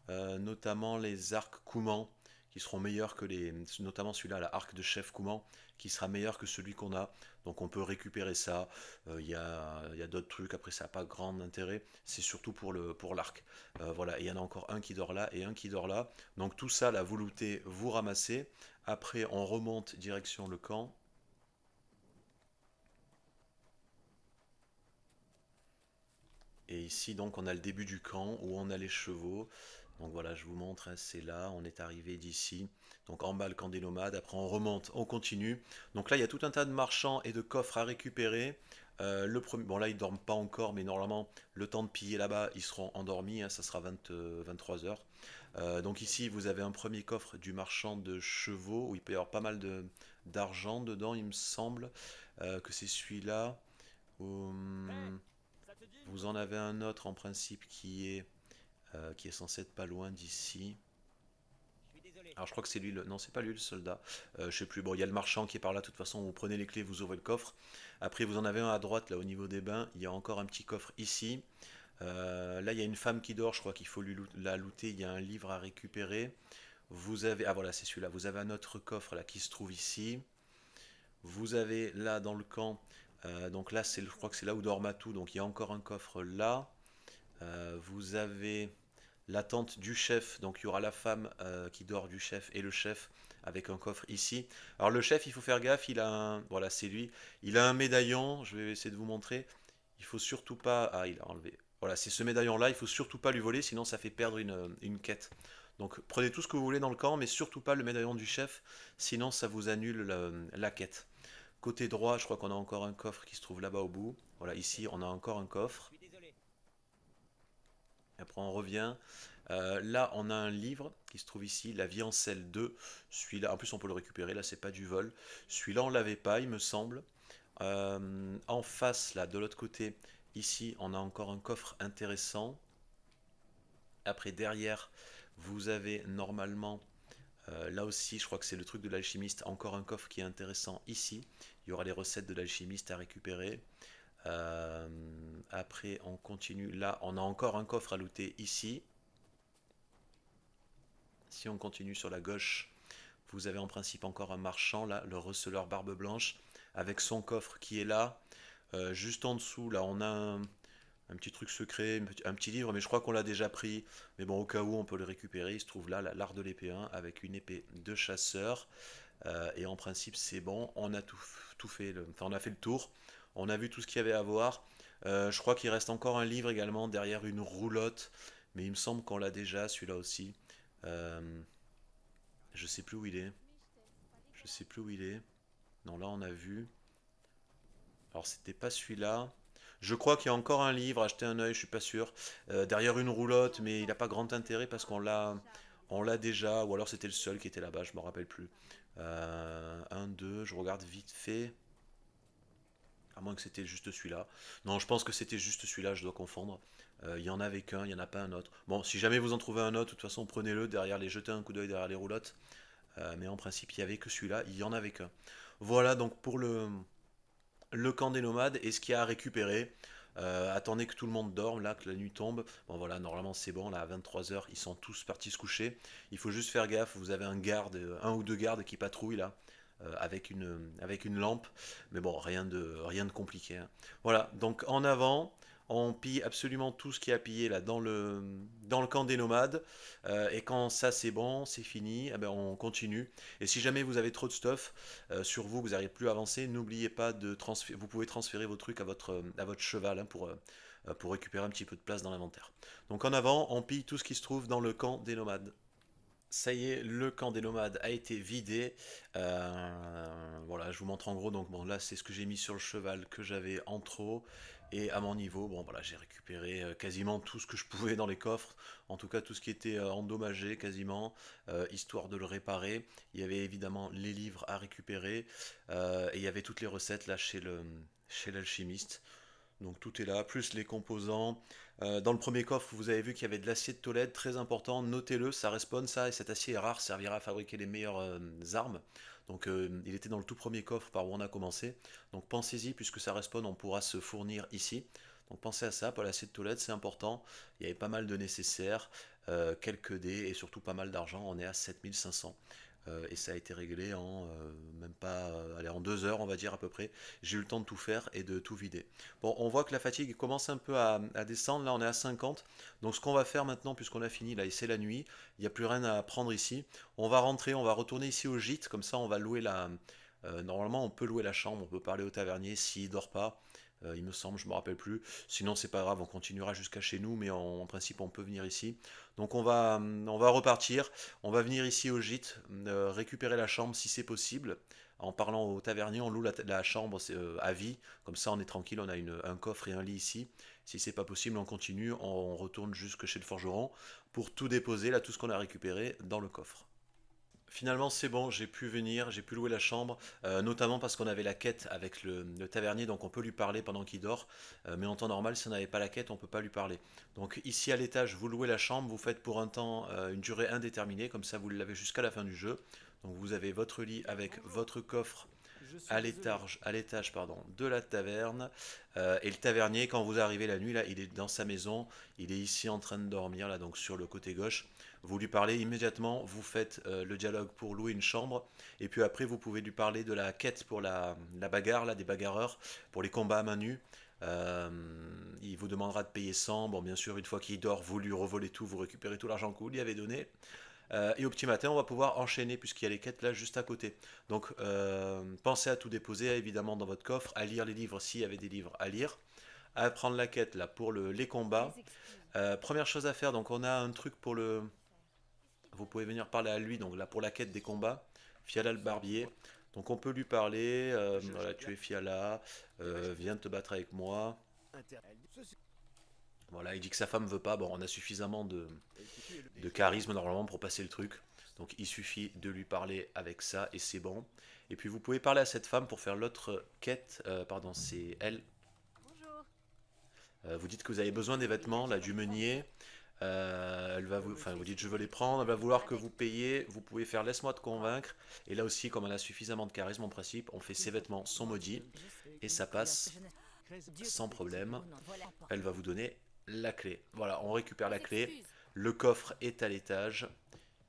Speaker 1: notamment les arcs Kouman qui seront meilleurs que notamment celui-là, l'arc de chef Kouman, qui sera meilleur que celui qu'on a. Donc on peut récupérer ça. Il y a d'autres trucs, après ça n'a pas grand intérêt. C'est surtout pour l'arc. Voilà, et il y en a encore un qui dort là et un qui dort là. Donc tout ça, là, vous lootez, vous ramassez. Après, on remonte direction le camp. Et ici, donc, on a le début du camp où on a les chevaux. Donc voilà, je vous montre, hein, c'est là, on est arrivé d'ici. Donc en bas, le camp des nomades. Après, on remonte, on continue. Donc là, il y a tout un tas de marchands et de coffres à récupérer. Le premier, bon là, ils dorment pas encore, mais normalement, le temps de piller là-bas, ils seront endormis. Hein, ça sera 23 heures. Donc ici, vous avez un premier coffre du marchand de chevaux où il peut y avoir pas mal d'argent dedans, il me semble que c'est celui-là.
Speaker 2: Hey,
Speaker 1: Hum,
Speaker 2: ça te dit une
Speaker 1: vous
Speaker 2: course?
Speaker 1: en avez un autre en principe qui est censé être pas loin d'ici.
Speaker 2: Je suis désolé.
Speaker 1: Alors je crois que c'est lui non c'est pas lui le soldat. Je sais plus. Bon, il y a le marchand qui est par là. De toute façon, vous prenez les clés, vous ouvrez le coffre. Après, vous en avez un à droite là au niveau des bains. Il y a encore un petit coffre ici. Là, il y a une femme qui dort. Je crois qu'il faut la looter. Il y a un livre à récupérer. Vous avez voilà, c'est celui-là. Vous avez un autre coffre là qui se trouve ici. Vous avez là dans le camp. Donc là, je crois que c'est là où dort Matou. Donc il y a encore un coffre là. Vous avez la tente du chef, donc il y aura la femme qui dort du chef et le chef avec un coffre ici. Alors le chef, il faut faire gaffe, voilà, c'est lui. Il a un médaillon, je vais essayer de vous montrer. Il faut surtout pas, il a enlevé. Voilà, c'est ce médaillon-là, il faut surtout pas lui voler, sinon ça fait perdre une quête. Donc prenez tout ce que vous voulez dans le camp, mais surtout pas le médaillon du chef, sinon ça vous annule la quête. Côté droit, je crois qu'on a encore un coffre qui se trouve là-bas au bout. Voilà, ici on a encore un coffre.
Speaker 2: Je suis désolé.
Speaker 1: Après on revient. Là on a un livre qui se trouve ici, La vie en selle 2. Celui-là, en plus on peut le récupérer, là c'est pas du vol. Celui-là on l'avait pas, il me semble. En face, là, de l'autre côté, ici, on a encore un coffre intéressant. Après, derrière, vous avez normalement, là aussi, je crois que c'est le truc de l'alchimiste, encore un coffre qui est intéressant ici. Il y aura les recettes de l'alchimiste à récupérer. Euh, Après, on continue. Là, on a encore un coffre à looter ici. Si on continue sur la gauche, vous avez en principe encore un marchand, là, le receleur barbe blanche, avec son coffre qui est là. Juste en dessous, là, on a un petit truc secret, un petit livre, mais je crois qu'on l'a déjà pris. Mais bon, au cas où, on peut le récupérer. Il se trouve là, l'art de l'épée 1, avec une épée de chasseur. Et en principe, c'est bon. On a tout fait, enfin, on a fait le tour. On a vu tout ce qu'il y avait à voir. Je crois qu'il reste encore un livre également derrière une roulotte. Mais il me semble qu'on l'a déjà, celui-là aussi. Euh, je sais plus où il est. Je sais plus où il est. Non, là, on a vu. Alors, c'était pas celui-là. Je crois qu'il y a encore un livre, acheter un œil, je suis pas sûr. Derrière une roulotte, mais il n'a pas grand intérêt parce on l'a déjà, ou alors c'était le seul qui était là-bas, je me rappelle plus. Un, deux, je regarde vite fait. À moins que c'était juste celui-là. Non, je pense que c'était juste celui-là, je dois confondre. Il y en avait qu'un, il n'y en a pas un autre. Bon, si jamais vous en trouvez un autre, de toute façon, prenez-le derrière les, jetez un coup d'œil derrière les roulottes. Mais en principe, il n'y avait que celui-là, il y en avait qu'un. Voilà donc pour le camp des nomades et ce qu'il y a à récupérer. Attendez que tout le monde dorme, là, que la nuit tombe. Bon voilà, normalement c'est bon, là à 23 h ils sont tous partis se coucher. Il faut juste faire gaffe, vous avez un garde, un ou deux gardes qui patrouillent là, avec une lampe. Mais bon, rien de compliqué, hein. Voilà, donc en avant, on pille absolument tout ce qui est à piller là dans le camp des nomades. Et quand ça c'est bon, c'est fini, eh ben, on continue. Et si jamais vous avez trop de stuff sur vous, vous n'arrivez plus à avancer, n'oubliez pas de transférer. Vous pouvez transférer vos trucs à votre cheval, hein, pour récupérer un petit peu de place dans l'inventaire. Donc en avant, on pille tout ce qui se trouve dans le camp des nomades. Ça y est, le camp des nomades a été vidé. Voilà, je vous montre en gros. Donc bon, là c'est ce que j'ai mis sur le cheval que j'avais en trop. Et à mon niveau, bon voilà, j'ai récupéré quasiment tout ce que je pouvais dans les coffres. En tout cas, tout ce qui était endommagé quasiment, histoire de le réparer. Il y avait évidemment les livres à récupérer. Et il y avait toutes les recettes là chez l'alchimiste. Donc tout est là, plus les composants. Dans le premier coffre, vous avez vu qu'il y avait de l'acier de Tolède, très important, notez-le, ça respawn ça, et cet acier est rare, servira à fabriquer les meilleures armes. Donc il était dans le tout premier coffre par où on a commencé. Donc pensez-y, puisque ça respawn, on pourra se fournir ici. Donc pensez à ça, pour l'acier de Tolède, c'est important. Il y avait pas mal de nécessaires, quelques dés et surtout pas mal d'argent, on est à 7500. Et ça a été réglé en même pas, allez, en 2 heures, on va dire à peu près. J'ai eu le temps de tout faire et de tout vider. Bon, on voit que la fatigue commence un peu à descendre. Là, on est à 50. Donc, ce qu'on va faire maintenant, puisqu'on a fini, là, et c'est la nuit, il n'y a plus rien à prendre ici. On va rentrer, on va retourner ici au gîte. Comme ça, on va louer la. Normalement, on peut louer la chambre, on peut parler au tavernier s'il dort pas. Il me semble, je me rappelle plus. Sinon, c'est pas grave, on continuera jusqu'à chez nous, mais en principe, on peut venir ici. Donc, on va repartir. On va venir ici au gîte, récupérer la chambre si c'est possible. En parlant au tavernier, on loue la chambre à vie. Comme ça, on est tranquille, on a un coffre et un lit ici. Si c'est pas possible, on continue, on retourne jusque chez le forgeron pour tout déposer, là, tout ce qu'on a récupéré dans le coffre. Finalement, c'est bon, j'ai pu venir, j'ai pu louer la chambre, notamment parce qu'on avait la quête avec le tavernier, donc on peut lui parler pendant qu'il dort. Mais en temps normal, si on n'avait pas la quête, on ne peut pas lui parler. Donc ici à l'étage, vous louez la chambre, vous faites pour un temps une durée indéterminée, comme ça vous l'avez jusqu'à la fin du jeu. Donc vous avez votre lit avec votre coffre
Speaker 2: Je suis désolé.
Speaker 1: à l'étage pardon, de la taverne. Et le tavernier, quand vous arrivez la nuit, là, il est dans sa maison, il est ici en train de dormir, là, donc sur le côté gauche. Vous lui parlez immédiatement, vous faites le dialogue pour louer une chambre, et puis après vous pouvez lui parler de la quête pour la bagarre, là, des bagarreurs, pour les combats à main nue. Euh, il vous demandera de payer 100. Bon, bien sûr, une fois qu'il dort, vous lui revolez tout, vous récupérez tout l'argent que vous lui avez donné. Et au petit matin, on va pouvoir enchaîner puisqu'il y a les quêtes là juste à côté. Donc pensez à tout déposer évidemment dans votre coffre, à lire les livres s'il y avait des livres à lire, à prendre la quête là pour les combats. Première chose à faire, donc on a un truc pour le... Vous pouvez venir parler à lui, donc là pour la quête des combats, Fiala le barbier. Donc on peut lui parler, voilà, tu es Fiala, viens te battre avec moi. Voilà, il dit que sa femme veut pas, bon on a suffisamment de charisme normalement pour passer le truc. Donc il suffit de lui parler avec ça et c'est bon. Et puis vous pouvez parler à cette femme pour faire l'autre quête, pardon c'est elle. Vous dites que vous avez besoin des vêtements, là du meunier. Elle va vous, enfin, vous dites je veux les prendre, elle va vouloir que vous payiez, vous pouvez faire laisse-moi te convaincre. Et là aussi, comme elle a suffisamment de charisme en principe, on fait ses vêtements sont maudits et ça passe sans problème. Elle va vous donner la clé. Voilà, on récupère la clé. Le coffre est à l'étage.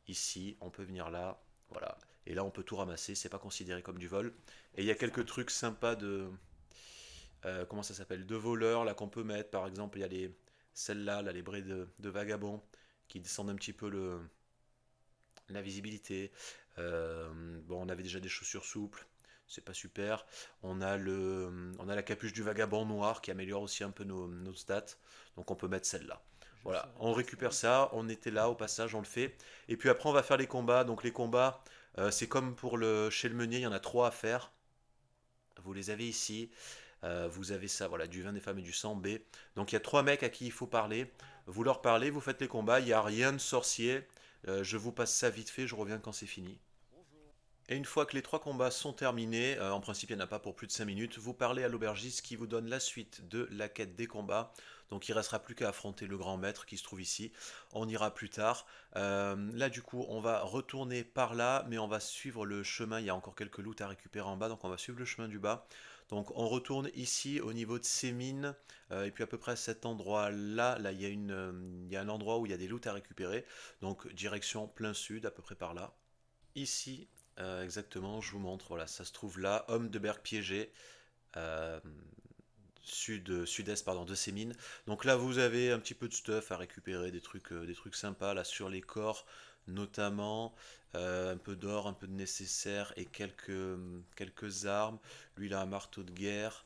Speaker 1: Ici, on peut venir là. Voilà. Et là, on peut tout ramasser, c'est pas considéré comme du vol. Et il y a quelques trucs sympas de, comment ça s'appelle, de voleurs là qu'on peut mettre. Par exemple, il y a les celles-là, là, les braies de vagabonds qui descendent un petit peu la visibilité. Bon, on avait déjà des chaussures souples, c'est pas super. On a la capuche du vagabond noir qui améliore aussi un peu nos stats, donc on peut mettre celle-là. Voilà, on récupère ça, on était là au passage, on le fait. Et puis après on va faire les combats. Donc les combats, c'est comme pour chez le meunier, il y en a trois à faire. Vous les avez ici. Vous avez ça, voilà, du vin des femmes et du sang B. Donc il y a trois mecs à qui il faut parler. Vous leur parlez, vous faites les combats, il n'y a rien de sorcier. Je vous passe ça vite fait, je reviens quand c'est fini. Et une fois que les trois combats sont terminés, en principe il n'y en a pas pour plus de 5 minutes, vous parlez à l'aubergiste qui vous donne la suite de la quête des combats. Donc il ne restera plus qu'à affronter le grand maître qui se trouve ici. On ira plus tard. Là du coup on va retourner par là, mais on va suivre le chemin. Il y a encore quelques loots à récupérer en bas, donc on va suivre le chemin du bas. Donc on retourne ici au niveau de ces mines, et puis à peu près à cet endroit-là, là, il y a un endroit où il y a des loots à récupérer. Donc direction plein sud, à peu près par là. Ici, exactement, je vous montre, voilà, ça se trouve là, homme de berg piégé, euh, sud-est pardon, de ces mines. Donc là, vous avez un petit peu de stuff à récupérer, des trucs sympas là sur les corps, notamment un peu d'or, un peu de nécessaire et quelques armes. Lui, il a un marteau de guerre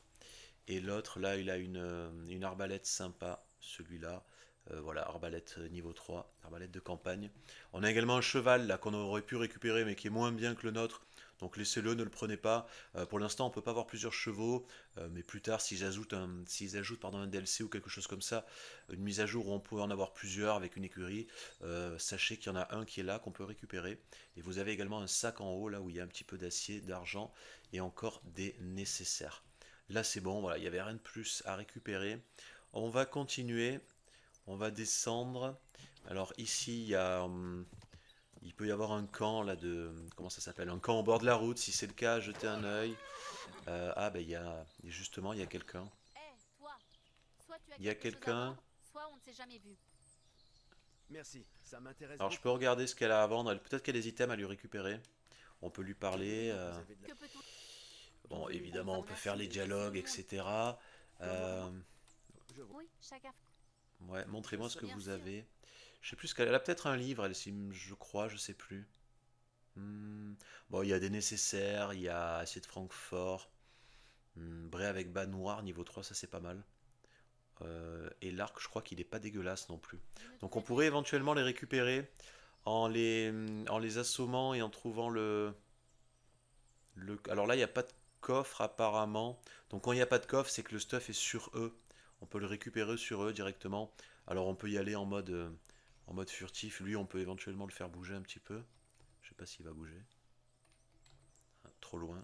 Speaker 1: et l'autre, là, il a une arbalète sympa, celui-là. Voilà, arbalète niveau 3, arbalète de campagne. On a également un cheval là qu'on aurait pu récupérer mais qui est moins bien que le nôtre. Donc laissez-le, ne le prenez pas. Pour l'instant, on peut pas avoir plusieurs chevaux, mais plus tard, s'ils ajoutent pardon, un DLC ou quelque chose comme ça, une mise à jour où on peut en avoir plusieurs avec une écurie, sachez qu'il y en a un qui est là qu'on peut récupérer. Et vous avez également un sac en haut là où il y a un petit peu d'acier, d'argent et encore des nécessaires. Là, c'est bon, voilà, il n'y avait rien de plus à récupérer. On va continuer, on va descendre. Alors ici, il peut y avoir un camp là de... Comment ça s'appelle? Un camp au bord de la route, si c'est le cas, jetez un œil. Ah, ben justement, il y a quelqu'un. Il y a quelqu'un.
Speaker 2: Merci, ça m'intéresse
Speaker 1: Alors je peux
Speaker 2: beaucoup.
Speaker 1: regarder ce qu'elle a à vendre. Peut-être qu'elle a des items à lui récupérer. On peut lui parler.
Speaker 2: Vous avez de la...
Speaker 1: Bon, évidemment, on peut faire les dialogues, etc.
Speaker 2: Comment?
Speaker 1: Euh,
Speaker 2: Je vois.
Speaker 1: ouais,
Speaker 2: Je
Speaker 1: montrez-moi ce
Speaker 2: sais.
Speaker 1: que vous avez. Je sais plus ce qu'elle a peut-être un livre, elle, je crois, je sais plus. Bon, il y a des nécessaires, il y a acier de Francfort, Bray avec bas noir, niveau 3 ça c'est pas mal. Et l'arc, je crois qu'il est pas dégueulasse non plus. Donc on pourrait éventuellement les récupérer en les assommant et en trouvant Alors là, il n'y a pas de coffre apparemment. Donc quand il n'y a pas de coffre, c'est que le stuff est sur eux. On peut le récupérer sur eux directement. Alors on peut y aller en mode furtif. Lui, on peut éventuellement le faire bouger un petit peu. Je sais pas s'il va bouger. Ah, trop loin.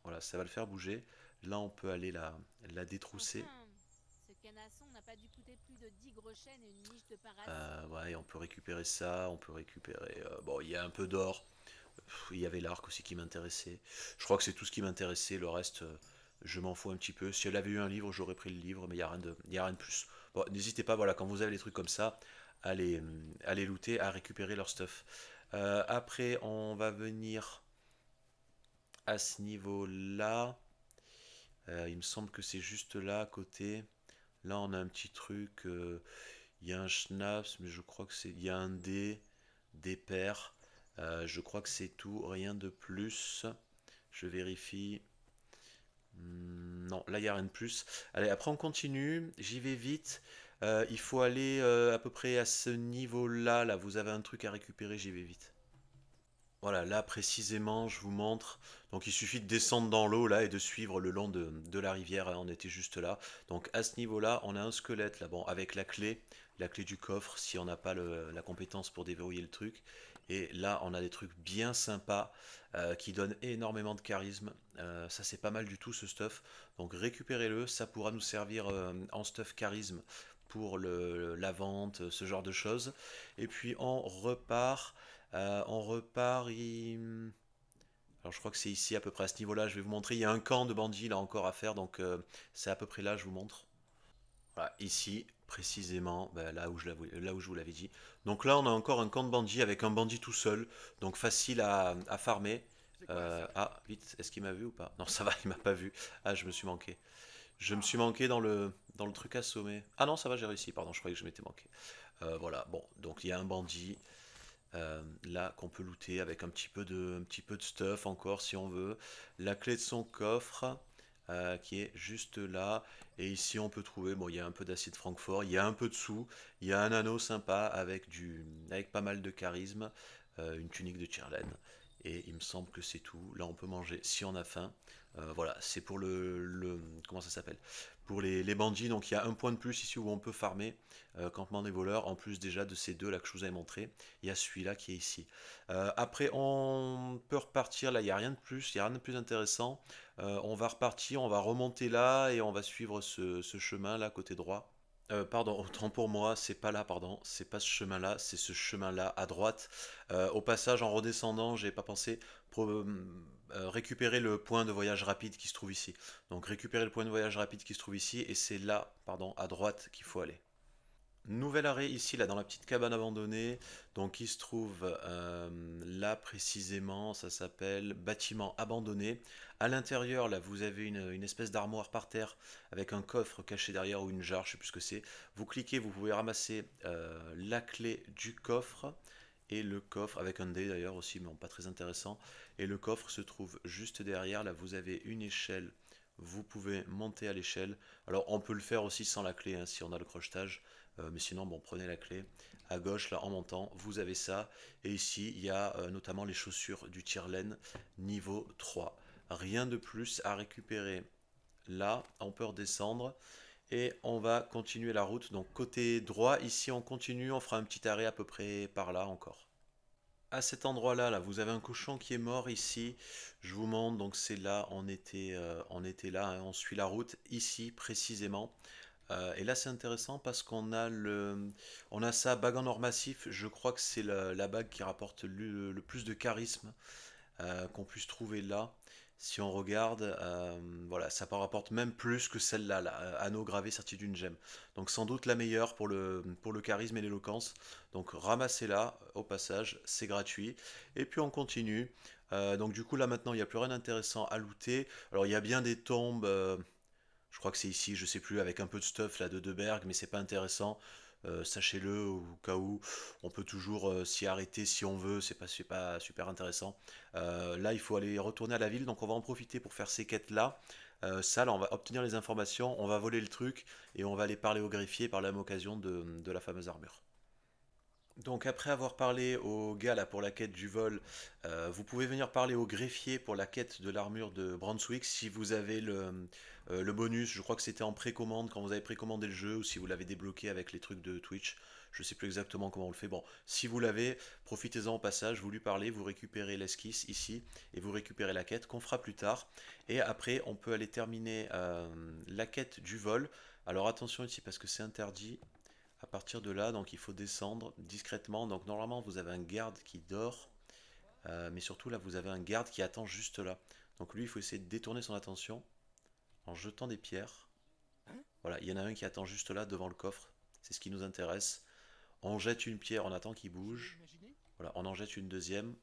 Speaker 1: Voilà, ça va le faire bouger. Là, on peut aller la détrousser. Ouais, on peut récupérer ça. On peut récupérer... bon, il y a un peu d'or. Il y avait l'arc aussi qui m'intéressait. Je crois que c'est tout ce qui m'intéressait. Le reste, je m'en fous un petit peu. Si elle avait eu un livre, j'aurais pris le livre, mais il y a rien de plus. Bon, n'hésitez pas, voilà, quand vous avez des trucs comme ça, à les looter, à récupérer leur stuff. Après, on va venir à ce niveau-là. Il me semble que c'est juste là, à côté. Là, on a un petit truc. Il y a un schnapps, mais je crois que c'est. Il y a un dé, des paires. Je crois que c'est tout, rien de plus. Je vérifie. Non, là, il n'y a rien de plus. Allez, après, on continue. J'y vais vite. Il faut aller à peu près à ce niveau-là. Là, vous avez un truc à récupérer, j'y vais vite. Voilà, là précisément, je vous montre. Donc il suffit de descendre dans l'eau là et de suivre le long de la rivière, hein. On était juste là. Donc à ce niveau-là, on a un squelette là, bon, avec la clé du coffre, si on n'a pas la compétence pour déverrouiller le truc. Et là, on a des trucs bien sympas qui donnent énormément de charisme. Ça, c'est pas mal du tout ce stuff. Donc récupérez-le, ça pourra nous servir en stuff charisme pour la vente, ce genre de choses. Et puis on repart. Alors je crois que c'est ici à peu près à ce niveau-là. Je vais vous montrer. Il y a un camp de bandits là encore à faire, donc c'est à peu près là. Je vous montre. Voilà, ici précisément, ben, là où je vous l'avais dit. Donc là, on a encore un camp de bandits avec un bandit tout seul, donc facile à farmer. Ah, vite, est-ce qu'il m'a vu ou pas? Non, ça va, il m'a pas vu. Ah, je me suis manqué. Je me suis manqué dans le truc assommé. Ah non, ça va, j'ai réussi. Pardon, je croyais que je m'étais manqué. Voilà, bon, donc il y a un bandit. Là qu'on peut looter avec un petit peu de stuff encore si on veut. La clé de son coffre qui est juste là. Et ici on peut trouver, bon il y a un peu d'acide Francfort, il y a un peu de sous, il y a un anneau sympa avec pas mal de charisme, une tunique de tire-laine. Et il me semble que c'est tout. Là on peut manger si on a faim. Voilà, c'est pour comment ça s'appelle? Pour les bandits, donc il y a un point de plus ici où on peut farmer, campement des voleurs, en plus déjà de ces deux là que je vous avais montré. Il y a celui-là qui est ici. Après, on peut repartir. Là, il n'y a rien de plus. Il n'y a rien de plus intéressant. On va repartir. On va remonter là et on va suivre ce chemin-là, côté droit. Pardon, autant pour moi, c'est pas là, pardon, c'est pas ce chemin-là, c'est ce chemin-là à droite. Au passage, en redescendant, j'ai pas pensé pour récupérer le point de voyage rapide qui se trouve ici. Donc récupérer le point de voyage rapide qui se trouve ici, et c'est là, pardon, à droite qu'il faut aller. Nouvel arrêt ici, là, dans la petite cabane abandonnée. Donc, il se trouve là précisément, ça s'appelle bâtiment abandonné. À l'intérieur, là, vous avez une espèce d'armoire par terre avec un coffre caché derrière ou une jarre, je sais plus ce que c'est. Vous cliquez, vous pouvez ramasser la clé du coffre et le coffre avec un dé d'ailleurs aussi, mais bon, pas très intéressant. Et le coffre se trouve juste derrière. Là, vous avez une échelle. Vous pouvez monter à l'échelle. Alors, on peut le faire aussi sans la clé, hein, si on a le crochetage. Mais sinon, bon, prenez la clé. À gauche, là, en montant, vous avez ça. Et ici, il y a notamment les chaussures du tire-laine niveau 3. Rien de plus à récupérer là. On peut redescendre. Et on va continuer la route. Donc, côté droit, ici, on continue. On fera un petit arrêt à peu près par là encore. À cet endroit-là, là, vous avez un cochon qui est mort ici. Je vous montre, donc c'est là, on était là, hein, on suit la route ici précisément. Et là, c'est intéressant parce on a sa bague en or massif. Je crois que c'est la bague qui rapporte le plus de charisme qu'on puisse trouver là. Si on regarde, voilà, ça rapporte même plus que celle-là, là, anneau gravé sorti d'une gemme. Donc sans doute la meilleure pour le charisme et l'éloquence. Donc ramassez-la au passage, c'est gratuit. Et puis on continue. Donc du coup là maintenant il n'y a plus rien d'intéressant à looter. Alors il y a bien des tombes. Je crois que c'est ici, je sais plus, avec un peu de stuff là de Deberg, mais c'est pas intéressant. Sachez-le au cas où, on peut toujours s'y arrêter si on veut, c'est pas super intéressant. Là, il faut aller retourner à la ville, donc on va en profiter pour faire ces quêtes-là. Ça, là, on va obtenir les informations, on va voler le truc et on va aller parler au greffier par la même occasion de la fameuse armure. Donc après avoir parlé au gars là pour la quête du vol, vous pouvez venir parler au greffier pour la quête de l'armure de Brunswick si vous avez le bonus. Je crois que c'était en précommande quand vous avez précommandé le jeu ou si vous l'avez débloqué avec les trucs de Twitch. Je sais plus exactement comment on le fait. Bon, si vous l'avez, profitez-en au passage, vous lui parlez, vous récupérez l'esquisse ici et vous récupérez la quête qu'on fera plus tard. Et après, on peut aller terminer la quête du vol. Alors attention ici parce que c'est interdit. À partir de là, donc il faut descendre discrètement. Donc normalement, vous avez un garde qui dort, mais surtout là, vous avez un garde qui attend juste là. Donc lui, il faut essayer de détourner son attention en jetant des pierres. Voilà, il y en a un qui attend juste là devant le coffre. C'est ce qui nous intéresse. On jette une pierre, on attend qu'il bouge. Voilà, on en jette une deuxième,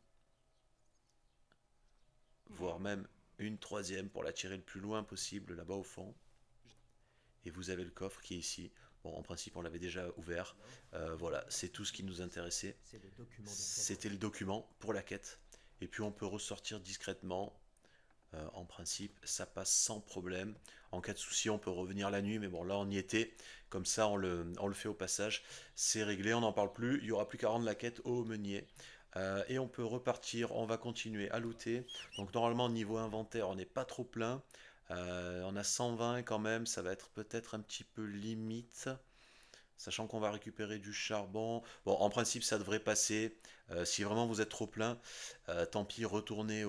Speaker 1: voire même une troisième pour la tirer le plus loin possible là-bas au fond. Et vous avez le coffre qui est ici. Bon, en principe, on l'avait déjà ouvert. Voilà, c'est tout ce qui nous intéressait. C'était le document pour la quête. Et puis, on peut ressortir discrètement En principe, ça passe sans problème. En cas de souci, on peut revenir la nuit, mais bon, là, on y était. Comme ça, on le fait au passage. C'est réglé, on n'en parle plus. Il n'y aura plus qu'à rendre la quête au meunier. Et on peut repartir, on va continuer à looter. Donc normalement, niveau inventaire, on n'est pas trop plein. On a 120 quand même, ça va être peut-être un petit peu limite. Sachant qu'on va récupérer du charbon. Bon, en principe, ça devrait passer. Si vraiment vous êtes trop plein, tant pis, retournez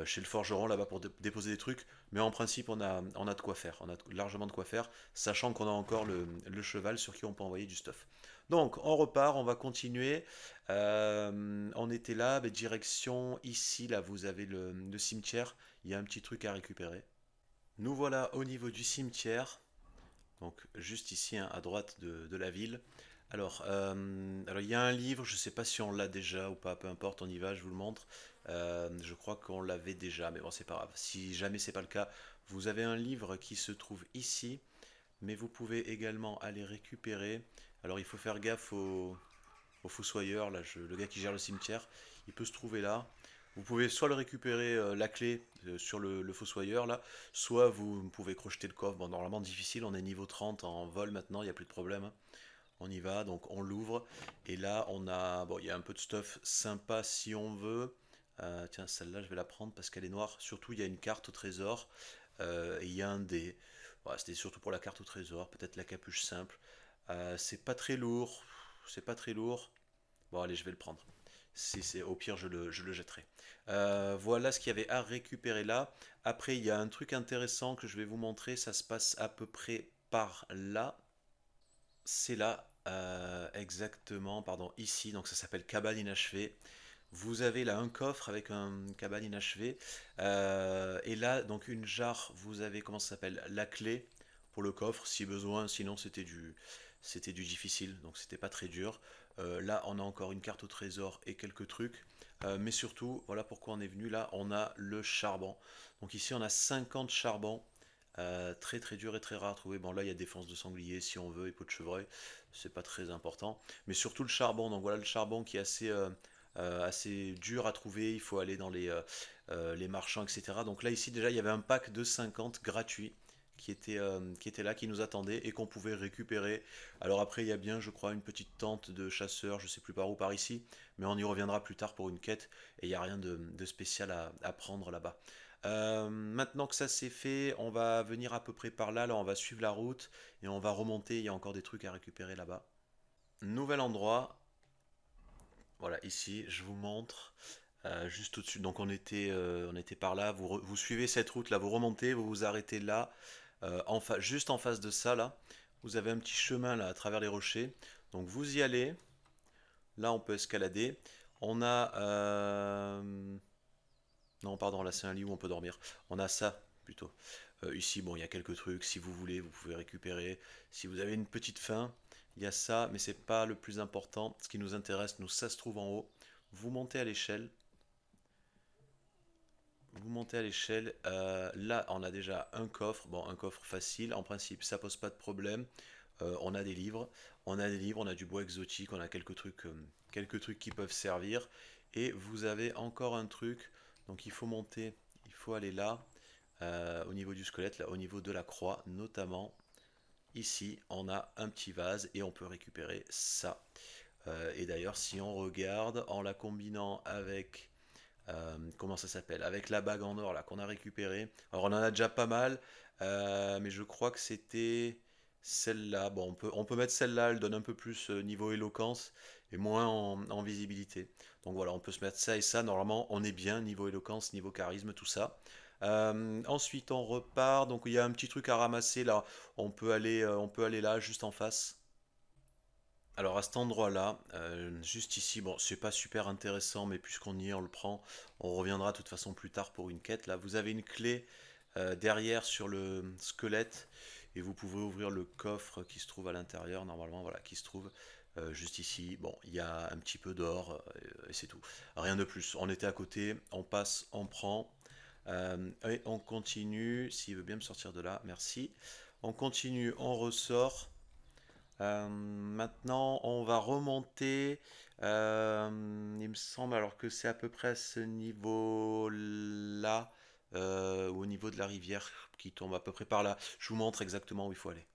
Speaker 1: chez le forgeron là-bas pour déposer des trucs. Mais en principe, on a de quoi faire. On a largement de quoi faire, sachant qu'on a encore le cheval sur qui on peut envoyer du stuff. Donc, on repart, on va continuer. On était là, mais direction ici, là, vous avez le cimetière. Il y a un petit truc à récupérer. Nous voilà au niveau du cimetière. Donc juste ici hein, à droite de la ville. Alors il y a un livre, je ne sais pas si on l'a déjà ou pas, peu importe, on y va, je vous le montre. Je crois qu'on l'avait déjà, mais bon c'est pas grave. Si jamais c'est pas le cas, vous avez un livre qui se trouve ici, mais vous pouvez également aller récupérer. Alors il faut faire gaffe au fossoyeur, là, le gars qui gère le cimetière, il peut se trouver là. Vous pouvez soit le récupérer la clé sur le fossoyeur là, soit vous pouvez crocheter le coffre. Bon, normalement difficile, on est niveau 30 en vol maintenant, il n'y a plus de problème, hein. On y va, donc on l'ouvre. Et là, on a. Bon, il y a un peu de stuff sympa si on veut. Tiens, celle-là, je vais la prendre parce qu'elle est noire. Surtout, il y a une carte au trésor. Et il y a un dé. Voilà, c'était surtout pour la carte au trésor. Peut-être la capuche simple. C'est pas très lourd. C'est pas très lourd. Bon, allez, je vais le prendre. Au pire, je le jetterai. Voilà ce qu'il y avait à récupérer là. Après, il y a un truc intéressant que je vais vous montrer. Ça se passe à peu près par là. C'est là, exactement, pardon, ici. Donc ça s'appelle cabane inachevée. Vous avez là un coffre avec un cabane inachevé. Et là, donc une jarre, vous avez, comment ça s'appelle, la clé pour le coffre si besoin. Sinon, c'était du difficile, donc c'était pas très dur. Là, on a encore une carte au trésor et quelques trucs. Mais surtout, voilà pourquoi on est venu là, on a le charbon. Donc ici, on a 50 charbons. Très très dur et très rare à trouver. Bon là il y a défense de sanglier si on veut et peau de chevreuil, c'est pas très important. Mais surtout le charbon, donc voilà le charbon qui est assez dur à trouver, il faut aller dans les marchands, etc. Donc là ici déjà il y avait un pack de 50 gratuit qui était là, qui nous attendait et qu'on pouvait récupérer. Alors après il y a bien je crois une petite tente de chasseurs, je sais plus par où, par ici, mais on y reviendra plus tard pour une quête et il n'y a rien de spécial à prendre là-bas. Maintenant que ça c'est fait, on va venir à peu près par là, là on va suivre la route et on va remonter, il y a encore des trucs à récupérer là-bas. Nouvel endroit, voilà ici, je vous montre, juste au-dessus, donc on était par là, vous suivez cette route là, vous remontez, vous vous arrêtez là, juste en face de ça là, vous avez un petit chemin là à travers les rochers, donc vous y allez, là on peut escalader, on a... non, pardon, là c'est un lit où on peut dormir. On a ça plutôt. Ici, bon, il y a quelques trucs. Si vous voulez, vous pouvez récupérer. Si vous avez une petite faim, il y a ça, mais c'est pas le plus important. Ce qui nous intéresse, nous, ça se trouve en haut. Vous montez à l'échelle. Vous montez à l'échelle. Là, on a déjà un coffre. Bon, un coffre facile. En principe, ça pose pas de problème. On a des livres. On a des livres. On a du bois exotique. On a quelques trucs qui peuvent servir. Et vous avez encore un truc. Donc, il faut monter. Il faut aller là. Au niveau du squelette, là, au niveau de la croix, notamment. Ici, on a un petit vase et on peut récupérer ça. Et d'ailleurs, si on regarde en la combinant avec comment ça s'appelle, avec la bague en or là qu'on a récupérée. Alors on en a déjà pas mal, mais je crois que c'était celle-là. Bon, on peut mettre celle-là, elle donne un peu plus niveau éloquence et moins en visibilité. Donc voilà, on peut se mettre ça et ça. Normalement, on est bien niveau éloquence, niveau charisme, tout ça. Ensuite, on repart. Donc il y a un petit truc à ramasser là. On peut aller là, juste en face. Alors à cet endroit-là, juste ici, bon, c'est pas super intéressant, mais puisqu'on y est, on le prend. On reviendra de toute façon plus tard pour une quête. Là, vous avez une clé derrière sur le squelette et vous pouvez ouvrir le coffre qui se trouve à l'intérieur, normalement, voilà, qui se trouve juste ici. Bon, il y a un petit peu d'or et c'est tout. Rien de plus. On était à côté, on passe, on prend et on continue. S'il veut bien me sortir de là, merci. On continue, on ressort. Maintenant, on va remonter. Il me semble alors que c'est à peu près à ce niveau-là. ou au niveau de la rivière qui tombe à peu près par là. Je vous montre exactement où il faut aller.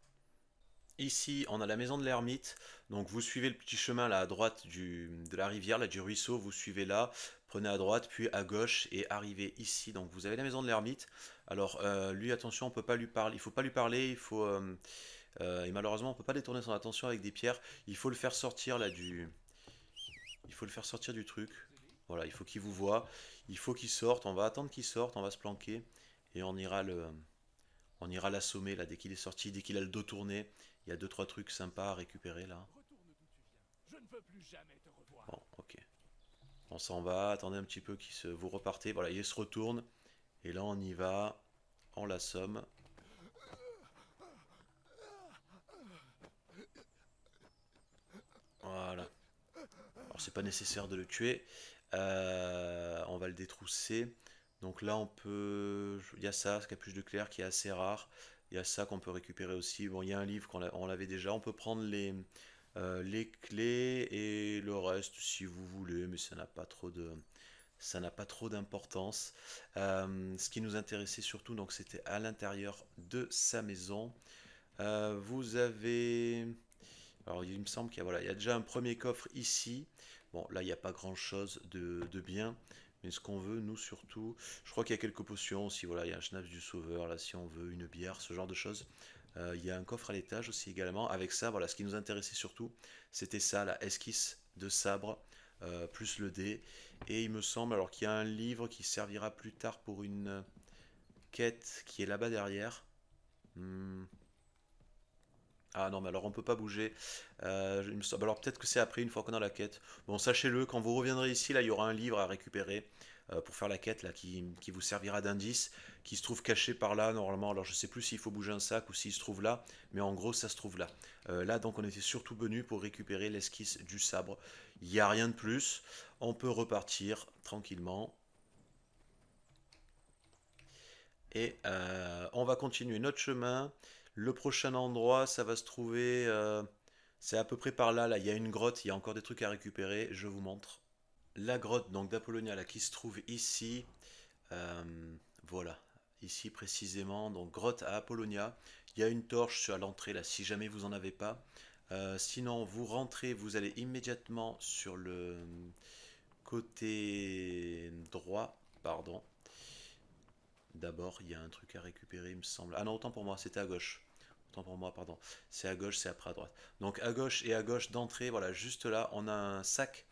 Speaker 1: Ici, on a la maison de l'ermite. Donc, vous suivez le petit chemin là à droite de la rivière, là du ruisseau. Vous suivez là, prenez à droite, puis à gauche et arrivez ici. Donc, vous avez la maison de l'ermite. Alors, lui, attention, on peut pas lui parler. Il faut pas lui parler. Et malheureusement, on peut pas détourner son attention avec des pierres. Il faut le faire sortir là du. Il faut le faire sortir du truc. Voilà, il faut qu'il vous voie. Il faut qu'il sorte. On va attendre qu'il sorte. On va se planquer et on ira l'assommer là dès qu'il est sorti, dès qu'il a le dos tourné. Il y a deux trois trucs sympas à récupérer là.
Speaker 2: Je ne veux plus jamais te revoir.
Speaker 1: Bon, ok. On s'en va, attendez un petit peu qu'il se. Vous repartez. Voilà, il se retourne. Et là on y va. On l'assomme. Voilà. Alors c'est pas nécessaire de le tuer. On va le détrousser. Donc là on peut. Il y a ça, ce capuche de clair qui est assez rare. Il y a ça qu'on peut récupérer aussi. Bon, il y a un livre on l'avait déjà. On peut prendre les clés et le reste si vous voulez, mais ça n'a pas trop d'importance. Ce qui nous intéressait surtout, donc c'était à l'intérieur de sa maison. Vous avez. Alors il me semble qu'il y a déjà un premier coffre ici. Bon, là il n'y a pas grand chose de bien. Mais ce qu'on veut, nous surtout, je crois qu'il y a quelques potions aussi. Voilà, il y a un schnapps du sauveur, là si on veut, une bière, ce genre de choses. Il y a un coffre à l'étage aussi également. Avec ça, voilà, ce qui nous intéressait surtout, c'était ça, la esquisse de sabre, plus le dé. Et il me semble alors qu'il y a un livre qui servira plus tard pour une quête qui est là-bas derrière. Hmm. Ah non, mais alors on peut pas bouger. Il me semble- Alors peut-être que c'est après, une fois qu'on a la quête. Bon, sachez-le, quand vous reviendrez ici, là, il y aura un livre à récupérer pour faire la quête, là, qui vous servira d'indice, qui se trouve caché par là, normalement. Alors je sais plus s'il faut bouger un sac ou s'il se trouve là, mais en gros, ça se trouve là. Là, donc, on était surtout venu pour récupérer l'esquisse du sabre. Il n'y a rien de plus. On peut repartir tranquillement. Et on va continuer notre chemin. Le prochain endroit, ça va se trouver. C'est à peu près par là. Là, il y a une grotte. Il y a encore des trucs à récupérer. Je vous montre. La grotte donc d'Apollonia là qui se trouve ici. Voilà, ici précisément. Donc grotte à Apollonia. Il y a une torche à l'entrée là. Si jamais vous en avez pas. Sinon, vous rentrez. Vous allez immédiatement sur le côté droit. Pardon. D'abord, il y a un truc à récupérer, il me semble. Ah non, autant pour moi, c'était à gauche. Autant pour moi, pardon. C'est à gauche, c'est après à droite. Donc à gauche et à gauche d'entrée, voilà, juste là, on a un sac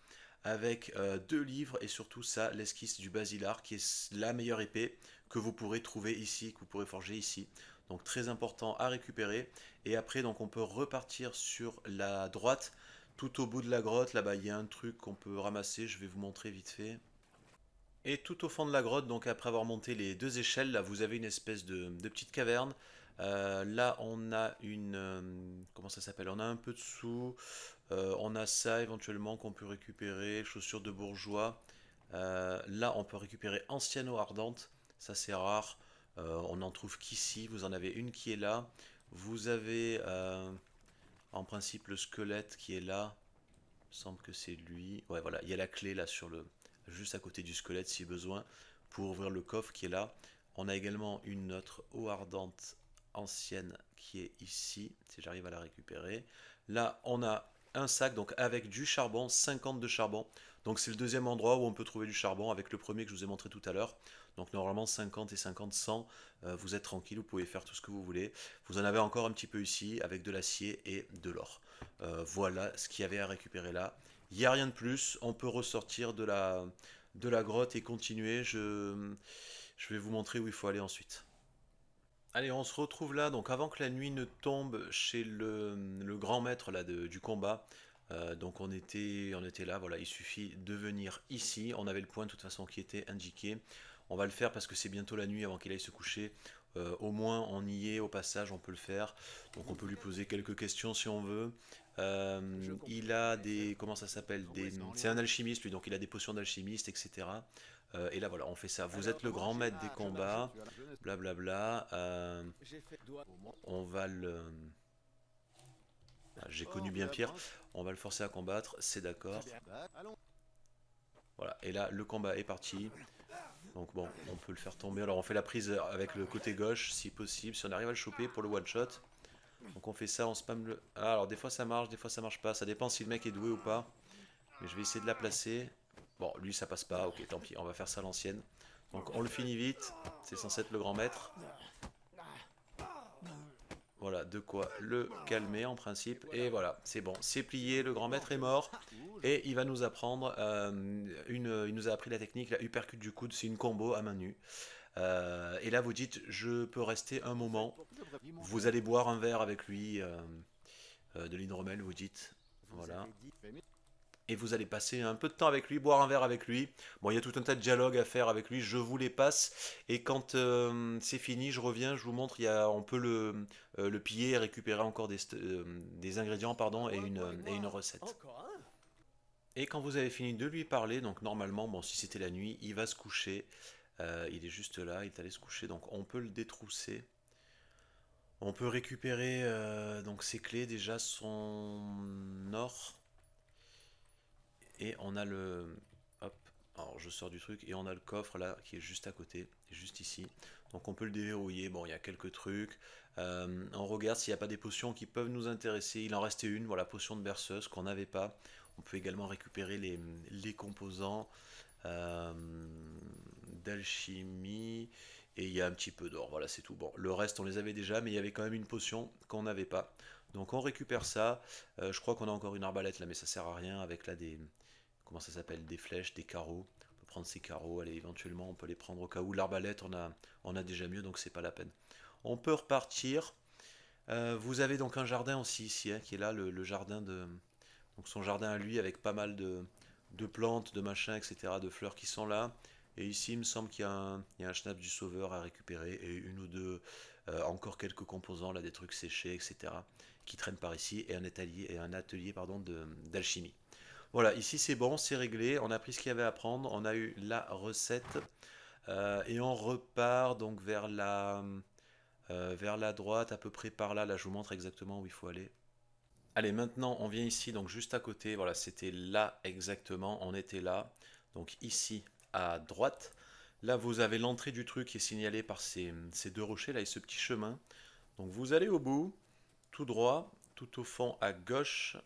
Speaker 1: avec deux livres et surtout ça, l'esquisse du basilar, qui est la meilleure épée que vous pourrez trouver ici, que vous pourrez forger ici. Donc très important à récupérer. Et après, donc on peut repartir sur la droite. Tout au bout de la grotte, là-bas, il y a un truc qu'on peut ramasser. Je vais vous montrer vite fait. Et tout au fond de la grotte, donc après avoir monté les deux échelles, là vous avez une espèce de petite caverne. Là on a une... comment ça s'appelle? On a un peu de sous. On a ça éventuellement qu'on peut récupérer. Chaussures de bourgeois. Là on peut récupérer ancienne eau ardente. Ça c'est rare. On n'en trouve qu'ici. Vous en avez une qui est là. Vous avez en principe le squelette qui est là. Il me semble que c'est lui. Ouais, voilà, il y a la clé là juste à côté du squelette si besoin pour ouvrir le coffre qui est là. On a également une autre eau ardente ancienne qui est ici, si j'arrive à la récupérer. Là, on a un sac donc avec du charbon, 50 de charbon. Donc c'est le deuxième endroit où on peut trouver du charbon avec le premier que je vous ai montré tout à l'heure. Donc normalement 50 et 50 100, vous êtes tranquille, vous pouvez faire tout ce que vous voulez. Vous en avez encore un petit peu ici avec de l'acier et de l'or. Voilà ce qu'il y avait à récupérer là. Il n'y a rien de plus, on peut ressortir de la grotte et continuer. Je vais vous montrer où il faut aller ensuite. Allez, on se retrouve là, donc avant que la nuit ne tombe chez le grand maître là, du combat. Donc on était là, voilà, il suffit de venir ici. On avait le point de toute façon qui était indiqué. On va le faire parce que c'est bientôt la nuit avant qu'il aille se coucher. Au moins on y est au passage, on peut le faire. Donc on peut lui poser quelques questions si on veut. Il a des... Comment ça s'appelle C'est un alchimiste lui, donc il a des potions d'alchimiste, etc. Et là voilà, on fait ça. Vous êtes le grand maître des combats, blablabla. On va le... Ah, j'ai connu bien pire. On va le forcer à combattre, c'est d'accord. Voilà, et là le combat est parti. Donc bon, on peut le faire tomber. Alors on fait la prise avec le côté gauche si possible, si on arrive à le choper pour le one shot. Donc on fait ça, on spam le... Ah, alors des fois ça marche, des fois ça marche pas. Ça dépend si le mec est doué ou pas. Mais je vais essayer de la placer. Bon, lui ça passe pas, ok tant pis, on va faire ça à l'ancienne. Donc on le finit vite, c'est censé être le grand maître. Voilà, de quoi le calmer en principe. Et voilà, c'est bon, c'est plié, le grand maître est mort. Et il va nous apprendre, il nous a appris la technique, la uppercut du coude, c'est une combo à main nue. Et là vous dites, je peux rester un moment. Vous allez boire un verre avec lui, de l'hydromel, vous dites. Voilà. Et vous allez passer un peu de temps avec lui, boire un verre avec lui. Bon, il y a tout un tas de dialogues à faire avec lui, je vous les passe. Et quand c'est fini, je reviens, je vous montre, on peut le piller et récupérer encore des ingrédients pardon, et une recette.
Speaker 2: Encore un?
Speaker 1: Et quand vous avez fini de lui parler, donc normalement, bon, si c'était la nuit, il va se coucher. Il est juste là, il est allé se coucher, donc on peut le détrousser. On peut récupérer donc ses clés, déjà son or. Et on a le... Hop, alors je sors du truc et on a le coffre là qui est juste à côté, juste ici. Donc on peut le déverrouiller, bon il y a quelques trucs. On regarde s'il n'y a pas des potions qui peuvent nous intéresser. Il en restait une, voilà, potion de berceuse qu'on n'avait pas. On peut également récupérer les composants d'alchimie. Et il y a un petit peu d'or, voilà c'est tout. Bon, le reste on les avait déjà, mais il y avait quand même une potion qu'on n'avait pas. Donc on récupère ça. Je crois qu'on a encore une arbalète là, mais ça sert à rien avec là des... Comment ça s'appelle? Des flèches, des carreaux. On peut prendre ces carreaux, allez, éventuellement on peut les prendre au cas où. L'arbalète, on a déjà mieux, donc c'est pas la peine. On peut repartir. Vous avez donc un jardin aussi ici, hein, qui est là, le jardin de... Donc son jardin à lui avec pas mal de plantes, de machins, etc., de fleurs qui sont là. Et ici, il me semble qu'il y a un schnapp du sauveur à récupérer et une ou deux, encore quelques composants, là, des trucs séchés, etc., qui traînent par ici, et un atelier pardon, d'alchimie. Voilà, ici c'est bon, c'est réglé, on a pris ce qu'il y avait à prendre, on a eu la recette, et on repart donc vers la droite, à peu près par là, là je vous montre exactement où il faut aller. Allez, maintenant on vient ici, donc juste à côté, voilà, c'était là exactement, on était là, donc ici à droite. Là vous avez l'entrée du truc qui est signalée par ces deux rochers là et ce petit chemin. Donc vous allez au bout, tout droit, tout au fond à gauche.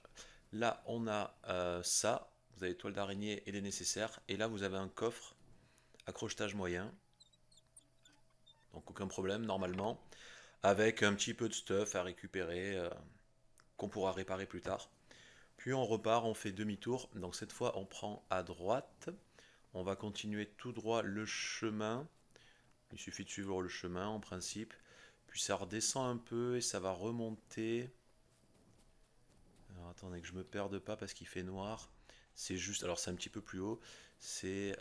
Speaker 1: Là on a ça, vous avez toile d'araignée et les nécessaires. Et là vous avez un coffre à crochetage moyen, donc aucun problème normalement, avec un petit peu de stuff à récupérer qu'on pourra réparer plus tard. Puis on repart, on fait demi-tour. Donc cette fois, on prend à droite. On va continuer tout droit le chemin. Il suffit de suivre le chemin en principe. Puis ça redescend un peu et ça va remonter. Alors attendez que je me perde pas parce qu'il fait noir. C'est juste, alors c'est un petit peu plus haut. C'est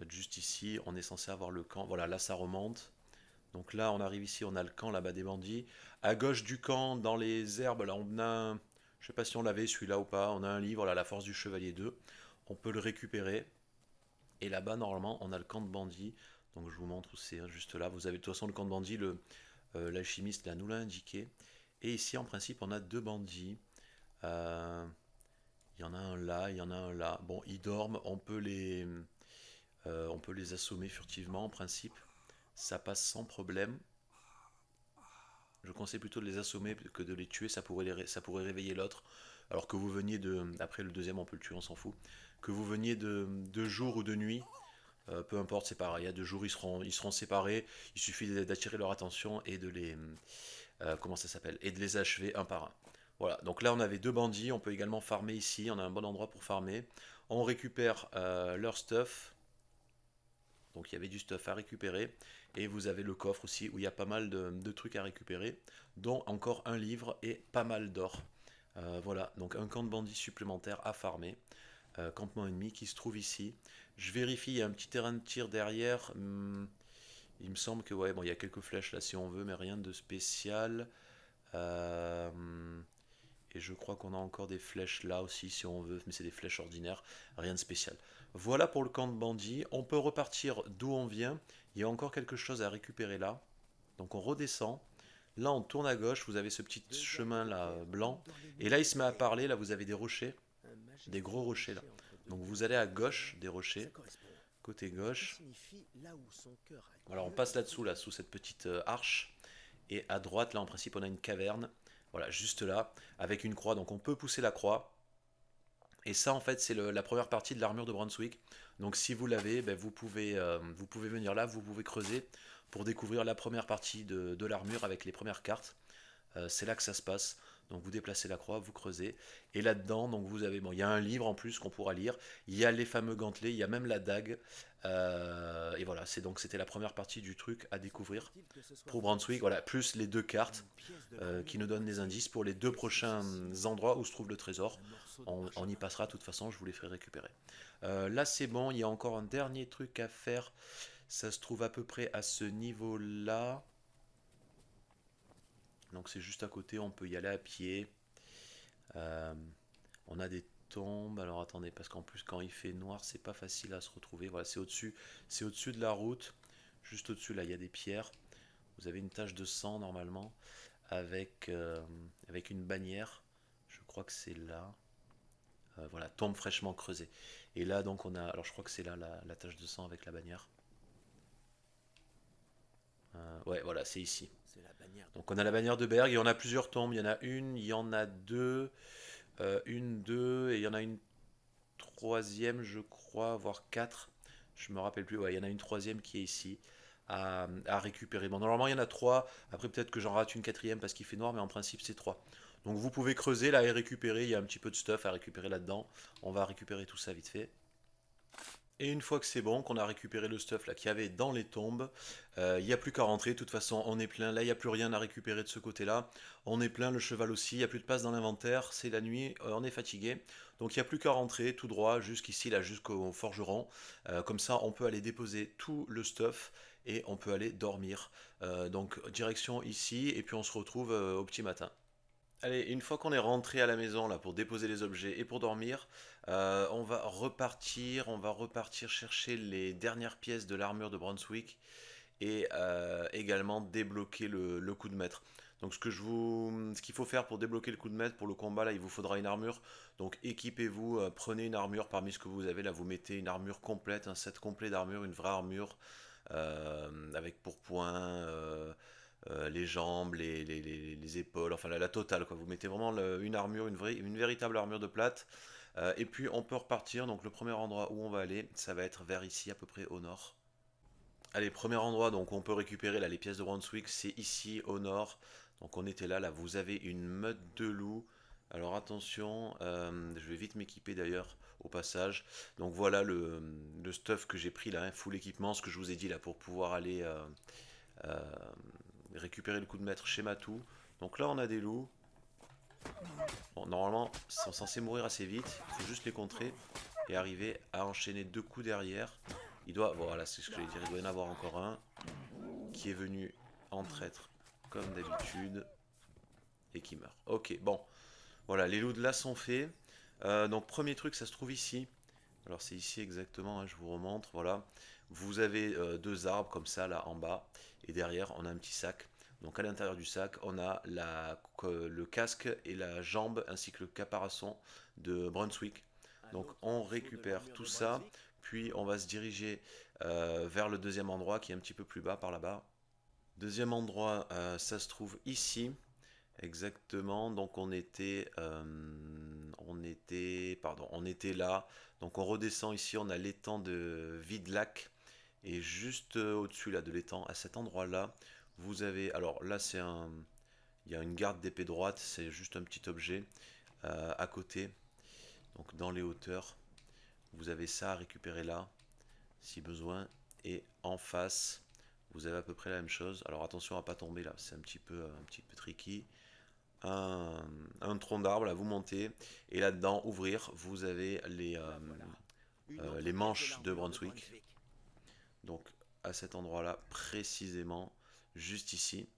Speaker 1: juste ici. On est censé avoir le camp. Voilà, là ça remonte. Donc là, on arrive ici, on a le camp là-bas des bandits. À gauche du camp, dans les herbes, là, on a un... Je sais pas si on l'avait celui-là ou pas. On a un livre, là, La Force du Chevalier 2. On peut le récupérer. Et là-bas, normalement, on a le camp de bandits. Donc je vous montre où c'est, hein, juste là. Vous avez de toute façon le camp de bandits, l'alchimiste là nous l'a indiqué. Et ici, en principe, on a deux bandits. Euh, Il y en a un là, il y en a un là. Bon, ils dorment, on peut les assommer furtivement, en principe. Ça passe sans problème. Je conseille plutôt de les assommer que de les tuer, ça pourrait réveiller l'autre. Alors que vous veniez de... Après le deuxième, on peut le tuer, on s'en fout. Que vous veniez de jour ou de nuit, peu importe, c'est pareil. Il y a 2 jours, ils seront séparés. Il suffit d'attirer leur attention et de les... comment ça s'appelle? Et de les achever un par un. Voilà, donc là on avait deux bandits, on peut également farmer ici, on a un bon endroit pour farmer. On récupère leur stuff, donc il y avait du stuff à récupérer. Et vous avez le coffre aussi où il y a pas mal de trucs à récupérer, dont encore un livre et pas mal d'or. Voilà, donc un camp de bandits supplémentaire à farmer. Campement ennemi qui se trouve ici. Je vérifie, il y a un petit terrain de tir derrière. Il me semble que ouais, bon, il y a quelques flèches là si on veut, mais rien de spécial. Euh, et je crois qu'on a encore des flèches là aussi si on veut, mais c'est des flèches ordinaires, rien de spécial. Voilà pour le camp de bandits. On peut repartir d'où on vient. Il y a encore quelque chose à récupérer là. Donc on redescend. Là on tourne à gauche, vous avez ce petit chemin là blanc. Et là il se met à parler, là vous avez des rochers, des gros rochers là. Donc vous allez à gauche des rochers. côté
Speaker 2: Que
Speaker 1: gauche.
Speaker 2: signifie là où son cœur a
Speaker 1: Voilà, on
Speaker 2: Dieu,
Speaker 1: passe là-dessous, là, sous cette petite arche. Et à droite, là, en principe, on a une caverne. Voilà, juste là, avec une croix. Donc on peut pousser la croix. Et ça, en fait, c'est la première partie de l'armure de Brunswick. Donc si vous l'avez, ben, vous pouvez venir là, vous pouvez creuser pour découvrir la première partie de l'armure avec les premières cartes. C'est là que ça se passe. Donc vous déplacez la croix, vous creusez. Et là-dedans, donc vous avez, bon, il y a un livre en plus qu'on pourra lire. Il y a les fameux gantelets, il y a même la dague. Et voilà, c'était la première partie du truc à découvrir
Speaker 2: semble-t-il que ce soit
Speaker 1: pour
Speaker 2: vrai
Speaker 1: Brunswick.
Speaker 2: aussi.
Speaker 1: Voilà, plus les deux cartes
Speaker 2: Une pièce de
Speaker 1: qui
Speaker 2: l'armure
Speaker 1: nous
Speaker 2: de
Speaker 1: donnent des
Speaker 2: Brunswick.
Speaker 1: indices pour les deux
Speaker 2: Qu'est-ce que
Speaker 1: prochains
Speaker 2: ceci
Speaker 1: endroits où se trouve le trésor.
Speaker 2: Un morceau de
Speaker 1: On y
Speaker 2: parchemin.
Speaker 1: passera, de toute façon, je vous les ferai récupérer. Là, c'est bon, il y a encore un dernier truc à faire. Ça se trouve à peu près à ce niveau-là. Donc c'est juste à côté, on peut y aller à pied. Euh, on a des tombes. Alors attendez, parce qu'en plus quand il fait noir, c'est pas facile à se retrouver. Voilà, c'est au-dessus de la route. Juste au-dessus, là, il y a des pierres. Vous avez une tache de sang normalement avec une bannière. Je crois que c'est là. Voilà, tombe fraîchement creusée. Et là, donc, on a. Alors, je crois que c'est là la tache de sang avec la bannière. Ouais, voilà, c'est ici.
Speaker 2: C'est la bannière de
Speaker 1: Donc, on a la bannière de Berg et on a plusieurs tombes. Il y en a une, il y en a deux, une, deux, et il y en a une troisième, je crois, voire quatre. Je me rappelle plus. Ouais, il y en a une troisième qui est ici à récupérer. Bon, normalement, il y en a trois. Après, peut-être que j'en rate une quatrième parce qu'il fait noir, mais en principe, c'est trois. Donc, vous pouvez creuser là et récupérer. Il y a un petit peu de stuff à récupérer là-dedans. On va récupérer tout ça vite fait. Et une fois que c'est bon, qu'on a récupéré le stuff là qu'il y avait dans les tombes, il n'y a plus qu'à rentrer. De toute façon, on est plein. Là, il n'y a plus rien à récupérer de ce côté-là. On est plein, le cheval aussi. Il n'y a plus de place dans l'inventaire. C'est la nuit, on est fatigué. Donc, il n'y a plus qu'à rentrer tout droit jusqu'ici, là, jusqu'au forgeron. Comme ça, on peut aller déposer tout le stuff et on peut aller dormir. Donc, direction ici. Et puis, on se retrouve au petit matin. Allez, une fois qu'on est rentré à la maison là pour déposer les objets et pour dormir, on va repartir chercher les dernières pièces de l'armure de Brunswick et également débloquer le coup de maître. Donc ce qu'il faut faire pour débloquer le coup de maître pour le combat là, il vous faudra une armure. Donc équipez-vous, prenez une armure parmi ce que vous avez là, vous mettez une armure complète, un set complet d'armure, une vraie armure avec pourpoint. Les jambes, les épaules, enfin la totale quoi. Vous mettez vraiment une armure, une véritable armure de plate. Et puis on peut repartir. Donc le premier endroit où on va aller, ça va être vers ici à peu près au nord. Allez, premier endroit donc on peut récupérer là les pièces de Brunswick, c'est ici au nord. Donc on était là, vous avez une meute de loups. Alors attention, je vais vite m'équiper d'ailleurs au passage. Donc voilà le stuff que j'ai pris là, hein, full équipement, ce que je vous ai dit là pour pouvoir aller euh, récupérer le coup de maître chez Matou. Donc là on a des loups. Bon, normalement ils sont censés mourir assez vite, il faut juste les contrer et arriver à enchaîner deux coups derrière. Voilà, c'est ce que j'allais dire, il doit y en avoir encore un qui est venu en traître comme d'habitude et qui meurt. Ok, bon, voilà, les loups de là sont faits. Donc premier truc, ça se trouve ici. Alors c'est ici exactement, hein, je vous remontre, voilà. Vous avez deux arbres comme ça là en bas et derrière on a un petit sac. Donc à l'intérieur du sac on a le casque et la jambe ainsi que le caparasson de Brunswick.
Speaker 2: Un
Speaker 1: Donc
Speaker 2: autre
Speaker 1: on
Speaker 2: morceau de
Speaker 1: récupère
Speaker 2: l'armure
Speaker 1: tout
Speaker 2: de
Speaker 1: ça,
Speaker 2: Brunswick.
Speaker 1: puis on va se diriger vers le deuxième endroit qui est un petit peu plus bas par là-bas. Deuxième endroit, ça se trouve ici. Exactement, donc on était là. Donc on redescend ici, on a l'étang de Vidlac et juste au-dessus là de l'étang, à cet endroit-là, vous avez, alors là il y a une garde d'épée droite, c'est juste un petit objet à côté, donc dans les hauteurs, vous avez ça à récupérer là, si besoin, et en face, vous avez à peu près la même chose. Alors attention à pas tomber là, c'est un petit peu tricky. un, un tronc d'arbre, là vous montez, et là-dedans, ouvrir, vous avez
Speaker 2: La voilà. Une autre
Speaker 1: les
Speaker 2: pièce de
Speaker 1: manches de
Speaker 2: l'armure de
Speaker 1: Brunswick.
Speaker 2: Brunswick.
Speaker 1: Donc à cet endroit-là, précisément, juste ici.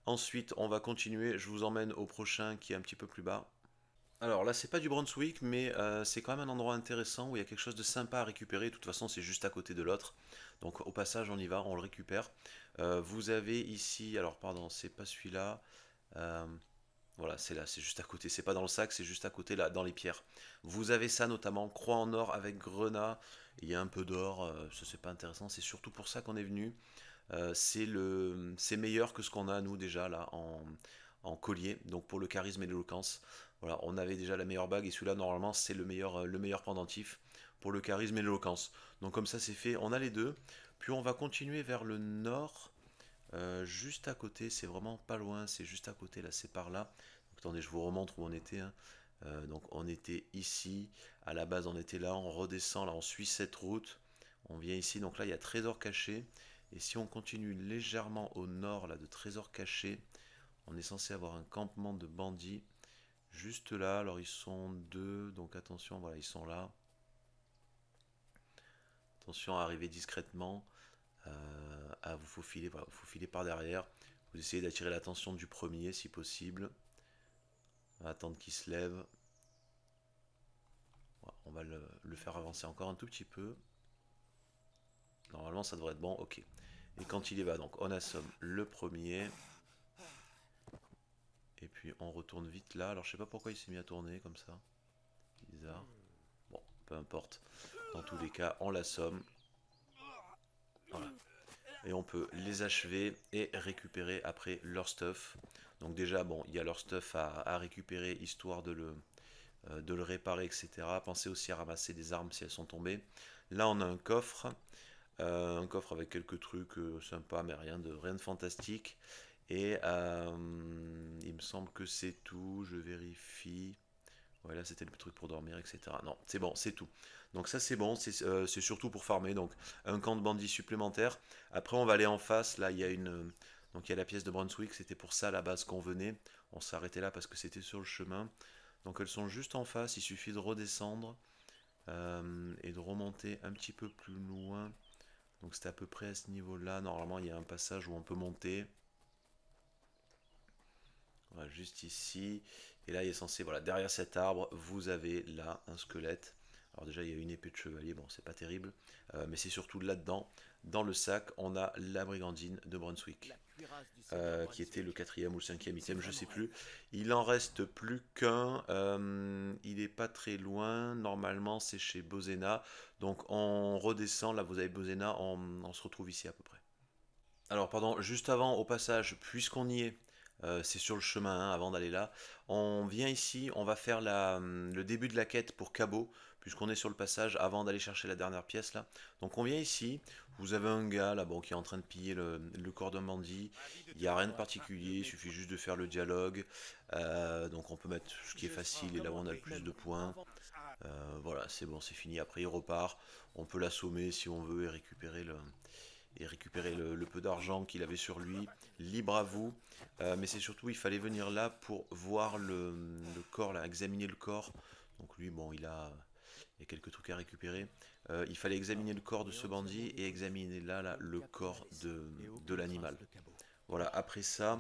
Speaker 1: Ensuite, on va continuer, je vous emmène au prochain qui est un petit peu plus bas. Alors là, c'est pas du Brunswick, mais c'est quand même un endroit intéressant où il y a quelque chose de sympa à récupérer. De toute façon, c'est juste à côté de l'autre. Donc au passage, on y va, on le récupère. Vous avez ici, alors pardon, c'est pas celui-là. Euh, Voilà, c'est là, c'est juste à côté. C'est pas dans le sac, c'est juste à côté, là, dans les pierres. Vous avez ça notamment, croix en or avec grenat il y a un peu d'or, ça c'est pas intéressant, c'est surtout pour ça qu'on est venu. C'est meilleur que ce qu'on a nous déjà là en collier, donc pour le charisme et l'éloquence. Voilà, on avait déjà la meilleure bague et celui-là normalement c'est le meilleur pendentif pour le charisme et l'éloquence. Donc comme ça c'est fait, on a les deux. Puis on va continuer vers le nord, juste à côté, c'est vraiment pas loin, c'est juste à côté là, c'est par là. Donc, attendez, je vous remontre où on était, hein. Donc on était ici, à la base on était là, on redescend, là on suit cette route, on vient ici, donc là il y a trésor caché, et si on continue légèrement au nord là de trésor caché, on est censé avoir un campement de bandits juste là, alors ils sont deux, donc attention, voilà ils sont là, attention à arriver discrètement, à vous faufiler, voilà, vous faufiler par derrière, vous essayez d'attirer l'attention du premier si possible, attendre qu'il se lève. On va le faire avancer encore un tout petit peu. Normalement, ça devrait être bon. Ok. Et quand il y va, donc on assomme le premier. Et puis on retourne vite là. Alors je sais pas pourquoi il s'est mis à tourner comme ça. Bizarre. Bon, peu importe. Dans tous les cas, on l'assomme. Voilà. Et on peut les achever et récupérer après leur stuff. Donc déjà, bon, il y a leur stuff à récupérer histoire de le réparer, etc. Pensez aussi à ramasser des armes si elles sont tombées. Là, on a un coffre avec quelques trucs sympas, mais rien de fantastique. Et il me semble que c'est tout. Je vérifie. Ouais, là c'était le truc pour dormir, etc. Non, c'est bon, c'est tout. Donc ça c'est bon, c'est surtout pour farmer. Donc un camp de bandits supplémentaire. Après on va aller en face. Là il y a donc il y a la pièce de Brunswick. C'était pour ça à la base qu'on venait. On s'est arrêté là parce que c'était sur le chemin. Donc elles sont juste en face. Il suffit de redescendre et de remonter un petit peu plus loin. Donc c'est à peu près à ce niveau-là. Normalement, il y a un passage où on peut monter. Voilà, juste ici. Et là, il est censé, voilà, derrière cet arbre, vous avez là un squelette. Alors déjà, il y a une épée de chevalier, bon, c'est pas terrible. Mais c'est surtout là-dedans, dans le sac, on a la brigandine de Brunswick. Qui était le quatrième ou le cinquième item, je sais plus. Il en reste plus qu'un. Il est pas très loin. Normalement, c'est chez Bozena. Donc on redescend. Là, vous avez Bozena. On se retrouve ici à peu près. Alors, pardon, juste avant, au passage, puisqu'on y est, c'est sur le chemin hein, avant d'aller là. On vient ici, on va faire le début de la quête pour Cabot, puisqu'on est sur le passage avant d'aller chercher la dernière pièce là. Donc on vient ici, vous avez un gars là bon, qui est en train de piller le corps d'un bandit. Il n'y a rien de particulier, il suffit juste de faire le dialogue. Donc on peut mettre ce qui est facile et là où on a le plus de points. Voilà, c'est bon, c'est fini. Après il repart. On peut l'assommer si on veut et récupérer le peu d'argent qu'il avait sur lui. Libre à vous. Mais c'est surtout, il fallait venir là pour voir le corps, là, examiner le corps. Donc lui, bon, il y a quelques trucs à récupérer. Il fallait examiner le corps de ce bandit et examiner là le corps de l'animal. Voilà, après ça,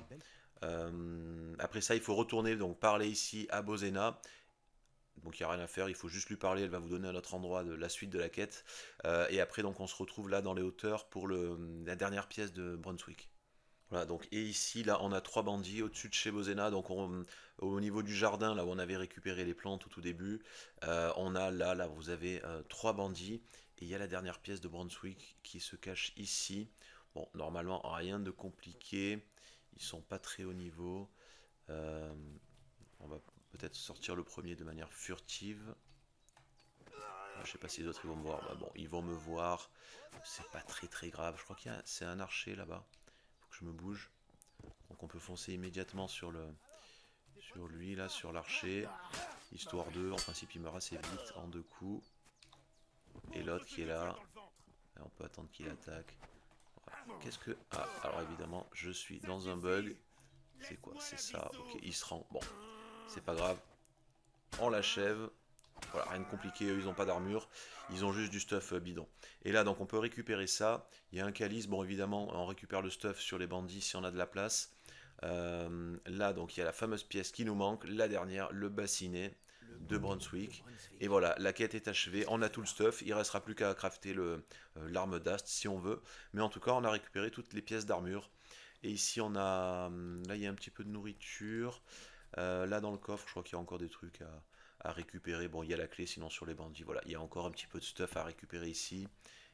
Speaker 1: il faut retourner, donc parler ici à Bozena. Donc il n'y a rien à faire, il faut juste lui parler, elle va vous donner un autre endroit de la suite de la quête. Et après donc on se retrouve là dans les hauteurs pour la dernière pièce de Brunswick. Voilà, donc et ici là on a trois bandits au-dessus de chez Bozena, donc au niveau du jardin là où on avait récupéré les plantes au tout début, on a là vous avez trois bandits et il y a la dernière pièce de Brunswick qui se cache ici. Bon normalement rien de compliqué, ils sont pas très haut niveau. Euh, on va peut-être sortir le premier de manière furtive. Je sais pas si les autres ils vont me voir. Bah bon, ils vont me voir. C'est pas très grave. Je crois c'est un archer là-bas. Faut que je me bouge. Donc on peut foncer immédiatement sur lui là, sur l'archer. Histoire de, en principe il meurt assez vite en deux coups. Et l'autre qui est là. Et on peut attendre qu'il attaque. Voilà. Qu'est-ce que... Ah, alors évidemment, je suis dans un bug. C'est quoi? C'est ça. Ok, il se rend. Bon, c'est pas grave. On l'achève. Voilà, rien de compliqué, eux ils n'ont pas d'armure, ils ont juste du stuff bidon. Et là donc on peut récupérer ça, il y a un calice, bon évidemment on récupère le stuff sur les bandits si on a de la place. Là donc il y a la fameuse pièce qui nous manque, la dernière, le bassinet de Brunswick. Et voilà, la quête est achevée, on a tout le stuff, il ne restera plus qu'à crafter l'arme d'Ast si on veut. Mais en tout cas on a récupéré toutes les pièces d'armure. Et ici on a, là il y a un petit peu de nourriture. Là dans le coffre, je crois qu'il y a encore des trucs à récupérer. Bon, il y a la clé, sinon sur les bandits, voilà, il y a encore un petit peu de stuff à récupérer ici.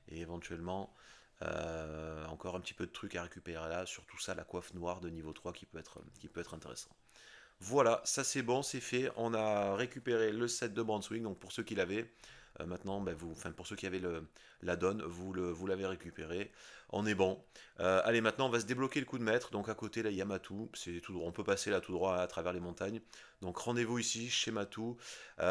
Speaker 1: Et éventuellement, encore un petit peu de trucs à récupérer là. Surtout ça, la coiffe noire de niveau 3 qui peut être intéressant. Voilà, ça c'est bon, c'est fait. On a récupéré le set de Brunswick. Donc pour ceux qui l'avaient, maintenant, ben, enfin pour ceux qui avaient la donne, vous l'avez récupéré. On est bon. Allez, maintenant on va se débloquer le coup de maître. Donc à côté là, il y a Matou. C'est tout droit. On peut passer là tout droit à travers les montagnes. Donc rendez-vous ici chez Matou. Il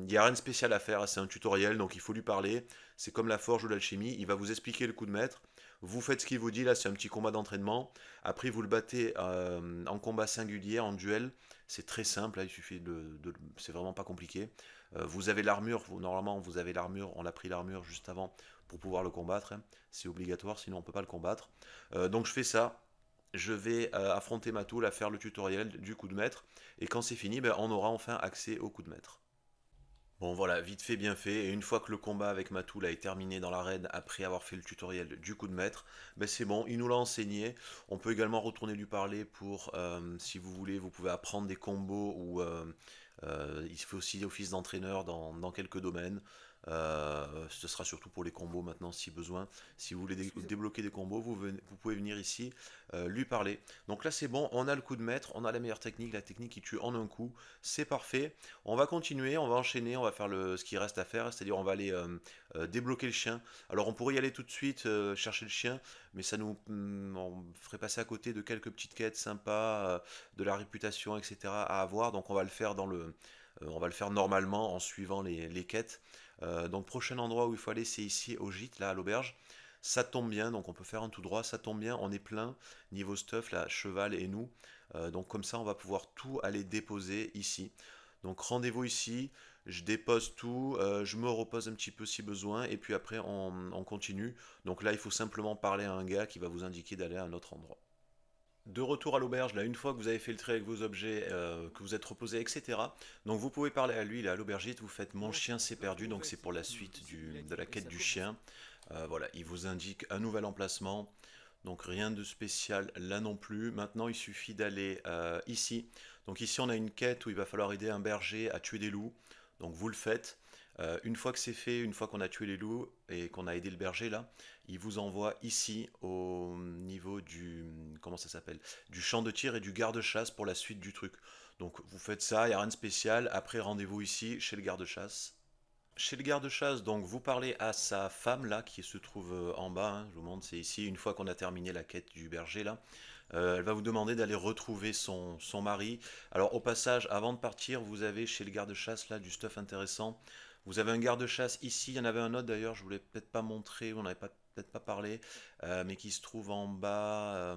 Speaker 1: n'y a rien de spécial à faire. C'est un tutoriel, donc il faut lui parler. C'est comme la forge ou l'alchimie. Il va vous expliquer le coup de maître. Vous faites ce qu'il vous dit. Là, c'est un petit combat d'entraînement. Après, vous le battez en combat singulier, en duel. C'est très simple, là, il suffit c'est vraiment pas compliqué. Vous avez l'armure, normalement vous avez l'armure, on a pris l'armure juste avant pour pouvoir le combattre, hein. C'est obligatoire, sinon on peut pas le combattre. Donc je fais ça, je vais affronter Matou, là, faire le tutoriel du coup de maître, et quand c'est fini, ben, on aura enfin accès au coup de maître. Bon voilà, vite fait, bien fait, et une fois que le combat avec Matou là, est terminé dans l'arène, après avoir fait le tutoriel du coup de maître, ben c'est bon, il nous l'a enseigné. On peut également retourner lui parler pour, si vous voulez, vous pouvez apprendre des combos ou il fait aussi office d'entraîneur dans quelques domaines. Ce sera surtout pour les combos maintenant si besoin. Si vous voulez débloquer des combos, vous pouvez venir ici lui parler. Donc là c'est bon, on a le coup de maître, on a la meilleure technique, la technique qui tue en un coup. C'est parfait. On va continuer, on va enchaîner, on va faire ce qui reste à faire, c'est-à-dire on va aller débloquer le chien. Alors on pourrait y aller tout de suite, chercher le chien, mais on ferait passer à côté de quelques petites quêtes sympas, de la réputation, etc. à avoir. Donc on va le faire on va le faire normalement en suivant les quêtes. Donc prochain endroit où il faut aller, c'est ici au gîte, là à l'auberge. Ça tombe bien, donc on peut faire un tout droit, ça tombe bien, on est plein, niveau stuff, là, cheval et nous. Donc comme ça, on va pouvoir tout aller déposer ici. Donc rendez-vous ici, je dépose tout, je me repose un petit peu si besoin, et puis après on continue. Donc là, il faut simplement parler à un gars qui va vous indiquer d'aller à un autre endroit. De retour à l'auberge, là, une fois que vous avez fait le trait avec vos objets, que vous êtes reposé, etc. Donc vous pouvez parler à lui, il est à l'aubergiste, vous faites mon chien s'est perdu, donc c'est pour la suite de la quête du chien. Voilà, il vous indique un nouvel emplacement, donc rien de spécial là non plus. Maintenant il suffit d'aller ici. Donc ici on a une quête où il va falloir aider un berger à tuer des loups, donc vous le faites. Une fois que c'est fait, une fois qu'on a tué les loups et qu'on a aidé le berger là, il vous envoie ici au niveau comment ça s'appelle, du champ de tir et du garde-chasse pour la suite du truc. Donc vous faites ça, il n'y a rien de spécial. Après rendez-vous ici chez le garde-chasse. Chez le garde-chasse, donc vous parlez à sa femme là qui se trouve en bas, hein, je vous montre, c'est ici, une fois qu'on a terminé la quête du berger là. Elle va vous demander d'aller retrouver son mari. Alors au passage, avant de partir, vous avez chez le garde-chasse là du stuff intéressant. Vous avez un garde-chasse ici, il y en avait un autre d'ailleurs, je ne vous l'ai peut-être pas montré, on n'avait peut-être pas parlé, mais qui se trouve en bas,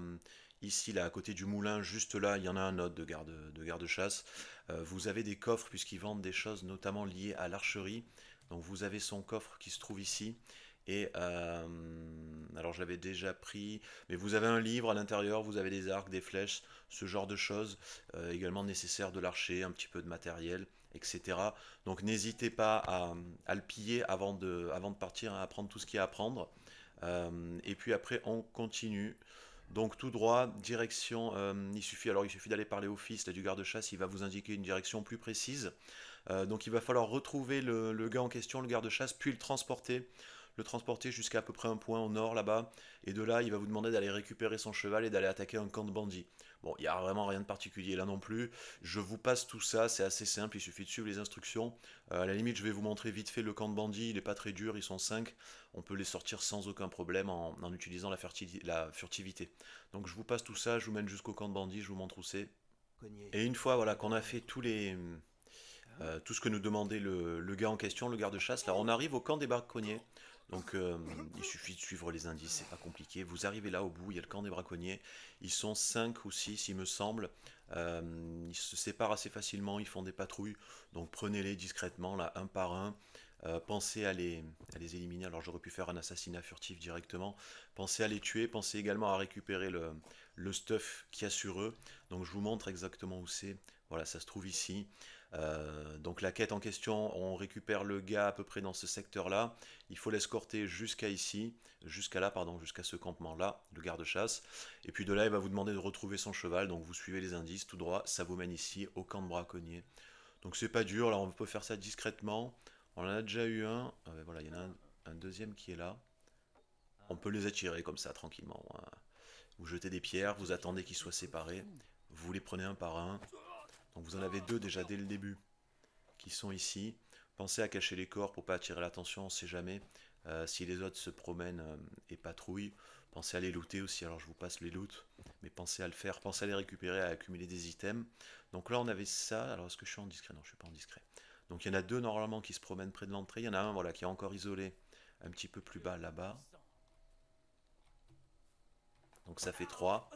Speaker 1: ici là, à côté du moulin, juste là, il y en a un autre de garde-chasse. Vous avez des coffres puisqu'ils vendent des choses notamment liées à l'archerie. Donc vous avez son coffre qui se trouve ici. Et alors j'avais déjà pris, mais vous avez un livre à l'intérieur, vous avez des arcs, des flèches, ce genre de choses, également nécessaire de l'archer, un petit peu de matériel, etc. Donc n'hésitez pas à le piller avant de partir, hein, à prendre tout ce qu'il y a à prendre. Et puis après on continue. Donc tout droit, direction, il suffit d'aller parler au fils là, du garde-chasse, il va vous indiquer une direction plus précise. Donc il va falloir retrouver le gars en question, le garde-chasse, puis le transporter jusqu'à peu près un point au nord là-bas, et de là il va vous demander d'aller récupérer son cheval et d'aller attaquer un camp de bandits. Bon, il n'y a vraiment rien de particulier là non plus, je vous passe tout ça, c'est assez simple, il suffit de suivre les instructions. À la limite je vais vous montrer vite fait le camp de bandits, il n'est pas très dur, ils sont 5, on peut les sortir sans aucun problème en utilisant la furtivité. Donc je vous passe tout ça, je vous mène jusqu'au camp de bandits, je vous montre où c'est. Et une fois voilà, qu'on a fait tout ce que nous demandait le gars en question, le garde-chasse. Là, on arrive au camp des braconniers. Donc, il suffit de suivre les indices, c'est pas compliqué. Vous arrivez là au bout, il y a le camp des braconniers. Ils sont 5 ou 6, il me semble. Ils se séparent assez facilement, ils font des patrouilles. Donc, prenez-les discrètement, là, un par un. Pensez à les éliminer. Alors, j'aurais pu faire un assassinat furtif directement. Pensez à les tuer. Pensez également à récupérer le stuff qu'il y a sur eux. Donc, je vous montre exactement où c'est. Voilà, ça se trouve ici. Donc la quête en question, on récupère le gars à peu près dans ce secteur-là. Il faut l'escorter jusqu'à ici, jusqu'à là, pardon, jusqu'à ce campement-là, le garde-chasse. Et puis de là, il va vous demander de retrouver son cheval. Donc vous suivez les indices tout droit, ça vous mène ici au camp de braconniers. Donc c'est pas dur, là on peut faire ça discrètement. On en a déjà eu un. Voilà, il y en a un deuxième qui est là. On peut les attirer comme ça tranquillement, hein. Vous jetez des pierres, vous attendez qu'ils soient séparés. Vous les prenez un par un. Donc vous en avez deux déjà dès le début qui sont ici. Pensez à cacher les corps pour pas attirer l'attention, on ne sait jamais. Si les autres se promènent et patrouillent, pensez à les looter aussi. Alors je vous passe les loots, mais pensez à le faire, pensez à les récupérer, à accumuler des items. Donc là on avait ça. Alors est-ce que je suis en discret? Non, je suis pas en discret. Donc il y en a deux normalement qui se promènent près de l'entrée. Il y en a un voilà qui est encore isolé un petit peu plus bas là-bas. Donc ça fait 3.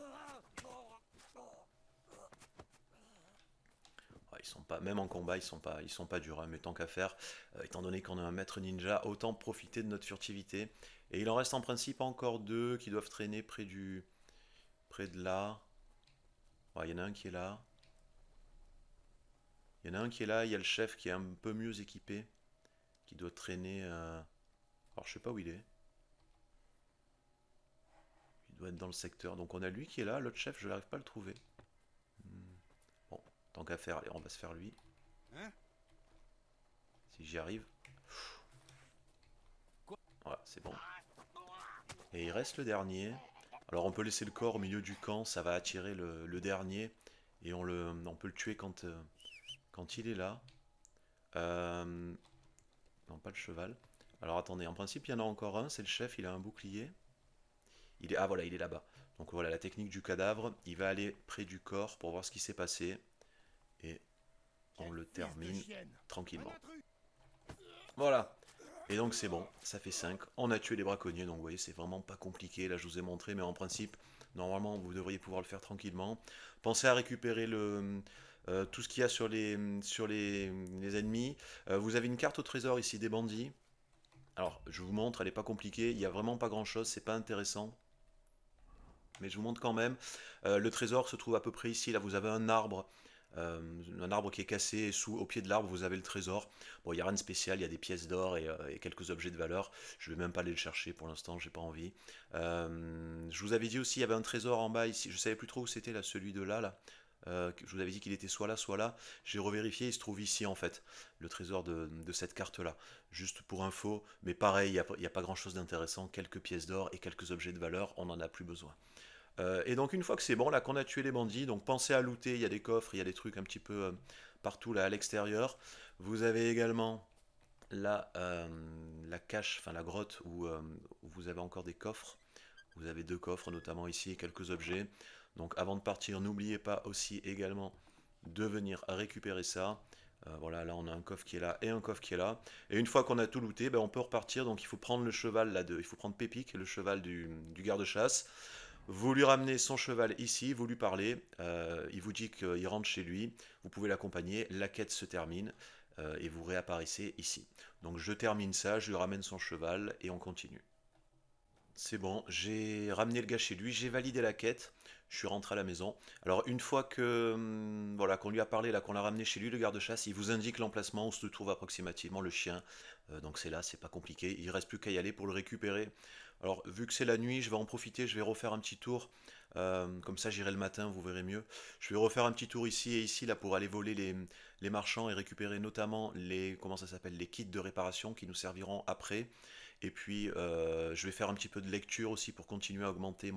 Speaker 1: Ouais, ils sont pas, même en combat, ils sont pas durs, hein, mais tant qu'à faire, étant donné qu'on a un maître ninja, autant profiter de notre furtivité. Et il en reste en principe encore deux qui doivent traîner près de là. Ouais, il y en a un qui est là. Il y en a un qui est là, il y a le chef qui est un peu mieux équipé, qui doit traîner. Alors je sais pas où il est. Il doit être dans le secteur. Donc on a lui qui est là, l'autre chef, je n'arrive pas à le trouver. Bon, tant qu'à faire, allez, on va se faire lui. Si j'y arrive. Voilà, c'est bon. Et il reste le dernier. Alors on peut laisser le corps au milieu du camp, ça va attirer le dernier. Et on peut le tuer quand il est là. Non, pas le cheval. Alors attendez, en principe il y en a encore un, c'est le chef, il a un bouclier. Ah voilà, il est là-bas. Donc voilà la technique du cadavre. Il va aller près du corps pour voir ce qui s'est passé. Et on le termine tranquillement. Voilà. Et donc c'est bon, ça fait 5. On a tué les braconniers, donc vous voyez, c'est vraiment pas compliqué. Là, je vous ai montré, mais en principe, normalement, vous devriez pouvoir le faire tranquillement. Pensez à récupérer tout ce qu'il y a les ennemis. Vous avez une carte au trésor ici des bandits. Alors, je vous montre, elle n'est pas compliquée. Il n'y a vraiment pas grand-chose, c'est pas intéressant. Mais je vous montre quand même. Le trésor se trouve à peu près ici. Là, vous avez un arbre qui est cassé, et au pied de l'arbre, vous avez le trésor. Bon, il n'y a rien de spécial, il y a des pièces d'or et quelques objets de valeur. Je ne vais même pas aller le chercher pour l'instant, j'ai pas envie. Je vous avais dit aussi, il y avait un trésor en bas ici. Je ne savais plus trop où c'était, là, celui de là, là. Je vous avais dit qu'il était soit là, soit là. J'ai revérifié, il se trouve ici en fait, le trésor de cette carte-là. Juste pour info, mais pareil, il n'y a pas grand-chose d'intéressant. Quelques pièces d'or et quelques objets de valeur, on n'en a plus besoin. Et donc une fois que c'est bon, là qu'on a tué les bandits, donc pensez à looter, il y a des coffres, il y a des trucs un petit peu partout là à l'extérieur. Vous avez également la cache, enfin la grotte où vous avez encore des coffres. Vous avez deux coffres notamment ici et quelques objets. Donc avant de partir, n'oubliez pas aussi également de venir récupérer ça. Voilà, là on a un coffre qui est là et un coffre qui est là. Et une fois qu'on a tout looté, ben, on peut repartir. Donc il faut prendre le cheval là, il faut prendre Pépic, le cheval du garde-chasse. Vous lui ramenez son cheval ici, vous lui parlez, il vous dit qu'il rentre chez lui, vous pouvez l'accompagner, la quête se termine et vous réapparaissez ici. Donc je termine ça, je lui ramène son cheval et on continue. C'est bon, j'ai ramené le gars chez lui, j'ai validé la quête, je suis rentré à la maison. Alors une fois que voilà qu'on lui a parlé, là qu'on l'a ramené chez lui, le garde-chasse, il vous indique l'emplacement où se trouve approximativement le chien. Donc c'est là, c'est pas compliqué. Il reste plus qu'à y aller pour le récupérer. Alors vu que c'est la nuit, je vais en profiter, je vais refaire un petit tour. Comme ça j'irai le matin, vous verrez mieux. Je vais refaire un petit tour ici et ici là pour aller voler les marchands et récupérer notamment comment ça s'appelle, les kits de réparation qui nous serviront après. Et puis, je vais faire un petit peu de lecture aussi pour continuer à augmenter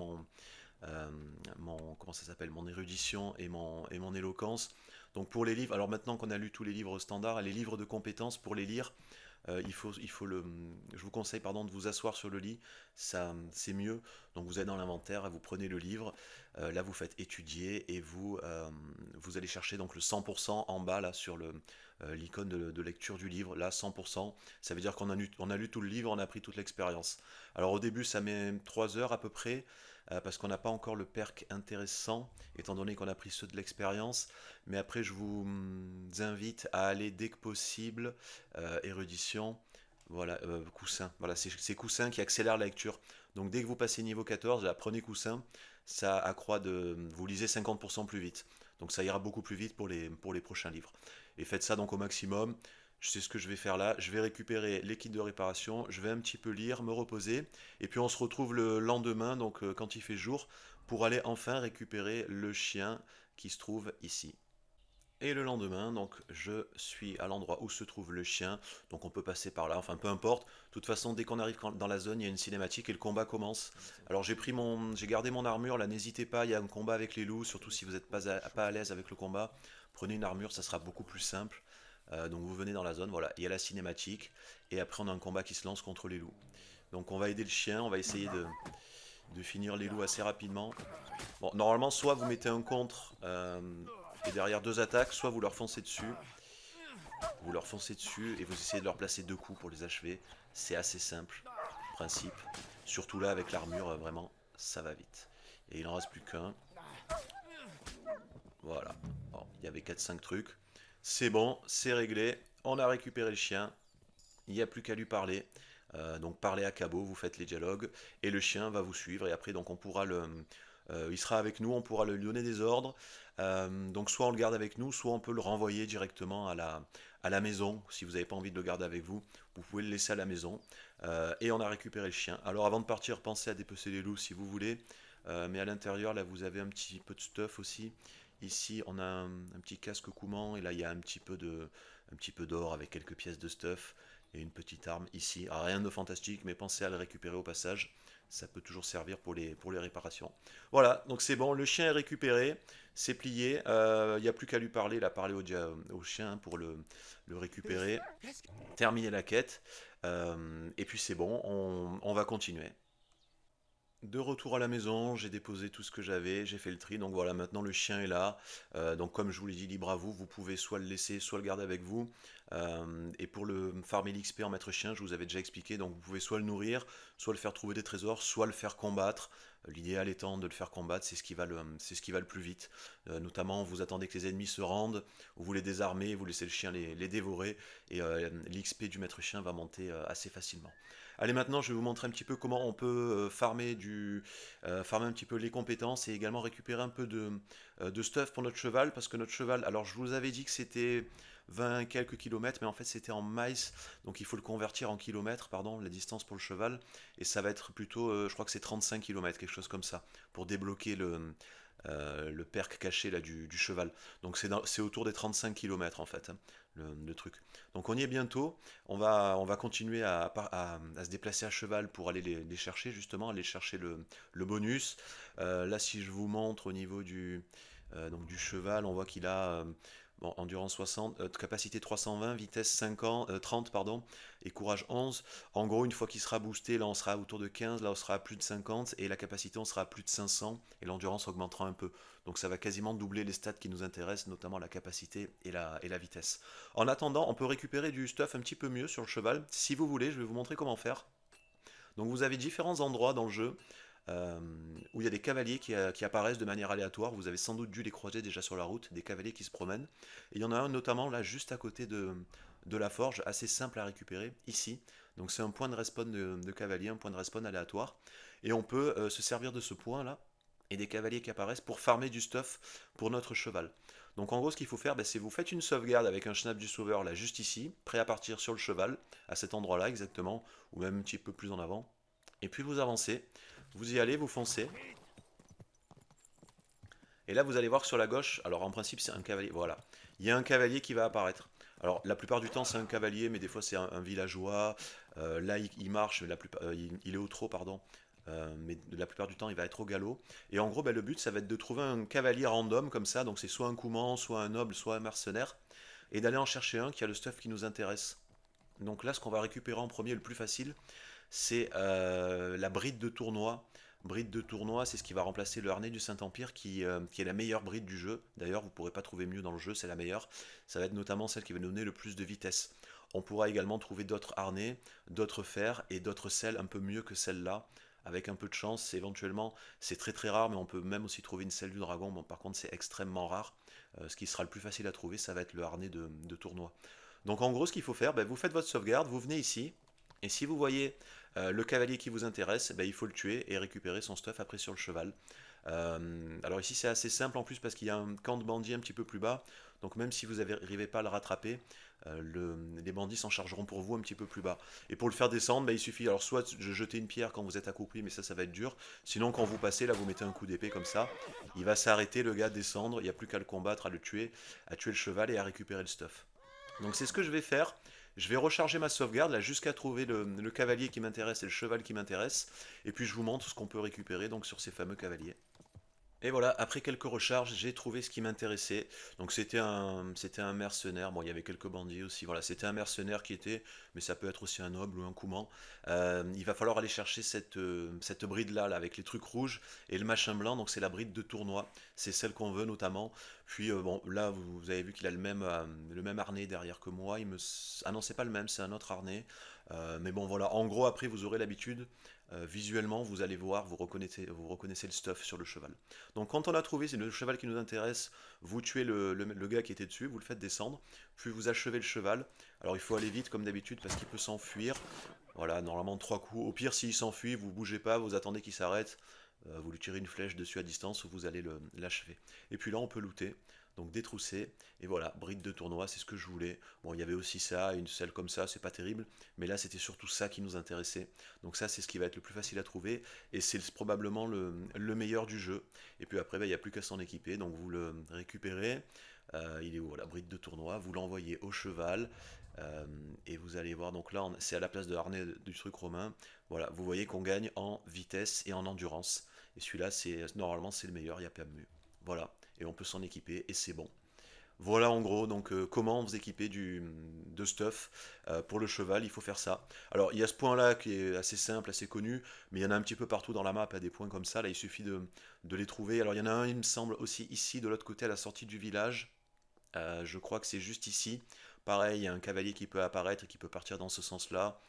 Speaker 1: comment ça s'appelle, mon érudition et mon éloquence. Donc pour les livres, alors maintenant qu'on a lu tous les livres standards, les livres de compétences, pour les lire, je vous conseille pardon, de vous asseoir sur le lit, ça c'est mieux. Donc vous êtes dans l'inventaire, vous prenez le livre, là vous faites étudier et vous allez chercher donc le 100% en bas là sur l'icône de lecture du livre, là 100%, ça veut dire on a lu tout le livre, on a pris toute l'expérience. Alors au début ça met 3 heures à peu près, parce qu'on n'a pas encore le perk intéressant, étant donné qu'on a pris ceux de l'expérience, mais après je vous invite à aller dès que possible, érudition, voilà, coussin, voilà, c'est coussin qui accélère la lecture. Donc dès que vous passez niveau 14, là, prenez coussin, ça accroît vous lisez 50% plus vite. Donc ça ira beaucoup plus vite pour les prochains livres. Et faites ça donc au maximum. Je sais ce que je vais faire là. Je vais récupérer les kits de réparation. Je vais un petit peu lire, me reposer. Et puis on se retrouve le lendemain, donc quand il fait jour, pour aller enfin récupérer le chien qui se trouve ici. Et le lendemain, donc je suis à l'endroit où se trouve le chien, donc on peut passer par là, enfin peu importe. De toute façon, dès qu'on arrive dans la zone, il y a une cinématique et le combat commence. Alors j'ai gardé mon armure, là n'hésitez pas, il y a un combat avec les loups, surtout si vous n'êtes pas à l'aise avec le combat. Prenez une armure, ça sera beaucoup plus simple. Donc vous venez dans la zone, voilà, il y a la cinématique, et après on a un combat qui se lance contre les loups. Donc on va aider le chien, on va essayer de finir les loups assez rapidement. Bon, normalement, soit vous mettez un contre et derrière deux attaques, soit vous leur foncez dessus. Vous leur foncez dessus et vous essayez de leur placer deux coups pour les achever. C'est assez simple, principe. Surtout là, avec l'armure, vraiment, ça va vite. Et il en reste plus qu'un. Voilà. Bon, il y avait 4-5 trucs. C'est bon, c'est réglé. On a récupéré le chien. Il n'y a plus qu'à lui parler. Donc parlez à Cabot, vous faites les dialogues. Et le chien va vous suivre. Et après, donc on pourra il sera avec nous, on pourra lui donner des ordres. Donc soit on le garde avec nous, soit on peut le renvoyer directement à la maison. Si vous n'avez pas envie de le garder avec vous, vous pouvez le laisser à la maison. Et on a récupéré le chien. Alors avant de partir, pensez à dépecer les loups si vous voulez. Mais à l'intérieur, là, vous avez un petit peu de stuff aussi. Ici, on a un petit casque Coumans. Et là, il y a un petit peu d'or avec quelques pièces de stuff. Et une petite arme ici. Alors, rien de fantastique, mais pensez à le récupérer au passage. Ça peut toujours servir pour les réparations. Voilà, donc c'est bon, le chien est récupéré, c'est plié. Il n'y a plus qu'à lui parler, il a parlé au chien pour le récupérer, terminer la quête. Et puis c'est bon, on va continuer. De retour à la maison, j'ai déposé tout ce que j'avais, j'ai fait le tri, donc voilà, maintenant le chien est là. Donc comme je vous l'ai dit, libre à vous, vous pouvez soit le laisser, soit le garder avec vous. Et pour le farmer l'XP en maître chien, je vous avais déjà expliqué, donc vous pouvez soit le nourrir, soit le faire trouver des trésors, soit le faire combattre. L'idéal étant de le faire combattre, c'est ce qui va le plus vite. Notamment, vous attendez que les ennemis se rendent, vous les désarmez, vous laissez le chien les dévorer, et l'XP du maître chien va monter assez facilement. Allez, maintenant, je vais vous montrer un petit peu comment on peut farmer un petit peu les compétences et également récupérer un peu de stuff pour notre cheval, parce que notre cheval, alors je vous avais dit que c'était 20 quelques kilomètres, mais en fait c'était en miles, donc il faut le convertir en kilomètres, pardon, la distance pour le cheval, et ça va être plutôt, je crois que c'est 35 kilomètres, quelque chose comme ça, pour débloquer le perk caché là, du cheval. Donc c'est autour des 35 kilomètres en fait, hein, le truc. Donc on y est bientôt, on va continuer à se déplacer à cheval pour aller les chercher, justement, aller chercher le bonus. Là si je vous montre au niveau donc du cheval, on voit qu'il a bon, endurance 60, capacité 320, vitesse 50, 30 pardon, et courage 11. En gros, une fois qu'il sera boosté, là on sera autour de 15, là on sera à plus de 50, et la capacité on sera à plus de 500, et l'endurance augmentera un peu. Donc ça va quasiment doubler les stats qui nous intéressent, notamment la capacité et la vitesse. En attendant, on peut récupérer du stuff un petit peu mieux sur le cheval. Si vous voulez, je vais vous montrer comment faire. Donc vous avez différents endroits dans le jeu euh, où il y a des cavaliers qui apparaissent de manière aléatoire. Vous avez sans doute dû les croiser déjà sur la route, des cavaliers qui se promènent. Et il y en a un notamment là juste à côté de la forge, assez simple à récupérer, ici. Donc c'est un point de respawn de cavalier, un point de respawn aléatoire. Et on peut se servir de ce point là et des cavaliers qui apparaissent pour farmer du stuff pour notre cheval. Donc en gros ce qu'il faut faire, c'est vous faites une sauvegarde avec un schnapp du sauveur là juste ici, prêt à partir sur le cheval, à cet endroit là exactement, ou même un petit peu plus en avant. Et puis vous avancez, vous y allez, vous foncez. Et là, vous allez voir que sur la gauche, alors en principe, c'est un cavalier. Voilà. Il y a un cavalier qui va apparaître. Alors, la plupart du temps, c'est un cavalier, mais des fois, c'est un villageois. Là, il marche, mais il est au trot, pardon. Mais la plupart du temps, il va être au galop. Et en gros, le but, ça va être de trouver un cavalier random, comme ça. Donc, c'est soit un Coumans, soit un noble, soit un mercenaire. Et d'aller en chercher un qui a le stuff qui nous intéresse. Donc là, ce qu'on va récupérer en premier, le plus facile, c'est la bride de tournoi. Bride de tournoi, c'est ce qui va remplacer le harnais du Saint-Empire, qui est la meilleure bride du jeu. D'ailleurs, vous ne pourrez pas trouver mieux dans le jeu, c'est la meilleure. Ça va être notamment celle qui va donner le plus de vitesse. On pourra également trouver d'autres harnais, d'autres fers et d'autres selles un peu mieux que celle-là. Avec un peu de chance, éventuellement, c'est très très rare, mais on peut même aussi trouver une selle du dragon. Bon, par contre, c'est extrêmement rare. Ce qui sera le plus facile à trouver, ça va être le harnais de tournoi. Donc en gros, ce qu'il faut faire, vous faites votre sauvegarde, vous venez ici, et si vous voyez le cavalier qui vous intéresse, il faut le tuer et récupérer son stuff après sur le cheval. Alors ici c'est assez simple en plus parce qu'il y a un camp de bandits un petit peu plus bas, Donc même si vous n'arrivez pas à le rattraper, les bandits s'en chargeront pour vous un petit peu plus bas. Et pour le faire descendre, bah, il suffit alors soit de jeter une pierre quand vous êtes accroupi, mais ça va être dur. Sinon quand vous passez, là vous mettez un coup d'épée comme ça, il va s'arrêter, le gars descendre, il n'y a plus qu'à le combattre, à tuer le cheval et à récupérer le stuff. Donc c'est ce que je vais faire. Je vais recharger ma sauvegarde là jusqu'à trouver le cavalier qui m'intéresse et le cheval qui m'intéresse. Et puis je vous montre ce qu'on peut récupérer donc sur ces fameux cavaliers. Et voilà, après quelques recharges, j'ai trouvé ce qui m'intéressait. Donc c'était un mercenaire. Bon, il y avait quelques bandits aussi. Voilà, c'était un mercenaire qui était, mais ça peut être aussi un noble ou un coumant. Il va falloir aller chercher cette bride là, avec les trucs rouges et le machin blanc. Donc c'est la bride de tournoi. C'est celle qu'on veut notamment. Puis bon, là vous avez vu qu'il a le même harnais derrière que moi. Ah non, c'est pas le même, c'est un autre harnais. Mais bon voilà, en gros après vous aurez l'habitude. Visuellement, vous allez voir, vous reconnaissez le stuff sur le cheval. Donc quand on a trouvé, c'est le cheval qui nous intéresse, vous tuez le gars qui était dessus, vous le faites descendre, puis vous achevez le cheval. Alors il faut aller vite comme d'habitude parce qu'il peut s'enfuir. Voilà, normalement 3 coups. Au pire, s'il s'enfuit, vous bougez pas, vous attendez qu'il s'arrête, vous lui tirez une flèche dessus à distance ou vous allez l'achever. Et puis là, on peut looter. Donc détrousser, et voilà, bride de tournoi, c'est ce que je voulais. Bon, il y avait aussi ça, une selle comme ça, c'est pas terrible, mais là c'était surtout ça qui nous intéressait. Donc ça c'est ce qui va être le plus facile à trouver, et c'est probablement le meilleur du jeu. Et puis après, bah, il n'y a plus qu'à s'en équiper, donc vous le récupérez. Il est où? Voilà, bride de tournoi, vous l'envoyez au cheval, euh, et vous allez voir, donc là c'est à la place de harnais du truc romain. Voilà, vous voyez qu'on gagne en vitesse et en endurance. Et celui-là, normalement c'est le meilleur, il n'y a pas mieux. Voilà, et on peut s'en équiper, et c'est bon. Voilà en gros donc comment vous équiper de stuff pour le cheval, il faut faire ça. Alors il y a ce point là qui est assez simple, assez connu, mais il y en a un petit peu partout dans la map, à des points comme ça, là il suffit de les trouver. Alors il y en a un, il me semble, aussi ici de l'autre côté à la sortie du village. Je crois que c'est juste ici. Pareil, il y a un cavalier qui peut apparaître et qui peut partir dans ce sens-là.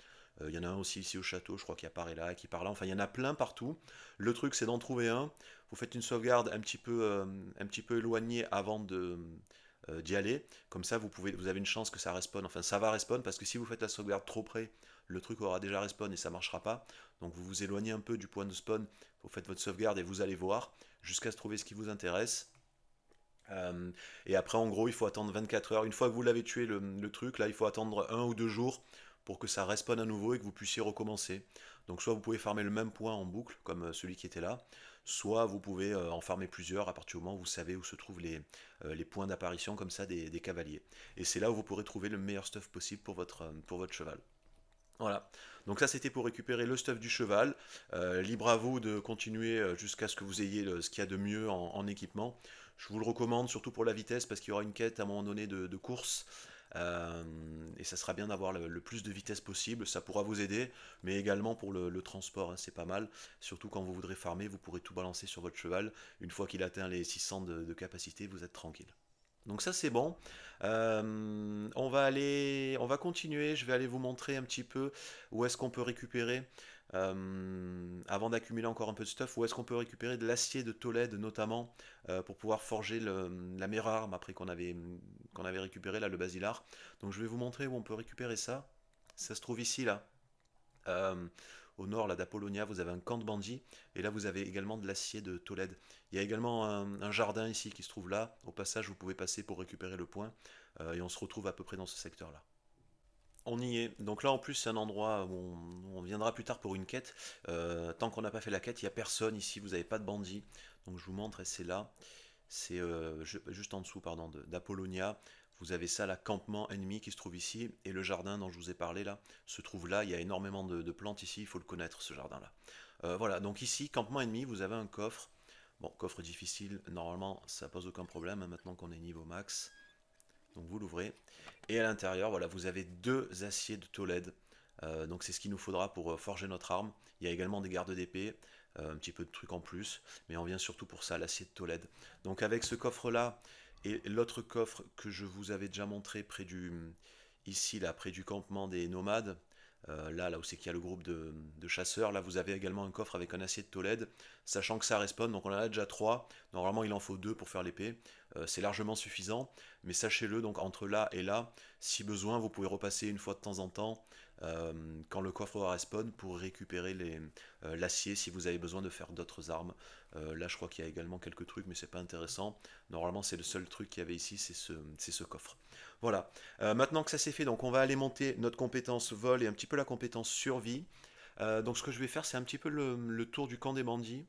Speaker 1: Il y en a un aussi ici au château, je crois qu'il apparaît là, qui part là. Enfin, il y en a plein partout. Le truc, c'est d'en trouver un. Vous faites une sauvegarde un petit peu éloignée avant d'y aller. Comme ça, vous avez une chance que ça respawn. Enfin, ça va respawn parce que si vous faites la sauvegarde trop près, le truc aura déjà respawn et ça marchera pas. Donc, vous vous éloignez un peu du point de spawn. Vous faites votre sauvegarde et vous allez voir jusqu'à se trouver ce qui vous intéresse. Et après, en gros, il faut attendre 24 heures. Une fois que vous l'avez tué, le truc, là, il faut attendre 1 ou 2 jours pour que ça respawn à nouveau et que vous puissiez recommencer. Donc, soit vous pouvez farmer le même point en boucle, comme celui qui était là, soit vous pouvez en farmer plusieurs à partir du moment où vous savez où se trouvent les points d'apparition comme ça des cavaliers. Et c'est là où vous pourrez trouver le meilleur stuff possible pour votre cheval. Voilà, donc ça c'était pour récupérer le stuff du cheval. Libre à vous de continuer jusqu'à ce que vous ayez ce qu'il y a de mieux en équipement. Je vous le recommande surtout pour la vitesse parce qu'il y aura une quête à un moment donné de course. Euh, et ça sera bien d'avoir le plus de vitesse possible, ça pourra vous aider, mais également pour le transport, hein, c'est pas mal. Surtout quand vous voudrez farmer, vous pourrez tout balancer sur votre cheval. Une fois qu'il atteint les 600 de capacité, vous êtes tranquille. Donc ça c'est bon. On va continuer. Je vais aller vous montrer un petit peu où est-ce qu'on peut récupérer, avant d'accumuler encore un peu de stuff, où est-ce qu'on peut récupérer de l'acier de Tolède notamment pour pouvoir forger la meilleure arme après qu'on avait récupéré là le basilar. Donc je vais vous montrer où on peut récupérer ça. Ça se trouve ici là. Euh, Au nord là d'Apollonia, vous avez un camp de bandits et là vous avez également de l'acier de Tolède. Il y a également un jardin ici qui se trouve là. Au passage, vous pouvez passer pour récupérer le point et on se retrouve à peu près dans ce secteur-là. On y est. Donc là, en plus, c'est un endroit où on viendra plus tard pour une quête. Tant qu'on n'a pas fait la quête, il n'y a personne ici. Vous n'avez pas de bandits. Donc je vous montre, et c'est là. C'est juste en dessous, pardon, d'Apollonia. Vous avez ça, là, campement ennemi qui se trouve ici. Et le jardin dont je vous ai parlé là se trouve là. Il y a énormément de plantes ici. Il faut le connaître, ce jardin-là. Voilà, donc ici, campement ennemi, vous avez un coffre. Bon, coffre difficile, normalement ça pose aucun problème, hein, maintenant qu'on est niveau max. Donc vous l'ouvrez. Et à l'intérieur, voilà, vous avez 2 aciers de Tolède. Donc c'est ce qu'il nous faudra pour forger notre arme. Il y a également des gardes d'épée, un petit peu de trucs en plus, mais on vient surtout pour ça, l'acier de Tolède. Donc avec ce coffre-là et l'autre coffre que je vous avais déjà montré ici, là, près du campement des nomades, là où c'est qu'il y a le groupe de chasseurs, là vous avez également un coffre avec un acier de Tolède, sachant que ça respawn, donc on en a déjà 3. Normalement il en faut 2 pour faire l'épée, c'est largement suffisant, mais sachez-le, donc entre là et là, si besoin, vous pouvez repasser une fois de temps en temps, quand le coffre va respawn pour récupérer l'acier si vous avez besoin de faire d'autres armes. Là je crois qu'il y a également quelques trucs mais c'est pas intéressant. Normalement c'est le seul truc qu'il y avait ici, c'est ce coffre. Voilà. Maintenant que ça c'est fait, donc on va aller monter notre compétence vol et un petit peu la compétence survie. Donc ce que je vais faire c'est un petit peu le tour du camp des bandits.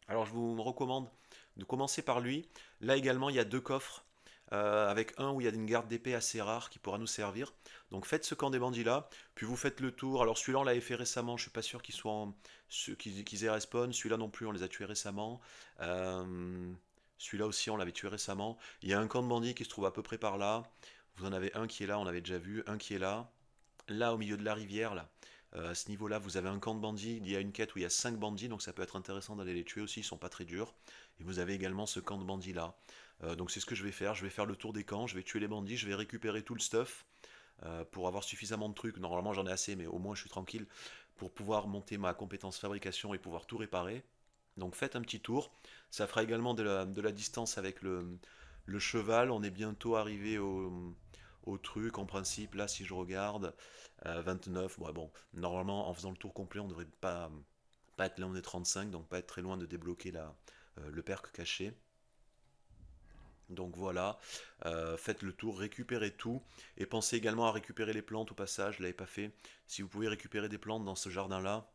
Speaker 1: Alors je vous recommande de commencer par lui. Là également il y a deux coffres avec un où il y a une garde d'épée assez rare qui pourra nous servir. Donc faites ce camp des bandits là, puis vous faites le tour. Alors celui-là on l'avait fait récemment, je suis pas sûr qu'ils aient respawn. Celui-là non plus on les a tués récemment. Celui-là aussi on l'avait tué récemment. Il y a un camp de bandits qui se trouve à peu près par là. Vous en avez un qui est là, on avait déjà vu, un qui est là. Là au milieu de la rivière là. À ce niveau-là, vous avez un camp de bandits. Il y a une quête où il y a 5 bandits, donc ça peut être intéressant d'aller les tuer aussi. Ils sont pas très durs. Et vous avez également ce camp de bandits là. Donc c'est ce que je vais faire. Je vais faire le tour des camps, je vais tuer les bandits, je vais récupérer tout le stuff pour avoir suffisamment de trucs. Normalement j'en ai assez, mais au moins je suis tranquille pour pouvoir monter ma compétence fabrication et pouvoir tout réparer. Donc faites un petit tour. Ça fera également de la distance avec le cheval. On est bientôt arrivé au truc en principe. Là, si je regarde, 29. Ouais, bon, normalement, en faisant le tour complet, on devrait pas être loin des 35, donc pas être très loin de débloquer le perk caché. Donc voilà, faites le tour, récupérez tout, et pensez également à récupérer les plantes au passage, je ne l'avais pas fait. Si vous pouvez récupérer des plantes dans ce jardin-là,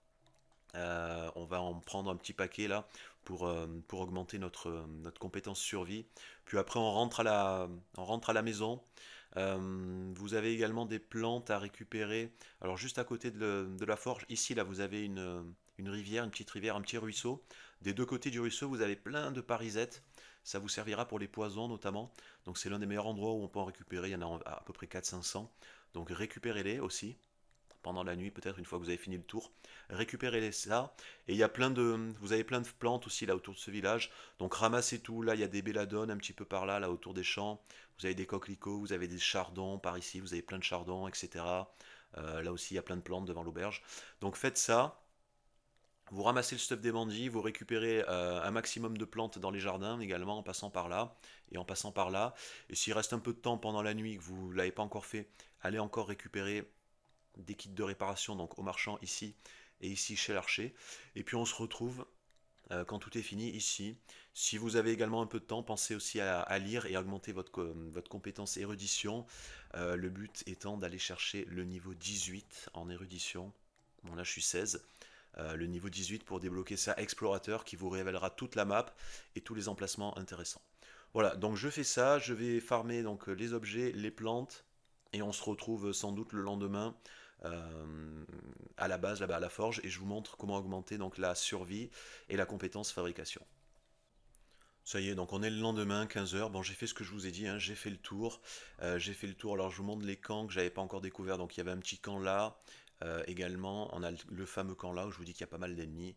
Speaker 1: on va en prendre un petit paquet là pour augmenter notre compétence survie. Puis après on rentre à la maison. Vous avez également des plantes à récupérer. Alors juste à côté de la forge, ici là vous avez une rivière, une petite rivière, un petit ruisseau. Des deux côtés du ruisseau vous avez plein de parisettes. Ça vous servira pour les poisons notamment. Donc c'est l'un des meilleurs endroits où on peut en récupérer. Il y en a à peu près 400-500. Donc récupérez-les aussi pendant la nuit, peut-être une fois que vous avez fini le tour. Récupérez ça. Et il y a vous avez plein de plantes aussi là autour de ce village. Donc ramassez tout. Là, il y a des belladonnes un petit peu par là, là autour des champs. Vous avez des coquelicots, vous avez des chardons par ici, vous avez plein de chardons, etc. Là aussi, il y a plein de plantes devant l'auberge. Donc faites ça. Vous ramassez le stuff des bandits, vous récupérez un maximum de plantes dans les jardins également en passant par là et en passant par là. Et s'il reste un peu de temps pendant la nuit que vous ne l'avez pas encore fait, allez encore récupérer des kits de réparation donc au marchand ici et ici chez l'archer. Et puis on se retrouve quand tout est fini ici. Si vous avez également un peu de temps, pensez aussi à lire et augmenter votre compétence érudition. Le but étant d'aller chercher le niveau 18 en érudition. Bon là je suis 16. Le niveau 18 pour débloquer ça explorateur qui vous révélera toute la map et tous les emplacements intéressants. Voilà, donc je fais ça, je vais farmer donc les objets, les plantes, et on se retrouve sans doute le lendemain à la base, là-bas à la forge, et je vous montre comment augmenter donc la survie et la compétence fabrication. Ça y est, donc on est le lendemain, 15 heures. Bon, j'ai fait ce que je vous ai dit, hein, j'ai fait le tour. J'ai fait le tour, alors je vous montre les camps que j'avais pas encore découvert. Donc il y avait un petit camp là, également. On a le fameux camp là où je vous dis qu'il y a pas mal d'ennemis.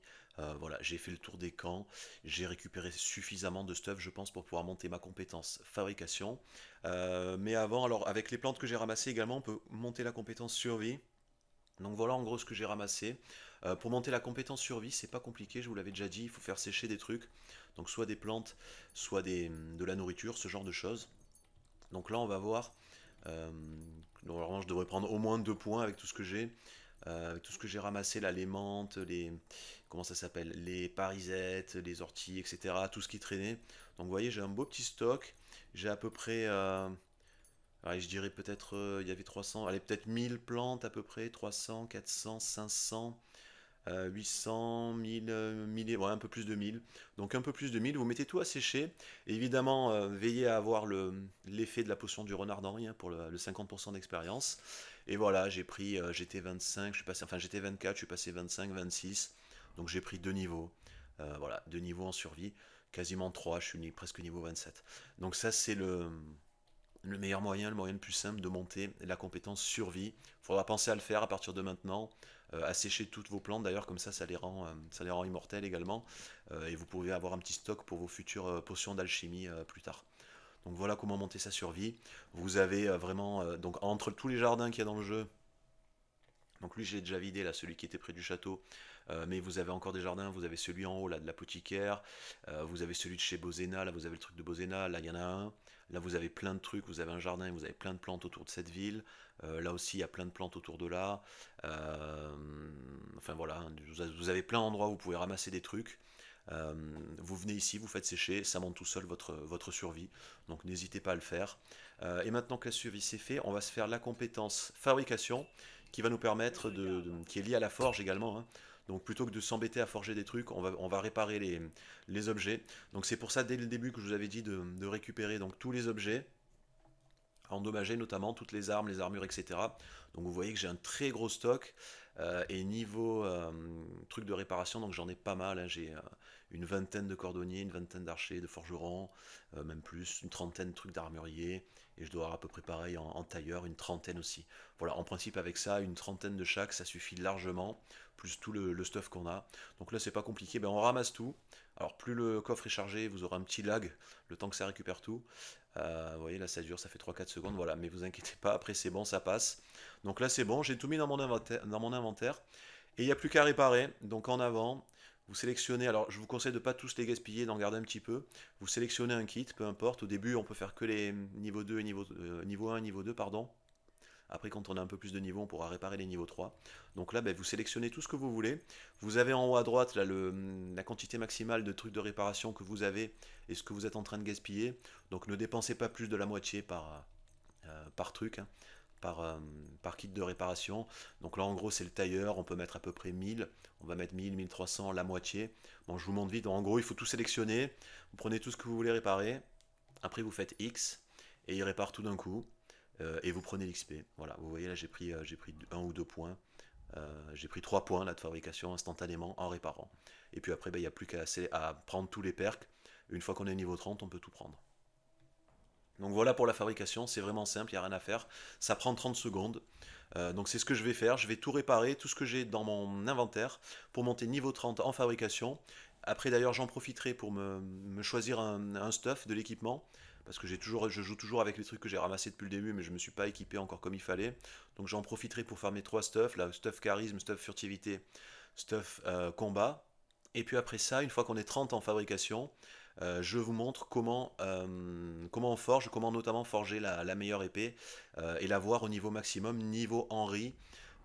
Speaker 1: Voilà, j'ai fait le tour des camps. J'ai récupéré suffisamment de stuff, je pense, pour pouvoir monter ma compétence fabrication. Mais avant, alors avec les plantes que j'ai ramassées également, on peut monter la compétence survie. Donc voilà en gros ce que j'ai ramassé. Pour monter la compétence survie, c'est pas compliqué, je vous l'avais déjà dit, il faut faire sécher des trucs. Donc soit des plantes, soit de la nourriture, ce genre de choses. Donc là on va voir. Euh, Normalement je devrais prendre au moins 2 points avec tout ce que j'ai. Avec tout ce que j'ai ramassé là, les menthes, comment ça s'appelle, les parisettes, les orties, etc. Tout ce qui traînait. Donc vous voyez j'ai un beau petit stock. J'ai à peu près allez, je dirais peut-être, il y avait 300, allez, peut-être 1000 plantes à peu près, 300, 400, 500, 800, 1000, 1000, ouais, un peu plus de 1000. Donc un peu plus de 1000, vous mettez tout à sécher. Et évidemment, veillez à avoir l'effet de la potion du renard d'Henri hein, pour le 50% d'expérience. Et voilà, j'ai pris, j'étais 25, je suis passé, enfin j'étais 24, je suis passé 25, 26. Donc j'ai pris 2 niveaux. Voilà, 2 niveaux en survie, quasiment 3, je suis presque niveau 27. Donc ça c'est le meilleur moyen, le moyen le plus simple de monter la compétence survie. Il faudra penser à le faire à partir de maintenant, à sécher toutes vos plantes d'ailleurs, comme ça les rend immortelles également, et vous pouvez avoir un petit stock pour vos futures potions d'alchimie plus tard. Donc voilà comment monter sa survie. Vous avez vraiment, donc entre tous les jardins qu'il y a dans le jeu, Donc lui, j'ai déjà vidé, là, celui qui était près du château. Mais vous avez encore des jardins, vous avez celui en haut, là, de l'apothicaire. Vous avez celui de chez Bozena, là, vous avez le truc de Bozena, là, il y en a un. Là, vous avez plein de trucs, vous avez un jardin et vous avez plein de plantes autour de cette ville. Là aussi, il y a plein de plantes autour de là. Euh, enfin voilà, vous avez plein d'endroits où vous pouvez ramasser des trucs. Euh, Vous venez ici, vous faites sécher, ça monte tout seul votre survie. Donc n'hésitez pas à le faire. Et maintenant que la survie c'est fait, on va se faire la compétence fabrication qui va nous permettre qui est liée à la forge également, hein. Donc plutôt que de s'embêter à forger des trucs, on va réparer les objets. Donc c'est pour ça dès le début que je vous avais dit de récupérer donc tous les objets endommagés, notamment toutes les armes, les armures, etc. Donc vous voyez que j'ai un très gros stock. Et niveau truc de réparation, donc j'en ai pas mal, hein. J'ai une vingtaine de cordonniers, une vingtaine d'archers, de forgerons, même plus, une trentaine de trucs d'armuriers, et je dois avoir à peu près pareil en tailleur, une trentaine aussi. Voilà, en principe avec ça, une trentaine de chaque, ça suffit largement, plus tout le stuff qu'on a. Donc là c'est pas compliqué, ben on ramasse tout. Alors plus le coffre est chargé, vous aurez un petit lag, le temps que ça récupère tout. Vous voyez là ça dure, ça fait 3-4 secondes, voilà, mais vous inquiétez pas, après c'est bon, ça passe. Donc là c'est bon, j'ai tout mis dans mon inventaire et il n'y a plus qu'à réparer. Donc en avant, vous sélectionnez, alors je vous conseille de ne pas tous les gaspiller, d'en garder un petit peu. Vous sélectionnez un kit, peu importe, au début on peut faire que les niveau 2 et niveau 1 et niveau 2, pardon. Après, quand on a un peu plus de niveau, on pourra réparer les niveaux 3. Donc là, ben, vous sélectionnez tout ce que vous voulez. Vous avez en haut à droite là, la quantité maximale de trucs de réparation que vous avez et ce que vous êtes en train de gaspiller. Donc ne dépensez pas plus de la moitié par truc, hein, par kit de réparation. Donc là, en gros, c'est le tailleur. On peut mettre à peu près 1000. On va mettre 1000, 1300, la moitié. Bon, je vous montre vite. En gros, il faut tout sélectionner. Vous prenez tout ce que vous voulez réparer. Après, vous faites X et il répare tout d'un coup. Et vous prenez l'XP. Voilà, vous voyez là, j'ai pris 1 ou 2 points. J'ai pris 3 points là, de fabrication instantanément en réparant. Et puis après, il n'y a plus qu'à prendre tous les perks. Une fois qu'on est niveau 30, on peut tout prendre. Donc voilà pour la fabrication, c'est vraiment simple, il n'y a rien à faire. Ça prend 30 secondes. Donc c'est ce que je vais faire. Je vais tout réparer, tout ce que j'ai dans mon inventaire pour monter niveau 30 en fabrication. Après d'ailleurs j'en profiterai pour me choisir un stuff de l'équipement. Parce que je joue toujours avec les trucs que j'ai ramassés depuis le début, mais je ne me suis pas équipé encore comme il fallait. Donc j'en profiterai pour faire mes 3 stuffs, là, stuff charisme, stuff furtivité, stuff combat. Et puis après ça, une fois qu'on est 30 en fabrication, je vous montre comment on forge, comment notamment forger la meilleure épée et l'avoir au niveau maximum, niveau Henri,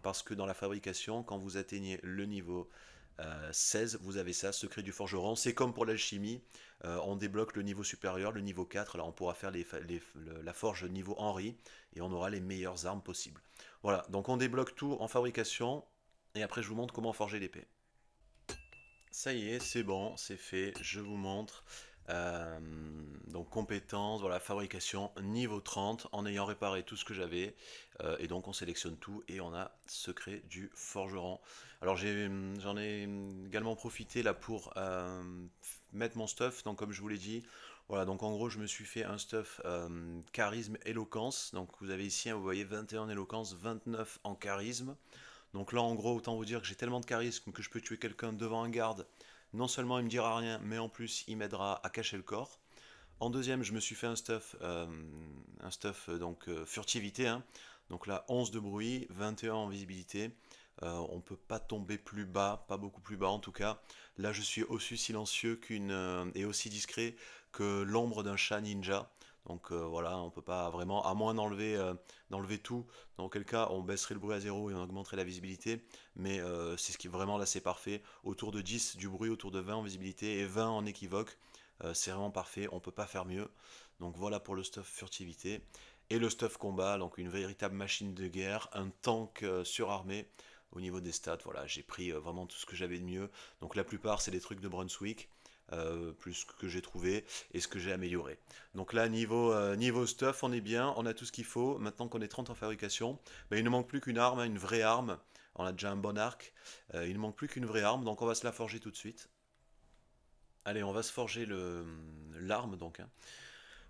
Speaker 1: parce que dans la fabrication, quand vous atteignez le niveau 16, vous avez ça, secret du forgeron. C'est comme pour l'alchimie, on débloque le niveau supérieur, le niveau 4, alors on pourra faire la forge niveau Henri et on aura les meilleures armes possibles. Voilà, donc on débloque tout en fabrication et après je vous montre comment forger l'épée. Ça y est, c'est bon, c'est fait, je vous montre. Euh, donc compétences, voilà, fabrication, niveau 30, en ayant réparé tout ce que j'avais. Et donc on sélectionne tout et on a secret du forgeron. Alors j'en ai également profité là pour mettre mon stuff, donc comme je vous l'ai dit. Voilà, donc en gros je me suis fait un stuff charisme, éloquence. Donc vous avez ici, hein, vous voyez 21 en éloquence, 29 en charisme. Donc là, en gros, autant vous dire que j'ai tellement de charisme que je peux tuer quelqu'un devant un garde. Non seulement il me dira rien, mais en plus il m'aidera à cacher le corps. En deuxième, je me suis fait un stuff donc furtivité, hein. Donc là, 11 de bruit, 21 en visibilité. On ne peut pas tomber plus bas, pas beaucoup plus bas en tout cas. Là, je suis aussi silencieux et aussi discret que l'ombre d'un chat ninja. Donc voilà, on peut pas vraiment, à moins d'enlever tout, dans quel cas on baisserait le bruit à zéro et on augmenterait la visibilité. Mais c'est ce qui vraiment là c'est parfait. Autour de 10 du bruit, autour de 20 en visibilité et 20 en équivoque. C'est vraiment parfait, on peut pas faire mieux. Donc voilà pour le stuff furtivité. Et le stuff combat, donc une véritable machine de guerre, un tank surarmé. Au niveau des stats, voilà, j'ai pris vraiment tout ce que j'avais de mieux. Donc la plupart c'est des trucs de Brunswick. Plus ce que j'ai trouvé et ce que j'ai amélioré. Donc là, niveau stuff, on est bien, on a tout ce qu'il faut. Maintenant qu'on est 30 en fabrication, ben, il ne manque plus qu'une arme, hein, une vraie arme. On a déjà un bon arc. Il ne manque plus qu'une vraie arme, donc on va se la forger tout de suite. Allez, on va se forger l'arme donc, hein.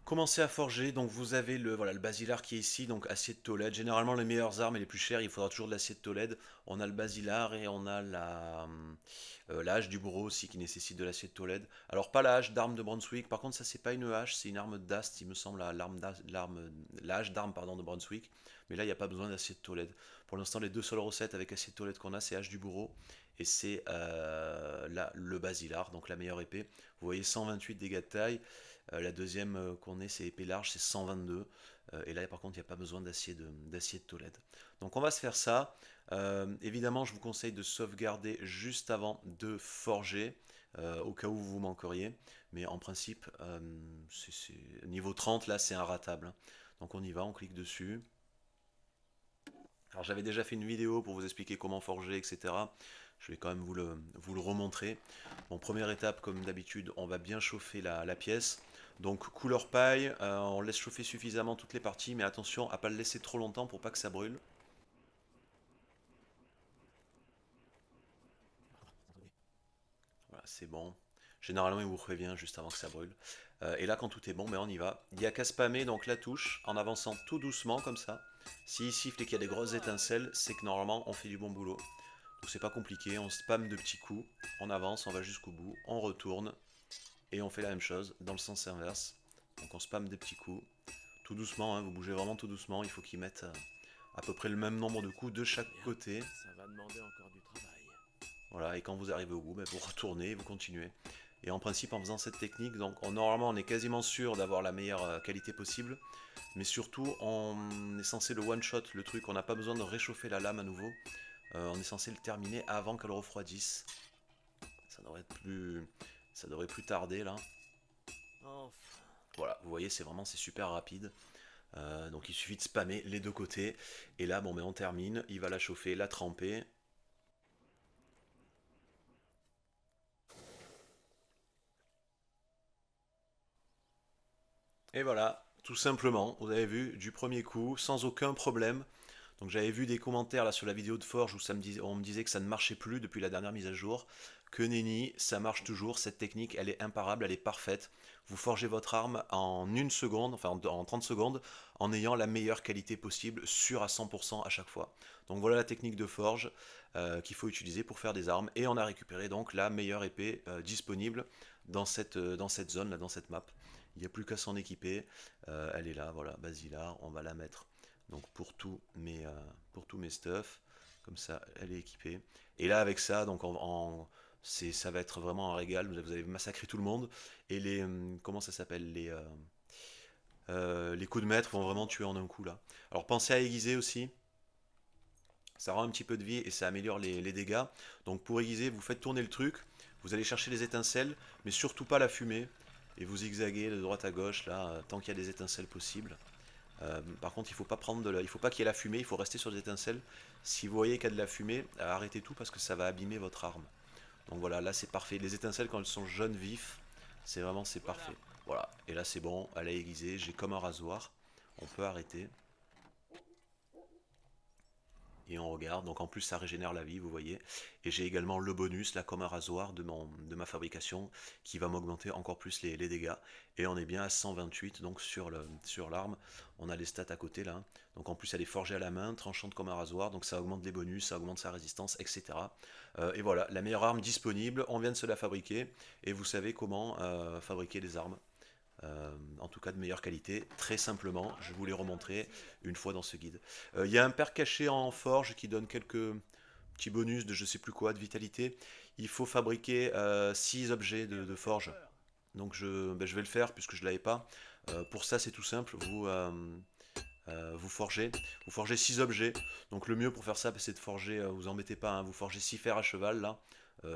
Speaker 1: Commencez à forger, donc vous avez voilà, le basilar qui est ici, donc acier de Tolède. Généralement les meilleures armes et les plus chères, il faudra toujours de l'acier de Tolède. On a le basilar et on a la hache du bourreau aussi qui nécessite de l'acier de Tolède. Alors pas la hache d'arme de Brunswick, par contre ça c'est pas une hache, c'est une arme d'ast, il me semble, la hache d'arme pardon, de Brunswick. Mais là il n'y a pas besoin d'acier de Tolède. Pour l'instant les deux seules recettes avec acier de Tolède qu'on a, c'est hache du bourreau et c'est le basilar, donc la meilleure épée. Vous voyez 128 dégâts de taille. La deuxième qu'on ait, c'est épée large, c'est 122. Et là, par contre, il n'y a pas besoin d'acier de Tolède. Donc on va se faire ça. Évidemment, je vous conseille de sauvegarder juste avant de forger, au cas où vous vous manqueriez. Mais en principe, niveau 30, là, c'est inratable, hein. Donc on y va, on clique dessus. Alors j'avais déjà fait une vidéo pour vous expliquer comment forger, etc. Je vais quand même vous le remontrer. Bon, première étape, comme d'habitude, on va bien chauffer la pièce. Donc couleur paille, on laisse chauffer suffisamment toutes les parties, mais attention à ne pas le laisser trop longtemps pour pas que ça brûle. Voilà, c'est bon. Généralement, il vous prévient juste avant que ça brûle. Et là, quand tout est bon, ben, on y va. Il n'y a qu'à spammer donc la touche en avançant tout doucement comme ça. S'il siffle et qu'il y a des grosses étincelles, c'est que normalement, on fait du bon boulot. Donc c'est pas compliqué, on spam de petits coups, on avance, on va jusqu'au bout, on retourne, et on fait la même chose dans le sens inverse. Donc on spam des petits coups, tout doucement, hein, vous bougez vraiment tout doucement, il faut qu'ils mettent à peu près le même nombre de coups de chaque côté.
Speaker 2: Ça va demander encore du travail.
Speaker 1: Voilà, et quand vous arrivez au bout, ben, vous retournez et vous continuez. Et en principe, en faisant cette technique, donc normalement on est quasiment sûr d'avoir la meilleure qualité possible, mais surtout on est censé le one-shot, le truc, on n'a pas besoin de réchauffer la lame à nouveau. On est censé le terminer avant qu'elle refroidisse. Ça devrait plus tarder là.
Speaker 2: Enfin.
Speaker 1: Voilà, vous voyez, c'est super rapide. Donc il suffit de spammer les deux côtés. Et là, bon, mais on termine. Il va la chauffer, la tremper. Et voilà, tout simplement, vous avez vu, du premier coup, sans aucun problème. Donc j'avais vu des commentaires là sur la vidéo de Forge où on me disait que ça ne marchait plus depuis la dernière mise à jour. Que nenni, ça marche toujours, cette technique elle est imparable, elle est parfaite. Vous forgez votre arme en une seconde, enfin en 30 secondes, en ayant la meilleure qualité possible, sûre à 100% à chaque fois. Donc voilà la technique de forge qu'il faut utiliser pour faire des armes. Et on a récupéré donc la meilleure épée disponible dans cette zone, là, dans cette map. Il n'y a plus qu'à s'en équiper. Elle est là, voilà, Basilar, on va la mettre donc pour tous mes stuff, comme ça elle est équipée. Et là avec ça, donc ça va être vraiment un régal, vous allez massacrer tout le monde. Et comment ça s'appelle les coups de maître vont vraiment tuer en un coup là. Alors pensez à aiguiser aussi, ça rend un petit peu de vie et ça améliore les dégâts. Donc pour aiguiser, vous faites tourner le truc, vous allez chercher les étincelles, mais surtout pas la fumée. Et vous zigzaguez de droite à gauche là, tant qu'il y a des étincelles possibles. Par contre, il faut pas il faut pas qu'il y ait la fumée, il faut rester sur des étincelles. Si vous voyez qu'il y a de la fumée, arrêtez tout parce que ça va abîmer votre arme. Donc voilà, là c'est parfait. Les étincelles quand elles sont jeunes vifs, c'est parfait. Voilà, et là c'est bon, elle a aiguisé, j'ai comme un rasoir. On peut arrêter. Et on regarde, donc en plus ça régénère la vie, vous voyez. Et j'ai également le bonus, là comme un rasoir de ma fabrication, qui va m'augmenter encore plus les dégâts. Et on est bien à 128 donc sur l'arme. On a les stats à côté là. Donc en plus elle est forgée à la main, tranchante comme un rasoir, donc ça augmente les bonus, ça augmente sa résistance, etc. Et voilà, la meilleure arme disponible, on vient de se la fabriquer, et vous savez comment fabriquer les armes. En tout cas de meilleure qualité, très simplement, je vous l'ai remontré une fois dans ce guide. Il y a un père caché en forge qui donne quelques petits bonus de je sais plus quoi, de vitalité. Il faut fabriquer 6 objets de forge. Donc je vais le faire puisque je ne l'avais pas. Pour ça c'est tout simple, vous forgez 6 objets. Donc le mieux pour faire ça c'est de forger, vous embêtez pas, hein, vous forgez 6 fers à cheval là.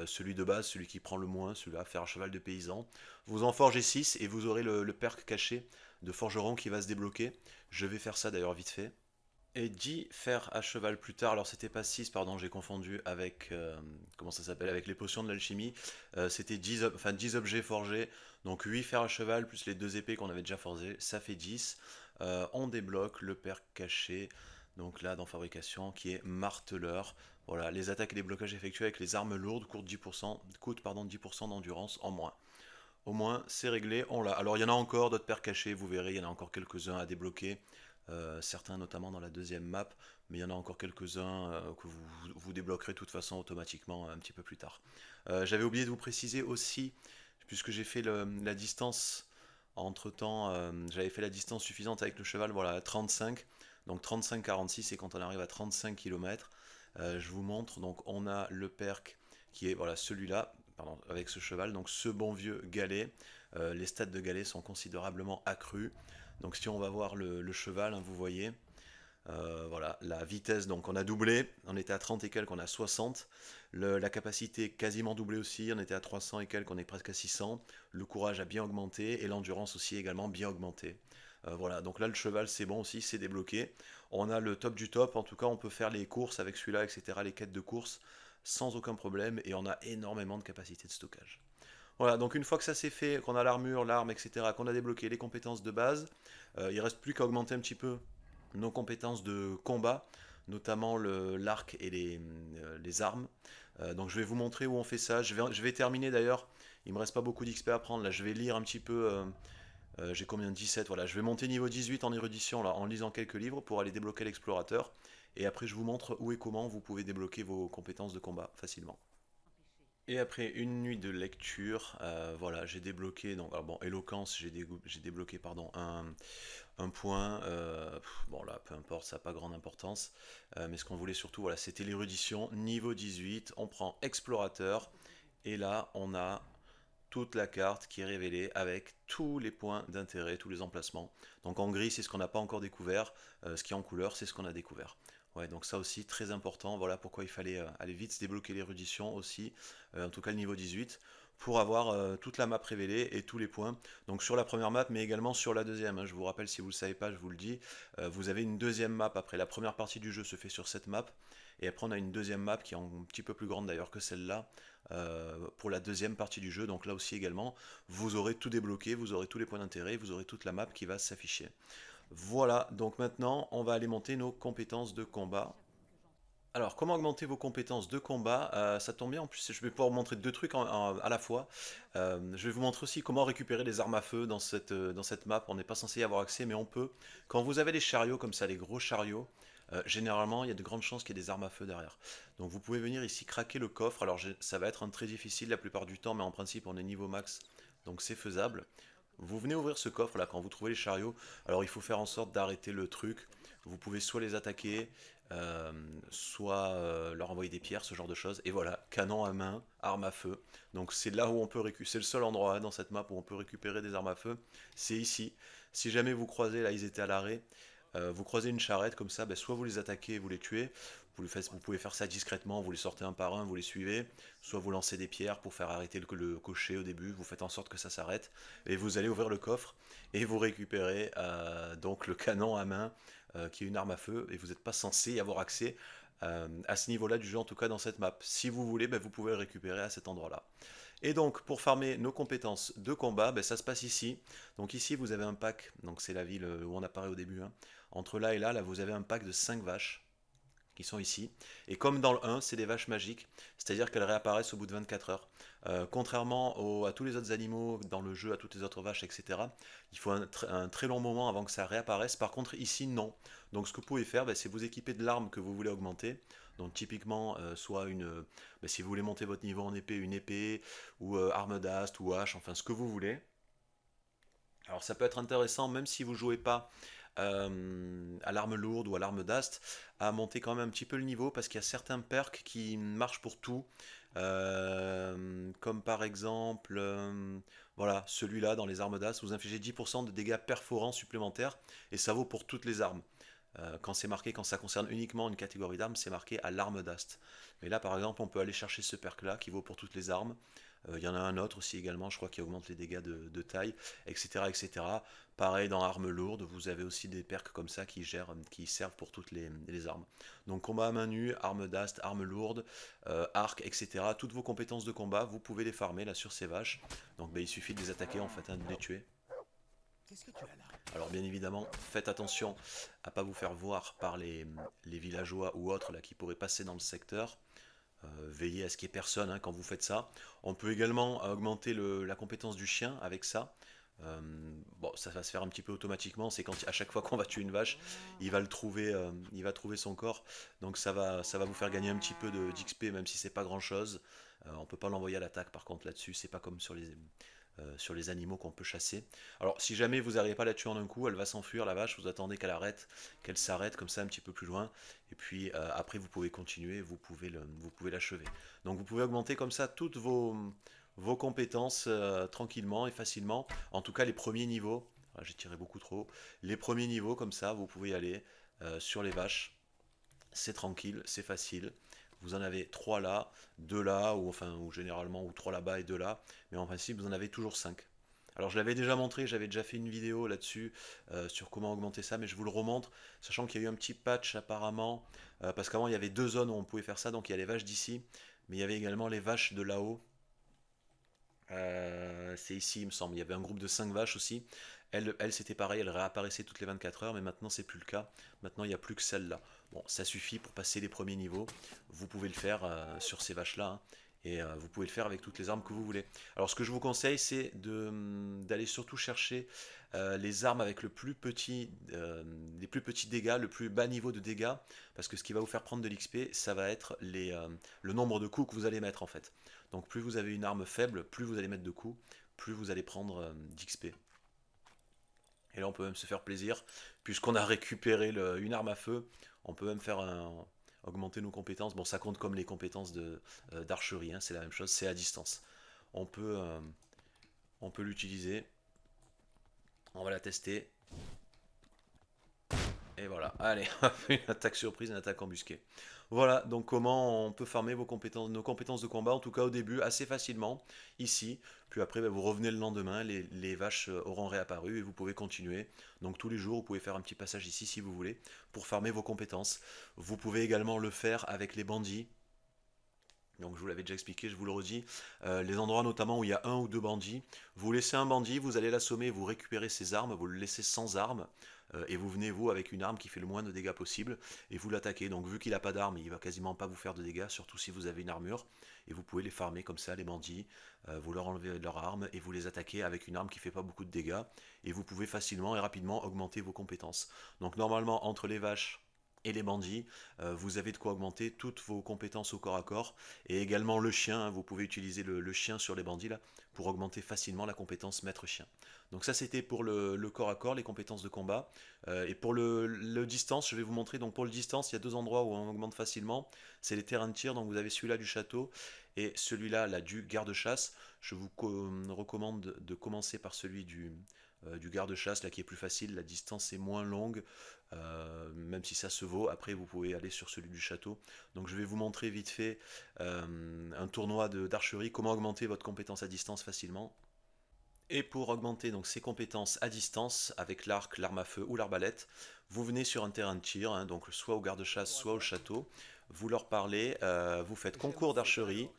Speaker 1: Celui de base, celui qui prend le moins, celui-là, fer à cheval de paysan. Vous en forgez 6 et vous aurez le perk caché de forgeron qui va se débloquer. Je vais faire ça d'ailleurs vite fait. Et 10 fers à cheval plus tard, alors c'était pas 6, pardon, j'ai confondu avec, comment ça s'appelle, avec les potions de l'alchimie. C'était 10 objets forgés, donc 8 fers à cheval plus les 2 épées qu'on avait déjà forgées, ça fait 10. On débloque le perk caché, donc là dans fabrication, qui est marteleur. Voilà, les attaques et les blocages effectués avec les armes lourdes coûtent 10%, 10% d'endurance en moins. Au moins, c'est réglé, on l'a. Alors, il y en a encore d'autres paires cachées, vous verrez, il y en a encore quelques-uns à débloquer. Certains notamment dans la deuxième map, mais il y en a encore quelques-uns que vous débloquerez de toute façon automatiquement un petit peu plus tard. J'avais oublié de vous préciser aussi, puisque j'ai fait la distance entre temps, j'avais fait la distance suffisante avec le cheval, voilà, 35, donc 35-46, et quand on arrive à 35 km, je vous montre, donc on a le perk qui est voilà celui-là, pardon, avec ce cheval, donc ce bon vieux galet. Les stats de galet sont considérablement accrus. Donc si on va voir le cheval, hein, vous voyez, voilà, la vitesse, donc on a doublé, on était à 30 et quelques, on a 60. La capacité quasiment doublée aussi, on était à 300 et quelques, on est presque à 600. Le courage a bien augmenté et l'endurance aussi également bien augmenté. Voilà, donc là le cheval c'est bon aussi, c'est débloqué. On a le top du top, en tout cas on peut faire les courses avec celui-là, etc., les quêtes de course sans aucun problème et on a énormément de capacité de stockage. Voilà, donc une fois que ça c'est fait, qu'on a l'armure, l'arme, etc., qu'on a débloqué les compétences de base, il reste plus qu'à augmenter un petit peu nos compétences de combat, notamment l'arc et les armes. Donc je vais vous montrer où on fait ça. Je vais terminer d'ailleurs, il me reste pas beaucoup d'XP à prendre, là je vais lire un petit peu, j'ai combien 17, voilà, je vais monter niveau 18 en érudition là, en lisant quelques livres pour aller débloquer l'explorateur. Et après je vous montre où et comment vous pouvez débloquer vos compétences de combat facilement. Et après une nuit de lecture, voilà, j'ai débloqué, donc, alors bon, éloquence, j'ai débloqué, pardon, un point, bon là, peu importe, ça n'a pas grande importance, mais ce qu'on voulait surtout, voilà, c'était l'érudition, niveau 18, on prend explorateur, et là, on a toute la carte qui est révélée avec tous les points d'intérêt, tous les emplacements. Donc en gris, c'est ce qu'on n'a pas encore découvert, ce qui est en couleur, c'est ce qu'on a découvert. Ouais, donc ça aussi, très important, voilà pourquoi il fallait aller vite, se débloquer l'érudition aussi, en tout cas le niveau 18, pour avoir toute la map révélée et tous les points. Donc sur la première map, mais également sur la deuxième, hein, je vous rappelle, si vous ne le savez pas, je vous le dis, vous avez une deuxième map, après la première partie du jeu se fait sur cette map, et après on a une deuxième map qui est un petit peu plus grande d'ailleurs que celle-là, pour la deuxième partie du jeu. Donc là aussi également, vous aurez tout débloqué, vous aurez tous les points d'intérêt, vous aurez toute la map qui va s'afficher. Voilà, donc maintenant on va aller monter nos compétences de combat. Alors, comment augmenter vos compétences de combat? Ça tombe bien, en plus je vais pouvoir vous montrer deux trucs à la fois. Je vais vous montrer aussi comment récupérer les armes à feu dans cette map. On n'est pas censé y avoir accès, mais on peut. Quand vous avez les chariots comme ça, les gros chariots, généralement il y a de grandes chances qu'il y ait des armes à feu derrière. Donc vous pouvez venir ici craquer le coffre. Alors ça va être un très difficile la plupart du temps, mais en principe on est niveau max, donc c'est faisable. Vous venez ouvrir ce coffre là quand vous trouvez les chariots. Alors il faut faire en sorte d'arrêter le truc. Vous pouvez soit les attaquer, euh, soit leur envoyer des pierres, ce genre de choses. Et voilà, canon à main, arme à feu. Donc c'est là où on peut récupérer. C'est le seul endroit, hein, dans cette map où on peut récupérer des armes à feu. C'est ici. Si jamais vous croisez, là ils étaient à l'arrêt, vous croisez une charrette comme ça, ben, soit vous les attaquez, vous les tuez. Vous pouvez faire ça discrètement, vous les sortez un par un, vous les suivez, soit vous lancez des pierres pour faire arrêter le cocher au début, vous faites en sorte que ça s'arrête, et vous allez ouvrir le coffre, et vous récupérez donc le canon à main, qui est une arme à feu, et vous n'êtes pas censé y avoir accès à ce niveau-là du jeu, en tout cas dans cette map. Si vous voulez, ben, vous pouvez le récupérer à cet endroit-là. Et donc, pour farmer nos compétences de combat, ben, ça se passe ici. Donc ici, vous avez un pack, donc c'est la ville où on apparaît au début, hein. Entre là, vous avez un pack de 5 vaches qui sont ici. Et comme dans le 1, c'est des vaches magiques, c'est-à-dire qu'elles réapparaissent au bout de 24 heures. Contrairement à tous les autres animaux dans le jeu, à toutes les autres vaches, etc., il faut un très long moment avant que ça réapparaisse. Par contre, ici, non. Donc ce que vous pouvez faire, ben, c'est vous équiper de l'arme que vous voulez augmenter. Donc typiquement, soit ben, si vous voulez monter votre niveau en épée, une épée, ou arme d'ast, ou hache, enfin ce que vous voulez. Alors ça peut être intéressant, même si vous jouez pas à l'arme lourde ou à l'arme d'ast, à monter quand même un petit peu le niveau parce qu'il y a certains perks qui marchent pour tout. Comme par exemple, voilà, celui-là dans les armes d'ast, vous infligez 10% de dégâts perforants supplémentaires et ça vaut pour toutes les armes. Quand c'est marqué, quand ça concerne uniquement une catégorie d'armes, c'est marqué à l'arme d'ast. Mais là, par exemple, on peut aller chercher ce perk-là qui vaut pour toutes les armes. Il y en a un autre aussi également, je crois, qui augmente les dégâts de taille, etc., etc. Pareil, dans armes lourdes, vous avez aussi des perks comme ça qui servent pour toutes les armes. Donc combat à main nue, arme d'ast, arme lourde, arc, etc. Toutes vos compétences de combat, vous pouvez les farmer là sur ces vaches. Donc ben, il suffit de les attaquer en fait, hein, de les tuer.
Speaker 2: Qu'est-ce que tu as là?
Speaker 1: Alors bien évidemment, faites attention à ne pas vous faire voir par les villageois ou autres là, qui pourraient passer dans le secteur. Veillez à ce qu'il n'y ait personne hein, quand vous faites ça. On peut également augmenter la compétence du chien avec ça. Euh, bon, ça va se faire un petit peu automatiquement. C'est quand à chaque fois qu'on va tuer une vache, il va trouver son corps. Donc ça va vous faire gagner un petit peu d'XP, même si c'est pas grand chose. On peut pas l'envoyer à l'attaque. Par contre là-dessus, c'est pas comme sur les animaux qu'on peut chasser. Alors si jamais vous n'arrivez pas à la tuer en un coup, elle va s'enfuir la vache. Vous attendez qu'elle s'arrête comme ça un petit peu plus loin. Et puis après vous pouvez continuer, vous pouvez l'achever. Donc vous pouvez augmenter comme ça toutes vos compétences tranquillement et facilement. En tout cas, les premiers niveaux, ah, j'ai tiré beaucoup trop, les premiers niveaux comme ça, vous pouvez y aller sur les vaches. C'est tranquille, c'est facile. Vous en avez 3 là, 2 là, ou enfin, ou généralement, ou 3 là-bas et 2 là. Mais en principe, vous en avez toujours 5. Alors je l'avais déjà montré, j'avais déjà fait une vidéo là-dessus sur comment augmenter ça, mais je vous le remontre, sachant qu'il y a eu un petit patch apparemment, parce qu'avant il y avait 2 zones où on pouvait faire ça, donc il y a les vaches d'ici, mais il y avait également les vaches de là-haut. C'est ici, il me semble. Il y avait un groupe de 5 vaches aussi. Elle c'était pareil, elle réapparaissait toutes les 24 heures, mais maintenant c'est plus le cas. Maintenant il n'y a plus que celle-là. Bon, ça suffit pour passer les premiers niveaux. Vous pouvez le faire sur ces vaches-là, hein, et vous pouvez le faire avec toutes les armes que vous voulez. Alors ce que je vous conseille, c'est d'aller surtout chercher les armes avec les plus petits dégâts, le plus bas niveau de dégâts, parce que ce qui va vous faire prendre de l'XP, ça va être le nombre de coups que vous allez mettre en fait. Donc plus vous avez une arme faible, plus vous allez mettre de coups, plus vous allez prendre d'XP. Et là on peut même se faire plaisir, puisqu'on a récupéré une arme à feu, on peut même augmenter nos compétences. Bon ça compte comme les compétences d'archerie, hein, c'est la même chose, c'est à distance. On peut, euh, on peut l'utiliser, on va la tester, et voilà, allez, une attaque surprise, une attaque embusquée. Voilà, donc comment on peut farmer nos compétences de combat, en tout cas au début, assez facilement, ici. Puis après, bah, vous revenez le lendemain, les vaches auront réapparu et vous pouvez continuer. Donc tous les jours, vous pouvez faire un petit passage ici si vous voulez, pour farmer vos compétences. Vous pouvez également le faire avec les bandits. Donc je vous l'avais déjà expliqué, je vous le redis, les endroits notamment où il y a 1 ou 2 bandits, vous laissez un bandit, vous allez l'assommer, vous récupérez ses armes, vous le laissez sans armes, et vous venez vous avec une arme qui fait le moins de dégâts possible, et vous l'attaquez. Donc vu qu'il n'a pas d'arme, il va quasiment pas vous faire de dégâts, surtout si vous avez une armure, et vous pouvez les farmer comme ça, les bandits, vous leur enlevez leur arme, et vous les attaquez avec une arme qui fait pas beaucoup de dégâts, et vous pouvez facilement et rapidement augmenter vos compétences. Donc normalement entre les vaches et les bandits, vous avez de quoi augmenter toutes vos compétences au corps à corps, et également le chien, hein, vous pouvez utiliser le chien sur les bandits là, pour augmenter facilement la compétence maître chien. Donc ça c'était pour le corps à corps, les compétences de combat. Et pour le distance, je vais vous montrer, donc pour le distance, il y a 2 endroits où on augmente facilement, c'est les terrains de tir, donc vous avez celui-là du château, et celui-là là, du garde-chasse. Je vous recommande de commencer par celui du garde-chasse, là qui est plus facile, la distance est moins longue, même si ça se vaut. Après vous pouvez aller sur celui du château. Donc je vais vous montrer vite fait un tournoi d'archerie, comment augmenter votre compétence à distance facilement. Et pour augmenter donc ces compétences à distance avec l'arc, l'arme à feu ou l'arbalète, vous venez sur un terrain de tir, hein, donc soit au garde-chasse, soit au château, vous leur parlez, vous faites concours d'archerie.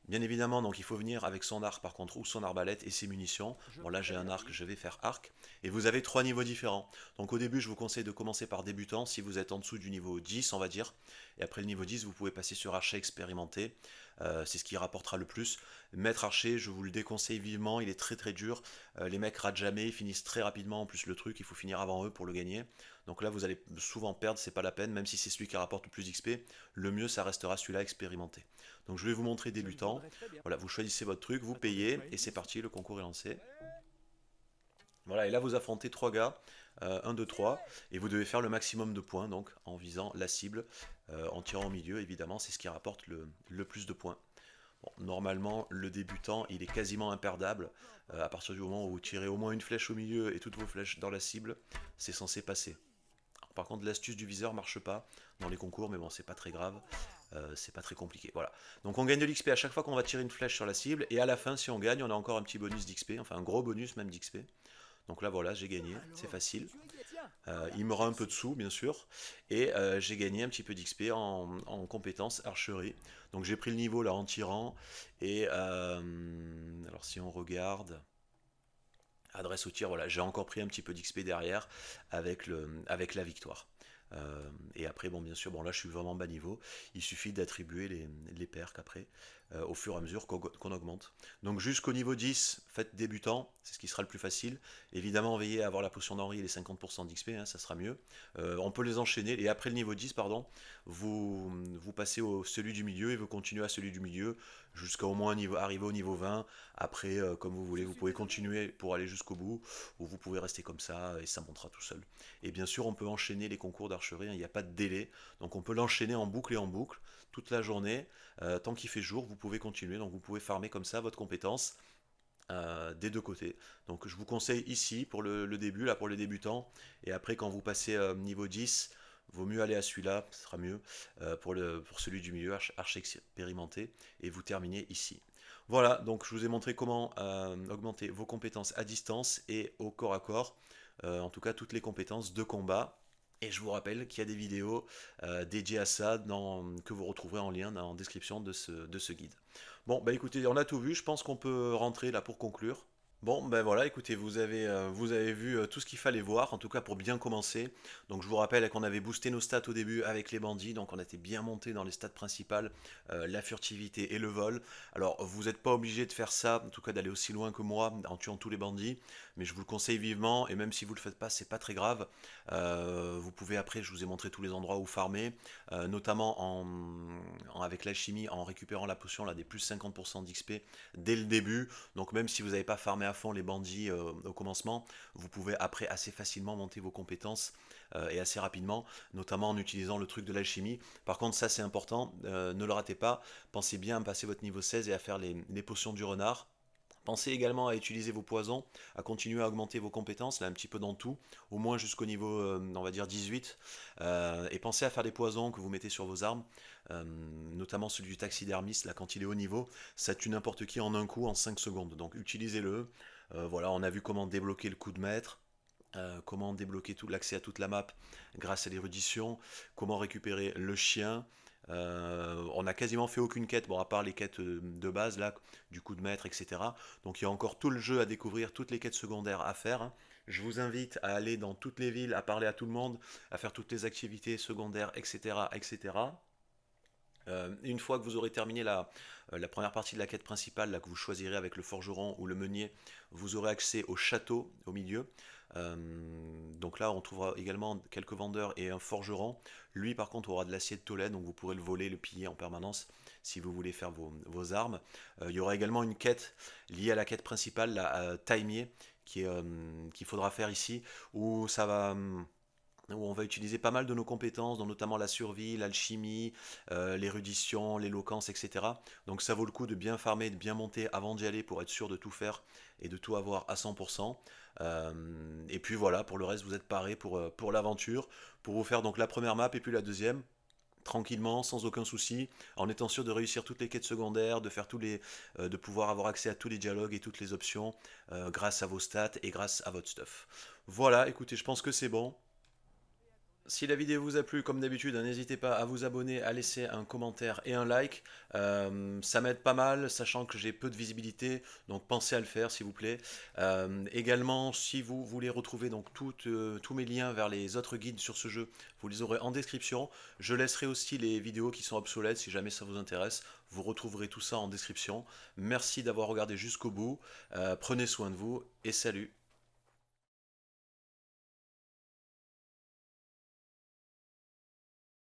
Speaker 1: Bien évidemment, donc il faut venir avec son arc par contre, ou son arbalète et ses munitions. Bon là j'ai un arc, je vais faire arc. Et vous avez 3 niveaux différents. Donc au début je vous conseille de commencer par débutant, si vous êtes en dessous du niveau 10 on va dire. Et après le niveau 10 vous pouvez passer sur archer expérimenté. C'est ce qui rapportera le plus. Maître archer, je vous le déconseille vivement, il est très très dur. Les mecs ratent jamais, ils finissent très rapidement en plus le truc, il faut finir avant eux pour le gagner. Donc là vous allez souvent perdre, c'est pas la peine, même si c'est celui qui rapporte le plus d'XP, le mieux ça restera celui-là expérimenté. Donc je vais vous montrer débutant. Voilà, vous choisissez votre truc, vous payez, et c'est parti, le concours est lancé. Voilà, et là vous affrontez 3 gars, 1, 2, 3, et vous devez faire le maximum de points, donc en visant la cible, en tirant au milieu, évidemment, c'est ce qui rapporte le plus de points. Bon, normalement, le débutant, il est quasiment imperdable, à partir du moment où vous tirez au moins une flèche au milieu et toutes vos flèches dans la cible, c'est censé passer. Alors, par contre, l'astuce du viseur marche pas dans les concours, mais bon, c'est pas très grave, c'est pas très compliqué. Voilà. Donc on gagne de l'XP à chaque fois qu'on va tirer une flèche sur la cible, et à la fin, si on gagne, on a encore un petit bonus d'XP, enfin un gros bonus même d'XP. Donc là voilà, j'ai gagné, c'est facile. Il me rend un peu de sous bien sûr, et j'ai gagné un petit peu d'XP en compétences archerie. Donc j'ai pris le niveau là en tirant, et alors si on regarde, adresse au tir, voilà, j'ai encore pris un petit peu d'XP derrière avec la victoire. Et après, bon, bien sûr, bon, là, je suis vraiment bas niveau. Il suffit d'attribuer les perks après, au fur et à mesure qu'on augmente. Donc, jusqu'au niveau 10, faites débutant, c'est ce qui sera le plus facile. Évidemment, veillez à avoir la potion d'Henri et les 50% d'XP, hein, ça sera mieux. On peut les enchaîner, et après le niveau 10, pardon, vous passez au celui du milieu et vous continuez à celui du milieu jusqu'à au moins arriver au niveau 20. Après, comme vous voulez,
Speaker 2: Je
Speaker 1: vous
Speaker 2: suis
Speaker 1: pouvez
Speaker 2: désolé.
Speaker 1: continuer pour aller jusqu'au bout, ou vous pouvez rester comme ça et ça montera tout seul. Et bien sûr, on peut enchaîner les concours d'archerie, hein, il n'y a pas de délai, donc on peut l'enchaîner en boucle et en boucle toute la journée. Tant qu'il fait jour, vous pouvez continuer, donc vous pouvez farmer comme ça votre compétence des deux côtés. Donc je vous conseille ici pour le début, là pour les débutants, et après quand vous passez niveau 10, vaut mieux aller à celui-là, ce sera mieux pour celui du milieu, archi expérimenté, et vous terminez ici. Voilà, donc je vous ai montré comment augmenter vos compétences à distance et au corps à corps, en tout cas toutes les compétences de combat. Et je vous rappelle qu'il y a des vidéos dédiées à ça que vous retrouverez en lien en description de ce guide. Bon, bah écoutez, on a tout vu, je pense qu'on peut rentrer là pour conclure. Bon, ben voilà, écoutez, vous avez vu tout ce qu'il fallait voir, en tout cas pour bien commencer. Donc je vous rappelle qu'on avait boosté nos stats au début avec les bandits, donc on était bien monté dans les stats principales, la furtivité et le vol. Alors vous n'êtes pas obligé de faire ça, en tout cas d'aller aussi loin que moi en tuant tous les bandits, mais je vous le conseille vivement, et même si vous le faites pas, c'est pas très grave. Vous pouvez après, je vous ai montré tous les endroits où farmer, notamment avec l'alchimie, en récupérant la potion là, des plus 50% d'XP dès le début. Donc même si vous n'avez pas farmé à fond les bandits au commencement, vous pouvez après assez facilement monter vos compétences et assez rapidement, notamment en utilisant le truc de l'alchimie. Par contre, ça c'est important, ne le ratez pas, pensez bien à passer votre niveau 16 et à faire les potions du renard. Pensez également à utiliser vos poisons, à continuer à augmenter vos compétences, là un petit peu dans tout, au moins jusqu'au niveau, on va dire 18. Et pensez à faire des poisons que vous mettez sur vos armes, notamment celui du taxidermiste, là quand il est haut niveau, ça tue n'importe qui en un coup, en 5 secondes. Donc utilisez-le. Voilà, on a vu comment débloquer le coup de maître. Comment débloquer tout l'accès à toute la map grâce à l'érudition, comment récupérer le chien. On n'a quasiment fait aucune quête, bon, à part les quêtes de base, là, du coup de maître, etc. Donc il y a encore tout le jeu à découvrir, toutes les quêtes secondaires à faire, hein. Je vous invite à aller dans toutes les villes, à parler à tout le monde, à faire toutes les activités secondaires, etc. etc. Une fois que vous aurez terminé la première partie de la quête principale, là, que vous choisirez avec le forgeron ou le meunier, vous aurez accès au château au milieu. Euh, donc là, on trouvera également quelques vendeurs et un forgeron. Lui, par contre, aura de l'acier de Tolède, donc vous pourrez le voler, le piller en permanence si vous voulez faire vos armes. Il y aura également une quête liée à la quête principale, la Taimier, qu'il faudra faire ici, où ça va où on va utiliser pas mal de nos compétences, dont notamment la survie, l'alchimie, l'érudition, l'éloquence, etc. Donc ça vaut le coup de bien farmer, de bien monter avant d'y aller pour être sûr de tout faire et de tout avoir à 100%. Et puis voilà, pour le reste, vous êtes paré pour l'aventure, pour vous faire donc la première map et puis la deuxième, tranquillement, sans aucun souci, en étant sûr de réussir toutes les quêtes secondaires, de pouvoir avoir accès à tous les dialogues et toutes les options grâce à vos stats et grâce à votre stuff. Voilà, écoutez, je pense que c'est bon. Si la vidéo vous a plu, comme d'habitude, hein, n'hésitez pas à vous abonner, à laisser un commentaire et un like. Ça m'aide pas mal, sachant que j'ai peu de visibilité, donc pensez à le faire, s'il vous plaît. Également, si vous voulez retrouver donc tous mes liens vers les autres guides sur ce jeu, vous les aurez en description. Je laisserai aussi les vidéos qui sont obsolètes, si jamais ça vous intéresse. Vous retrouverez tout ça en description. Merci d'avoir regardé jusqu'au bout. Prenez soin de vous et salut.